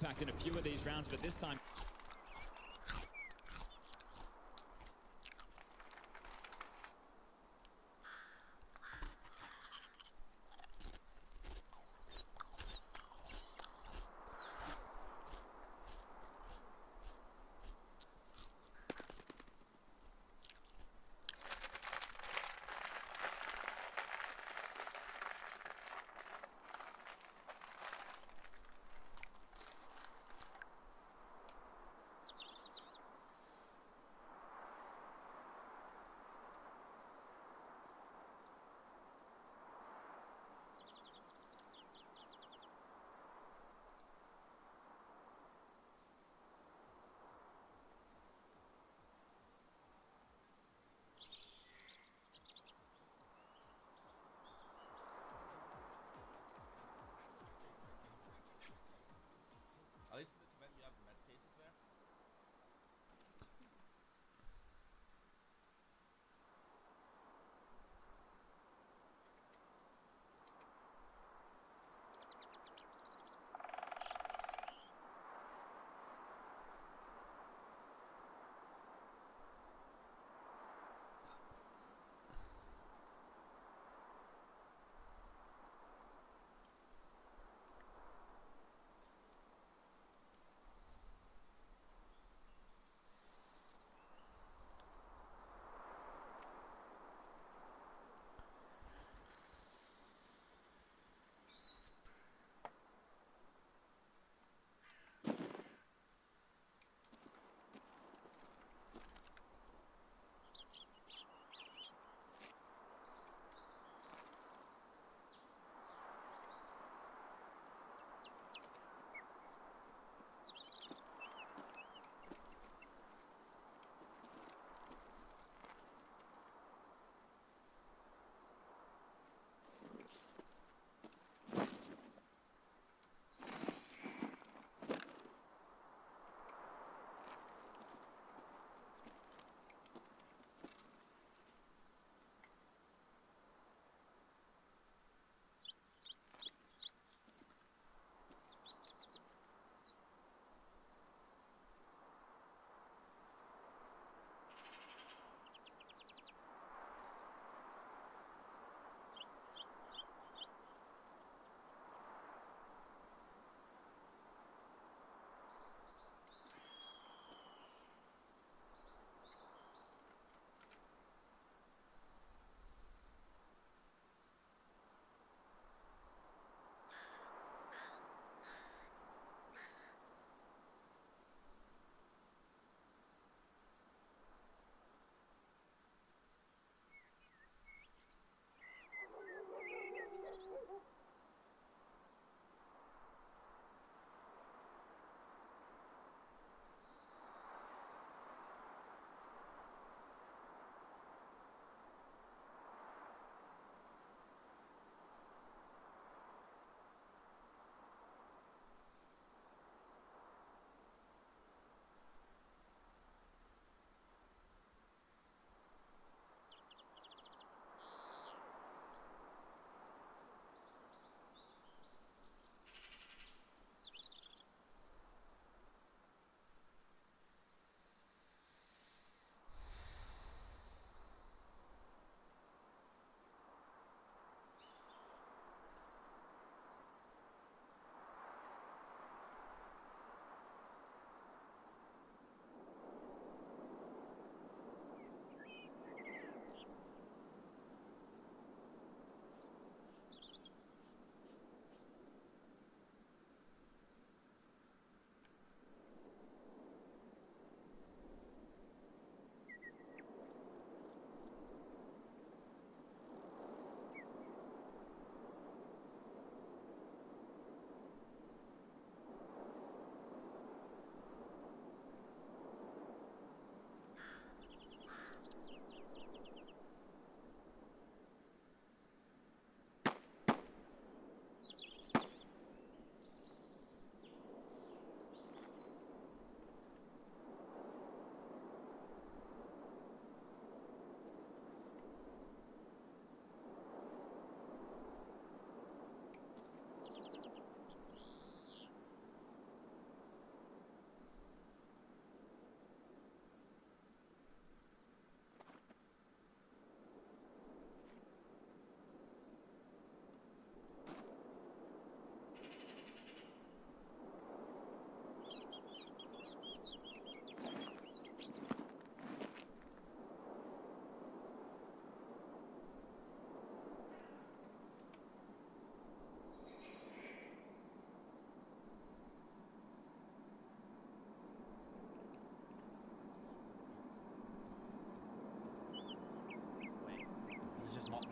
Packed in a few of these rounds, but this time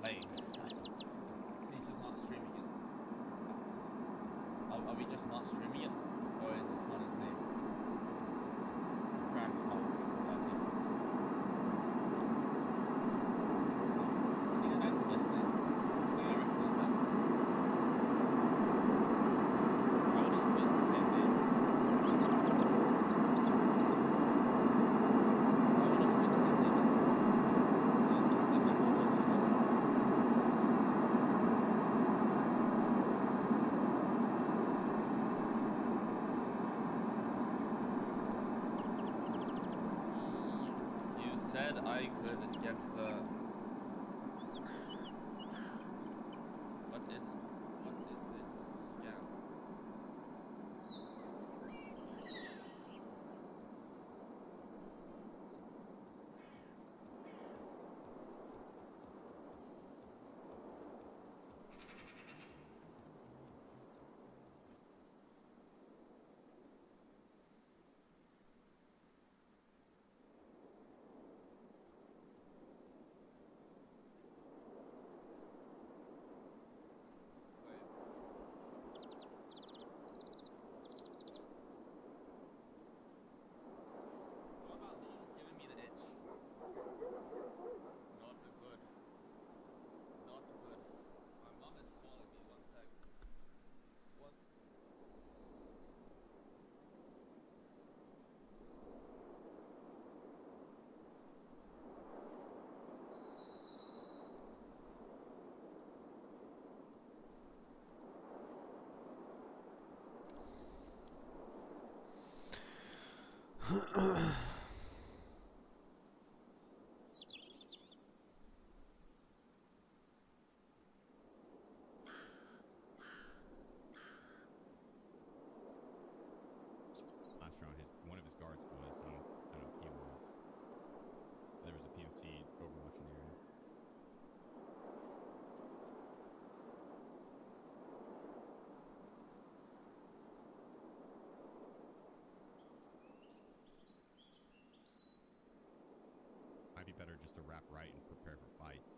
playing. He's just not streaming it. Are we just not streaming it? Or is his son's name? Grand Pop. That's it. I think I'm listening. I recognize that. I would have put the same name. You said I could guess the. What is this scam? What about giving me the itch? Not good. Not good. My mom is calling me. 1 sec. What? Last round, one of his guards was, I don't know if he was. There was a PMC Overwatch in the area. Might be better just to wrap right and prepare for fights.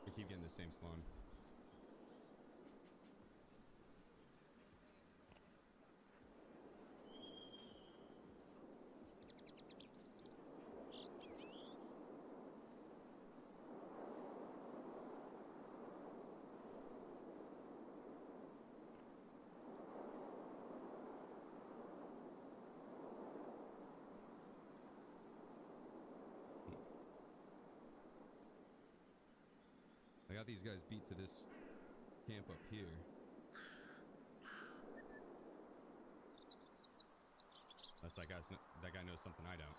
We keep getting the same spawn. I got these guys beat to this camp up here. Unless that guy knows something I don't.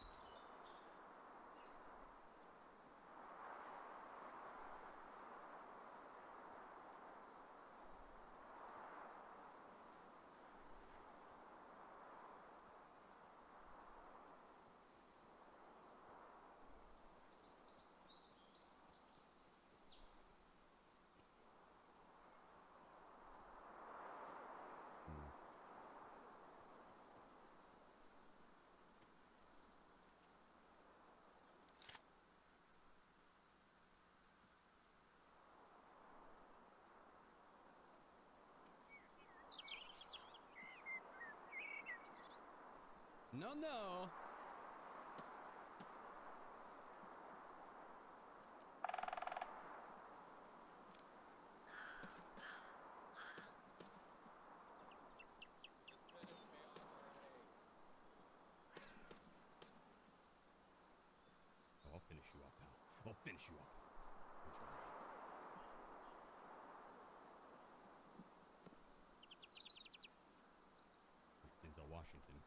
No, no. Oh, I'll finish you off, pal. I'll finish you off. Don't you worry. Denzel Washington.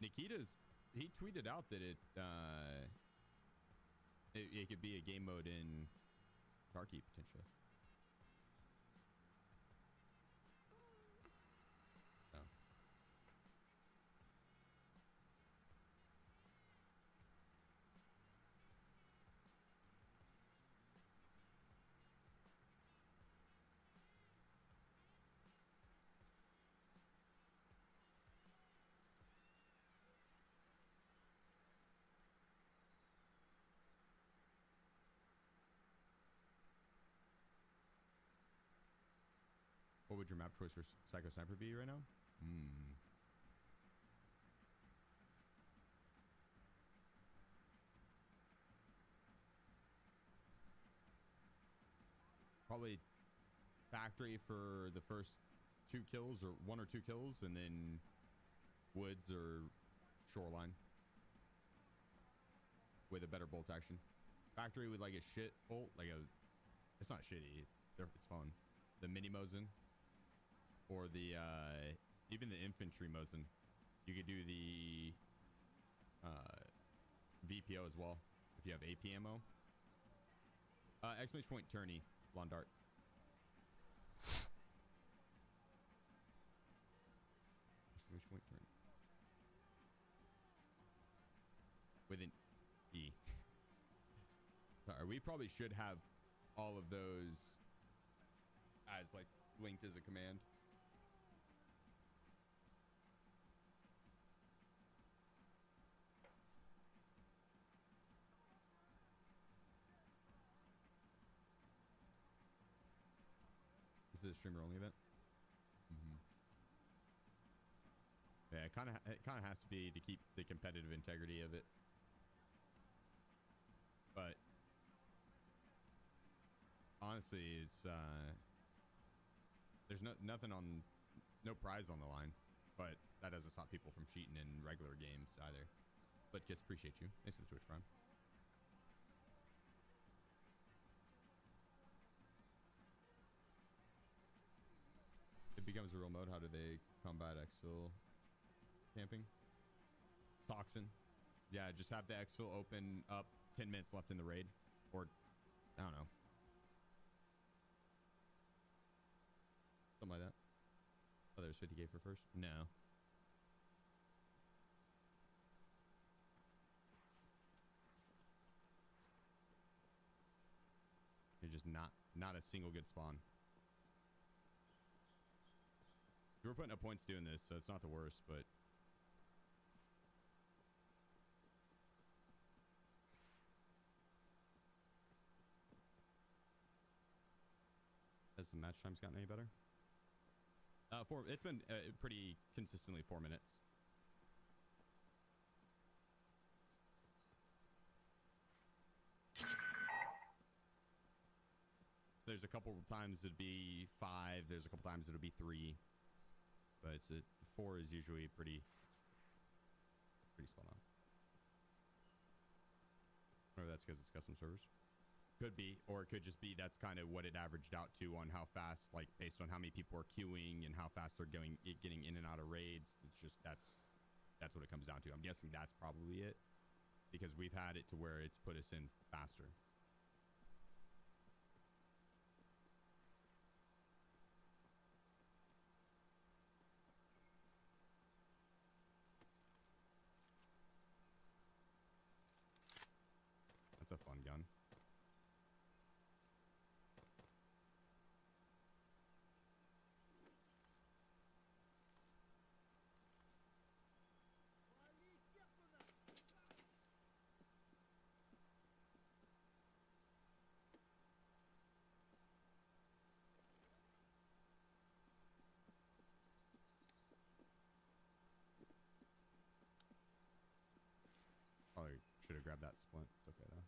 Nikita's, he tweeted out that it could be a game mode in Tarky potentially. Oh. What would your map choice for Psycho Sniper be right now? Probably Factory for the first 2 kills, or 1 or 2 kills, and then Woods or Shoreline with a better bolt action. Factory with like a shit bolt, like a, it's not shitty, it's fun. The mini Mosin, or the even the infantry Mosin. You could do the VPO as well if you have AP ammo. Exclamation point tourney, Blondart. we probably should have all of those as like linked as a command. Is this a streamer only event? Yeah, it kind of has to be to keep the competitive integrity of it. But honestly, it's there's nothing on, no prize on the line, but that doesn't stop people from cheating in regular games either. But just appreciate you. Thanks for the Twitch Prime. It becomes a real mode. How do they combat exfil camping? Toxin. Yeah, just have the exfil open up 10 minutes left in the raid. Or, I don't know. Something like that. Oh, there's 50k for first? No. You're just not a single good spawn. We're putting up points doing this, so it's not the worst, but has the match times gotten any better? It's been pretty consistently 4 minutes. There's a couple times it'd be 5. There's a couple times it'll be 3. But it's 4 is usually pretty spot on. Or that's because it's custom servers. Could be, or it could just be that's kind of what it averaged out to on how fast, like based on how many people are queuing and how fast they're getting in and out of raids. It's just that's what it comes down to. I'm guessing that's probably it, because we've had it to where it's put us in faster. That's a fun gun. Probably should have grabbed that splint. It's okay though.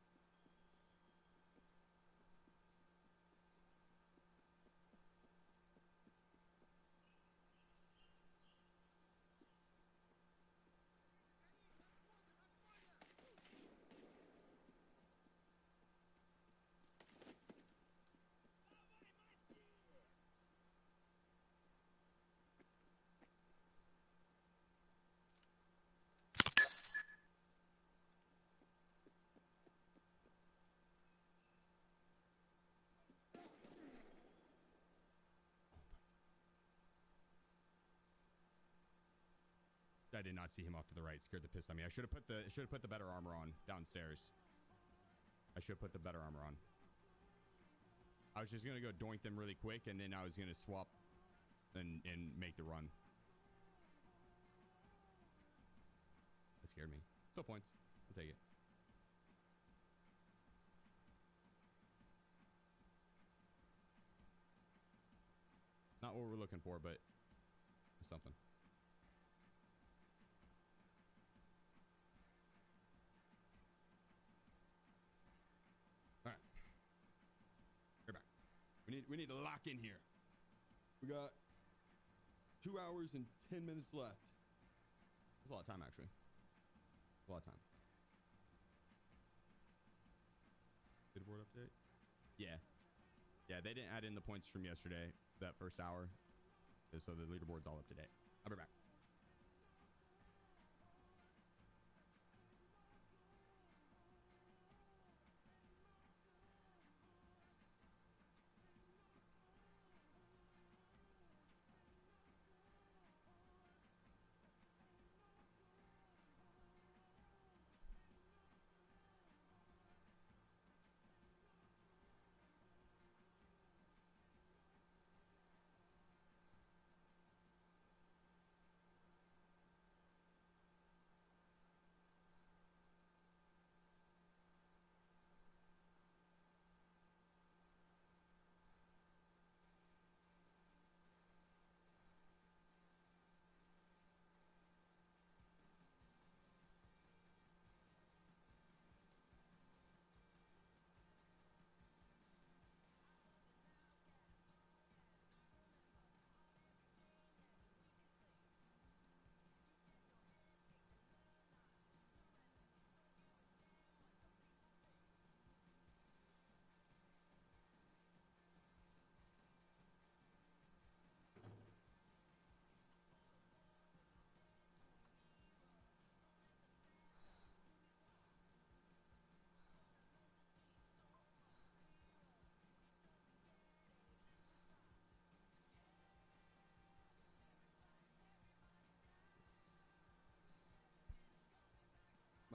I did not see him off to the right. Scared the piss out of me. I should have put the better armor on downstairs. I should have put the better armor on. I was just gonna go doink them really quick, and then I was gonna swap and make the run. That scared me. Still points. I'll take it. Not what we're looking for, but something. We need to lock in here. We got 2 hours and 10 minutes left. That's a lot of time, actually. A lot of time. Leaderboard update? Yeah. Yeah, they didn't add in the points from yesterday, that first hour. So the leaderboard's all up to date. I'll be back.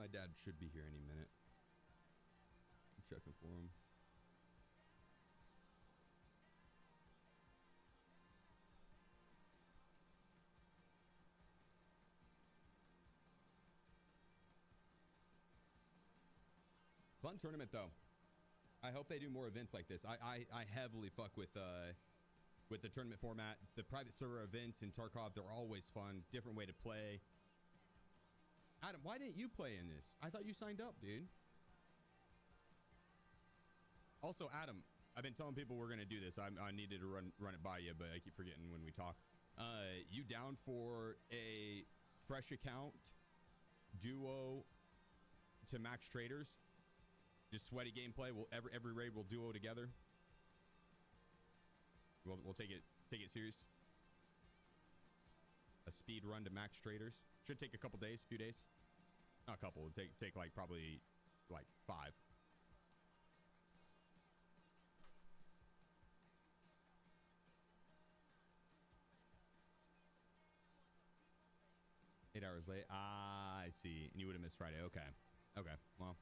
My dad should be here any minute. I'm checking for him. Fun tournament though. I hope they do more events like this. I heavily fuck with the tournament format. The private server events in Tarkov, they're always fun. Different way to play. Adam, why didn't you play in this? I thought you signed up, dude. Also, Adam, I've been telling people we're gonna do this. I needed to run it by you, but I keep forgetting when we talk. You down for a fresh account duo to max traders? Just sweaty gameplay. We'll every raid we'll duo together. We'll take it serious. A speed run to max traders. Should take a couple days, few days. Not a couple. It'll take like probably like 5. 8 hours late. Ah, I see. And you would have missed Friday. Okay. Okay. Well.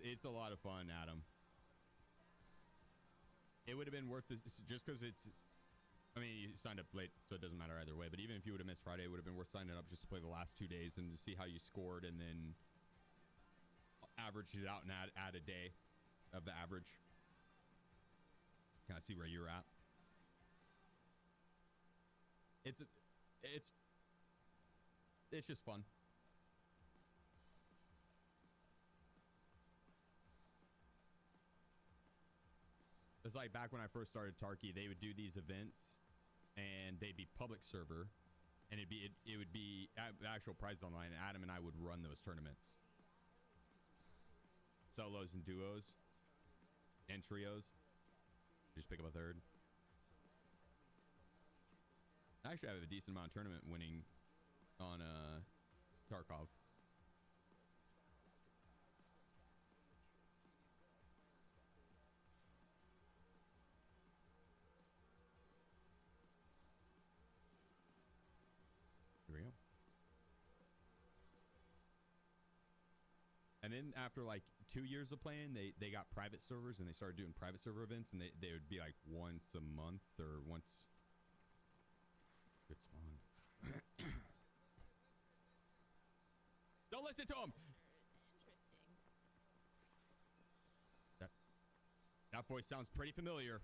It's a lot of fun, Adam. It would have been worth this just because it's, I mean, you signed up late, so it doesn't matter either way. But even if you would have missed Friday, it would have been worth signing up just to play the last 2 days and to see how you scored and then average it out and add a day of the average. Kind of see where you're at. It's just fun. It's like back when I first started Tarky, they would do these events and they'd be public server and it would be actual prizes online, and Adam and I would run those tournaments. Solos and duos and trios. Just pick up a third. I actually have a decent amount of tournament winning on Tarkov. Here we go. And then after like 2 years of playing, they got private servers and they started doing private server events, and they would be like once a month or once. Good spawn. Don't listen to him. That voice sounds pretty familiar.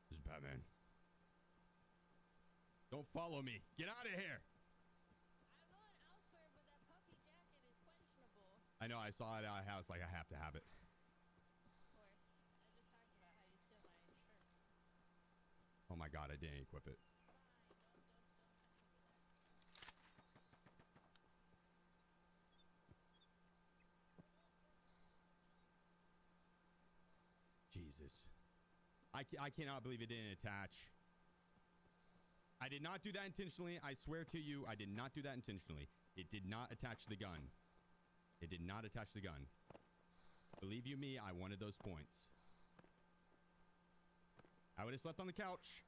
This is Batman. Don't follow me. Get out of here. I know. I saw it at a house. Like, I have to have it. Oh my god, I didn't equip it. Jesus. I cannot believe it didn't attach. I did not do that intentionally. I swear to you, I did not do that intentionally. It did not attach the gun. It did not attach the gun. Believe you me, I wanted those points. I would have slept on the couch.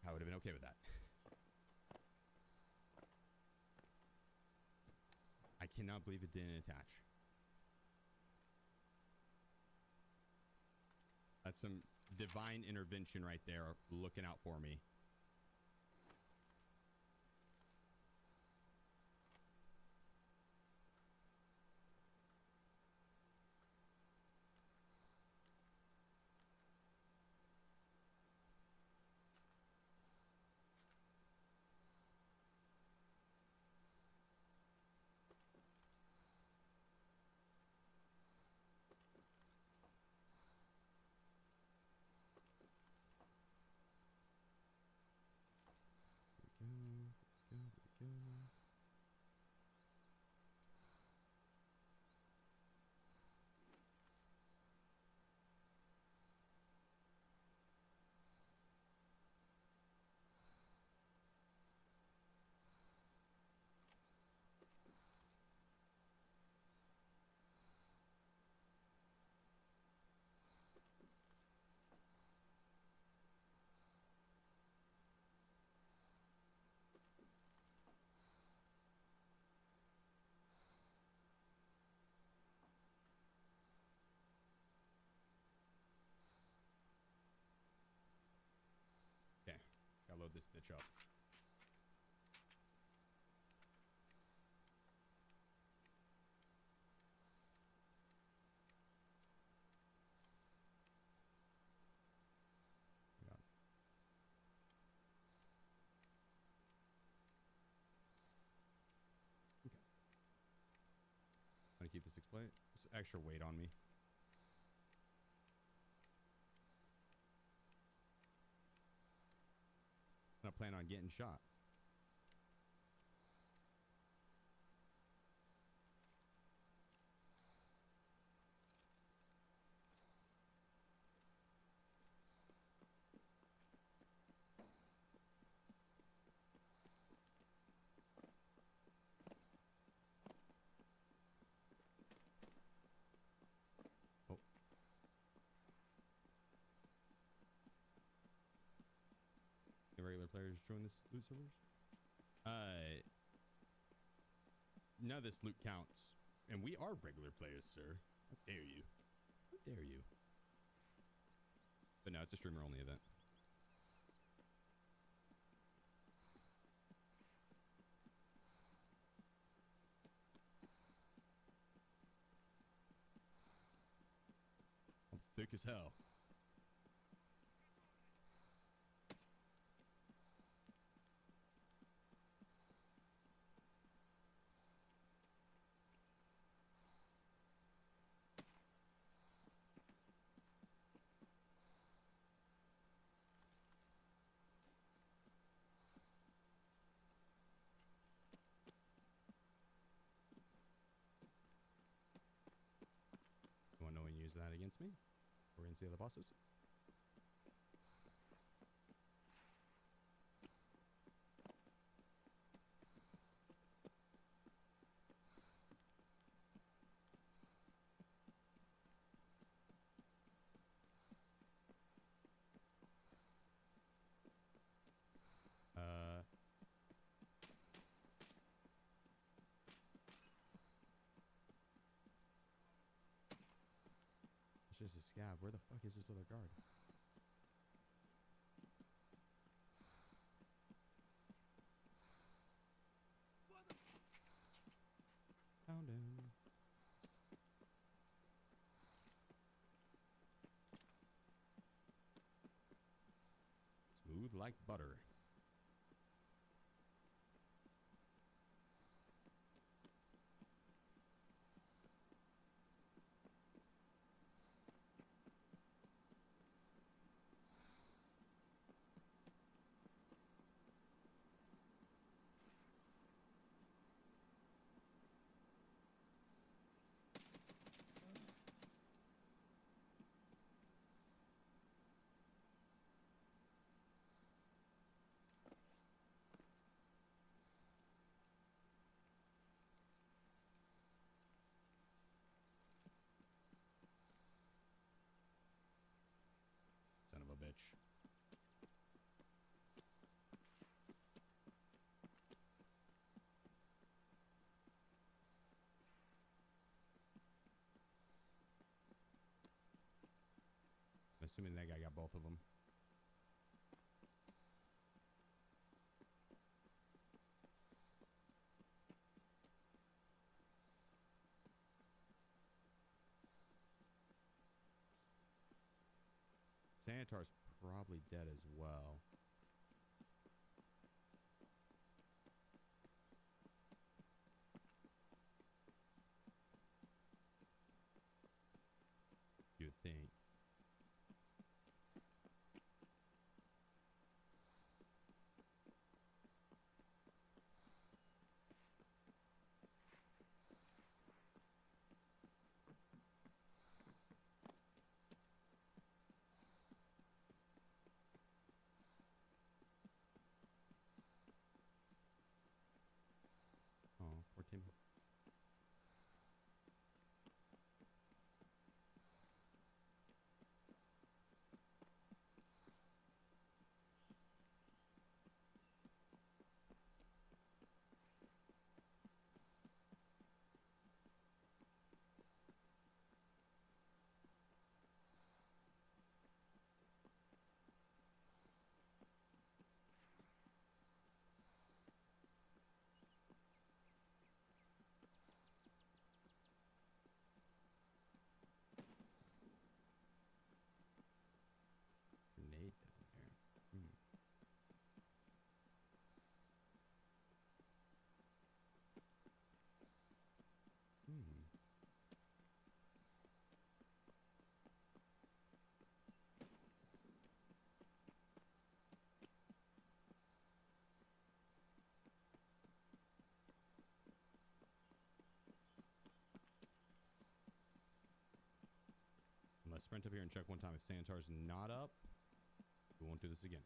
I would have been okay with that. I cannot believe it didn't attach. That's some divine intervention right there, looking out for me. this bitch up. God. Okay. Want to keep this explain? Just extra weight on me. I plan on getting shot. Oh. Any regular players join this loot servers? None of this loot counts. And we are regular players, sir. How dare you? How dare you? But no, it's a streamer only event. I'm thick as hell. You want to know when you use that against me? Or against the other bosses? It's just a scab. Where the fuck is this other guard? Found him. Smooth like butter. Son of a bitch. I'm assuming that guy got both of them. Sanitar's probably dead as well. You would think. Oh, poor Tim. sprint up here and check one time. If Sanitar's not up, we won't do this again.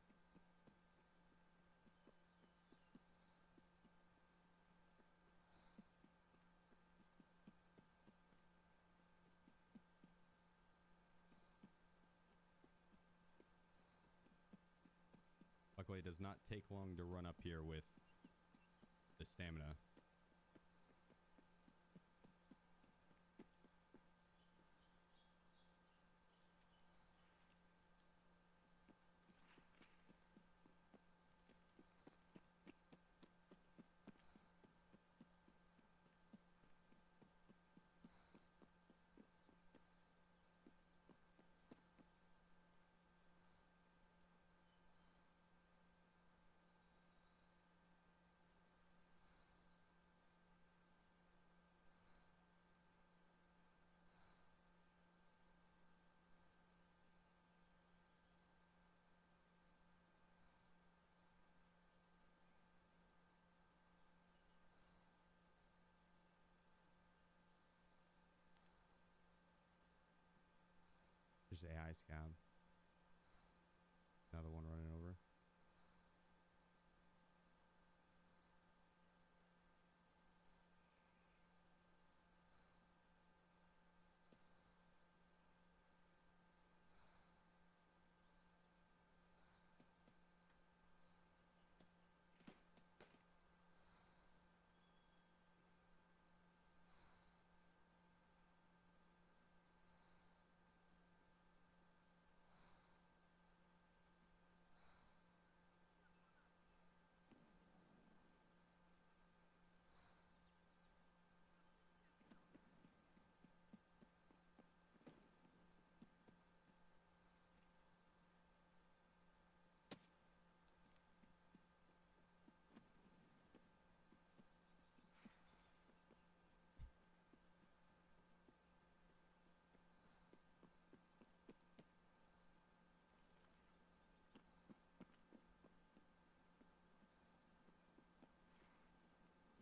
Luckily, it does not take long to run up here with the stamina. There's AI scab. Another one running over.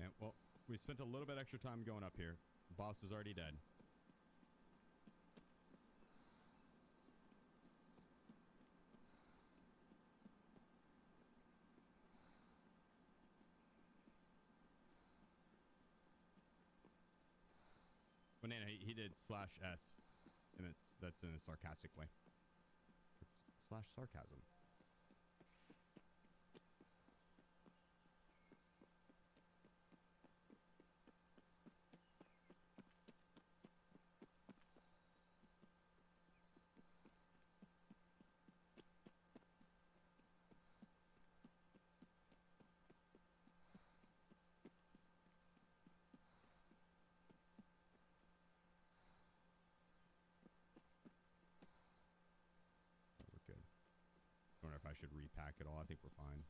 Yeah, well, we spent a little bit extra time going up here. Boss is already dead. Banana, he did /S, and that's in a sarcastic way. It's /sarcasm. We're good. I wonder if I should repack it all. I think we're fine.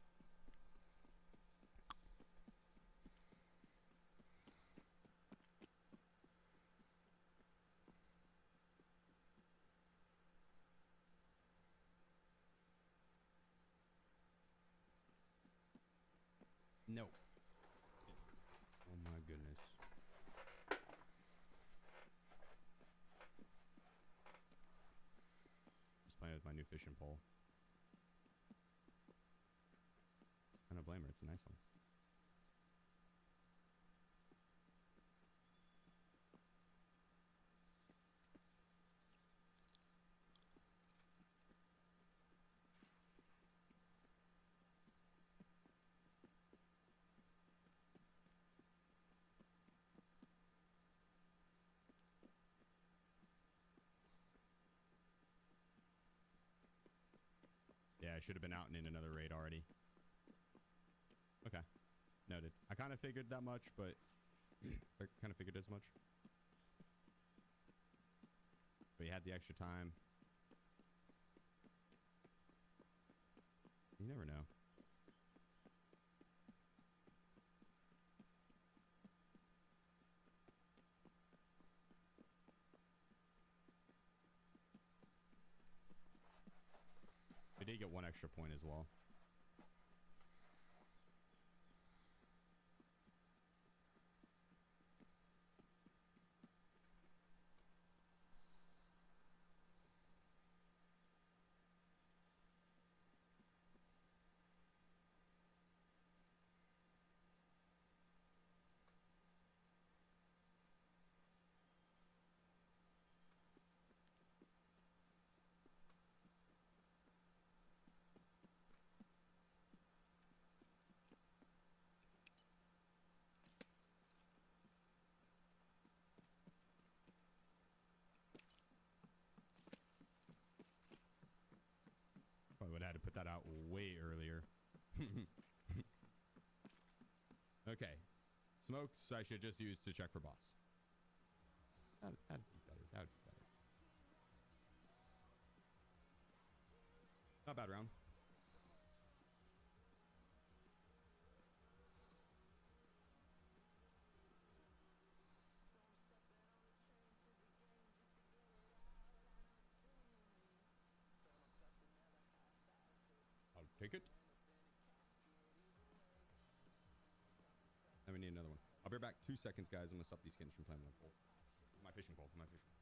No. Oh my goodness. Just playing with my new fishing pole. I don't blame her. It's a nice one. Yeah, I should have been out and in another raid already. Okay. Noted. I kind of figured that much, but I kind of figured as much. But you had the extra time. You never know. We did get one extra point as well. that out way earlier. Okay. Smokes I should just use to check for boss. That'd be better. That would be better. Not bad round. I'll take it. Now we need another one. I'll be back 2 seconds, guys. I'm gonna stop these kittens from playing my pole. My fishing pole. My fishing pole.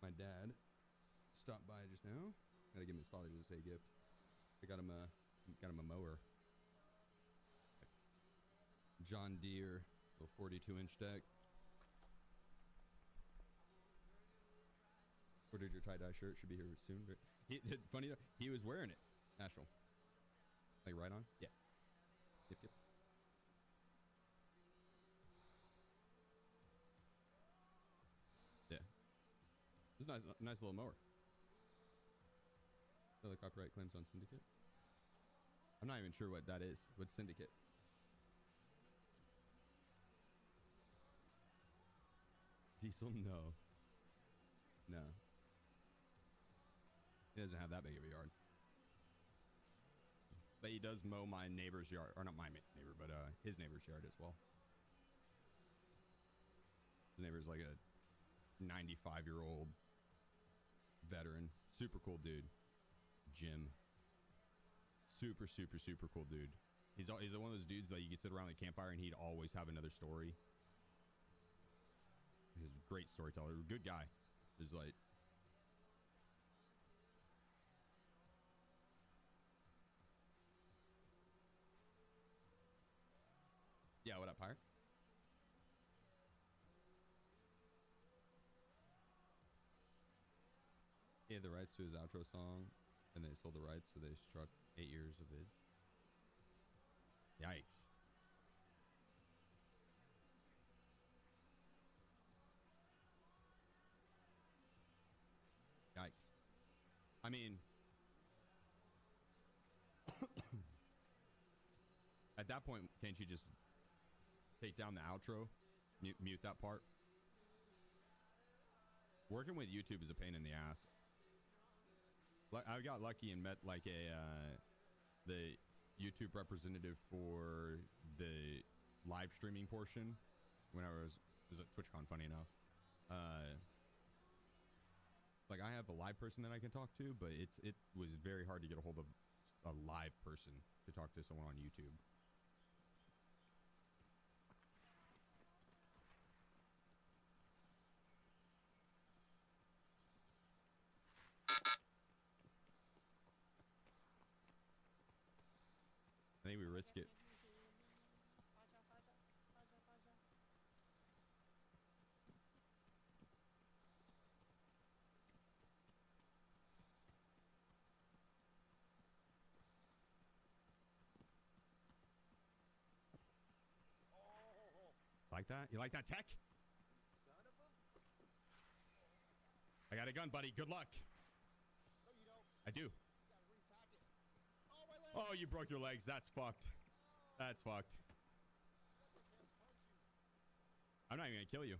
My dad stopped by just now. Gotta give him his Father's Day gift. I got him a mower. John Deere, little 42-inch deck. Ordered your tie-dye shirt. Should be here soon. Funny enough, he was wearing it. Ashel. Like right on? Yeah. Yep, yep. Yeah. This is a nice little mower. The copyright claims on Syndicate. I'm not even sure what that is. What's Syndicate? Diesel? No. No. He doesn't have that big of a yard. But he does mow my neighbor's yard. Or not my neighbor, but his neighbor's yard as well. His neighbor's like a 95-year-old veteran. Super cool dude. Jim. Super, super, super cool dude. He's one of those dudes that you could sit around the campfire and he'd always have another story. He's a great storyteller. Good guy. He's like... Yeah, what up, Pirate? He had the rights to his outro song, and they sold the rights, so they struck 8 years of vids. Yikes. Yikes. I mean... at that point, can't you just take down the outro? Mute that part? Working with YouTube is a pain in the ass. I got lucky and met like the YouTube representative for the live streaming portion when I was at TwitchCon. Funny enough, like I have a live person that I can talk to, but it was very hard to get a hold of a live person to talk to someone on YouTube. I think we risk it. Like that? You like that, Tech? I got a gun, buddy. Good luck. I do. Oh, you broke your legs. That's fucked. That's fucked. I'm not even gonna kill you.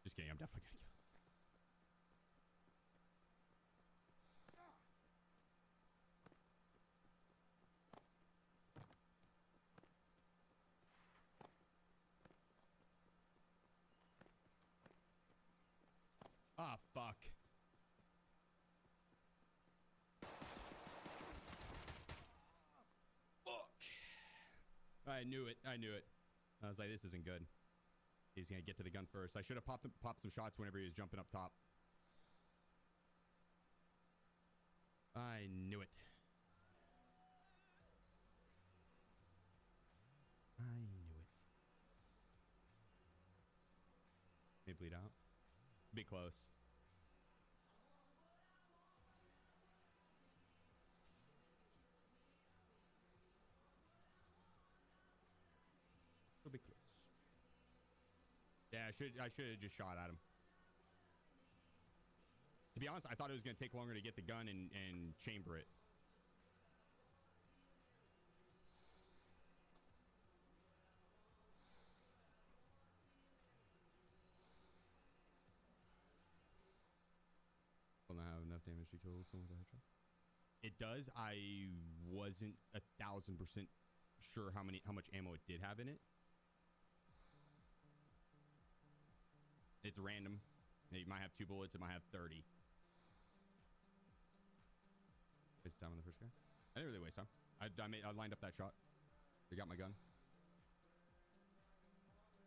Just kidding. I'm definitely gonna kill you. Ah, fuck. Fuck. I knew it. I knew it. I was like, this isn't good. He's gonna get to the gun first. I should have popped some shots whenever he was jumping up top. I knew it. I knew it. May bleed out. Be close. It'll be close. Yeah, I should have just shot at him. To be honest, I thought it was going to take longer to get the gun and chamber it. Will not have enough damage to kill someone with a headshot. It does. I wasn't 1,000% sure how much ammo it did have in it. It's random. It might have 2 bullets. It might have 30. Waste time on the first guy. I didn't really waste time. I lined up that shot. They got my gun.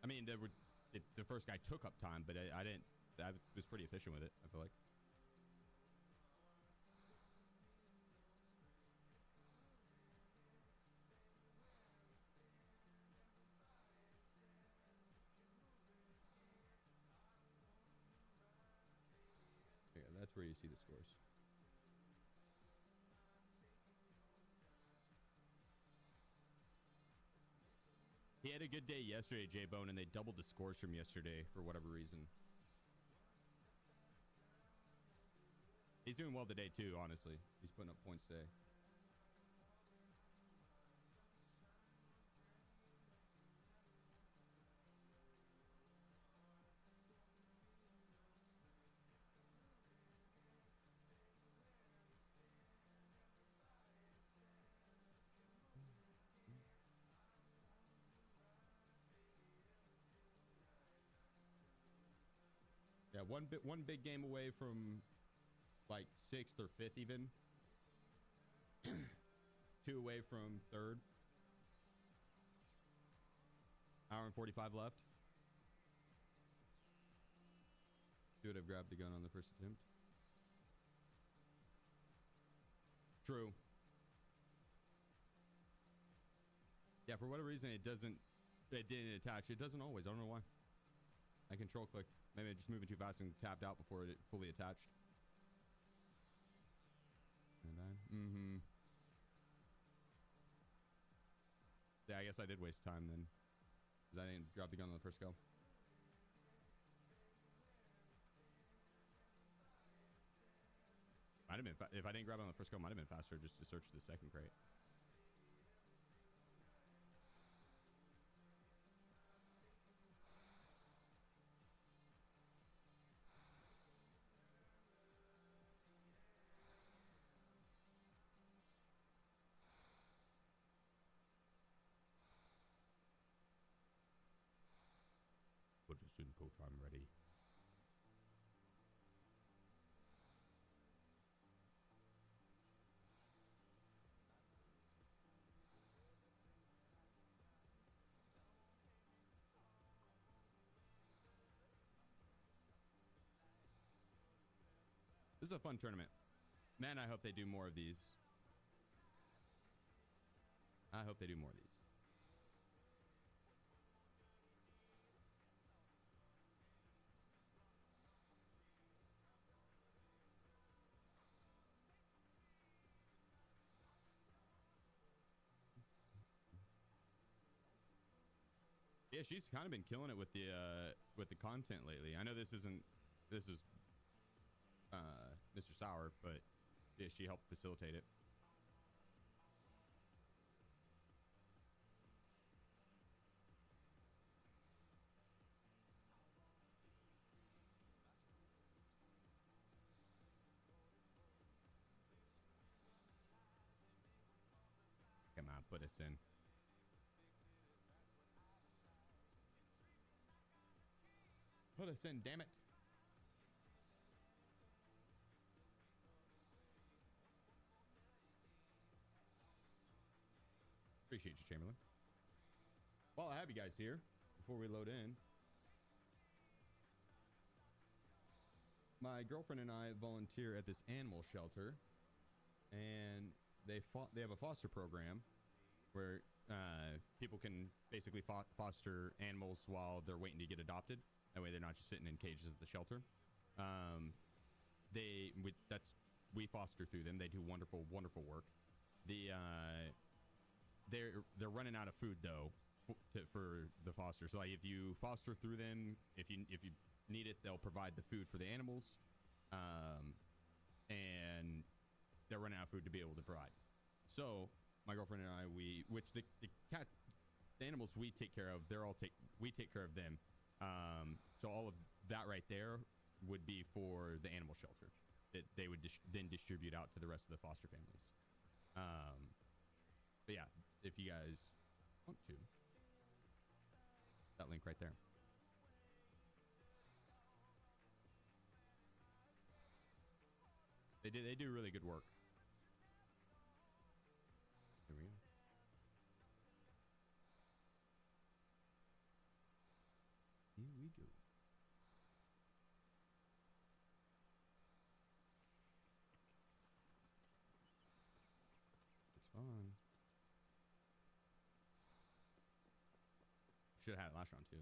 I mean, the first guy took up time, but I didn't. I was pretty efficient with it, I feel like. Yeah, that's where you see the scores. He had a good day yesterday, J-Bone, and they doubled the scores from yesterday for whatever reason. He's doing well today, too, honestly. He's putting up points today. Yeah, one big game away from like 6th or 5th even. 2 away from 3rd. Hour and 45 left. Should have grabbed the gun on the first attempt. True. Yeah, for whatever reason it didn't attach. It doesn't always. I don't know why. I control clicked. Maybe I just moving too fast and tapped out before it fully attached. And I, yeah, I guess I did waste time then, because I didn't grab the gun on the first go. Might have been if I didn't grab it on the first go, might have been faster just to search the second crate. Listen, coach, I'm ready. This is a fun tournament. Man, I hope they do more of these. I hope they do more of these. Yeah, she's kind of been killing it with the content lately. I know this is Mr. Sour, but yeah, she helped facilitate it. Come on, put us in. Put us in, damn it. Appreciate you, Chamberlain. While I have you guys here, before we load in, my girlfriend and I volunteer at this animal shelter, and they have a foster program where people can basically foster animals while they're waiting to get adopted. That way, they're not just sitting in cages at the shelter. We foster through them. They do wonderful, wonderful work. They're running out of food though for the foster. So like if you foster through them, if you need it, they'll provide the food for the animals, and they're running out of food to be able to provide. So my girlfriend and I, the animals we take care of, we take care of them. So all of that right there would be for the animal shelter that they would then distribute out to the rest of the foster families. But yeah, if you guys want to, that link right there. They do really good work. Here we go. Here we go. It's fun. Should have had it last round too.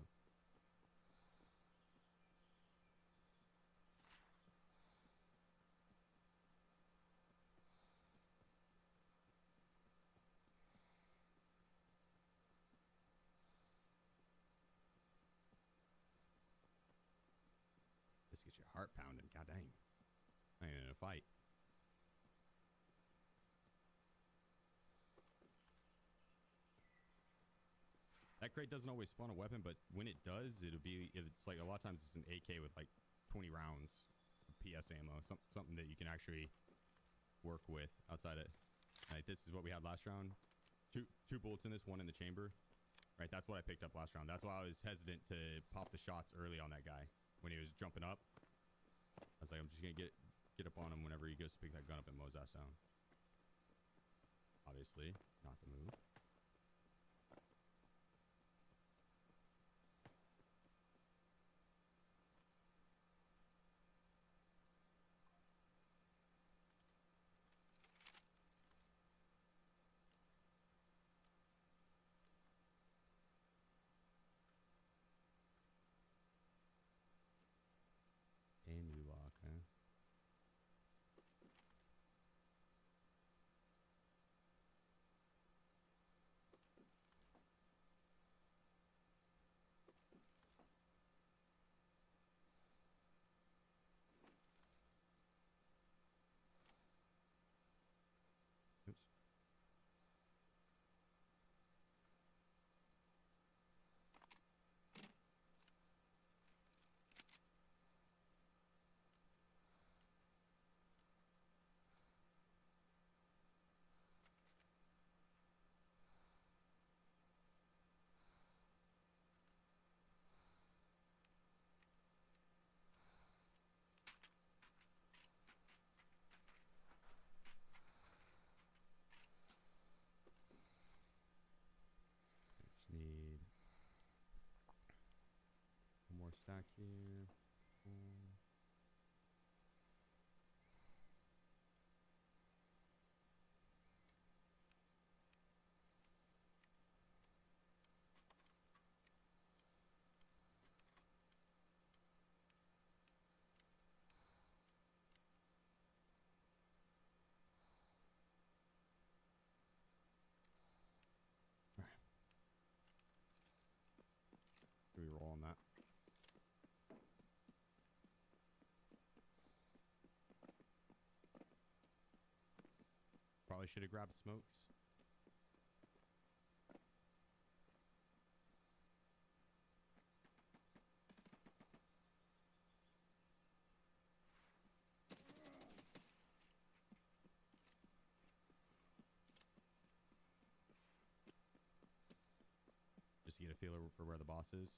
This gets your heart pounding. God dang. I ain't in a fight. That crate doesn't always spawn a weapon, but when it does, it's like a lot of times it's an AK with like 20 rounds of PS ammo, something that you can actually work with outside it. Like this is what we had last round. Two bullets in this, one in the chamber. Right, that's what I picked up last round. That's why I was hesitant to pop the shots early on that guy when he was jumping up. I was like, I'm just gonna get up on him whenever he goes to pick that gun up and mows ass down. Obviously, not the move. And you lock, huh? back here. We roll on that. Probably should have grabbed smokes. Just to get a feeler for where the boss is.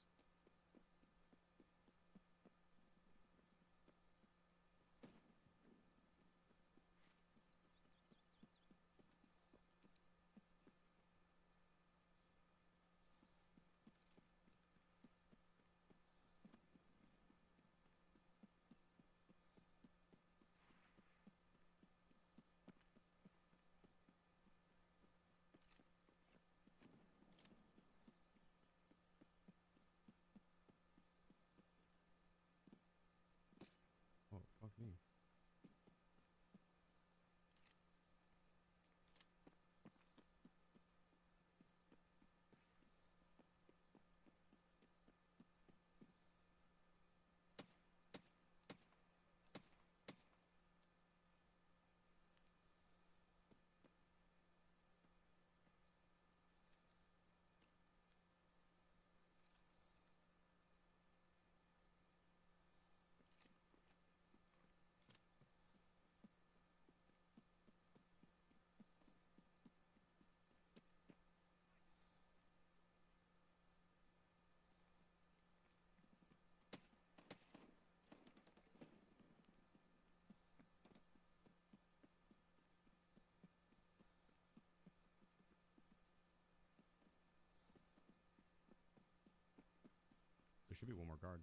Oh, fuck me. There should be one more guard.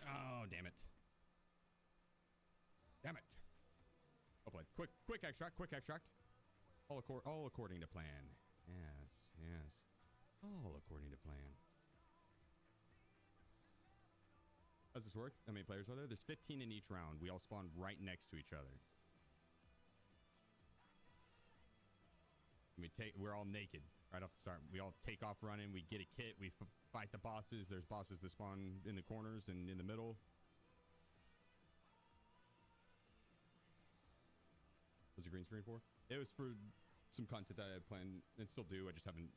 Oh, damn it. Damn it. Oh, boy. Quick extract, quick extract. All according to plan. Yes, yes. All according to plan. How does this work? How many players are there? There's 15 in each round. We all spawn right next to each other. We're all naked right off the start. We all take off running. We get a kit. We fight the bosses. There's bosses that spawn in the corners and in the middle. Was it green screen for? It was for some content that I had planned and still do. I just haven't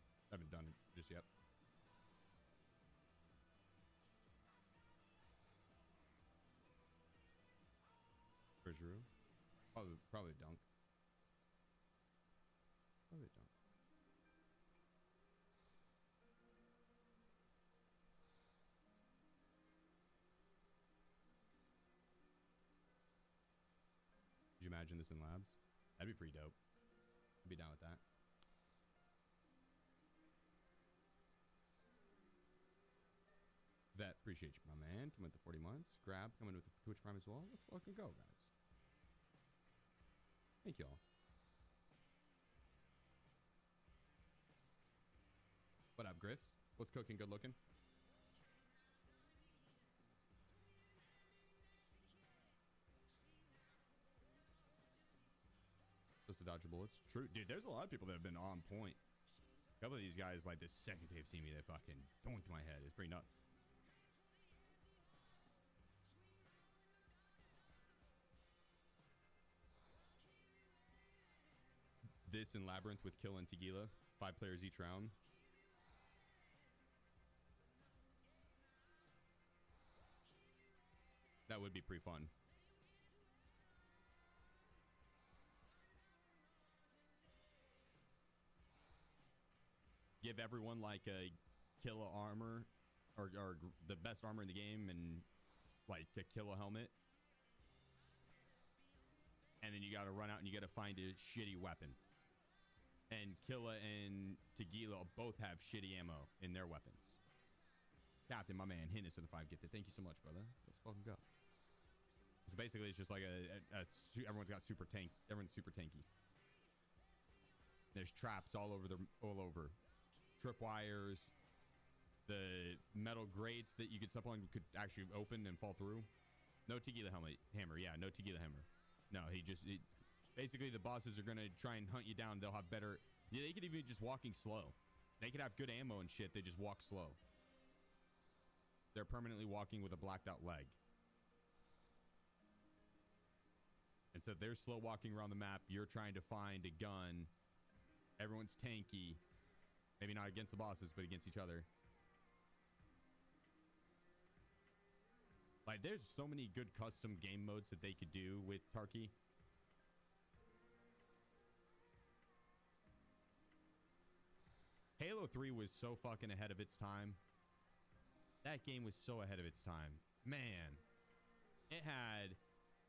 done it just yet. Where's your room? Probably a dunk. Probably a dunk. Could you imagine this in labs? That'd be pretty dope. I'd be down with that. Vet, appreciate you, my man. Coming with the 40 months. Grab, coming with the Twitch Prime as well. Let's fucking go, guys. Thank you all. What up, Griffs? What's cooking? Good looking? Just to dodge the bullets. True. Dude, there's a lot of people that have been on point. A couple of these guys, like, the second they've seen me, they fucking doinked my head. It's pretty nuts. this and Labyrinth with Kill and Tequila, 5 players each round. That would be pretty fun. Give everyone like a Killa armor or the best armor in the game and like a Killa helmet. And then you got to run out and you got to find a shitty weapon. And Killa and Tequila both have shitty ammo in their weapons. Captain, my man, hit us with the 5 gifted. Thank you so much, brother. Let's fucking go. So basically, it's just like everyone's got super tank. Everyone's super tanky. There's traps all over. Tripwires. The metal grates that you could step on could actually open and fall through. No Tequila hammer. Yeah, no Tequila hammer. No, basically the bosses are gonna try and hunt you down. They'll have better. Yeah, they could even be just walking slow. They could have good ammo and shit. They just walk slow. They're permanently walking with a blacked out leg. And so they're slow walking around the map. You're trying to find a gun. Everyone's tanky. Maybe not against the bosses, but against each other. Like, there's so many good custom game modes that they could do with Tarky. Halo 3 was so fucking ahead of its time. That game was so ahead of its time. Man. It had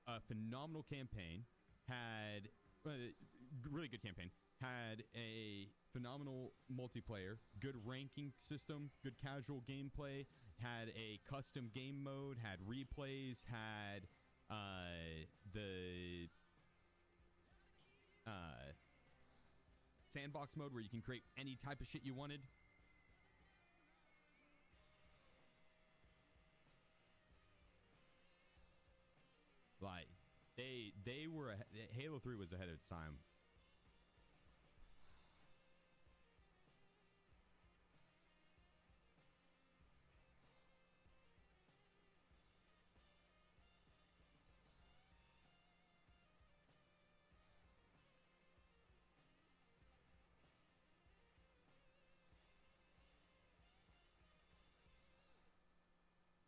a phenomenal campaign. Had really good campaign. Had a phenomenal multiplayer. Good ranking system. Good casual gameplay. Had a custom game mode. Had replays. Had the sandbox mode where you can create any type of shit you wanted. Like, they were Halo 3 was ahead of its time.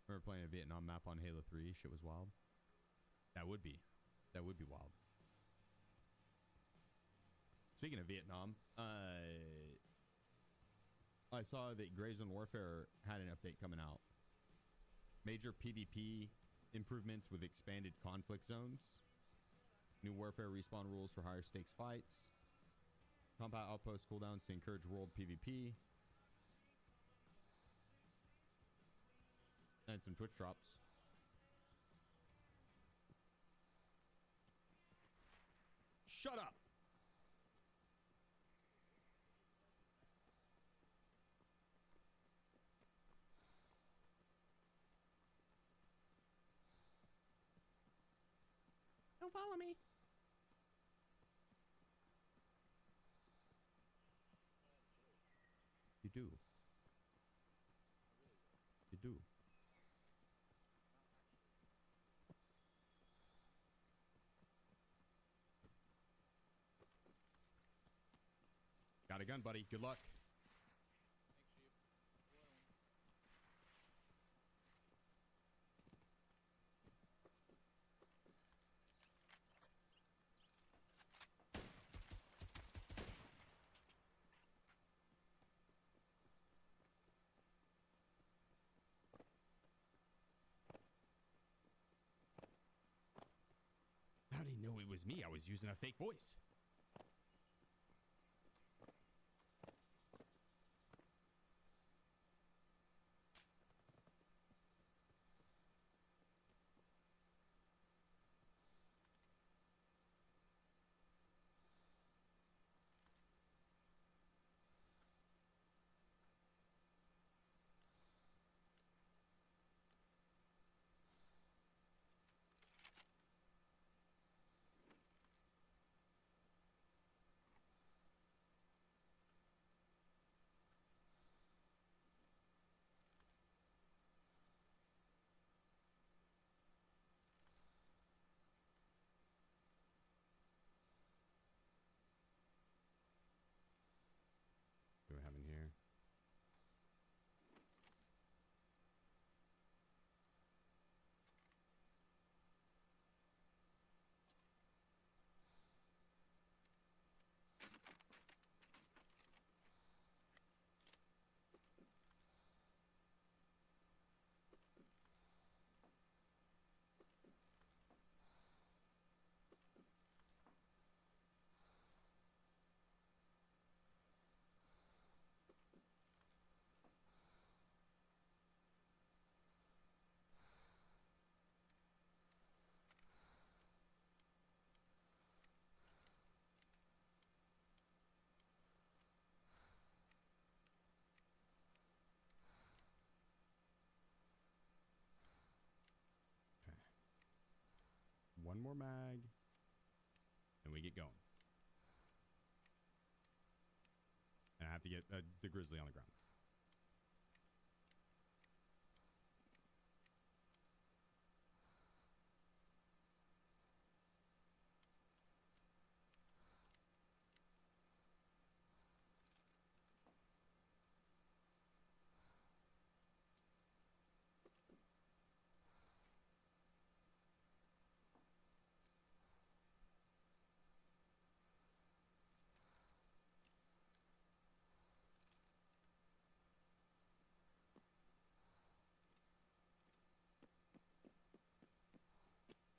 I remember playing a Vietnam map on Halo 3. Shit was wild. That would be wild. Speaking of Vietnam, I saw that Grey Zone Warfare had an update coming out. Major PvP improvements with expanded conflict zones. New warfare respawn rules for higher stakes fights. Combat outpost cooldowns to encourage world PvP. And some Twitch drops. Shut up! Don't follow me. You do. You do. Got a gun, buddy. Good luck. How did he know it was me? I was using a fake voice. more mag. And we get going. And I have to get the grizzly on the ground.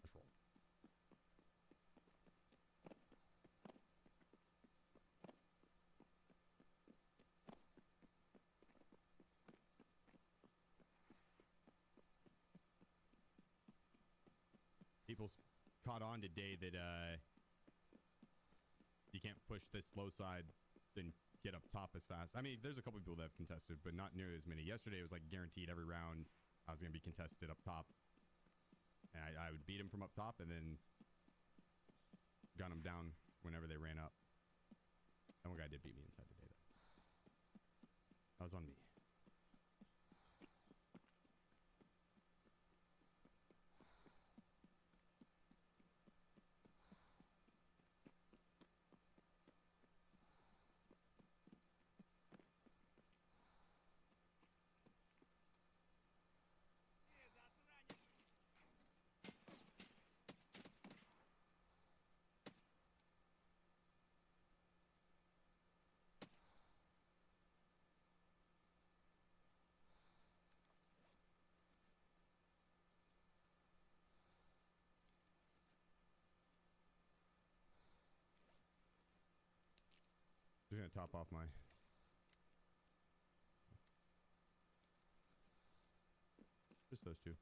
Let's roll. People caught on today that you can't push this low side and get up top as fast. I mean, there's a couple people that have contested, but not nearly as many. Yesterday it was like guaranteed every round I was going to be contested up top. And I would beat them from up top and then gun them down whenever they ran up. And one guy did beat me inside today, though. That was on me. Just gonna top off my. Just those two.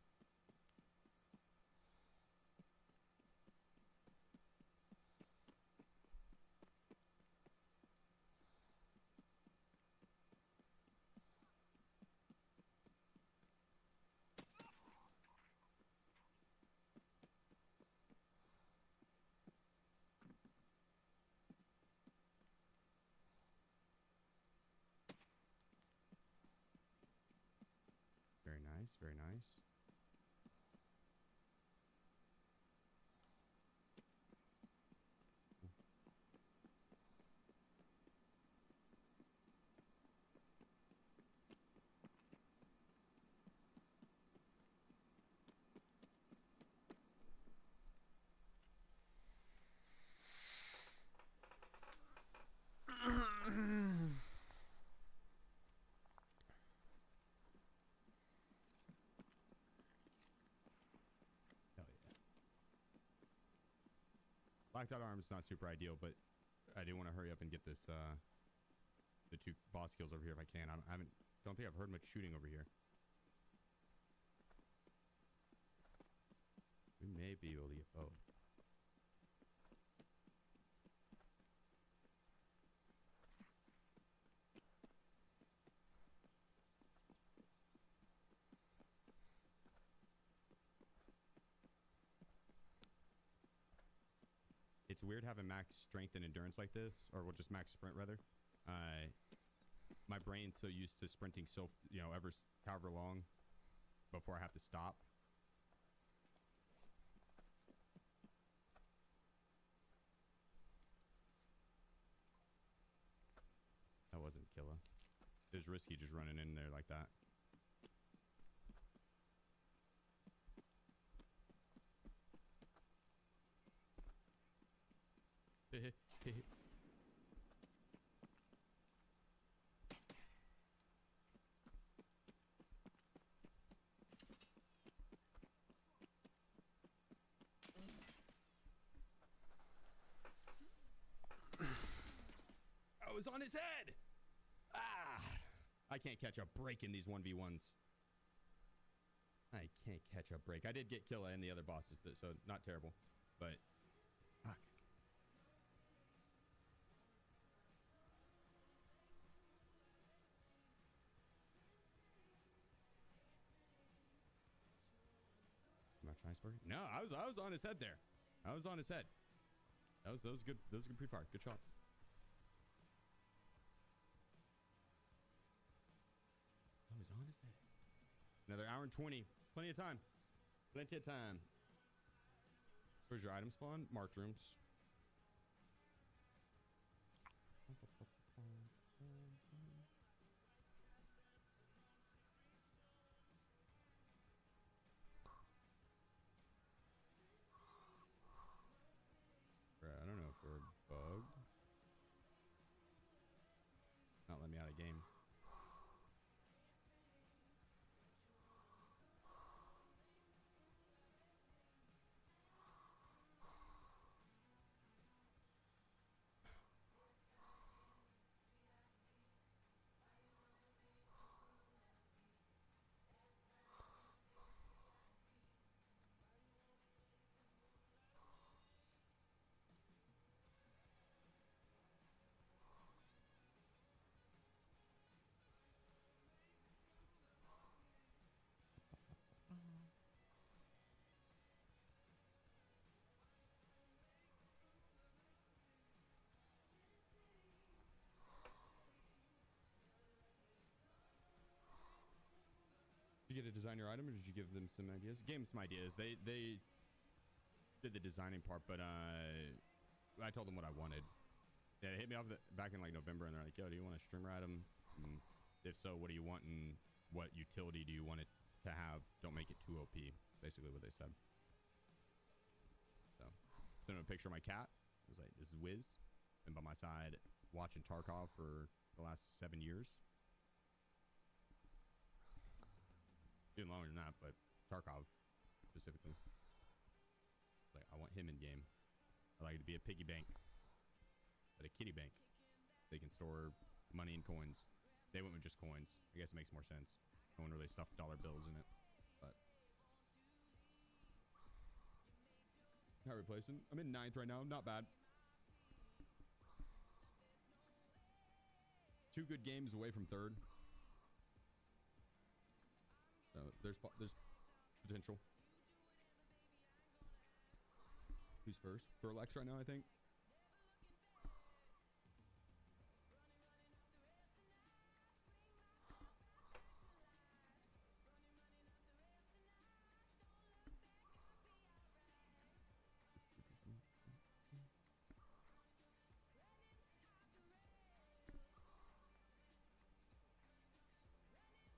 Very nice, very nice. Black Dot Arm's not super ideal, but I do want to hurry up and get this, the 2 boss kills over here if I can. Don't think I've heard much shooting over here. We may be able to get both. It's weird having max strength and endurance like this, or well, just max sprint rather. My brain's so used to sprinting so, however long before I have to stop. That wasn't killer. It was risky just running in there like that. I was on his head! Ah! I can't catch a break in these 1v1s. I can't catch a break. I did get Killa and the other bosses, so not terrible. But, fuck. Much iceberg? No, I was on his head there. I was on his head. That was good. Those good pre-fire. Good shots. I was on his head. Another hour and 20. Plenty of time. Plenty of time. Where's your item spawn? Marked rooms. I don't know if we're bugged. Not let me out of game. Did you get to design your item, or did you give them some ideas? Gave them some ideas. They did the designing part, but I told them what I wanted. Yeah, they hit me off back in like November, and they're like, "Yo, do you want a streamer item? And if so, what do you want, and what utility do you want it to have? Don't make it too OP." That's basically what they said. So, sent them a picture of my cat. I was like, "This is Wiz. Been by my side watching Tarkov for the last 7 years." Even longer than that, but Tarkov specifically. Like, I want him in game. I like it to be a piggy bank, but a kitty bank. They can store money and coins. They went with just coins. I guess it makes more sense. No one really stuffed dollar bills in it. But how replacing? I'm in 9th right now. Not bad. 2 good games away from 3rd. So there's potential. Who's first? For Lex right now, I think.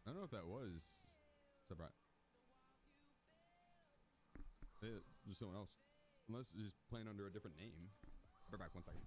I don't know if that was Surprise. Just someone else. Unless he's playing under a different name. Bear back 1 second.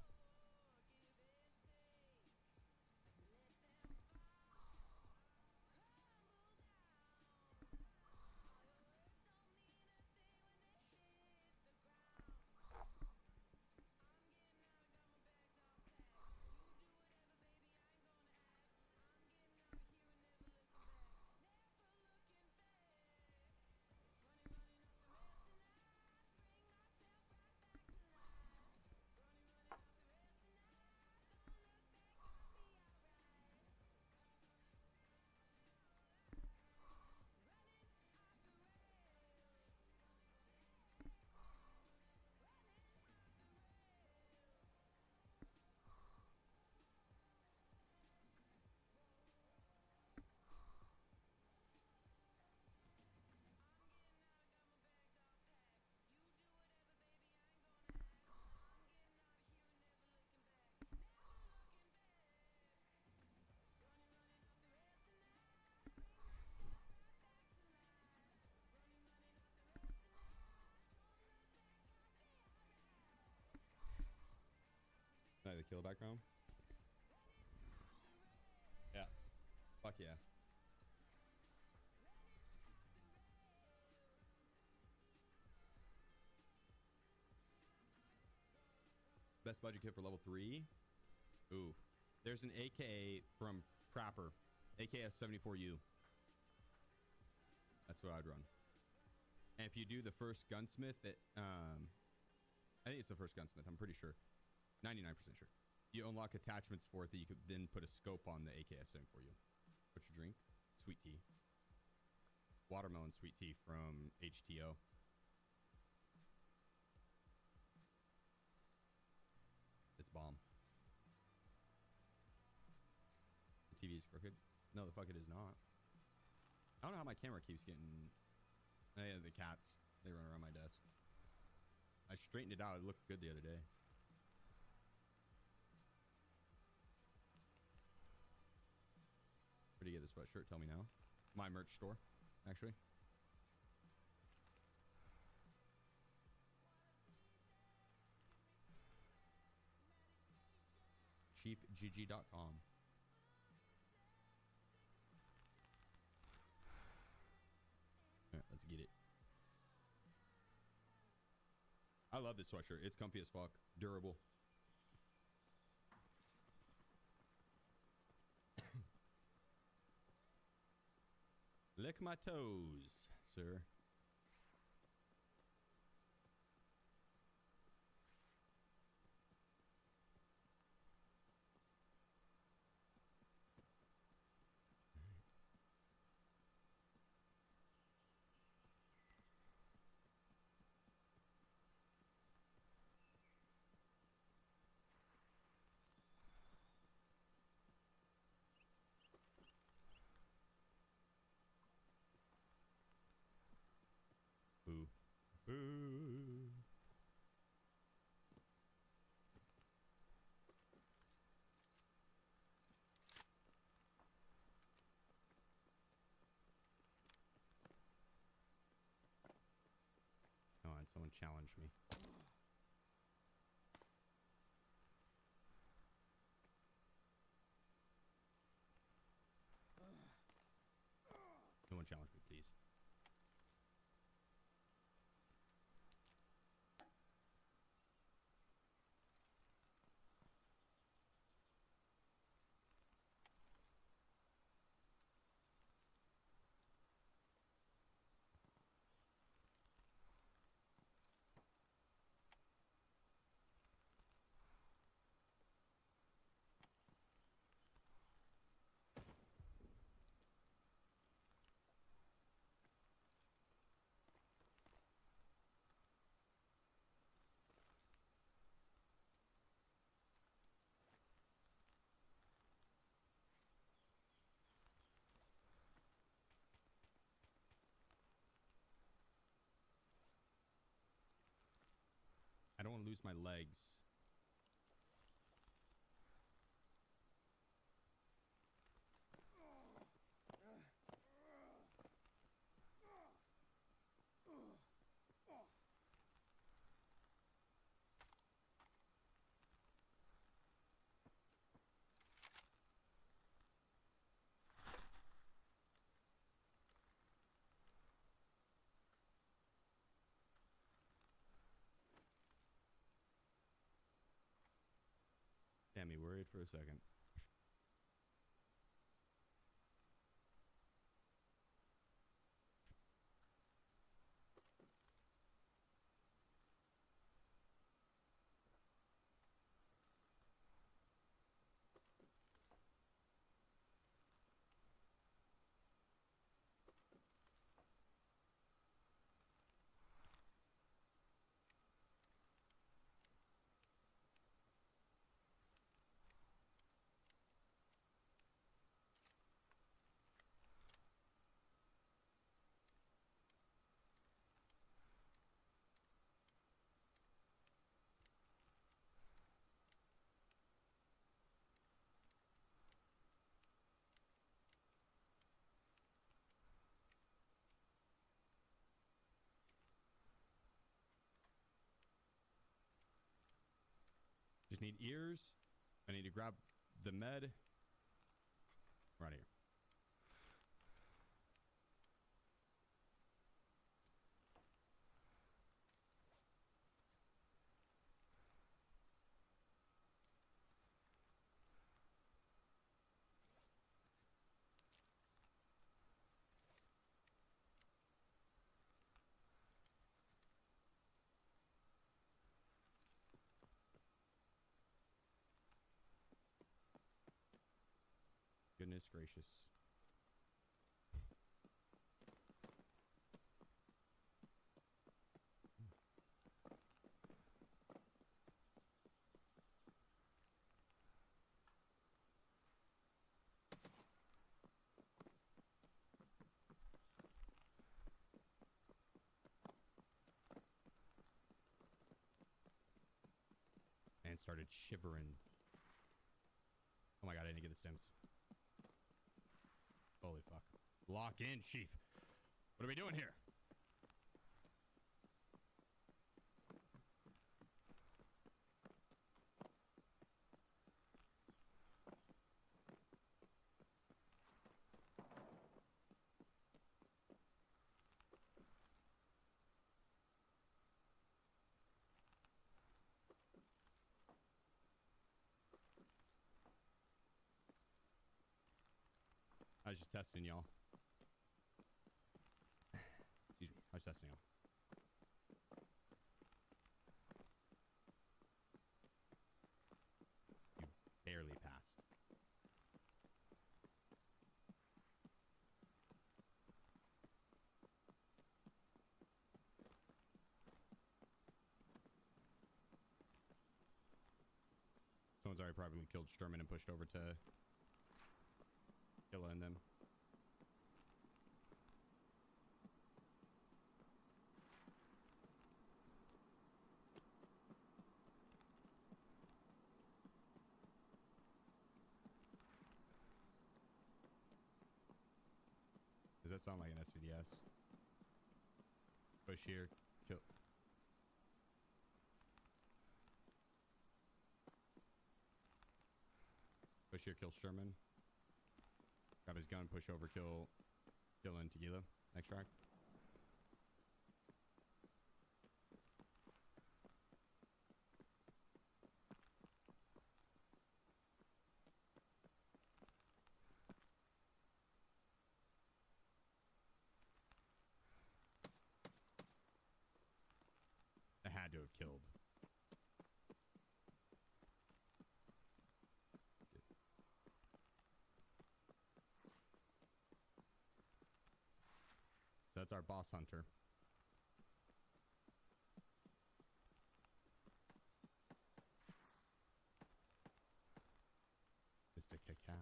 The kill background. Yeah. Fuck yeah. Best budget kit for level 3. Ooh. There's an AKA from Prapper. AKS-74U. That's what I'd run. And if you do the first gunsmith, I think it's the first gunsmith. I'm pretty sure. 99% sure. You unlock attachments for it that you could then put a scope on the AKS-74U. What's your drink? Sweet tea. Watermelon sweet tea from HTO. bomb. The TV is crooked. No, the fuck it is not. I don't know how my camera keeps getting. Hey, the cats. They run around my desk. I straightened it out. It looked good the other day. Where do you get this sweatshirt? Tell me now. My merch store, actually. cheapgg.com. Alright, let's get it. I love this sweatshirt. It's comfy as fuck. Durable. Lick my toes, sir. Boo. Boo. Come on, someone challenge me. No one challenge me, please. I don't want to lose my legs. Got me worried for a second. Just need ears. I need to grab the med. Right here. Goodness gracious. hand started shivering. Oh my god, I didn't get the stims. Holy fuck. Lock in, Chief. What are we doing here? I was just testing y'all. Excuse me. I was testing y'all. You barely passed. Someone's already probably killed Sturman and pushed over to Killa and them. Does that sound like an SVDS? Push here, kill. Push here, kill Sherman. Grab his gun, push over, kill and Tequila. Next track. I had to have killed. So that's our boss hunter. Mr. Cacao.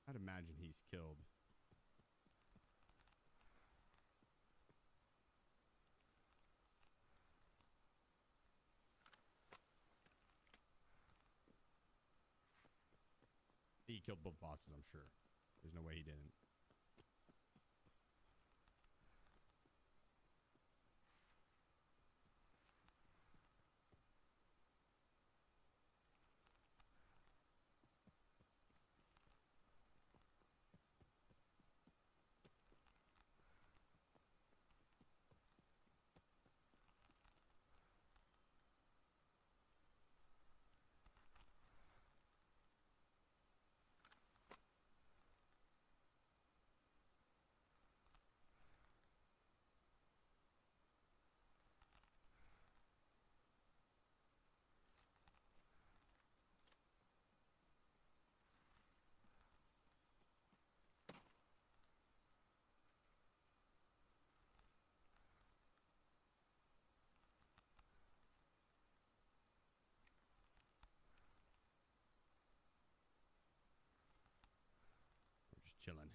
I'd imagine he's killed. He killed both bosses, I'm sure. There's no way he didn't. Chilling.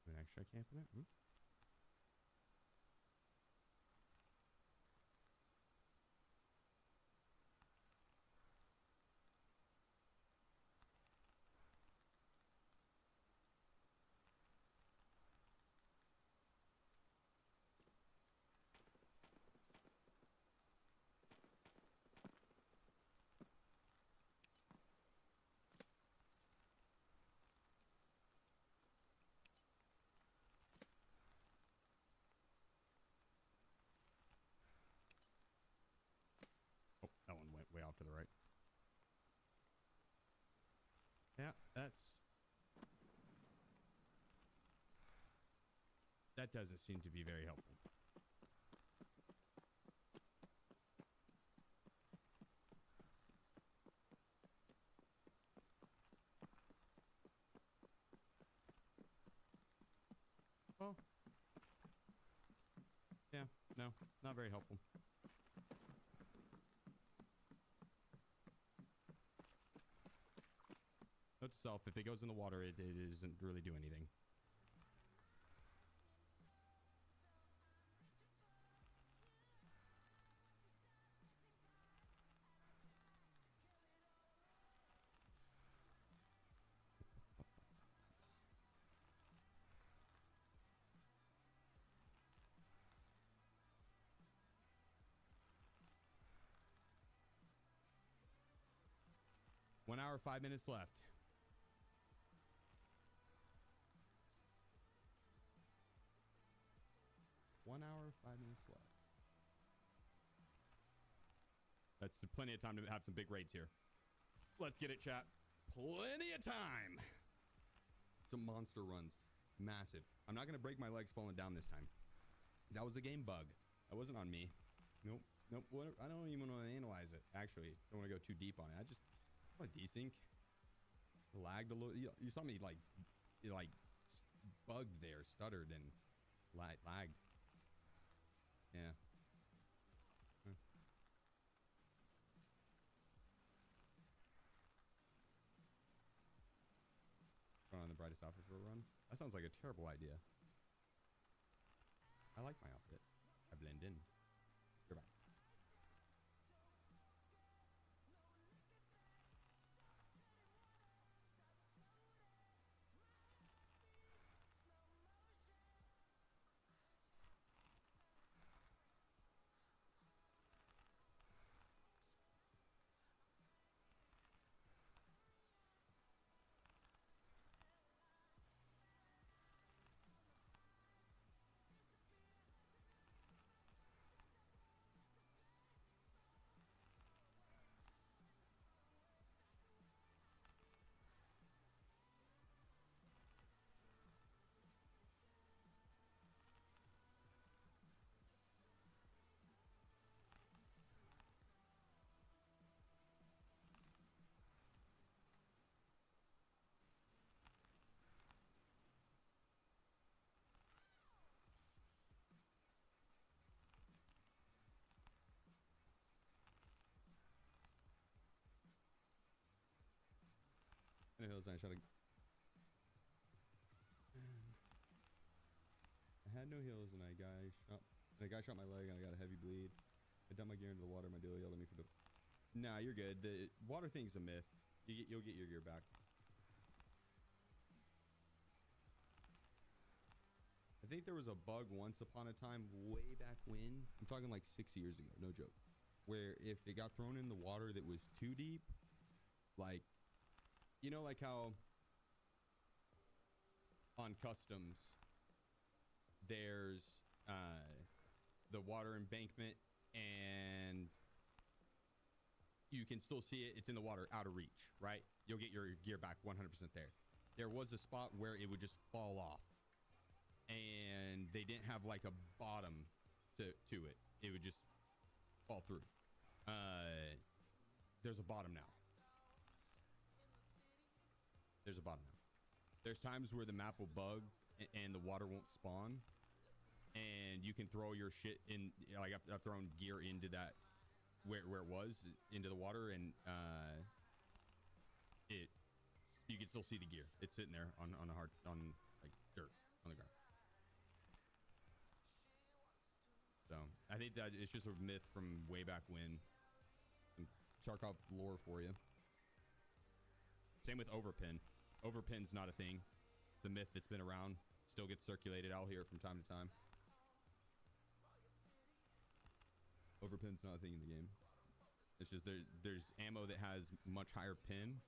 An extra camp in it? Hmm? Yeah, that doesn't seem to be very helpful. Well, yeah, no, not very helpful. Note to self, if it goes in the water, it doesn't really do anything. One hour, 5 minutes left. One hour, 5 minutes left. That's plenty of time to have some big raids here. Let's get it, chat. Plenty of time. Some monster runs. Massive. I'm not going to break my legs falling down this time. That was a game bug. That wasn't on me. Nope. I don't even want to analyze it, actually. Don't want to go too deep on it. I just... desync. Lagged a little. You saw me like bugged there, stuttered and lagged. Yeah. Going on the brightest outfit for a run. That sounds like a terrible idea. I like my outfit. I blend in. You're back. I had no heals and a guy shot my leg and I got a heavy bleed. I dumped my gear into the water. My dealer yelled at me for the... Nah, you're good. The water thing's a myth. You'll get your gear back. I think there was a bug once upon a time way back when. I'm talking like 6 years ago. No joke. Where if it got thrown in the water that was too deep, like... You know, like how on customs there's the water embankment and you can still see it. It's in the water out of reach, right? You'll get your gear back 100% there. There was a spot where it would just fall off and they didn't have like a bottom to it. It would just fall through. There's a bottom now. There's a bottom now. There's times where the map will bug and the water won't spawn, and you can throw your shit in. Like I've thrown gear into that where it was into the water, and you can still see the gear. It's sitting there on like dirt on the ground. So I think that it's just a myth from way back when. Some Tarkov lore for you. Same with overpin. Overpin's not a thing. It's a myth that's been around. Still gets circulated. I'll hear it from time to time. Overpin's not a thing in the game. It's just there's ammo that has much higher pin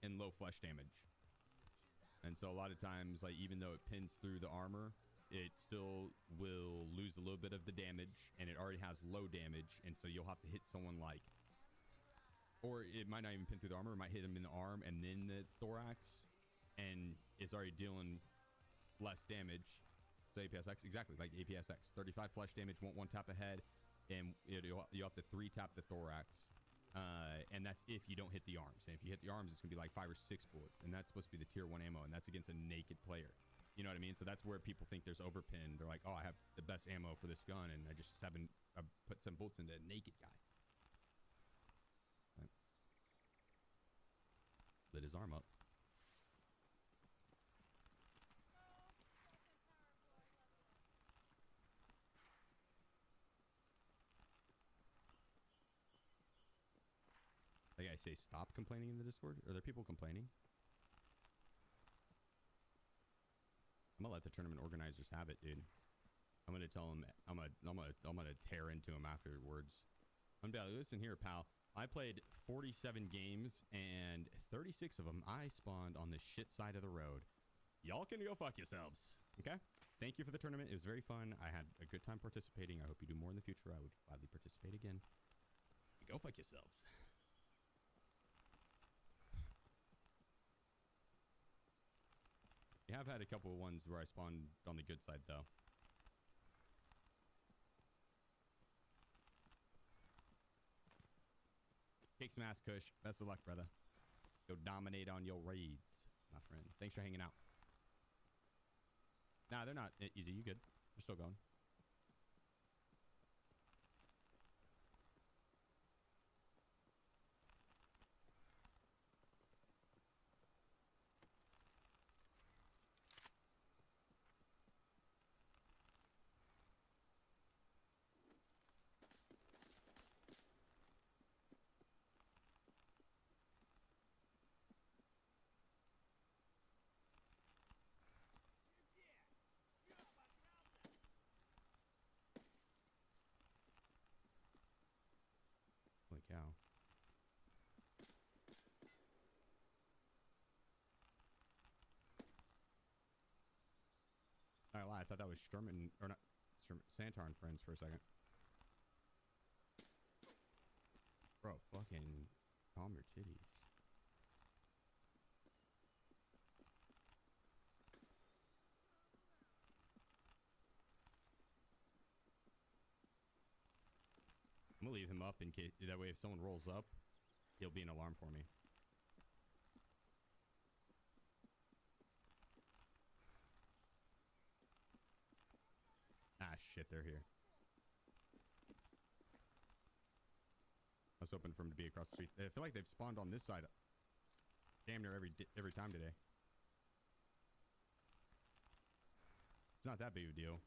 and low flesh damage. And so a lot of times, like even though it pins through the armor, it still will lose a little bit of the damage, and it already has low damage, and so you'll have to hit someone like or it might not even pin through the armor. It might hit him in the arm and then the thorax, and it's already dealing less damage. So APSX, exactly like APSX. 35 flesh damage, won't one tap ahead, and you have to 3 tap the thorax. And that's if you don't hit the arms. And if you hit the arms, it's gonna be like 5 or 6 bullets, and that's supposed to be the tier 1 ammo, and that's against a naked player. You know what I mean? So that's where people think there's overpin. They're like, oh, I have the best ammo for this gun, and I put 7 bullets into a naked guy. Right. Lit his arm up. Like I say, stop complaining in the Discord. Are there people complaining? I'm gonna let the tournament organizers have it, dude. I'm gonna tell them. I'm gonna tear into them afterwards. I'm gonna be like, listen here, pal. I played 47 games and 36 of them I spawned on the shit side of the road. Y'all can go fuck yourselves. Okay. Thank you for the tournament. It was very fun. I had a good time participating. I hope you do more in the future. I would gladly participate again. Go fuck yourselves. We have had a couple of ones where I spawned on the good side, though. Kick some ass, Kush. Best of luck, brother. Go dominate on your raids, my friend. Thanks for hanging out. Nah, they're not easy. You good. They're still going. Holy cow. I lie, I thought that was Sturman, or not, Santar and friends for a second. Bro, fucking calm your titties. I'm gonna leave him up in case, that way if someone rolls up, he'll be an alarm for me. Ah, shit, they're here. I was hoping for him to be across the street. I feel like they've spawned on this side damn near every time today. It's not that big of a deal.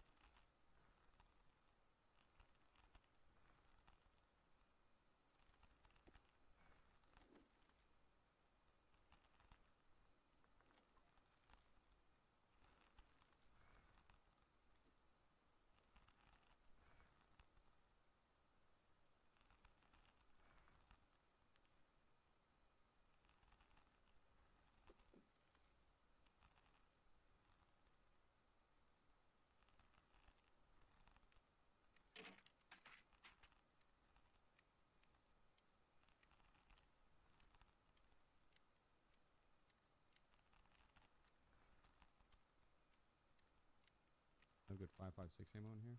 No good 5.56 ammo in here.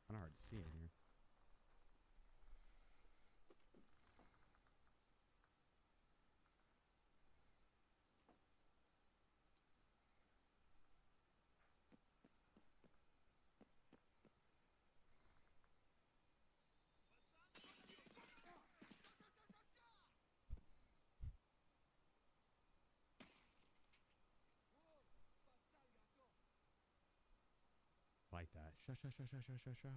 Kind of hard to see in here. like that. Sha sha sha sha sha sha sha.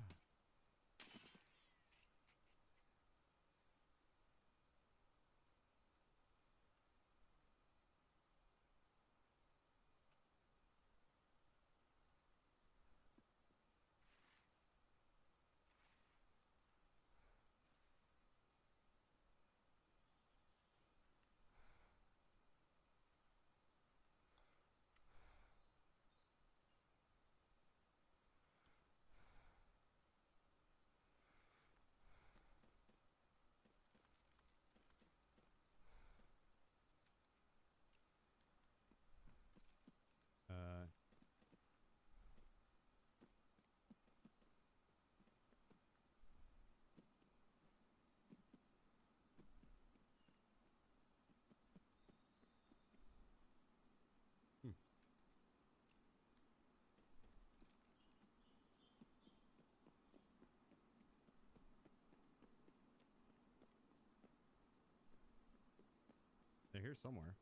They're here somewhere.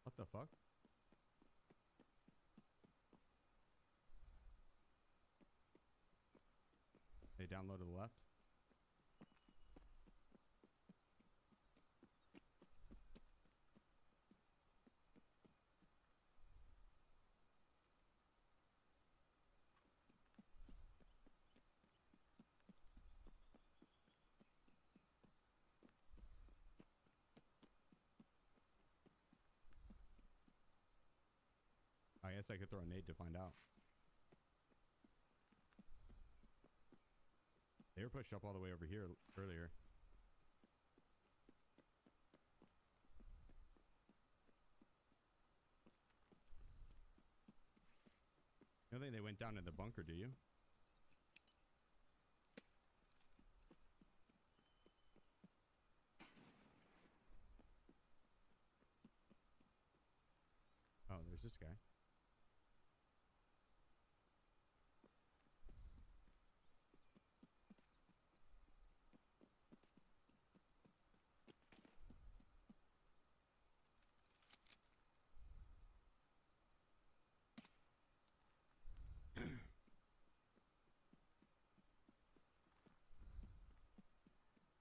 What the fuck? They download to the left. I guess I could throw a nade to find out. They were pushed up all the way over here earlier. You don't think they went down to the bunker, do you? Oh, there's this guy.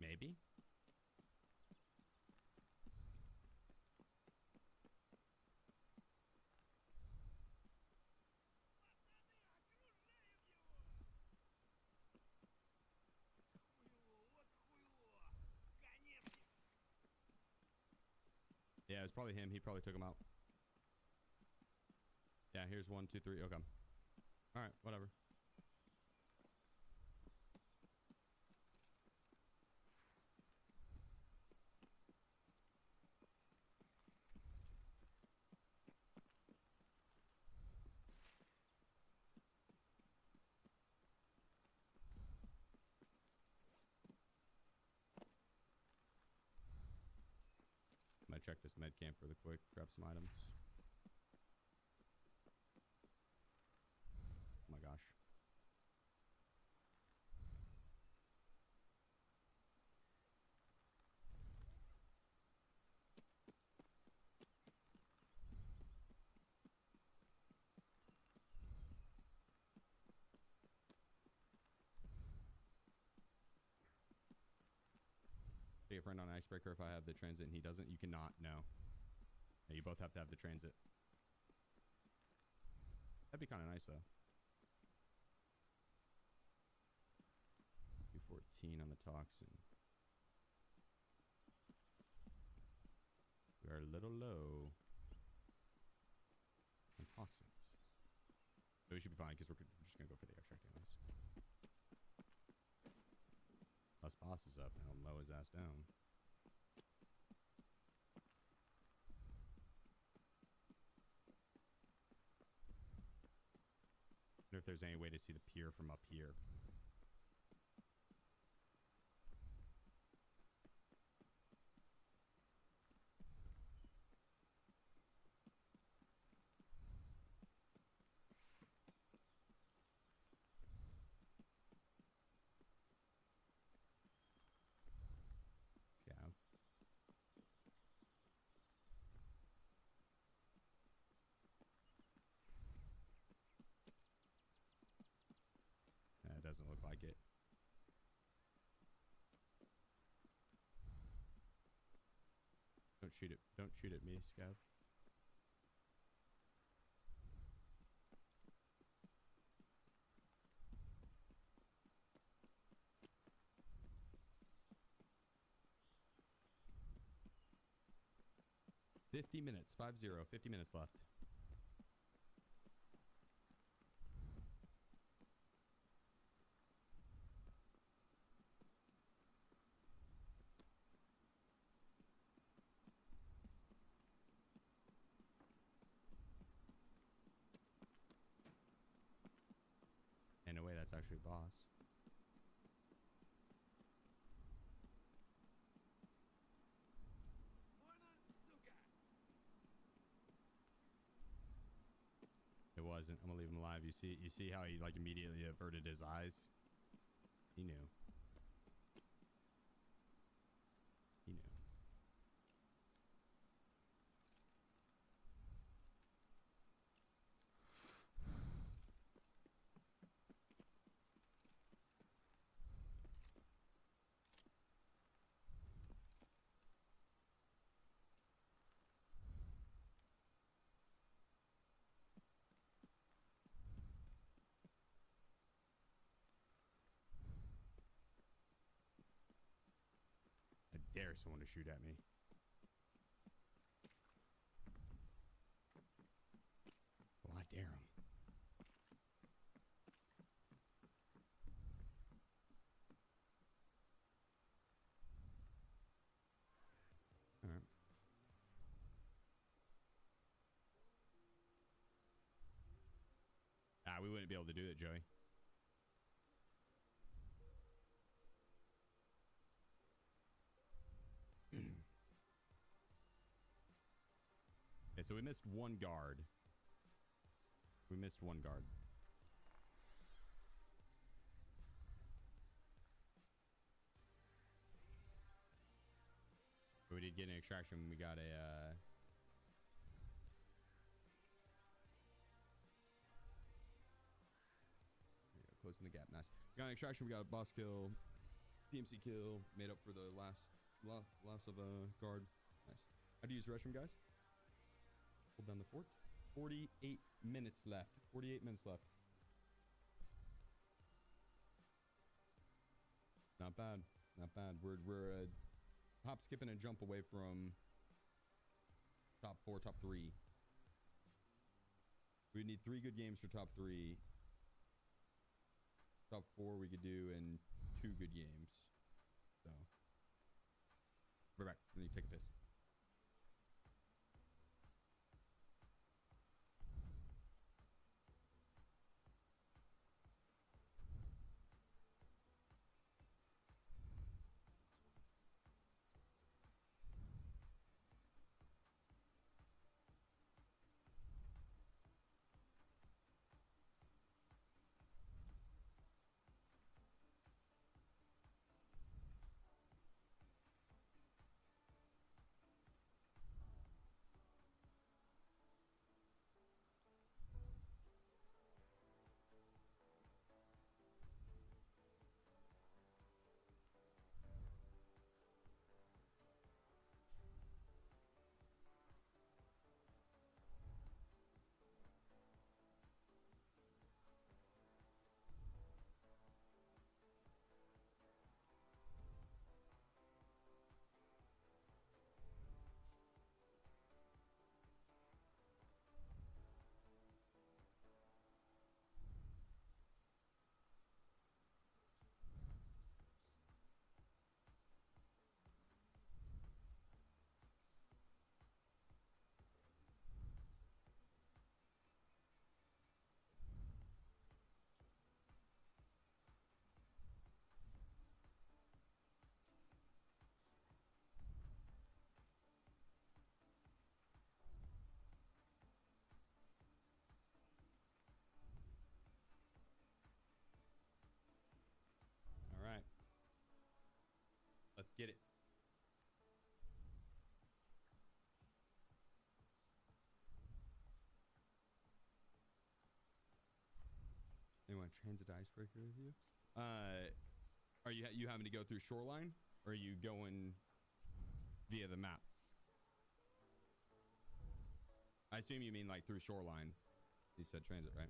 Maybe. Yeah, it was probably him. He probably took him out. Yeah, here's 1, 2, 3. Okay. All right, whatever. Might check this med camp really quick, grab some items. Oh my gosh. Take a friend on icebreaker if I have the transit and he doesn't. You cannot. No. Yeah, you both have to have the transit. That'd be kind of nice though. 214 on the toxin. We are a little low on toxins. But we should be fine because we're just going to go for the extract anyways. Plus boss is up, and I'll mow his ass down. Wonder if there's any way to see the pier from up here. doesn't look like it. Don't shoot it. Don't shoot at me, Scav. $50 minutes. 5-0. 50 minutes left. In a way, that's actually boss. It wasn't. I'm gonna leave him alive. You see how he like immediately averted his eyes? He knew. He knew. I dare someone to shoot at me. Well, I dare him. All right. We wouldn't be able to do it, Joey. Okay, so we missed one guard. We missed one guard. But we did get an extraction. We got a closing the gap. Nice. We got an extraction. We got a boss kill, PMC kill, made up for the loss of a guard. Nice. How do you use the restroom, guys? Hold down the fort. 48 minutes left. 48 minutes left. Not bad. Not bad. We're a hop, skip, and a jump away from top 4, top 3. We need 3 good games for top 3. Top 4 we could do in 2 good games. So we're back. We need to take a piss. Let's get it. Anyone transit icebreaker with you? Are you having to go through Shoreline, or are you going via the map? I assume you mean like through Shoreline. You said transit, right?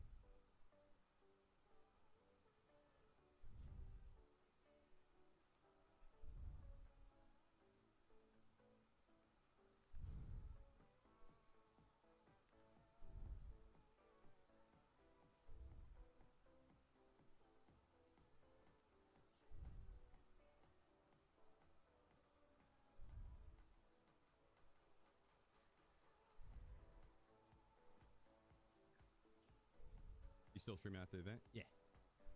You still streaming after the event? Yeah.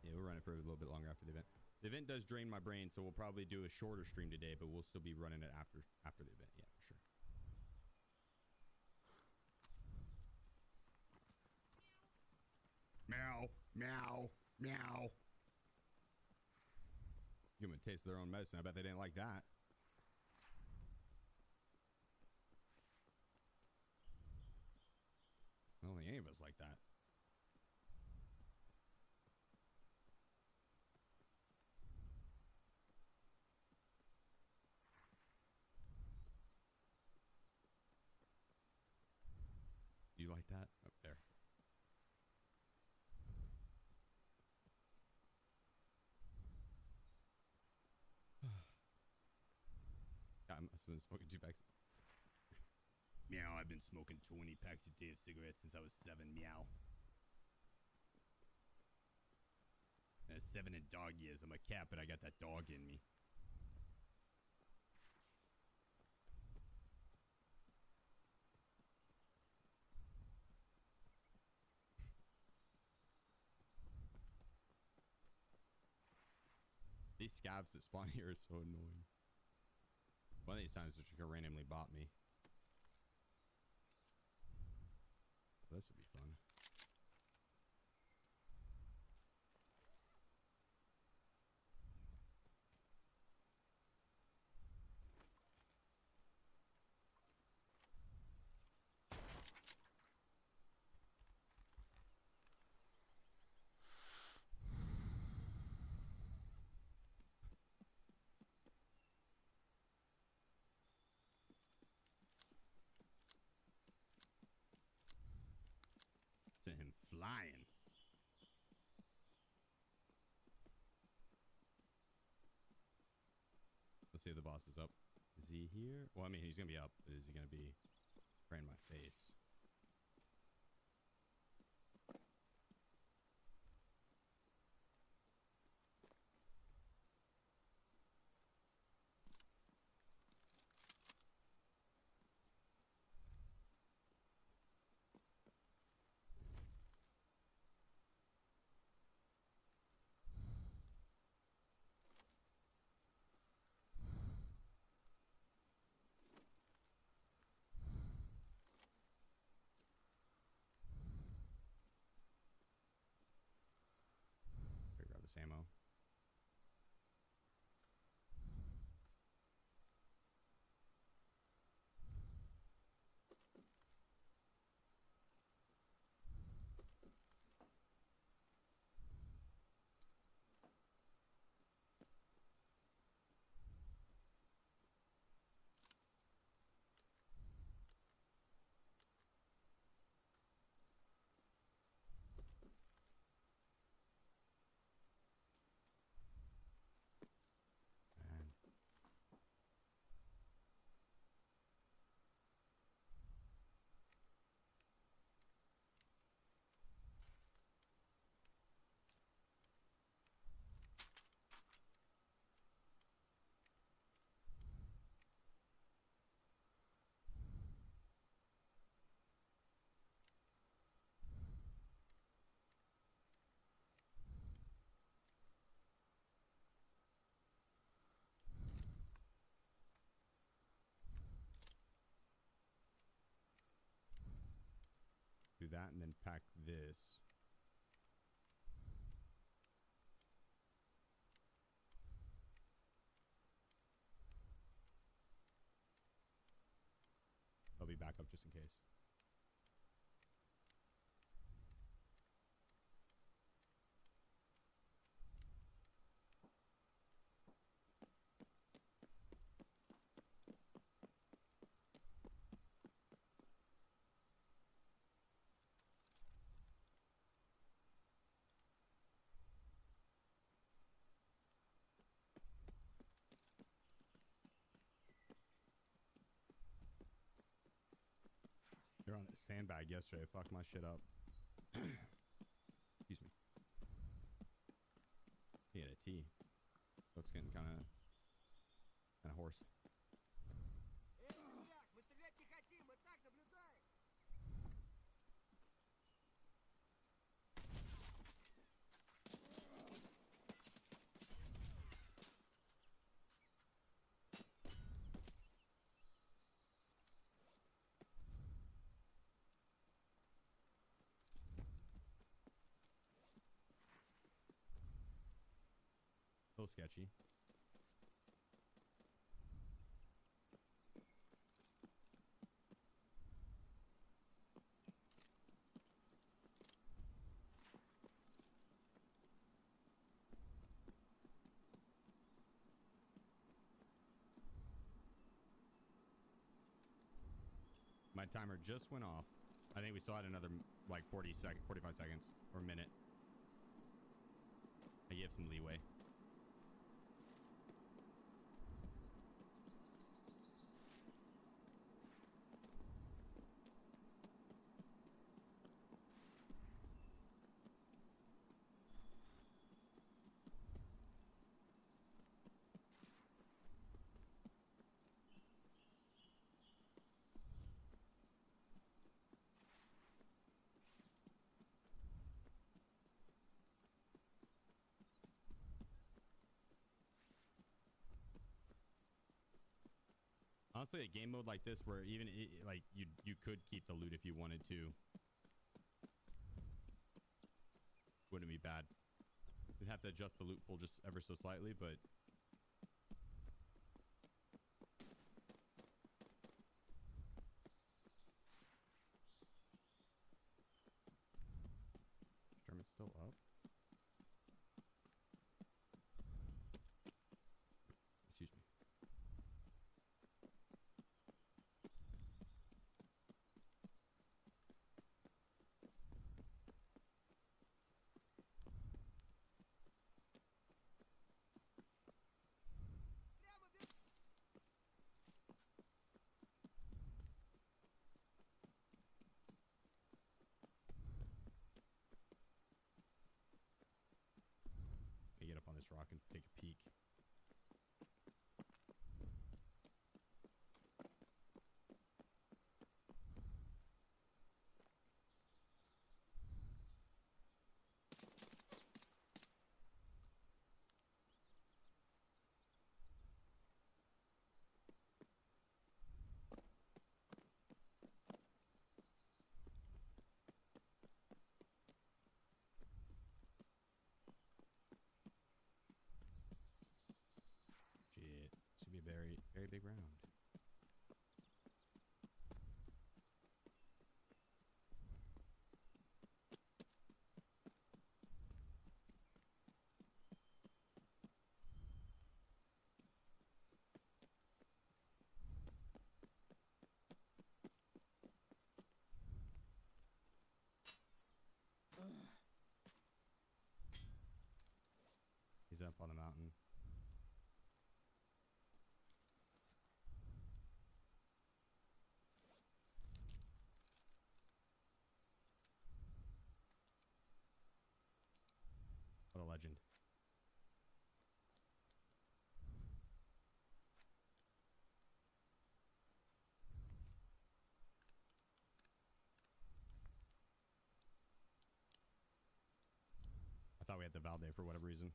Yeah, we're running for a little bit longer after the event. The event does drain my brain, so we'll probably do a shorter stream today, but we'll still be running it after the event. Yeah, for sure. Meow, meow, meow. Give them a taste of their own medicine. I bet they didn't like that. I don't think any of us like that. You like that? Up there. I must have been smoking 2 packs. Meow, I've been smoking 20 packs a day of cigarettes since I was 7. Meow. 7 in dog years. I'm a cat, but I got that dog in me. These scavs that spawn here are so annoying. One of these times it's just randomly bought me. This would be fun. Sent him flying. Let's see if the boss is up. Is he here? Well, I mean, he's gonna be up, but is he gonna be right in my face? Grab this ammo. Do that and then pack this. I'll be back up just in case. on that sandbag yesterday. Fucked my shit up. Excuse me. He had a T. So it's getting kind of hoarse. A little sketchy. My timer just went off. I think we still had another like 45 seconds or a minute. I gave some leeway. Honestly, a game mode like this where even like you could keep the loot if you wanted to, wouldn't be bad. You'd have to adjust the loot pool just ever so slightly, but Sherman's still up. Excuse me. Get up on this rock and take a peek. Shit. Should be a very, very big round. He's up on the mountain. What a legend. I thought we had the Valde for whatever reason.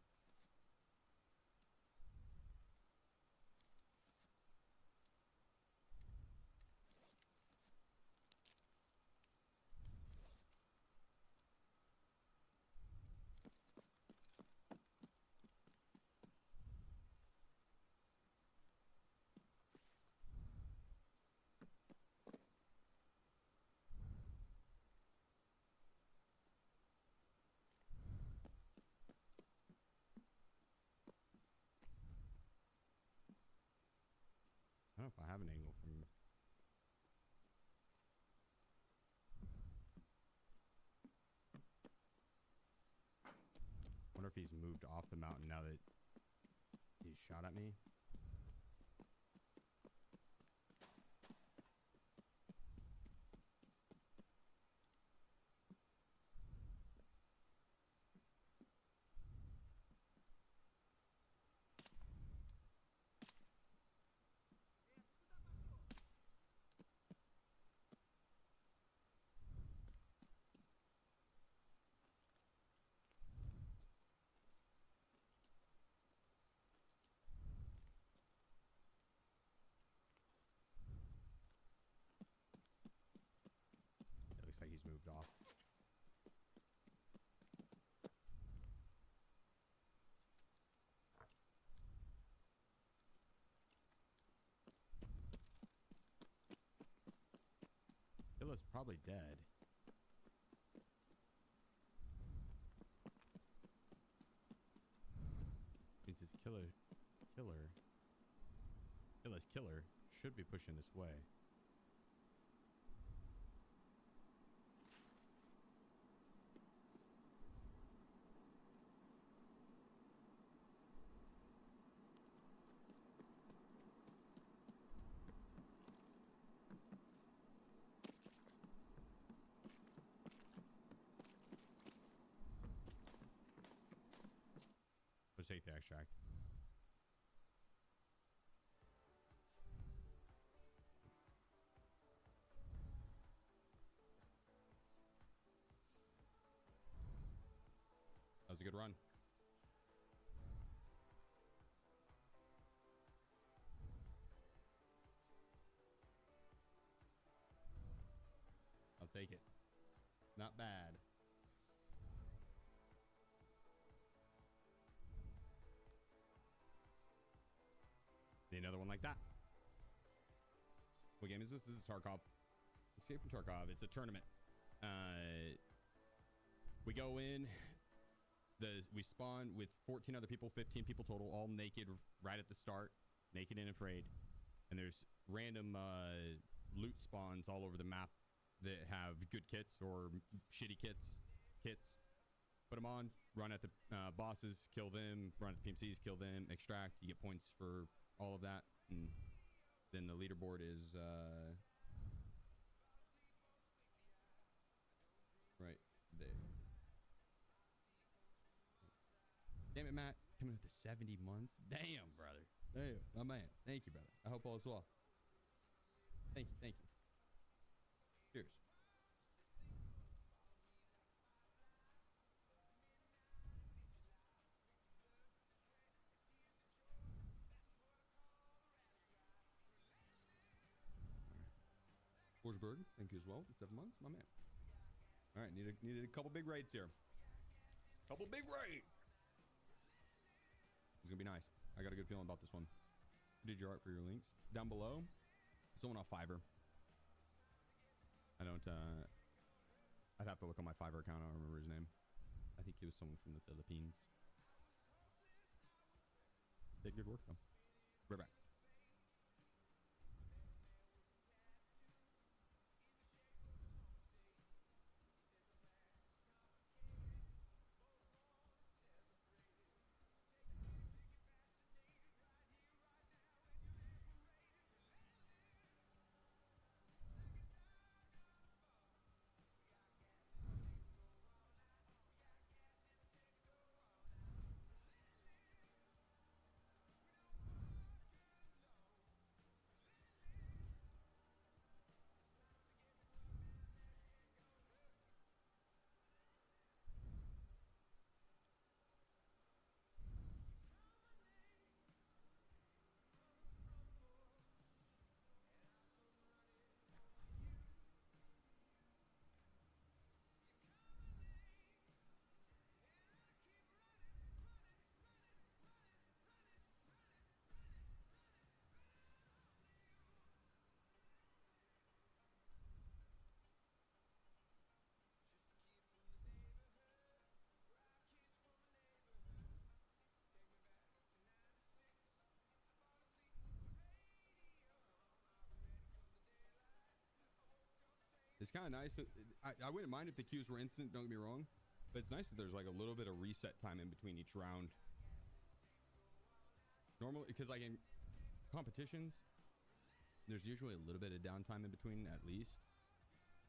I don't know if I have an angle from. Wonder if he's moved off the mountain now that he's shot at me. moved off. Killa's probably dead. Means his Killa's killer should be pushing this way. Let's take the extract. That was a good run. I'll take it. Not bad. Need another one like that. What game is this? This is Tarkov. Escape from Tarkov. It's a tournament. We go in. We spawn with 14 other people, 15 people total, all naked right at the start, naked and afraid. And there's random loot spawns all over the map that have good kits or shitty kits. Put them on, run at the bosses, kill them, run at the PMCs, kill them, extract. You get points for all of that. And then the leaderboard is right there. Damn it, Matt. Coming up to 70 months. Damn, brother. Damn, my man. Thank you, brother. I hope all is well. Thank you. Cheers. Forsberg, thank you as well. 7 months, my man. All right, needed a couple big raids here. Couple big raids. It's gonna be nice. I got a good feeling about this one. Who did your art for your links? Down below, someone off Fiverr. I don't. I'd have to look on my Fiverr account. I don't remember his name. I think he was someone from the Philippines. Did good work though. Right back. It's kind of nice. I wouldn't mind if the queues were instant, don't get me wrong. But it's nice that there's like a little bit of reset time in between each round. Normally, because like in competitions, there's usually a little bit of downtime in between at least.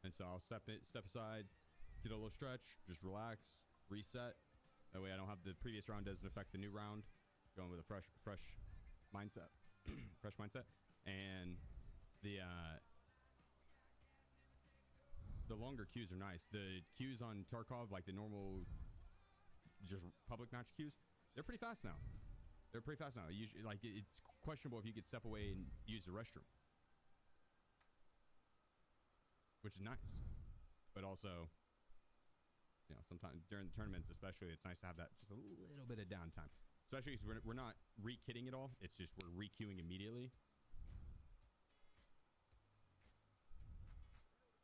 And so I'll step aside, get a little stretch, just relax, reset. That way I don't have the previous round doesn't affect the new round. Going with a fresh mindset. Fresh mindset. And the longer queues are nice. The queues on Tarkov, like the normal, just public match queues, they're pretty fast now. Usually, like it's questionable if you could step away and use the restroom, which is nice. but also, you know, sometimes during the tournaments, especially, it's nice to have that just a little bit of downtime. Especially because we're not re-kitting it all. It's just we're re-queuing immediately.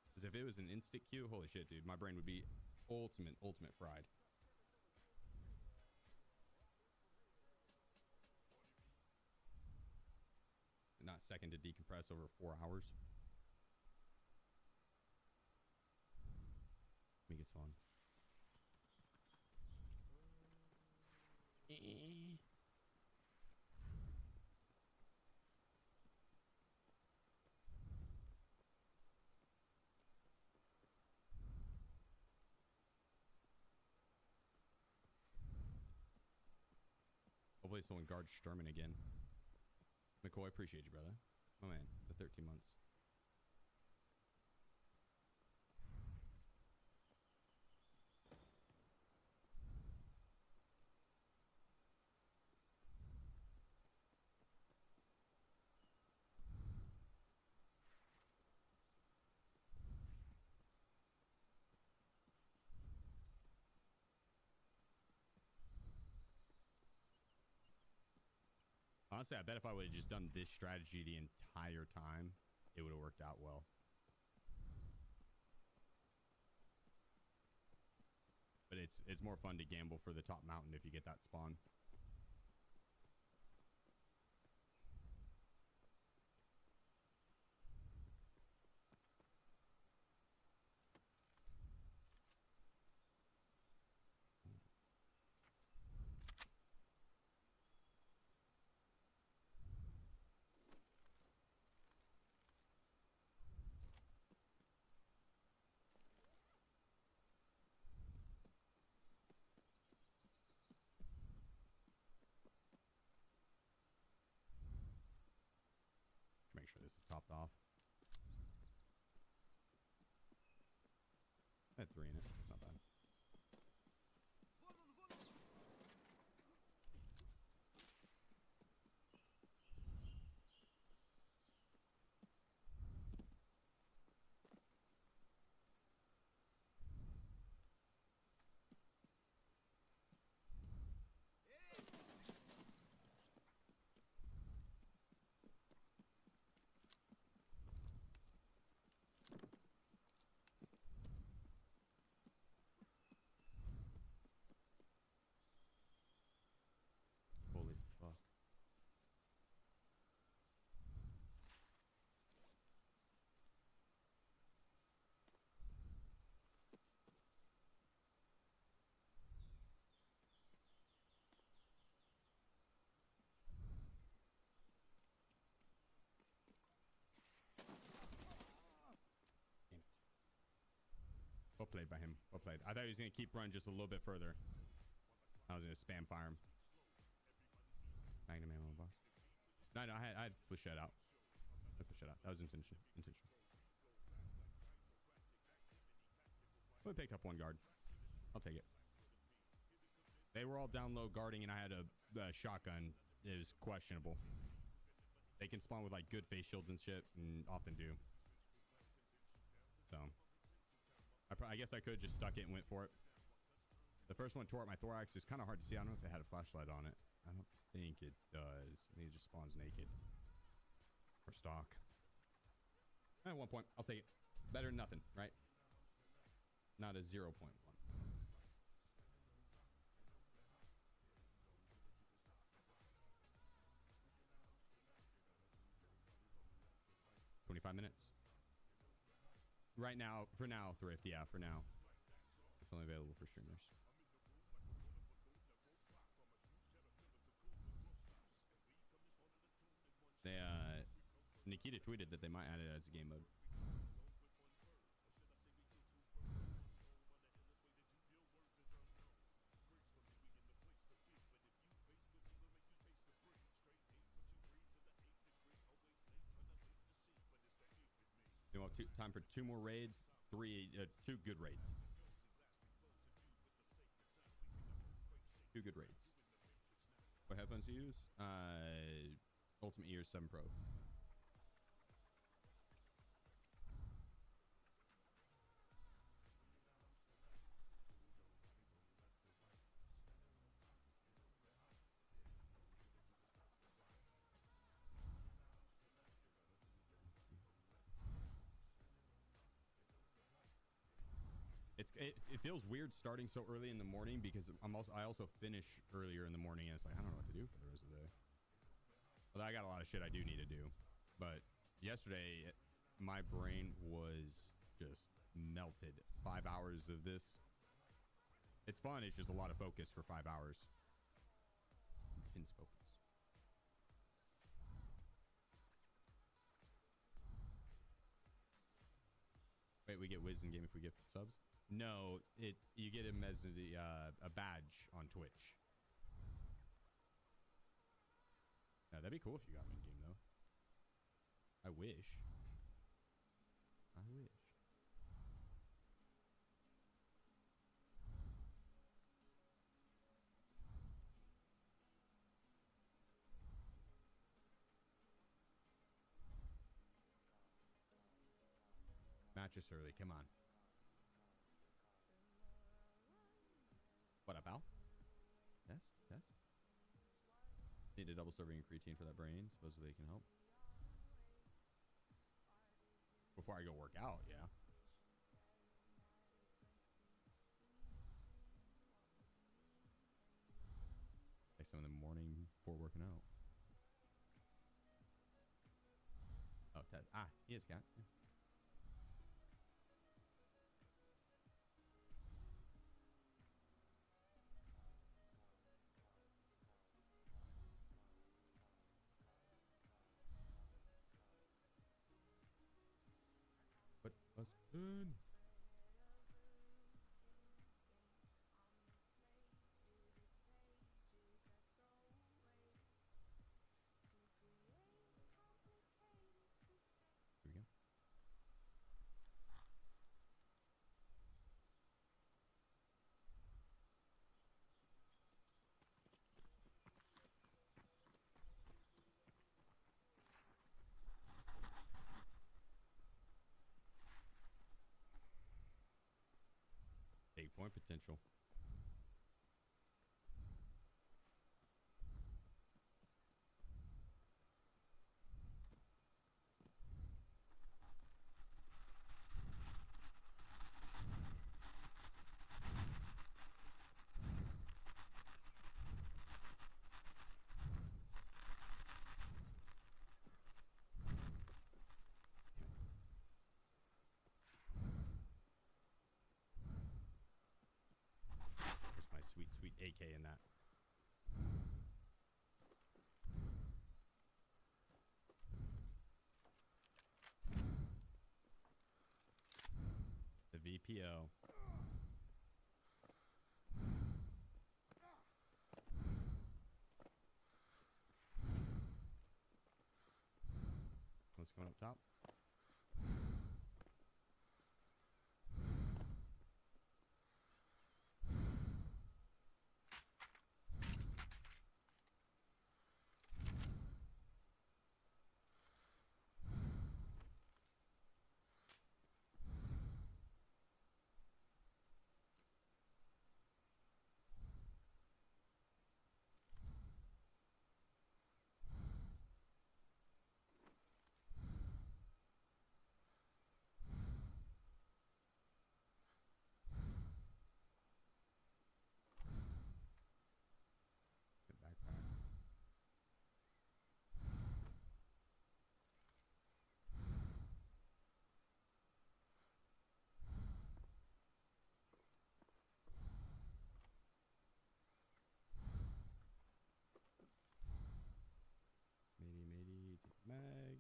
Because if it was an instant queue, holy shit, dude, my brain would be ultimate fried. Not second to decompress over 4 hours. I think it's fun. Hopefully someone guards Sturman again. McCoy, appreciate you, brother. Oh man, the 13 months. Honestly, I bet if I would have just done this strategy the entire time, it would have worked out well. But it's more fun to gamble for the top mountain if you get that spawn. Make sure this is topped off. I had 3 in it. That's not bad. Holy fuck. Well played by him. Well played. I thought he was going to keep running just a little bit further. I was going to spam fire him. Magnum ammo box. No, I had Flechette out. I Flechette out. That was intentional. We picked up 1 guard. I'll take it. They were all down low guarding, and I had a shotgun. It was questionable. They can spawn with like good face shields and shit, and often do. So, I guess I could have just stuck it and went for it. The first one tore up my thorax. It's kind of hard to see. I don't know if it had a flashlight on it. I don't think it does. I think it just spawns naked. Or stock. At 1 point, I'll take it. Better than nothing, right? Not a 0.1. 25 minutes. Right now, for now, Thrift, yeah, for now. It's only available for streamers. They, Nikita tweeted that they might add it as a game mode. You know, time for 2 more raids, 2 good raids. 2 good raids. What headphones do you use? Ultimate Ears 7 Pro. It feels weird starting so early in the morning because I also finish earlier in the morning, and it's like I don't know what to do for the rest of the day. Although I got a lot of shit I do need to do, but yesterday my brain was just melted. 5 hours of this. It's fun. It's just a lot of focus for 5 hours. Intense focus. Wait, we get Wiz in game if we get subs? No, you get him as a badge on Twitch. Yeah, that'd be cool if you got him in game though. I wish. I wish. Match us early, come on. What up, Al? Test, test. Need a double serving of creatine for that brain. Supposedly it can help. Before I go work out, yeah. Take some in the morning before working out. Oh, test. Ah, he is cat. Yeah. Put us in. Here we go. Big point potential. There's my sweet, sweet AK in that. The VPO. What's going up top? Good backpack. Matey, take the mag.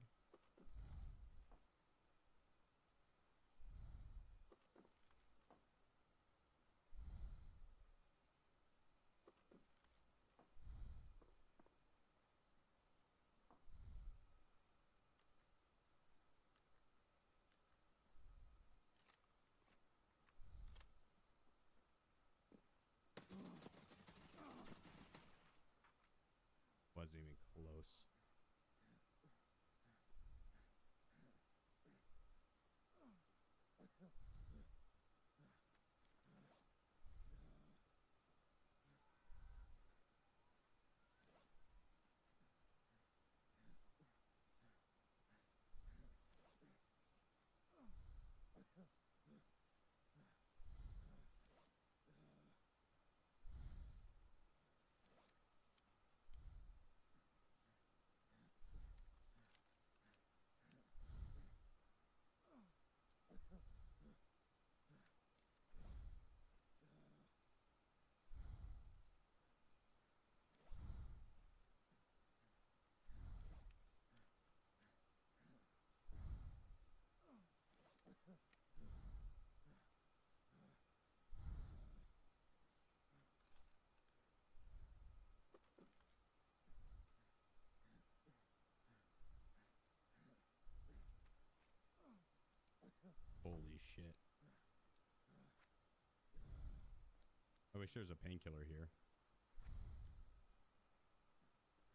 Wasn't even close. wish there's a painkiller here.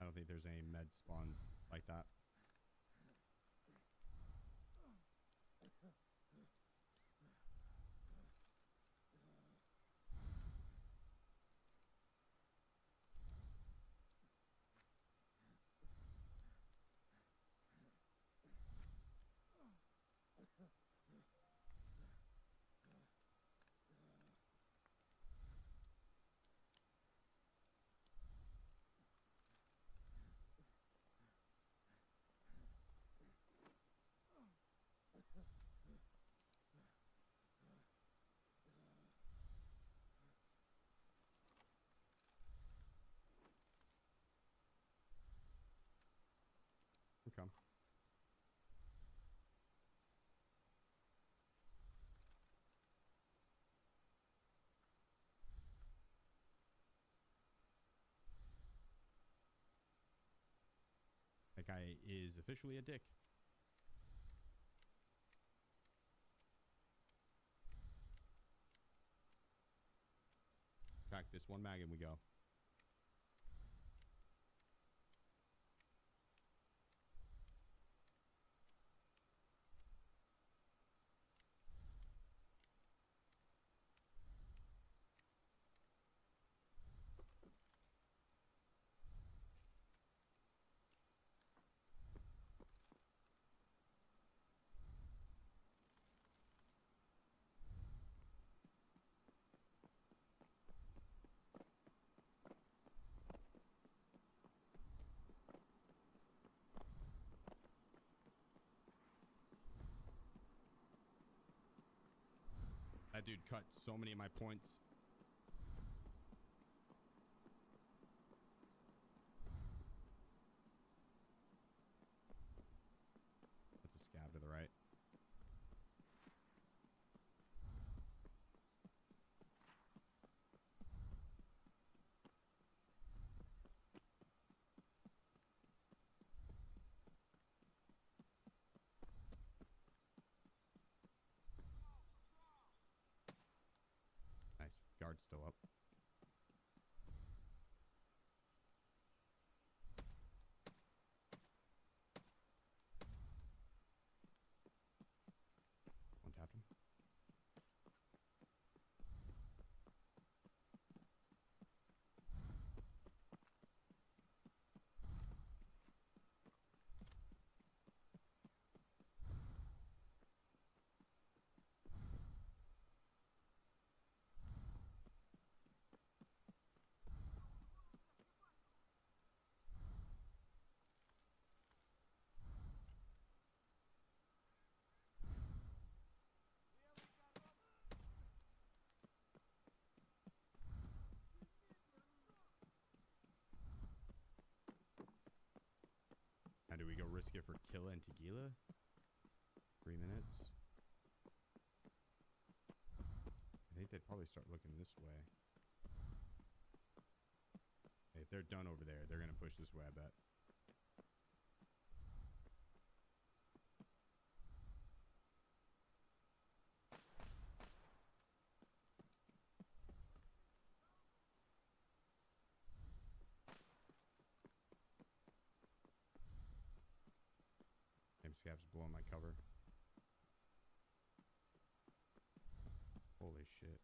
I don't think there's any med spawns like that. Okay. That guy is officially a dick. Crack this one mag and we go. That dude cut so many of my points. That's a scab to the right. Nice. Guard's still up. One tapped him. Now do we go risk it for Killa and Tequila? 3 minutes. I think they'd probably start looking this way. Hey, if they're done over there, they're gonna push this way, I bet. Scav's blowing my cover. Holy shit.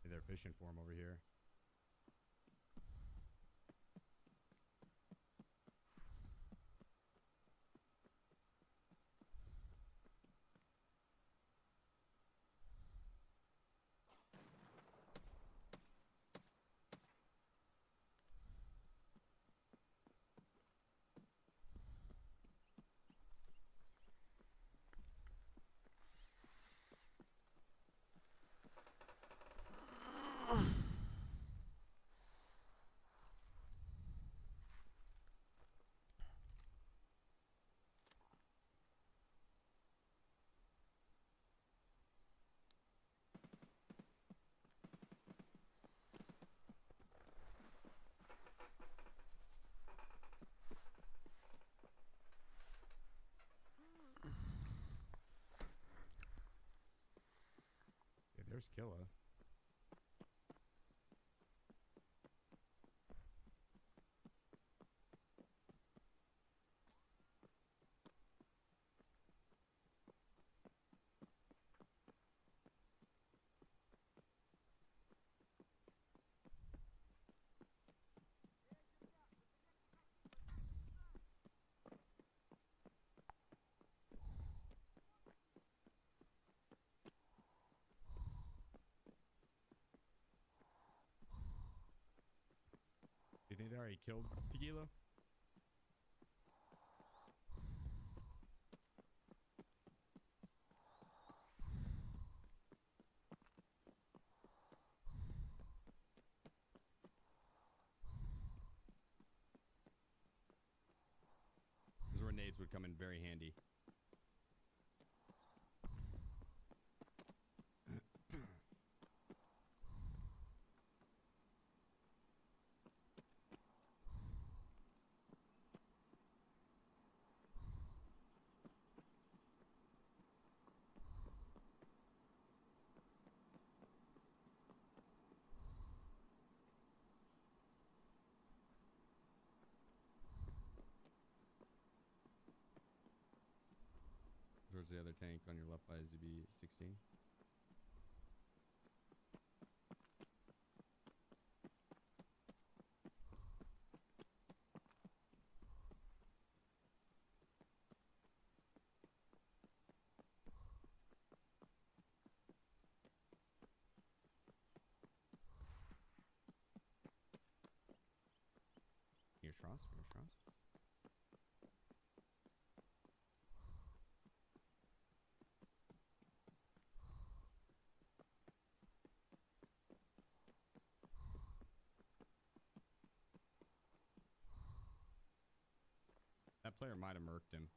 They're fishing for him over here. There's Killa. Do you think they already killed Tequila? Those grenades would come in very handy. Towards the other tank on your left by ZB-16. Fingers crossed, fingers crossed. That player might have murked him.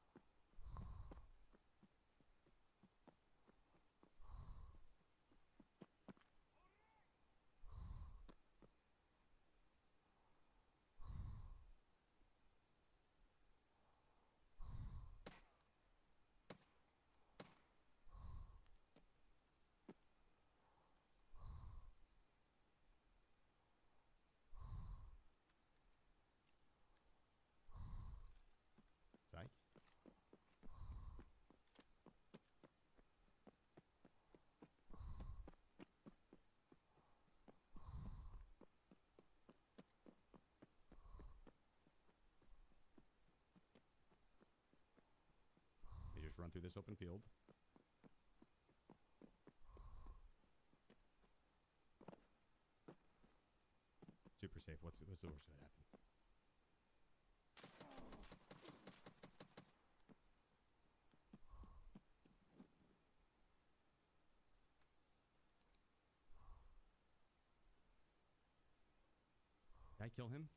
Psych. You just run through this open field. Super safe. What's the worst that happened? Did I kill him?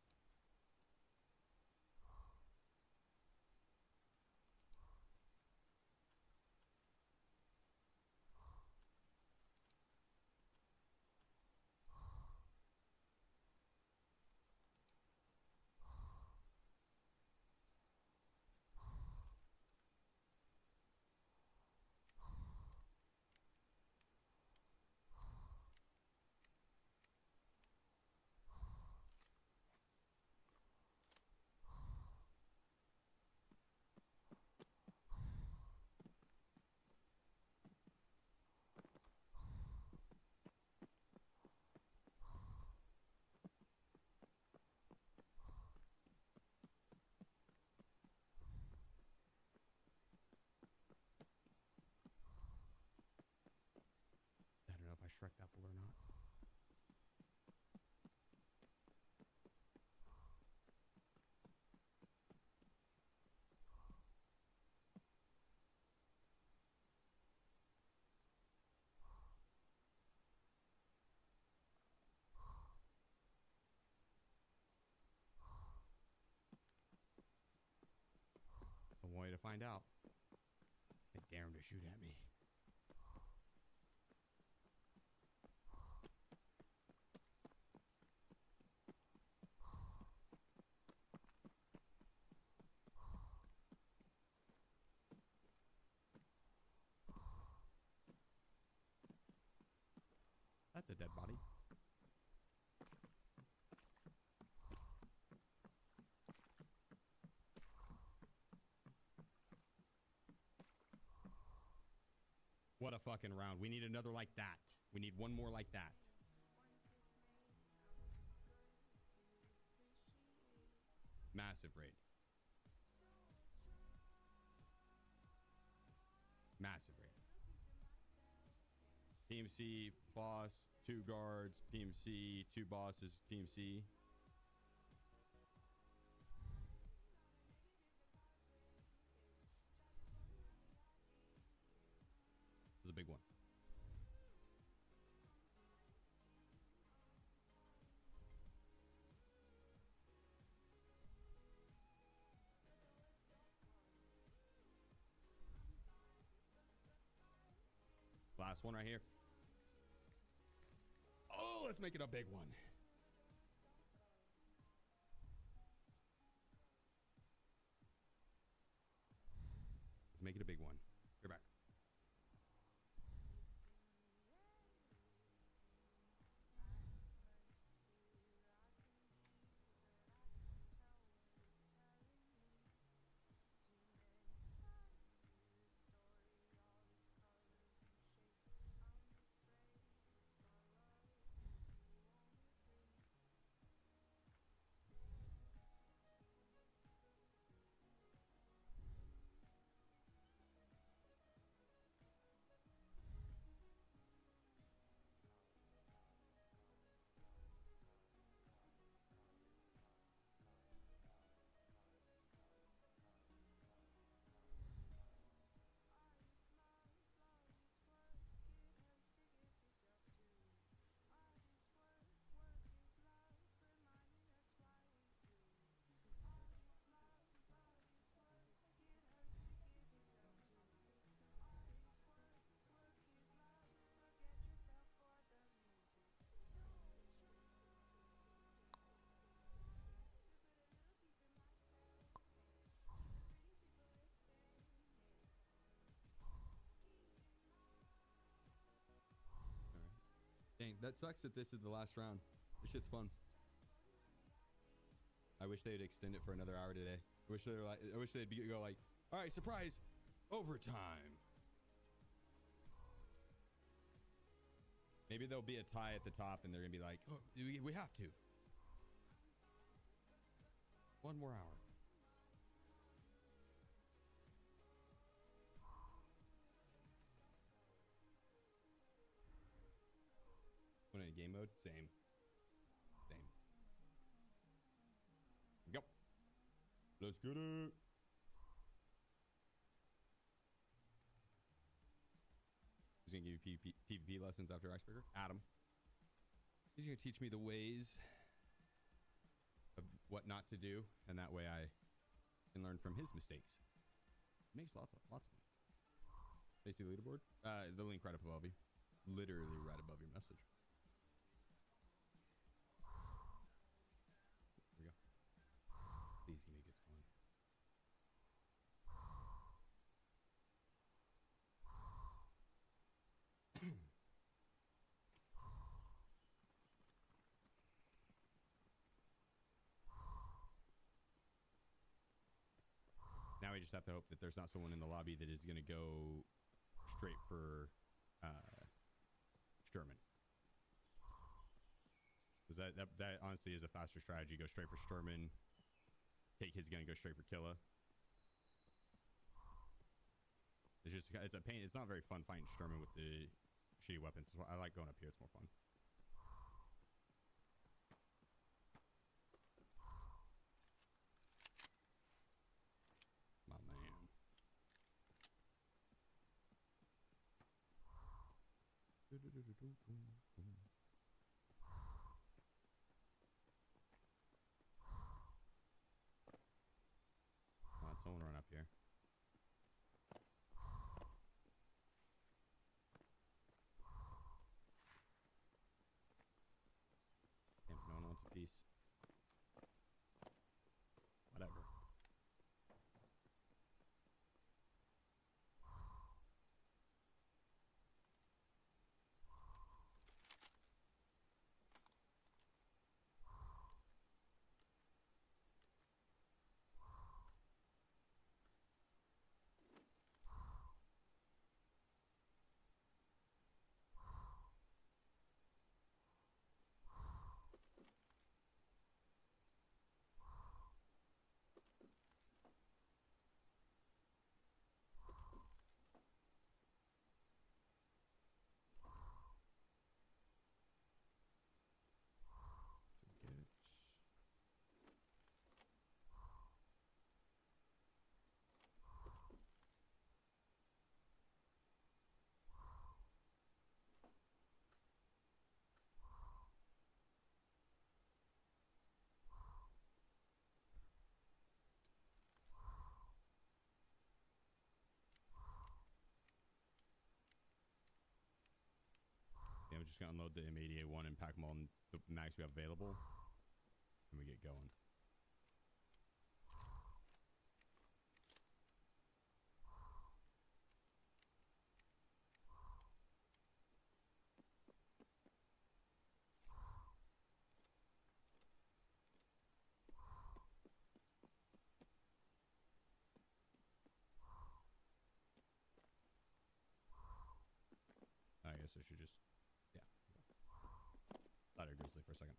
I don't know if I Shrek that fool or not. I want you to find out. I dare him to shoot at me. That's a dead body. What a fucking round. We need another like that. We need one more like that. Massive raid. Massive raid. PMC, boss, 2 guards, PMC, 2 bosses, PMC. This is a big one. Last one right here. Oh, let's make it a big one. Let's make it a big one. You're back. Dang, that sucks that this is the last round. This shit's fun. I wish they'd extend it for another hour today. I wish they'd go like, all right, surprise, overtime. Maybe there'll be a tie at the top and they're gonna be like, oh, we have to. One more hour. When in game mode, same. Go. Let's get it. He's gonna give you PvP lessons after Icebreaker. Adam. He's gonna teach me the ways of what not to do, and that way I can learn from his mistakes. Makes lots of money. Basically, leaderboard. The link right up above you. Literally right above your message. Here we go. Please give me a good spawn. Now we just have to hope that there's not someone in the lobby that is going to go straight for Sturman. Because that honestly is a faster strategy. Go straight for Sturman. Take his gun, go straight for Killa. It's a pain. It's not very fun fighting Sturman with the shitty weapons. So I like going up here. It's more fun. My man. Come on, someone run up here. Damn, no one wants a piece. Whatever. we're just gonna unload the M80A1 and pack them all in the mags we have available, and we get going. I guess I should just, yeah. Thought I grizzly for a second.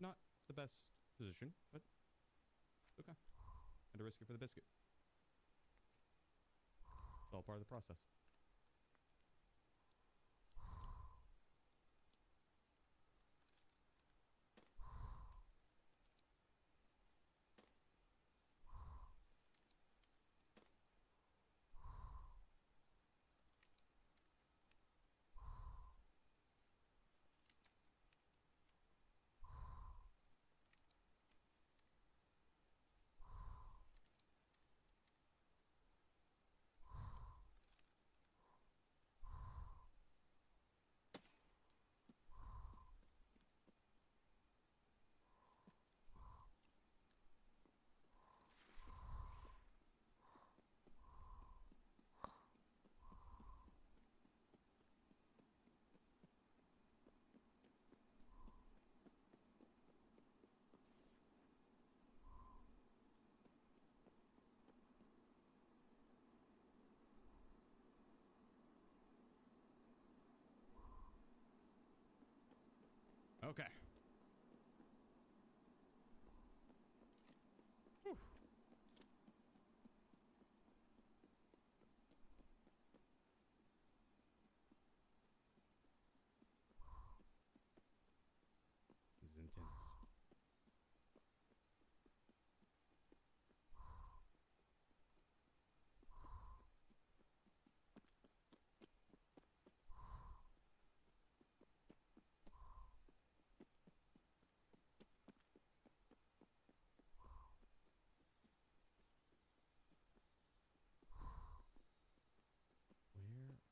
Not the best position, but okay. Had to risk it for the biscuit. It's all part of the process. Okay. Whew. This is intense.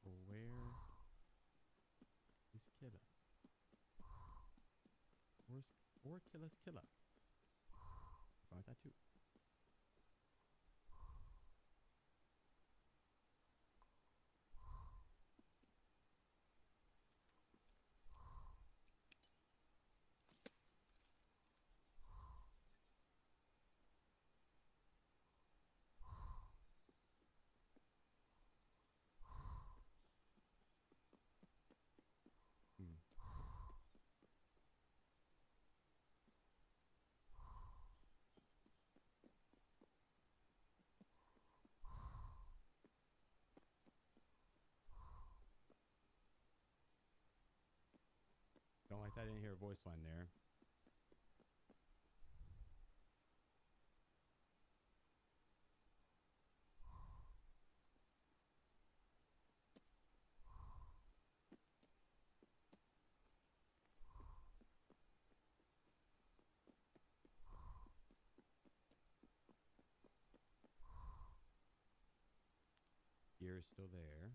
Where is Killer? Or Killer's Killer? Find that too. I didn't hear a voice line there. Gear is still there.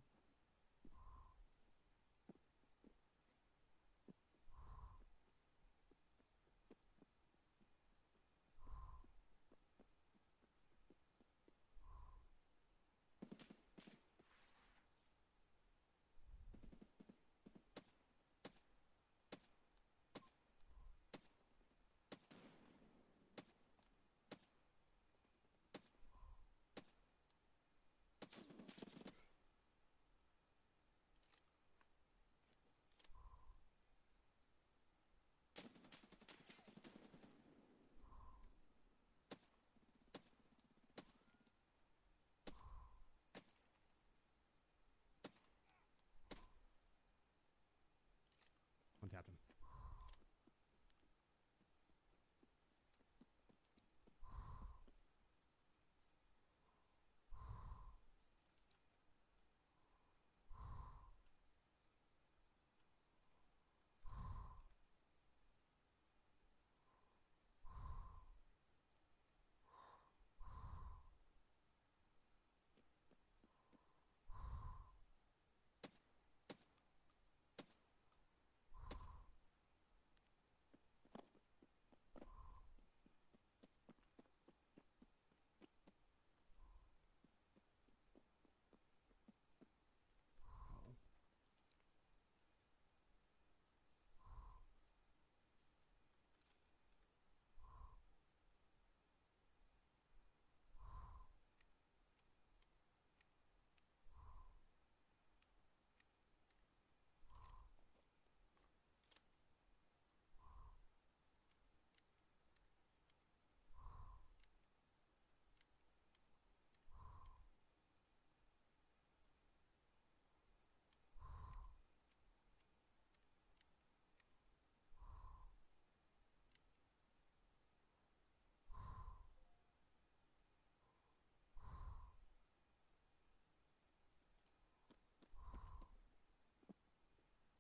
Untapped him.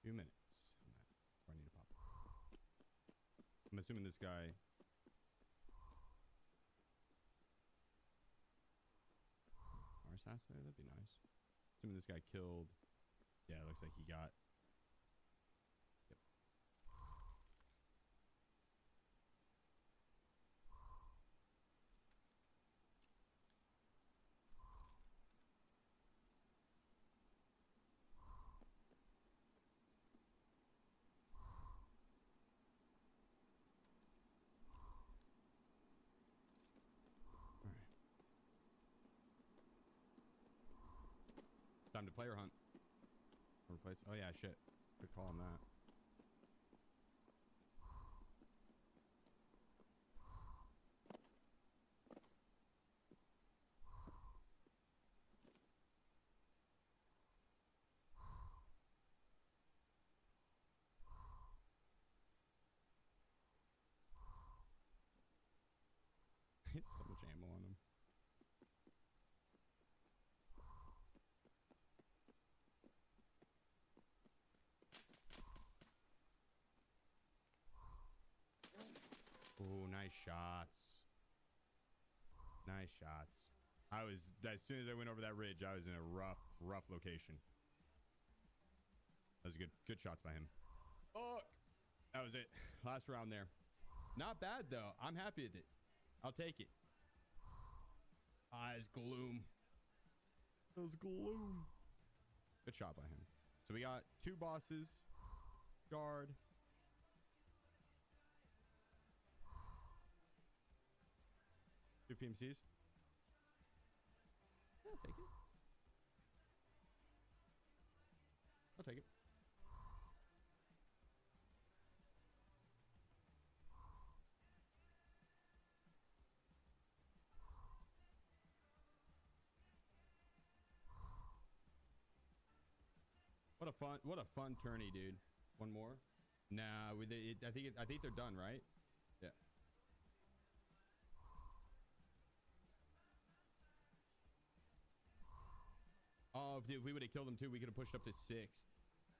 Few minutes on that before I need to pop. I'm assuming this guy. Our assassin, that'd be nice. Assuming this guy killed. Yeah, it looks like he got. Yep. Time to player hunt. Replace. Oh yeah, shit. Good call on that. So much ammo on him. Oh, nice shots. Nice shots. As soon as I went over that ridge, I was in a rough location. That was good shots by him. Oh, that was it. Last round there. Not bad, though. I'm happy with it. I'll take it. Eyes gloom. That was gloom. Good shot by him. So we got 2 bosses. Guard. Two PMCs. Yeah, I'll take it. I'll take it. What a fun tourney, dude. One more. Nah, I think they're done, right? Yeah. Oh, if we would have killed them too, we could have pushed up to 6th.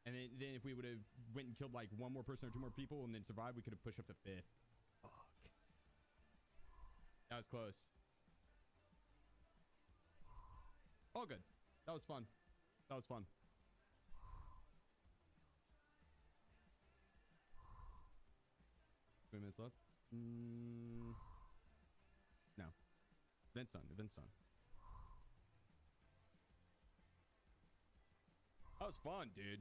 And then if we would have went and killed like one more person or 2 more people and then survived, we could have pushed up to 5th. Fuck. That was close. All good. That was fun. That was fun. Minutes left. No. Event's done. Event's done. That was fun, dude.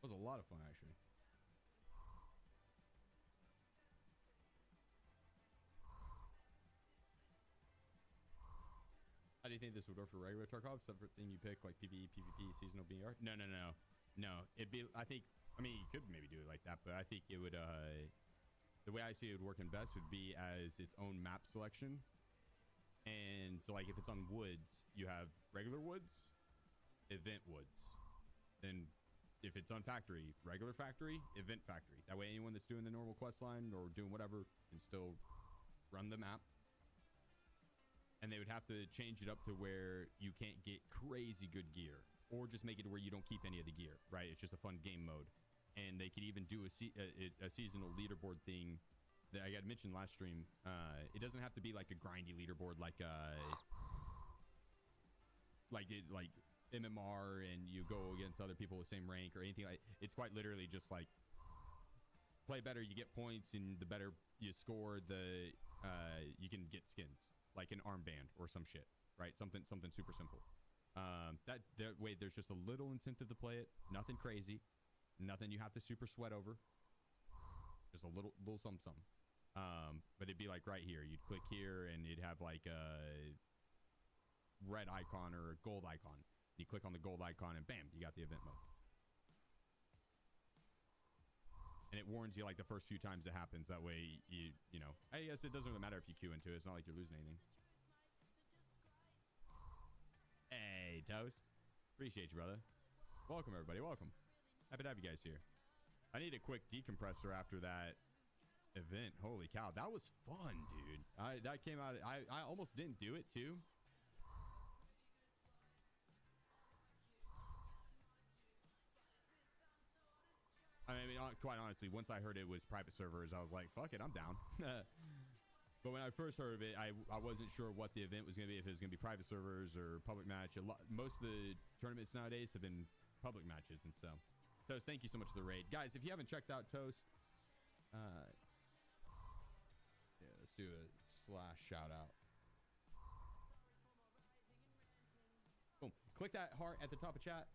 That was a lot of fun, actually. How do you think this would work for regular Tarkov? Separate thing you pick, like PvE, PvP, seasonal BR? No. It'd be, I mean, you could maybe do it like that, but I think it would, the way I see it would work in best would be as its own map selection. And so, like, if it's on woods, you have regular woods, event woods. Then if it's on factory, regular factory, event factory. That way anyone that's doing the normal quest line or doing whatever can still run the map. And they would have to change it up to where you can't get crazy good gear, or just make it where you don't keep any of the gear, right? It's just a fun game mode. And they could even do a seasonal leaderboard thing that I got mentioned last stream. It doesn't have to be like a grindy leaderboard like MMR and you go against other people with the same rank or anything like. It's quite literally just like play better, you get points, and the better you score, the you can get skins. Like an armband or some shit, right? Something super simple. That way, there's just a little incentive to play it. Nothing crazy, nothing you have to super sweat over. Just a little something. But it'd be like right here. You'd click here, and it'd have like a red icon or a gold icon. You click on the gold icon, and bam, you got the event mode. And it warns you like the first few times it happens. That way, you know. I guess it doesn't really matter if you queue into it. It's not like you're losing anything. Hey, Toast. Appreciate you, brother. Welcome, everybody. Welcome. Happy to have you guys here. I need a quick decompressor after that event. Holy cow. That was fun, dude. That came out. I almost didn't do it, too. I mean, quite honestly, once I heard it was private servers, I was like, fuck it, I'm down. But when I first heard of it, I wasn't sure what the event was going to be, if it was going to be private servers or public match. Most of the tournaments nowadays have been public matches and stuff. Toast, thank you so much for the raid. Guys, if you haven't checked out Toast, yeah, let's do a / shout out. Boom. Click that heart at the top of chat.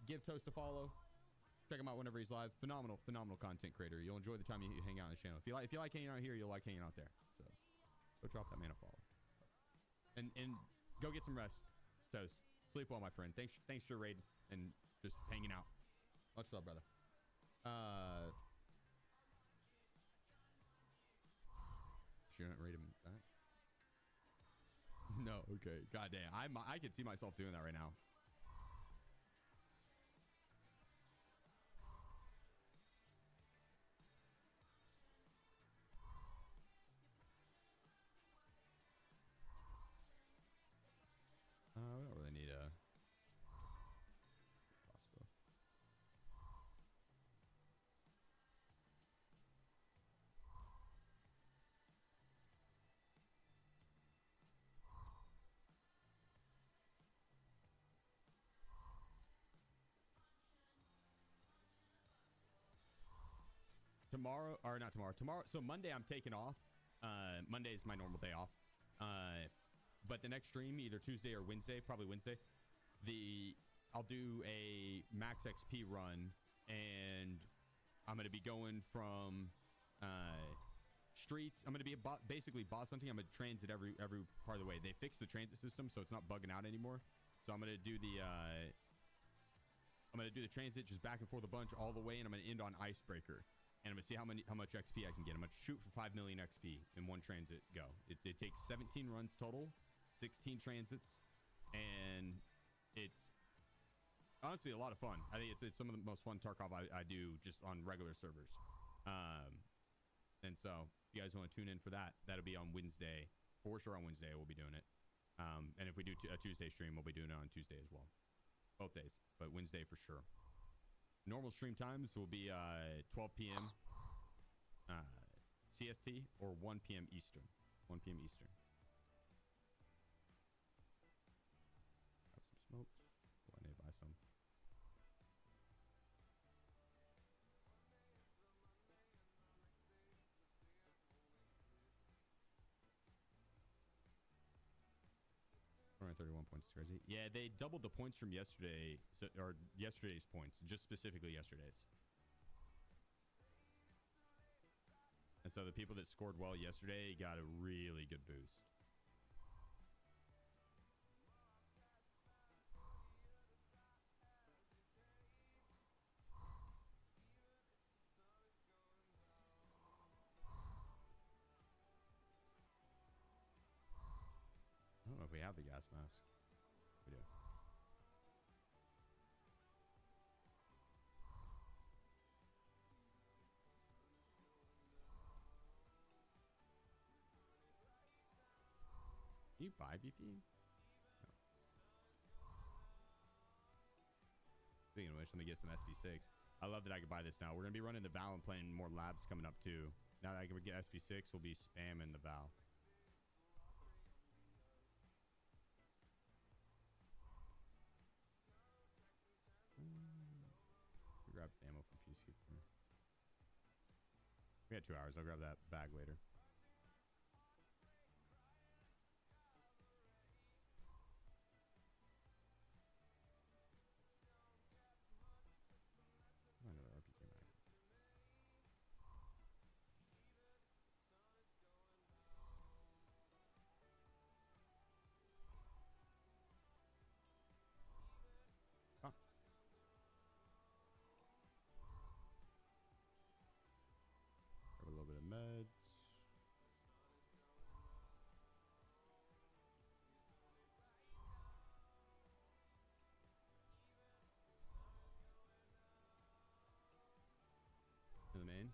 Give Toast a follow. Check him out whenever he's live. Phenomenal content creator. You'll enjoy the time you hang out on his channel. If you like hanging out here, you'll like hanging out there. So go drop that man a follow. And go get some rest. So sleep well, my friend. Thanks for your raid and just hanging out. Much love, brother. Should not raid him back. No, okay. God damn. I could see myself doing that right now. We don't really need a crossbow. Tomorrow. So Monday I'm taking off. Monday is my normal day off. But the next stream, either Tuesday or Wednesday, probably Wednesday, I'll do a max XP run, and I'm going to be going from streets. I'm going to be basically boss hunting. I'm going to transit every part of the way. They fixed the transit system, so it's not bugging out anymore. So I'm going to do the transit just back and forth a bunch all the way, and I'm going to end on Icebreaker. and I'm gonna see how much XP I can get. I'm gonna shoot for 5 million XP in one transit. Go. It takes 17 runs total, 16 transits, and it's honestly a lot of fun. I think it's some of the most fun Tarkov I do just on regular servers. And so if you guys want to tune in for that, that'll be on Wednesday. For sure on Wednesday we'll be doing it. And if we do a Tuesday stream, we'll be doing it on Tuesday as well. Both days, but Wednesday for sure. Normal stream times will be 12 p.m. CST or 1 p.m. Eastern. 1 p.m. Eastern. Got some smokes. Oh, I need to buy some. Around 31 points is crazy. Yeah, they doubled the points from yesterday, or yesterday's points, just specifically yesterday's. And so the people that scored well yesterday got a really good boost. I don't know if we have the gas mask. We do. Can you buy BP? No. Speaking of which, let me get some SB6. I love that I can buy this now. We're going to be running the Val and playing more labs coming up too. Now that I can get SB6, we'll be spamming the Val. Grab ammo from Peacekeeper. We got 2 hours. I'll grab that bag later. Another RPG mag. Huh. Grab a little bit of meds. To the main?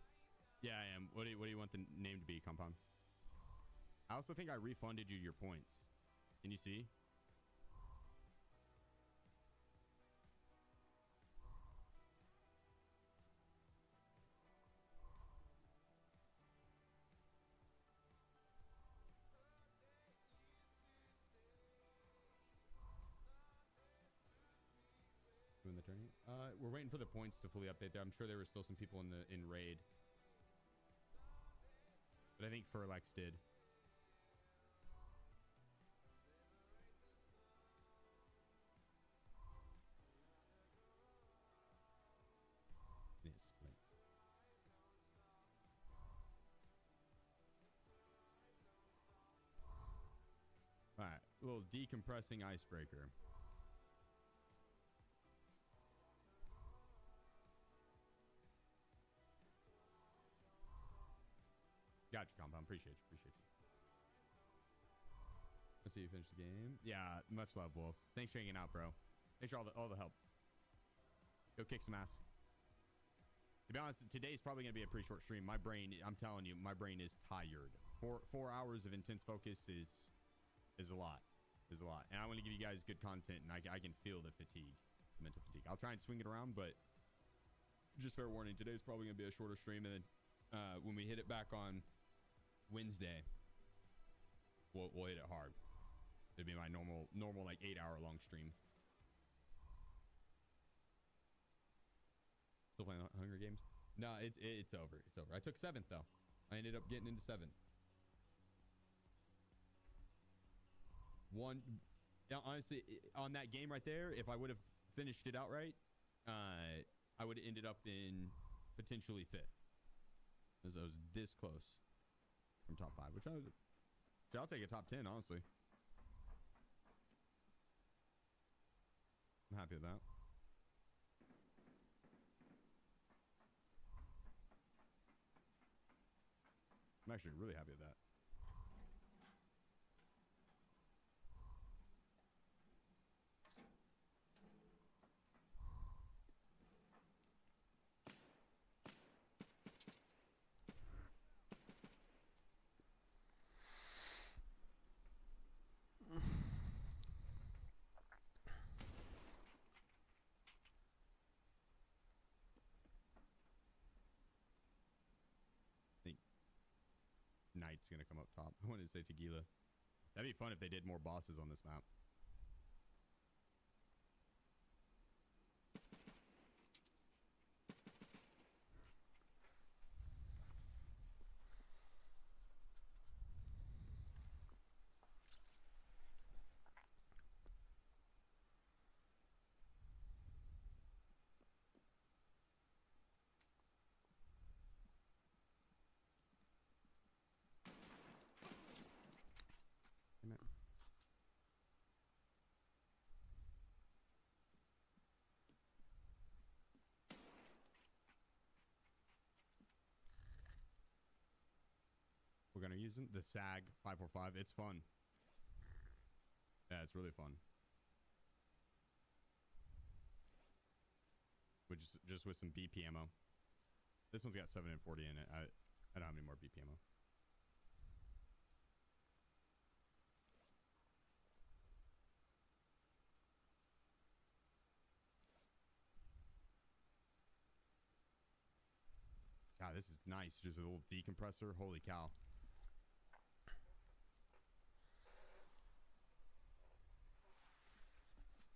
Yeah, I am. What do you want the name to be, Compound? I also think I refunded you your points. Can you see? Doing the tourney? We're waiting for the points to fully update there. I'm sure there were still some people in raid. But I think Furlex did. Need a splint. Alright, a little decompressing icebreaker. Gotcha, Compound. Appreciate you. Let's see you finish the game. Yeah, much love, Wolf. Thanks for hanging out, bro. Thanks for all the help. Go kick some ass. To be honest, today's probably going to be a pretty short stream. My brain, I'm telling you, my brain is tired. 4 hours of intense focus is a lot. Is a lot. And I want to give you guys good content, and I can feel the fatigue, the mental fatigue. I'll try and swing it around, but just fair warning, today's probably going to be a shorter stream, and then when we hit it back on Wednesday, we'll hit it hard. It'd be my normal like 8-hour long stream. Still playing Hunger Games? No, it's over. It's over. I took 7th though. I ended up getting into 7th. Honestly, on that game right there, if I would have finished it outright, I would have ended up in potentially 5th. Because I was this close from top 5, which I'll take a top 10, honestly. I'm happy with that. I'm actually really happy with that. Knight's gonna come up top. I wanted to say Tequila. That'd be fun if they did more bosses on this map. We're gonna use the SAG 545. It's fun. Yeah, it's really fun. Which is just with some BP ammo. This one's got 7 and 40 in it. I don't have any more BP ammo. God, this is nice. Just a little decompressor. Holy cow.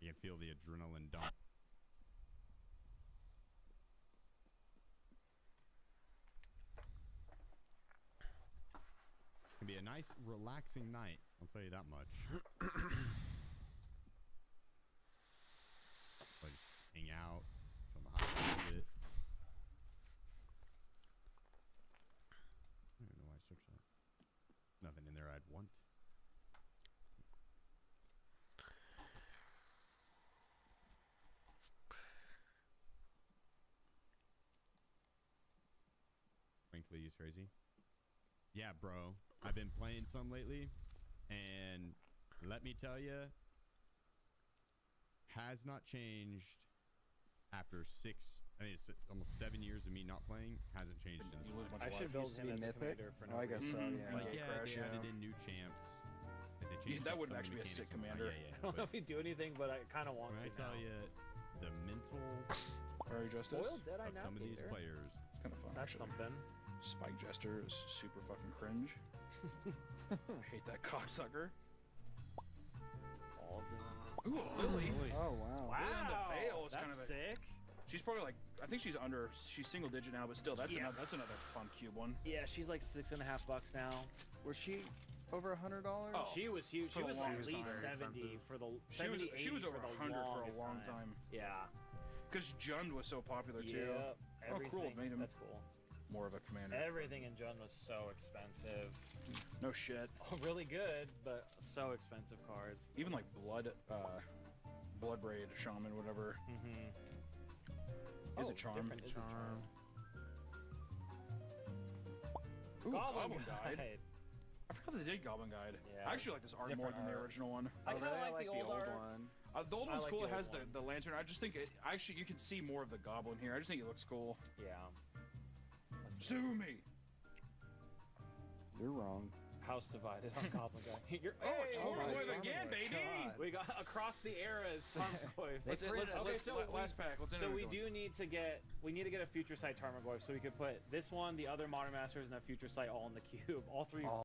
You can feel the adrenaline dump. It's gonna be a nice, relaxing night. I'll tell you that much. Like, hang out, film the hot bit. I don't even know why I searched that. Nothing in there I'd want. Frankly, he's crazy. Yeah, bro. I've been playing some lately, and let me tell you, has not changed after almost 7 years of me not playing. Hasn't changed in the slightest. I should build him as a commander for no I guess so, reason. yeah. Like, Gate yeah, Crash, they yeah. added in new champs. Like, they Yeah, changed that up would some actually be a mechanics sick and whatnot. commander. Yeah, I don't know if he'd do anything, but I kind of want when I to tell now. you the mental Fairy Justice. Foiled Deadeye of some of these Navigator. players. It's kind of fun. That's actually. something. Spike Jester is super fucking cringe. I hate that cocksucker. All of them. Ooh, Lily. Oh, wow. Lily on the Veil is That's kind of a, sick. She's probably like, I think she's single digit now, but still, that's another fun cube one. Yeah, she's like $6.50 now. Was she over $100? Oh, She was huge. She for the was at longest least time. 70 for the She was 70, 80 over for the 100 for a longest long time. Yeah. Because Jund was so popular too. Yep. Oh, cool. Everything. Made him That's cool. more of a commander. Everything in Jund was so expensive. No shit. Really good, but so expensive cards. Even like Bloodbraid, Shaman, whatever. Mm-hmm. Is a charm. Is a charm. Ooh, Goblin Guide. Guide. I forgot they did Goblin Guide. Yeah, I actually like this art more different than the art. original one. I kind of like the old art. one. The old I one's like cool. the It old has one. the lantern. I just think actually you can see more of the goblin here. I just think it looks cool. Yeah. Sue me. You're wrong. House divided on Goblin Guide. You're, Oh, hey, Tarmogoyf again, baby! We got across the eras Tarmogoyf. Let's last pack. Let's So we do need to get a future sight Tarmogoyf so we could put this one, the other Modern Masters, and that future sight all in the cube. All three